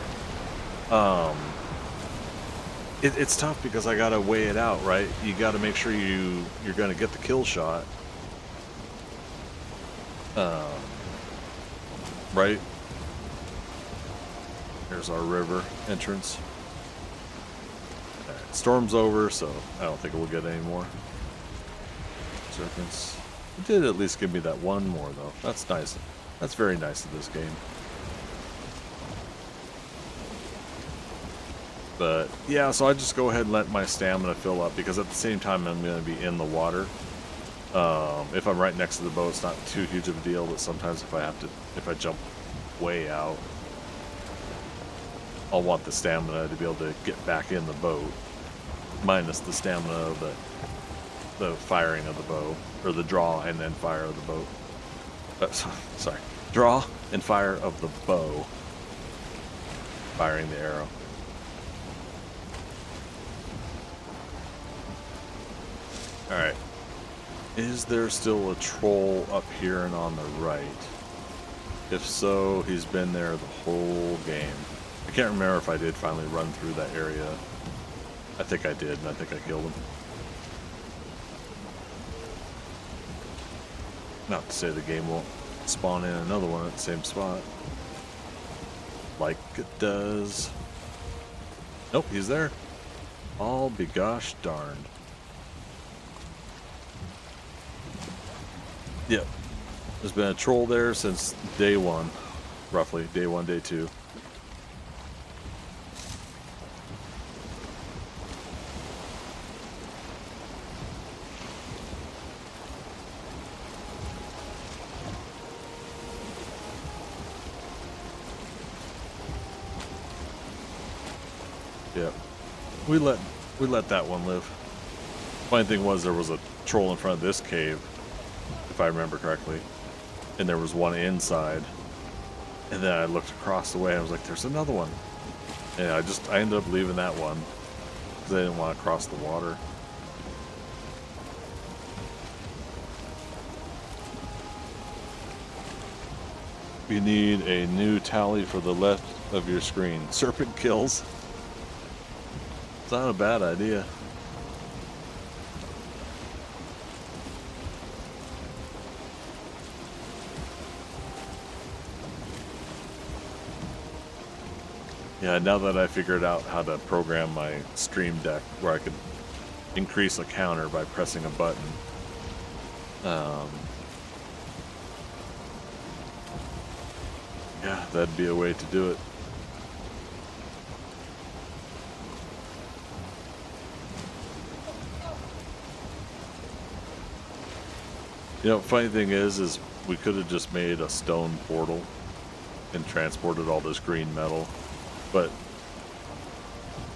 It's tough because I gotta weigh it out, right? You gotta make sure you're gonna get the kill shot. Right? There's our river entrance. Alright, storm's over, so I don't think we'll get any more serpents. It did at least give me that one more, though. That's nice. That's very nice of this game. But yeah, so I just go ahead and let my stamina fill up because at the same time I'm going to be in the water. If I'm right next to the boat, it's not too huge of a deal. But sometimes if I jump way out, I'll want the stamina to be able to get back in the boat, minus the stamina of the firing of the bow, or the draw and then fire of the boat. Sorry, draw and fire of the bow, firing the arrow. All right. Is there still a troll up here and on the right? If so, he's been there the whole game. I can't remember if I did finally run through that area. I think I did, and I think I killed him. Not to say the game won't spawn in another one at the same spot. Like it does. Nope, he's there. I'll be gosh darned. Yep. There's been a troll there since day one. Roughly. Day one, day two. Yep. We let that one live. Funny thing was there was a troll in front of this cave, if I remember correctly, and there was one inside, and then I looked across the way and I was like, there's another one, and I ended up leaving that one because I didn't want to cross the water. You need a new tally for the left of your screen. Serpent kills. It's not a bad idea. Yeah, now that I figured out how to program my stream deck where I could increase a counter by pressing a button. Yeah, that'd be a way to do it. You know, funny thing is we could have just made a stone portal and transported all this green metal, but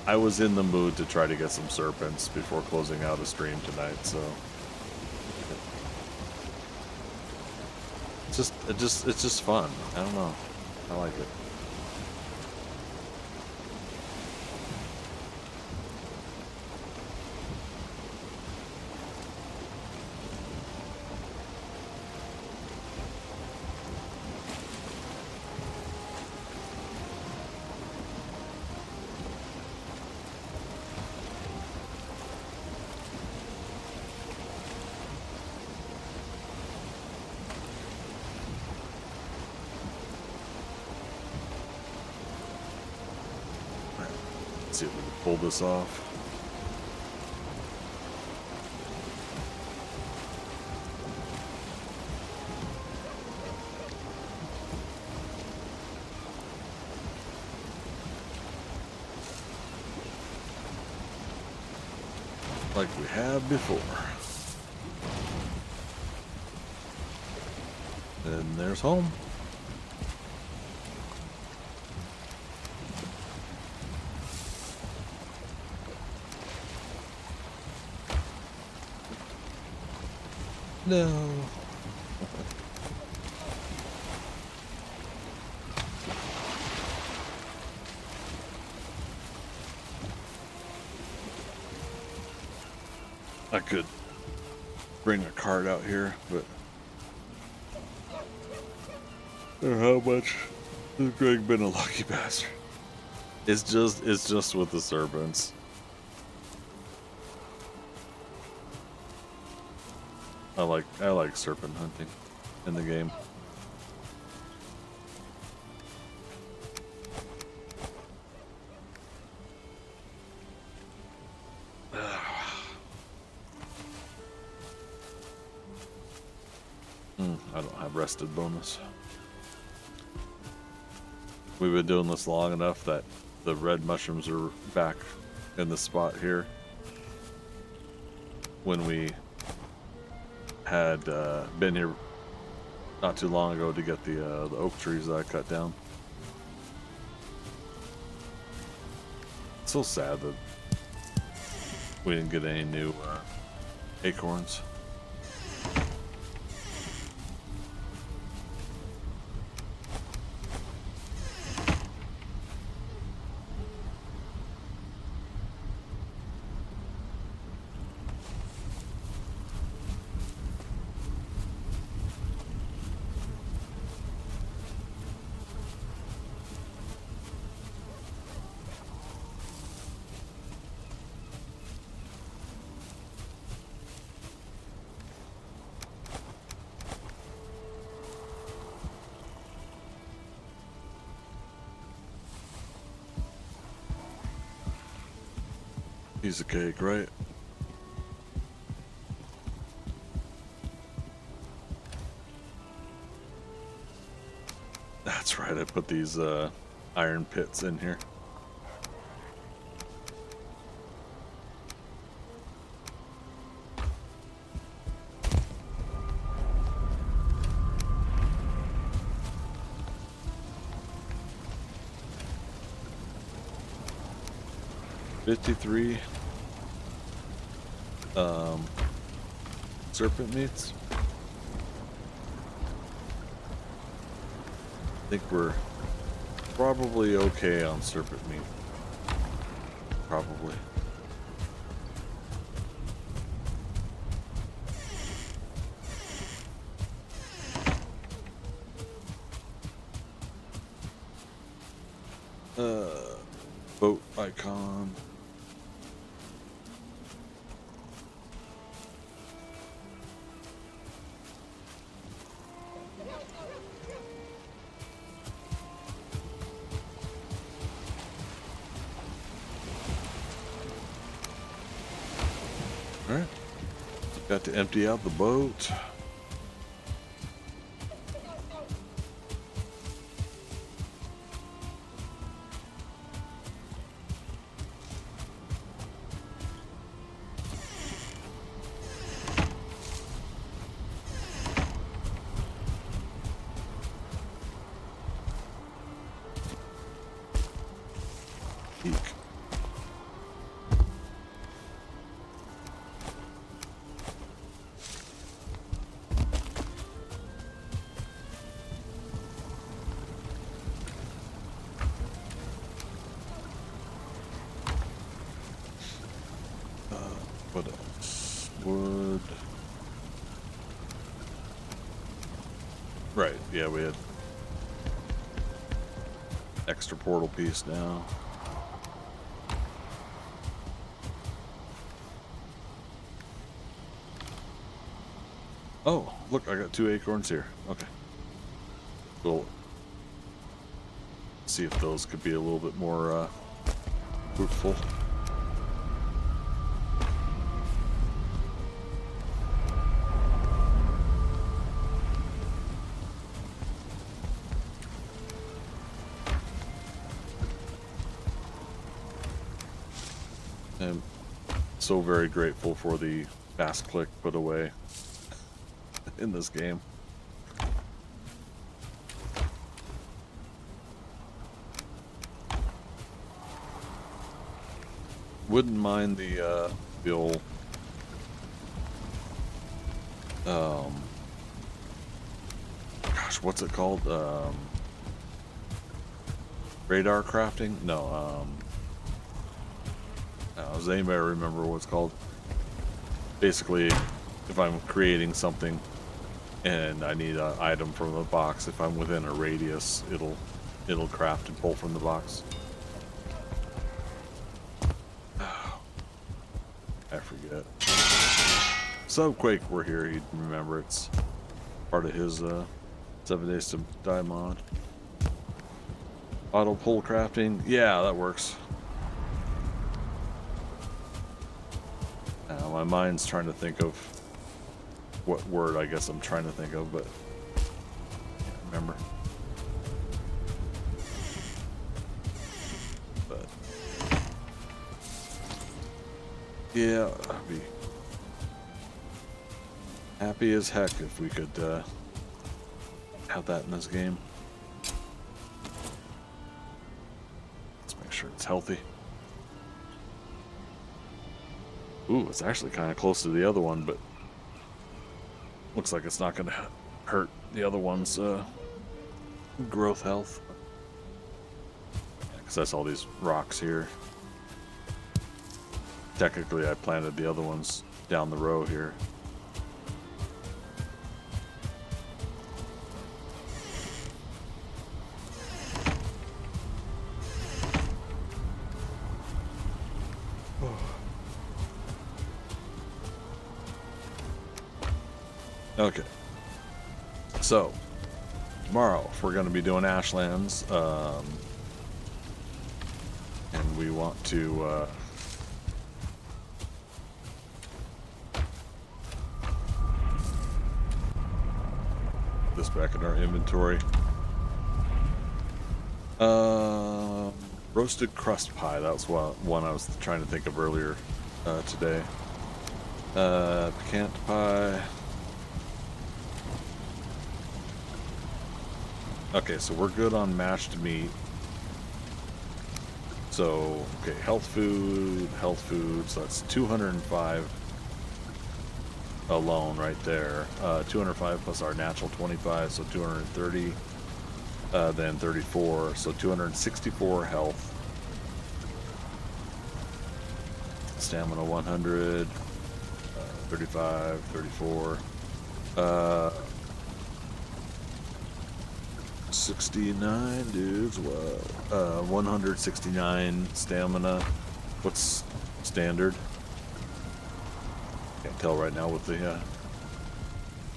I was in the mood to try to get some serpents before closing out a stream tonight, so it's just fun. I don't know. I like it. See if we can pull this off. Like we have before. And there's home. No. I could bring a cart out here, but I don't know how much has Greg been a lucky bastard. It's just with the serpents. I like serpent hunting in the game. I don't have rested bonus. We've been doing this long enough that the red mushrooms are back in the spot here. When we had been here not too long ago to get the oak trees that I cut down. It's so sad that we didn't get any new acorns. Piece of cake, right? That's right, I put these iron pits in here. Serpent meats. I think we're probably okay on serpent meat. Probably. Boat icon. Alright, got to empty out the boat. Eek. What else? Wood. Right, yeah, we had extra portal piece now. Oh, look, I got 2 acorns here. Okay. We'll see if those could be a little bit more fruitful. I'm so very grateful for the fast click put away in this game. Wouldn't mind the old gosh, what's it called? Radar crafting? No, does anybody remember what it's called? Basically, if I'm creating something and I need an item from the box, if I'm within a radius, it'll craft and pull from the box. Oh, I forget. Subquake, we're here. You'd remember it's part of his 7 Days to Die mod. Auto pull crafting, yeah, that works. My mind's trying to think of what word I guess I'm trying to think of, but can't remember. But Yeah, I'd be happy as heck if we could have that in this game. Let's make sure it's healthy. Ooh, it's actually kind of close to the other one, but looks like it's not going to hurt the other one's growth health. Because that's all these rocks here. Technically, I planted the other ones down the row here. Okay. So, tomorrow we're going to be doing Ashlands. And we want to this back in our inventory. Roasted crust pie, that was one I was trying to think of earlier today. Pecan pie. Okay, so we're good on mashed meat. So, okay, health food, so that's 205 alone right there. 205 plus our natural 25, so 230. Then 34, so 264 health. Stamina 100, 35, 34. 69 dudes. Wow. 169 stamina. What's standard? Can't tell right now with the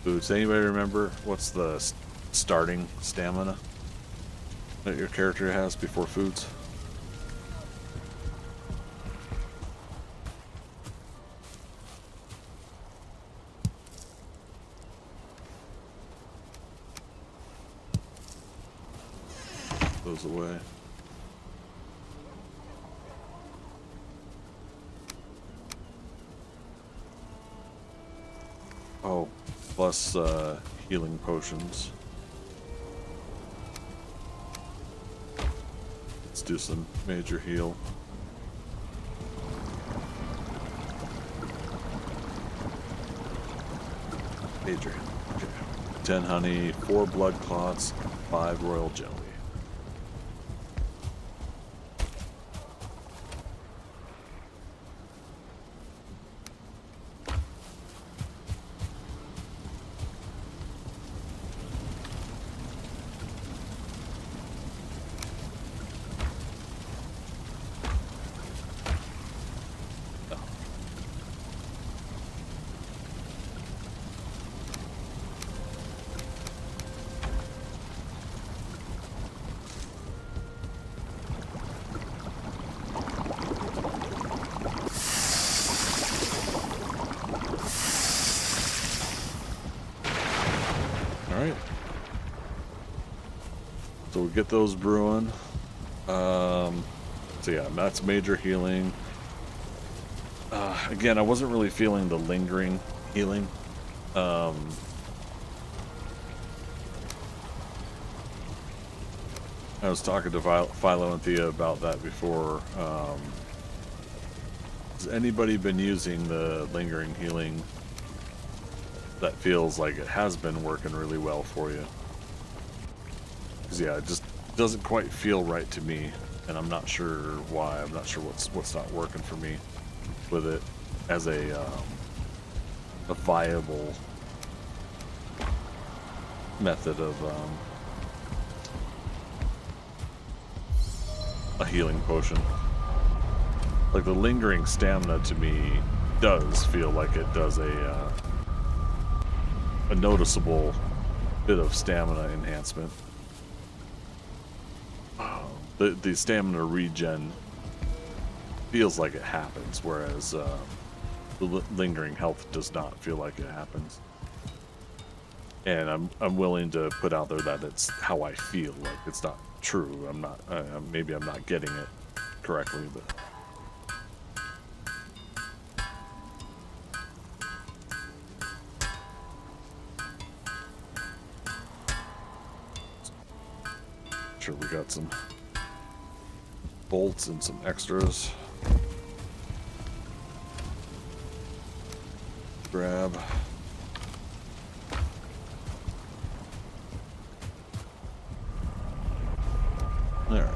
foods. Anybody remember what's the starting stamina that your character has before foods? Those away. Oh, plus healing potions. Let's do some major heal. Major heal. Okay. 10 honey, 4 blood clots, 5 royal jelly. Alright. So we get those brewing. So yeah, that's major healing. Again, I wasn't really feeling the lingering healing. I was talking to Philo and Thea about that before. Has anybody been using the lingering healing that feels like it has been working really well for you? Because yeah, it just doesn't quite feel right to me, and I'm not sure why. I'm not sure what's not working for me with it as a viable method of a healing potion. Like the lingering stamina to me does feel like it does a noticeable bit of stamina enhancement. The stamina regen feels like it happens, whereas the lingering health does not feel like it happens. And I'm willing to put out there that it's how I feel. Like it's not true. I'm not. Maybe I'm not getting it correctly, but Sure, we got some bolts and some extras. Grab. All right.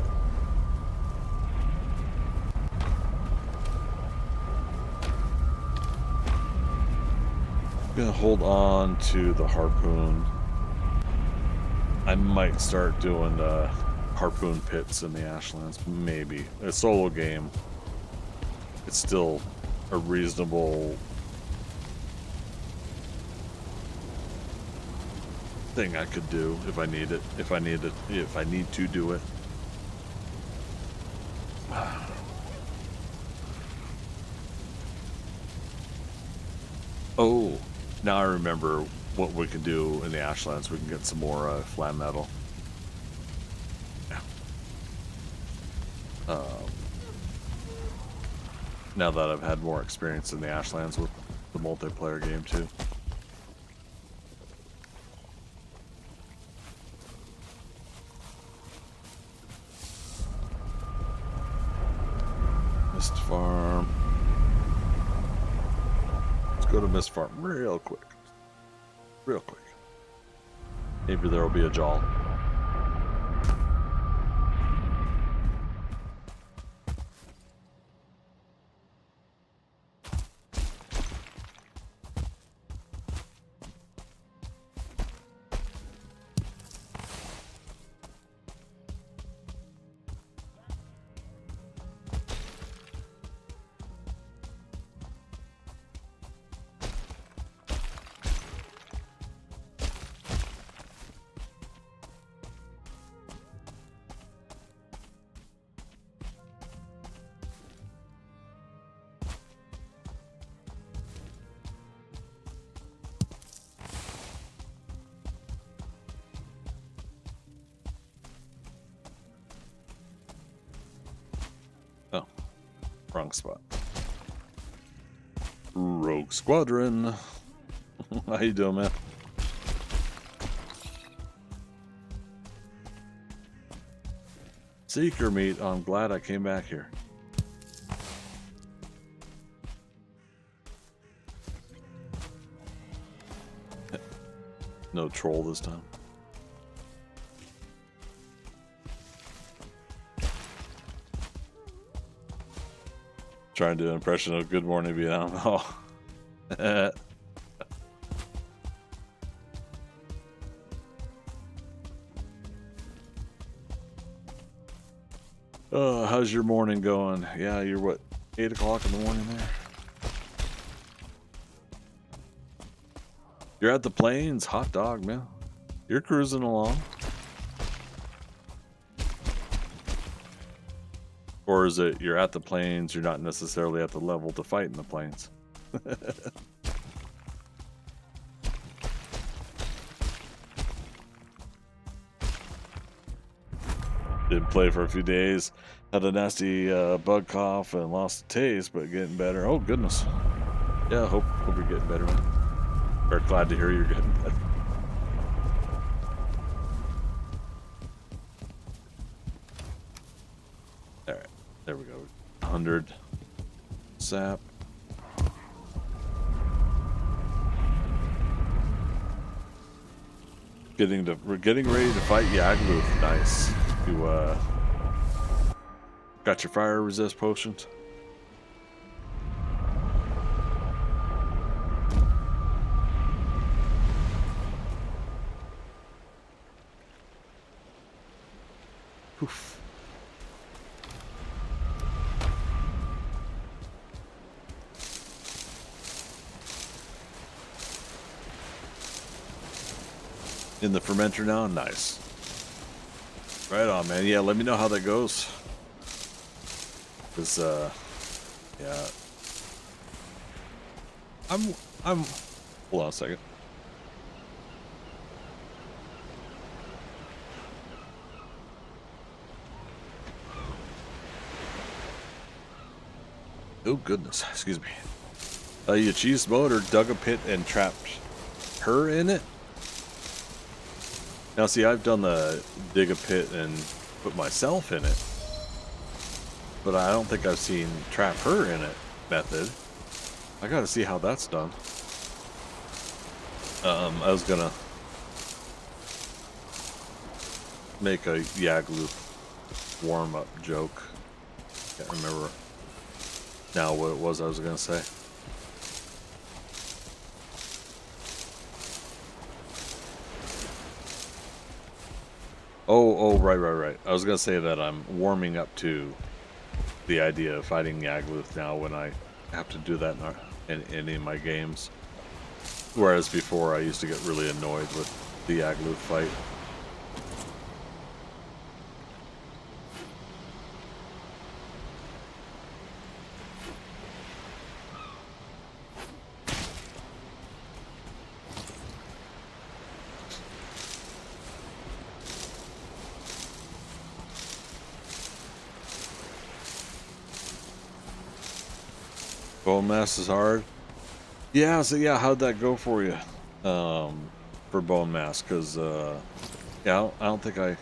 Gonna hold on to the harpoon. I might start doing harpoon pits in the Ashlands, maybe. A solo game. It's still a reasonable thing I could do if I need it. If I need to do it. Oh, now I remember what we can do in the Ashlands. We can get some more flat metal. Yeah. Now that I've had more experience in the Ashlands with the multiplayer game too. Mist Farm. Let's go to Mist Farm real quick. Real quick. Maybe there will be a jaw. Oh, wrong spot. Rogue Squadron. How you doing, man? Seeker meat. I'm glad I came back here. No troll this time. Trying to do an impression of Good Morning Vietnam. Oh. Oh, how's your morning going? Yeah, you're what, 8 o'clock in the morning there? You're at the plains? Hot dog, man. You're cruising along. Or is it you're at the plains, you're not necessarily at the level to fight in the plains? Didn't play for a few days. Had a nasty bug cough and lost the taste, but getting better. Oh, goodness. Yeah, hope you're getting better, man. Very glad to hear you're getting better. Alright, there we go. 100 sap. We're getting ready to fight Yagluth. Nice. You got your fire resist potions? Poof. In the fermenter now? Nice. Right on, man. Yeah, let me know how that goes. Cause yeah. I'm hold on a second. Oh goodness, excuse me. You cheese mode or dug a pit and trapped her in it? Now see, I've done the dig a pit and put myself in it. But I don't think I've seen trap her in it method. I gotta see how that's done. I was gonna make a Yagluth warm-up joke. Can't remember now what it was I was gonna say. Oh, right. I was gonna say that I'm warming up to the idea of fighting Yagluth now when I have to do that in any of my games. Whereas before I used to get really annoyed with the Yagluth fight. Bone Mass is hard. Yeah, so yeah, how'd that go for you? For Bone Mass, because yeah, I don't think I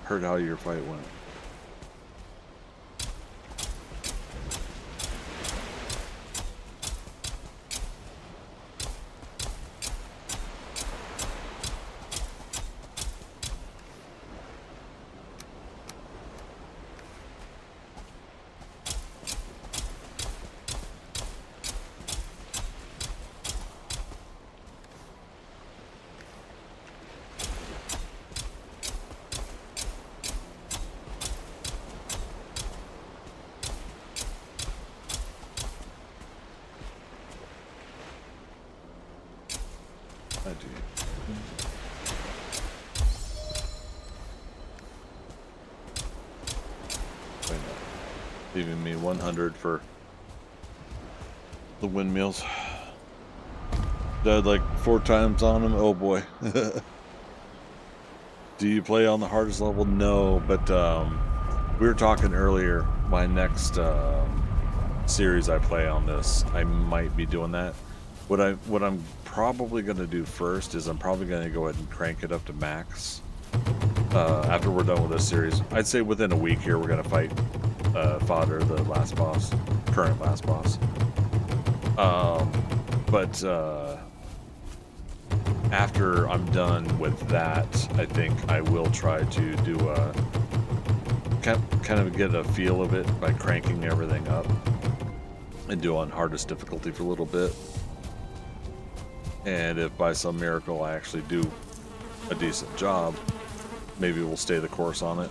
heard how your fight went. I do. Wait, no. Leaving me 100 for the windmills. Died like 4 times on them. Oh boy. Do you play on the hardest level? No, but we were talking earlier. My next series I play on this, I might be doing that. What I'm probably going to do first is I'm probably going to go ahead and crank it up to max. After we're done with this series, I'd say within a week here we're going to fight Fodder, the last boss, current last boss. But after I'm done with that, I think I will try to do a kind of get a feel of it by cranking everything up and do on hardest difficulty for a little bit. And if by some miracle I actually do a decent job, maybe we'll stay the course on it.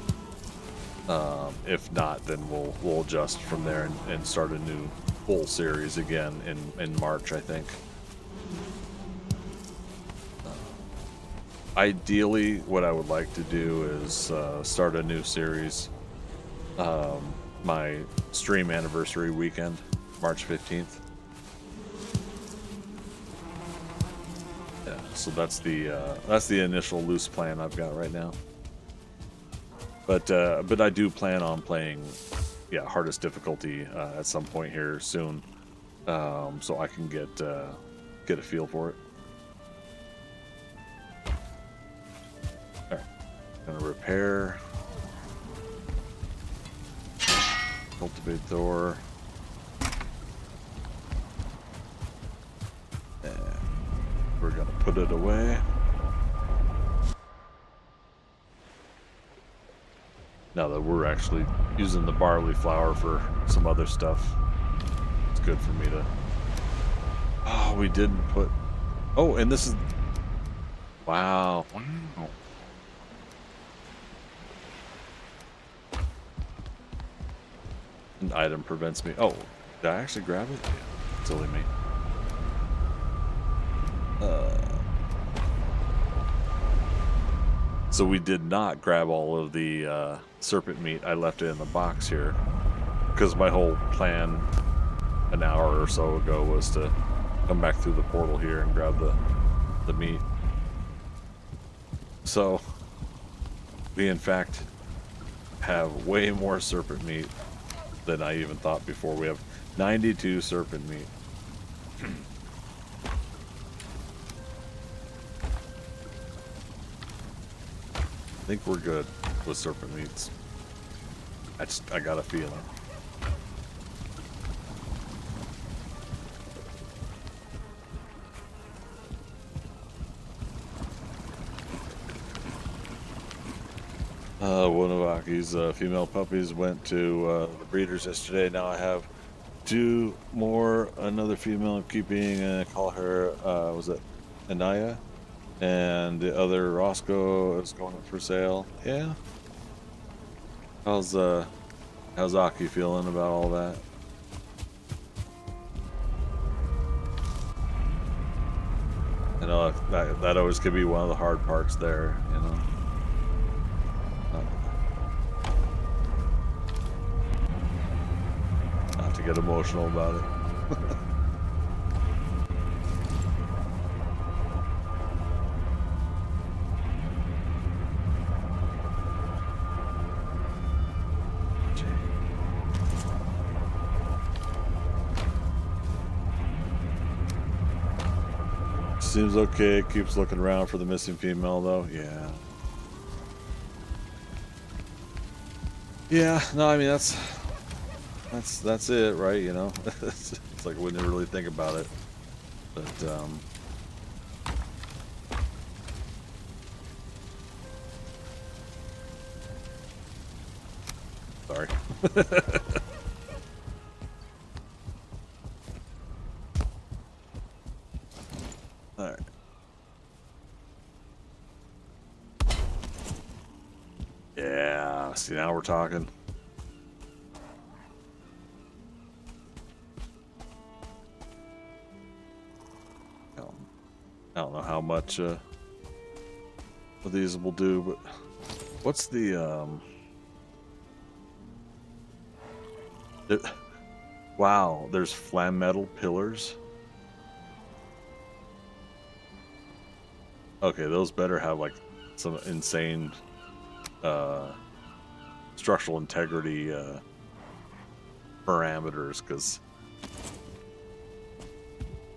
If not, then we'll adjust from there and start a new full series again in March, I think. Ideally, what I would like to do is start a new series. My stream anniversary weekend, March 15th. Yeah, so that's the initial loose plan I've got right now. But I do plan on playing, yeah, hardest difficulty at some point here soon, so I can get a feel for it. All right, gonna repair, cultivate Thor. We're gonna put it away. Now that we're actually using the barley flour for some other stuff, it's good for me to... Oh, we didn't put... Oh, and this is... Wow. Wow. An item prevents me... Oh, did I actually grab it? Yeah, silly me. So we did not grab all of the serpent meat. I left it in the box here because my whole plan an hour or so ago was to come back through the portal here and grab the meat. So we in fact have way more serpent meat than I even thought before. We have 92 serpent meat. I think we're good with serpent meats. I got a feeling. One of Aki's female puppies went to the breeders yesterday. Now I have 2 more. Another female I'm keeping. Call her, was it Anaya? And the other Roscoe is going up for sale. Yeah. How's Aki feeling about all that? I know that always could be one of the hard parts there, you know. Not to get emotional about it. Seems okay. Keeps looking around for the missing female, though. Yeah. Yeah. No, I mean that's it, right? You know, it's like I wouldn't really think about it, but sorry. All right. Yeah. See, now we're talking. I don't know how much of these will do, but what's the wow, there's flam metal pillars. Okay, those better have like some insane structural integrity parameters, because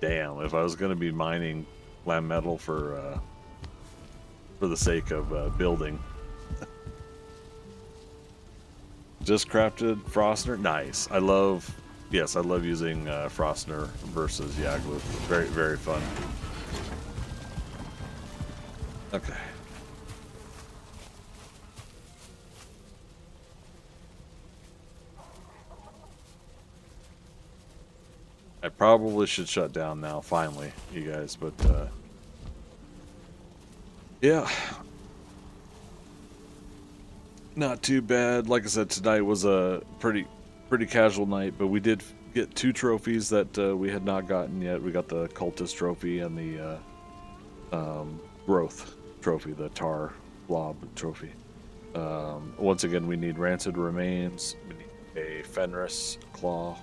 damn, if I was going to be mining flam metal for the sake of building. Just crafted Frostner. Nice. I love using Frostner versus Yagluth. Very, very fun. Okay. I probably should shut down now, finally, you guys, but yeah. Not too bad. Like I said, tonight was a pretty casual night, but we did get 2 trophies that we had not gotten yet. We got the Cultist trophy and the Growth trophy, the Tar Blob trophy. Once again, we need Rancid Remains, we need a Fenris Claw,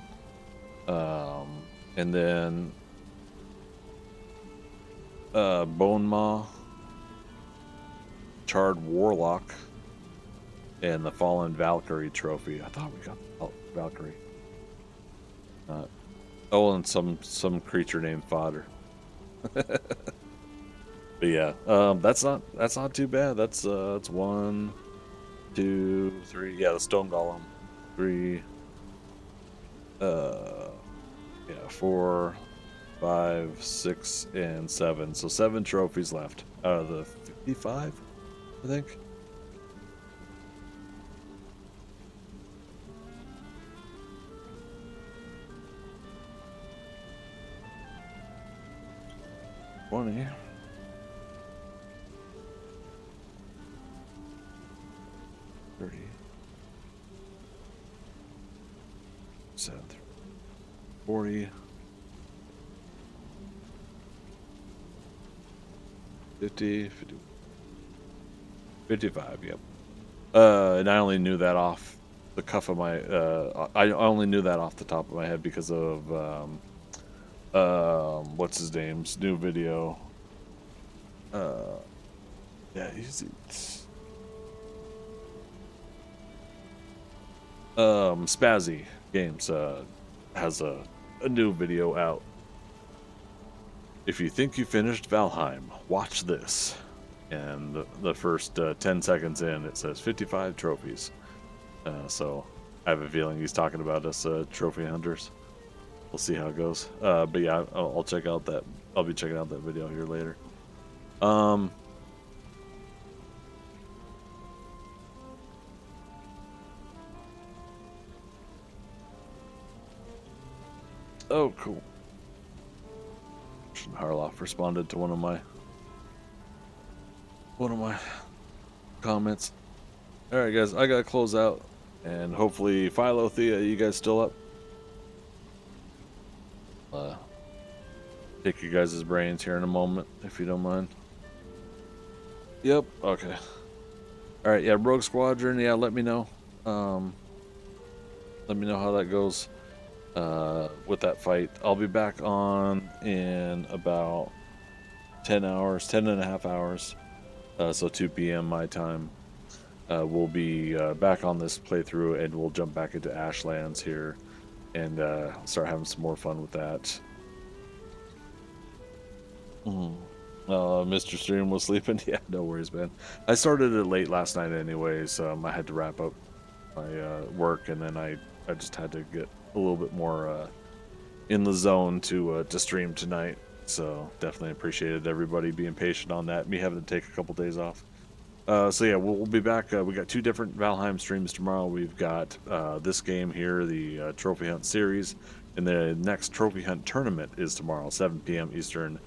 and then Bone Maw, Charred Warlock, and the Fallen Valkyrie trophy. I thought we got Valkyrie. Oh, and some creature named Fodder. But yeah, that's not too bad. That's 1, 2, 3. Yeah, the Stone Golem. 3. Yeah, 4, 5, 6, and 7. So 7 trophies left out of the 55, I think. Funny. 30. 7. 40. 50. 55, yep. And I only knew that off the cuff of my, I only knew that off the top of my head because of, what's his name's new video. Yeah, he's Spazzy Games has a new video out. If you think you finished Valheim, watch this. And the first 10 seconds in, it says 55 trophies. So I have a feeling he's talking about us trophy hunters. We'll see how it goes. But yeah, I'll check out that. I'll be checking out that video here later. Oh, cool. Harloff responded to one of my comments. All right, guys, I gotta close out, and hopefully, Philo, Thea, you guys still up? Pick your guys' brains here in a moment, if you don't mind. Yep. Okay. All right. Yeah. Rogue Squadron. Yeah. Let me know. Let me know how that goes. With that fight, I'll be back on in about 10 hours, 10 and a half hours. So 2 p.m. my time. We'll be back on this playthrough, and we'll jump back into Ashlands here, and start having some more fun with that. Mr. Stream was sleeping. Yeah, no worries, man. I started it late last night anyways. I had to wrap up my work, and then I just had to get a little bit more in the zone to stream tonight. So definitely appreciated everybody being patient on that. Me having to take a couple days off. So yeah, we'll be back. We got 2 different Valheim streams tomorrow. We've got this game here, the Trophy Hunt series, and the next Trophy Hunt tournament is tomorrow, 7 p.m. Eastern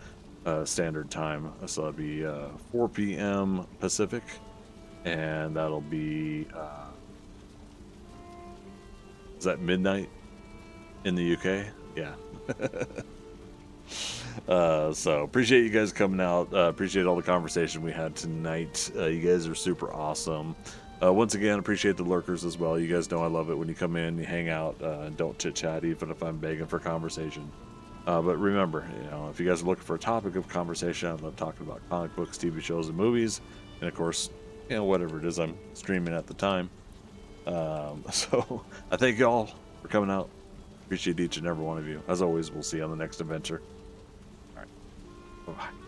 Standard Time. So that'll be 4 p.m. Pacific, and that'll be is that midnight in the UK? Yeah. So appreciate you guys coming out. Appreciate all the conversation we had tonight. You guys are super awesome. Once again, appreciate the lurkers as well. You guys know I love it when you come in, you hang out, and don't chit chat, even if I'm begging for conversation. But remember, if you guys are looking for a topic of conversation, I love talking about comic books, TV shows, and movies, and of course, whatever it is I'm streaming at the time. So I thank you all for coming out. Appreciate each and every one of you. As always, we'll see you on the next adventure. All right. Bye-bye.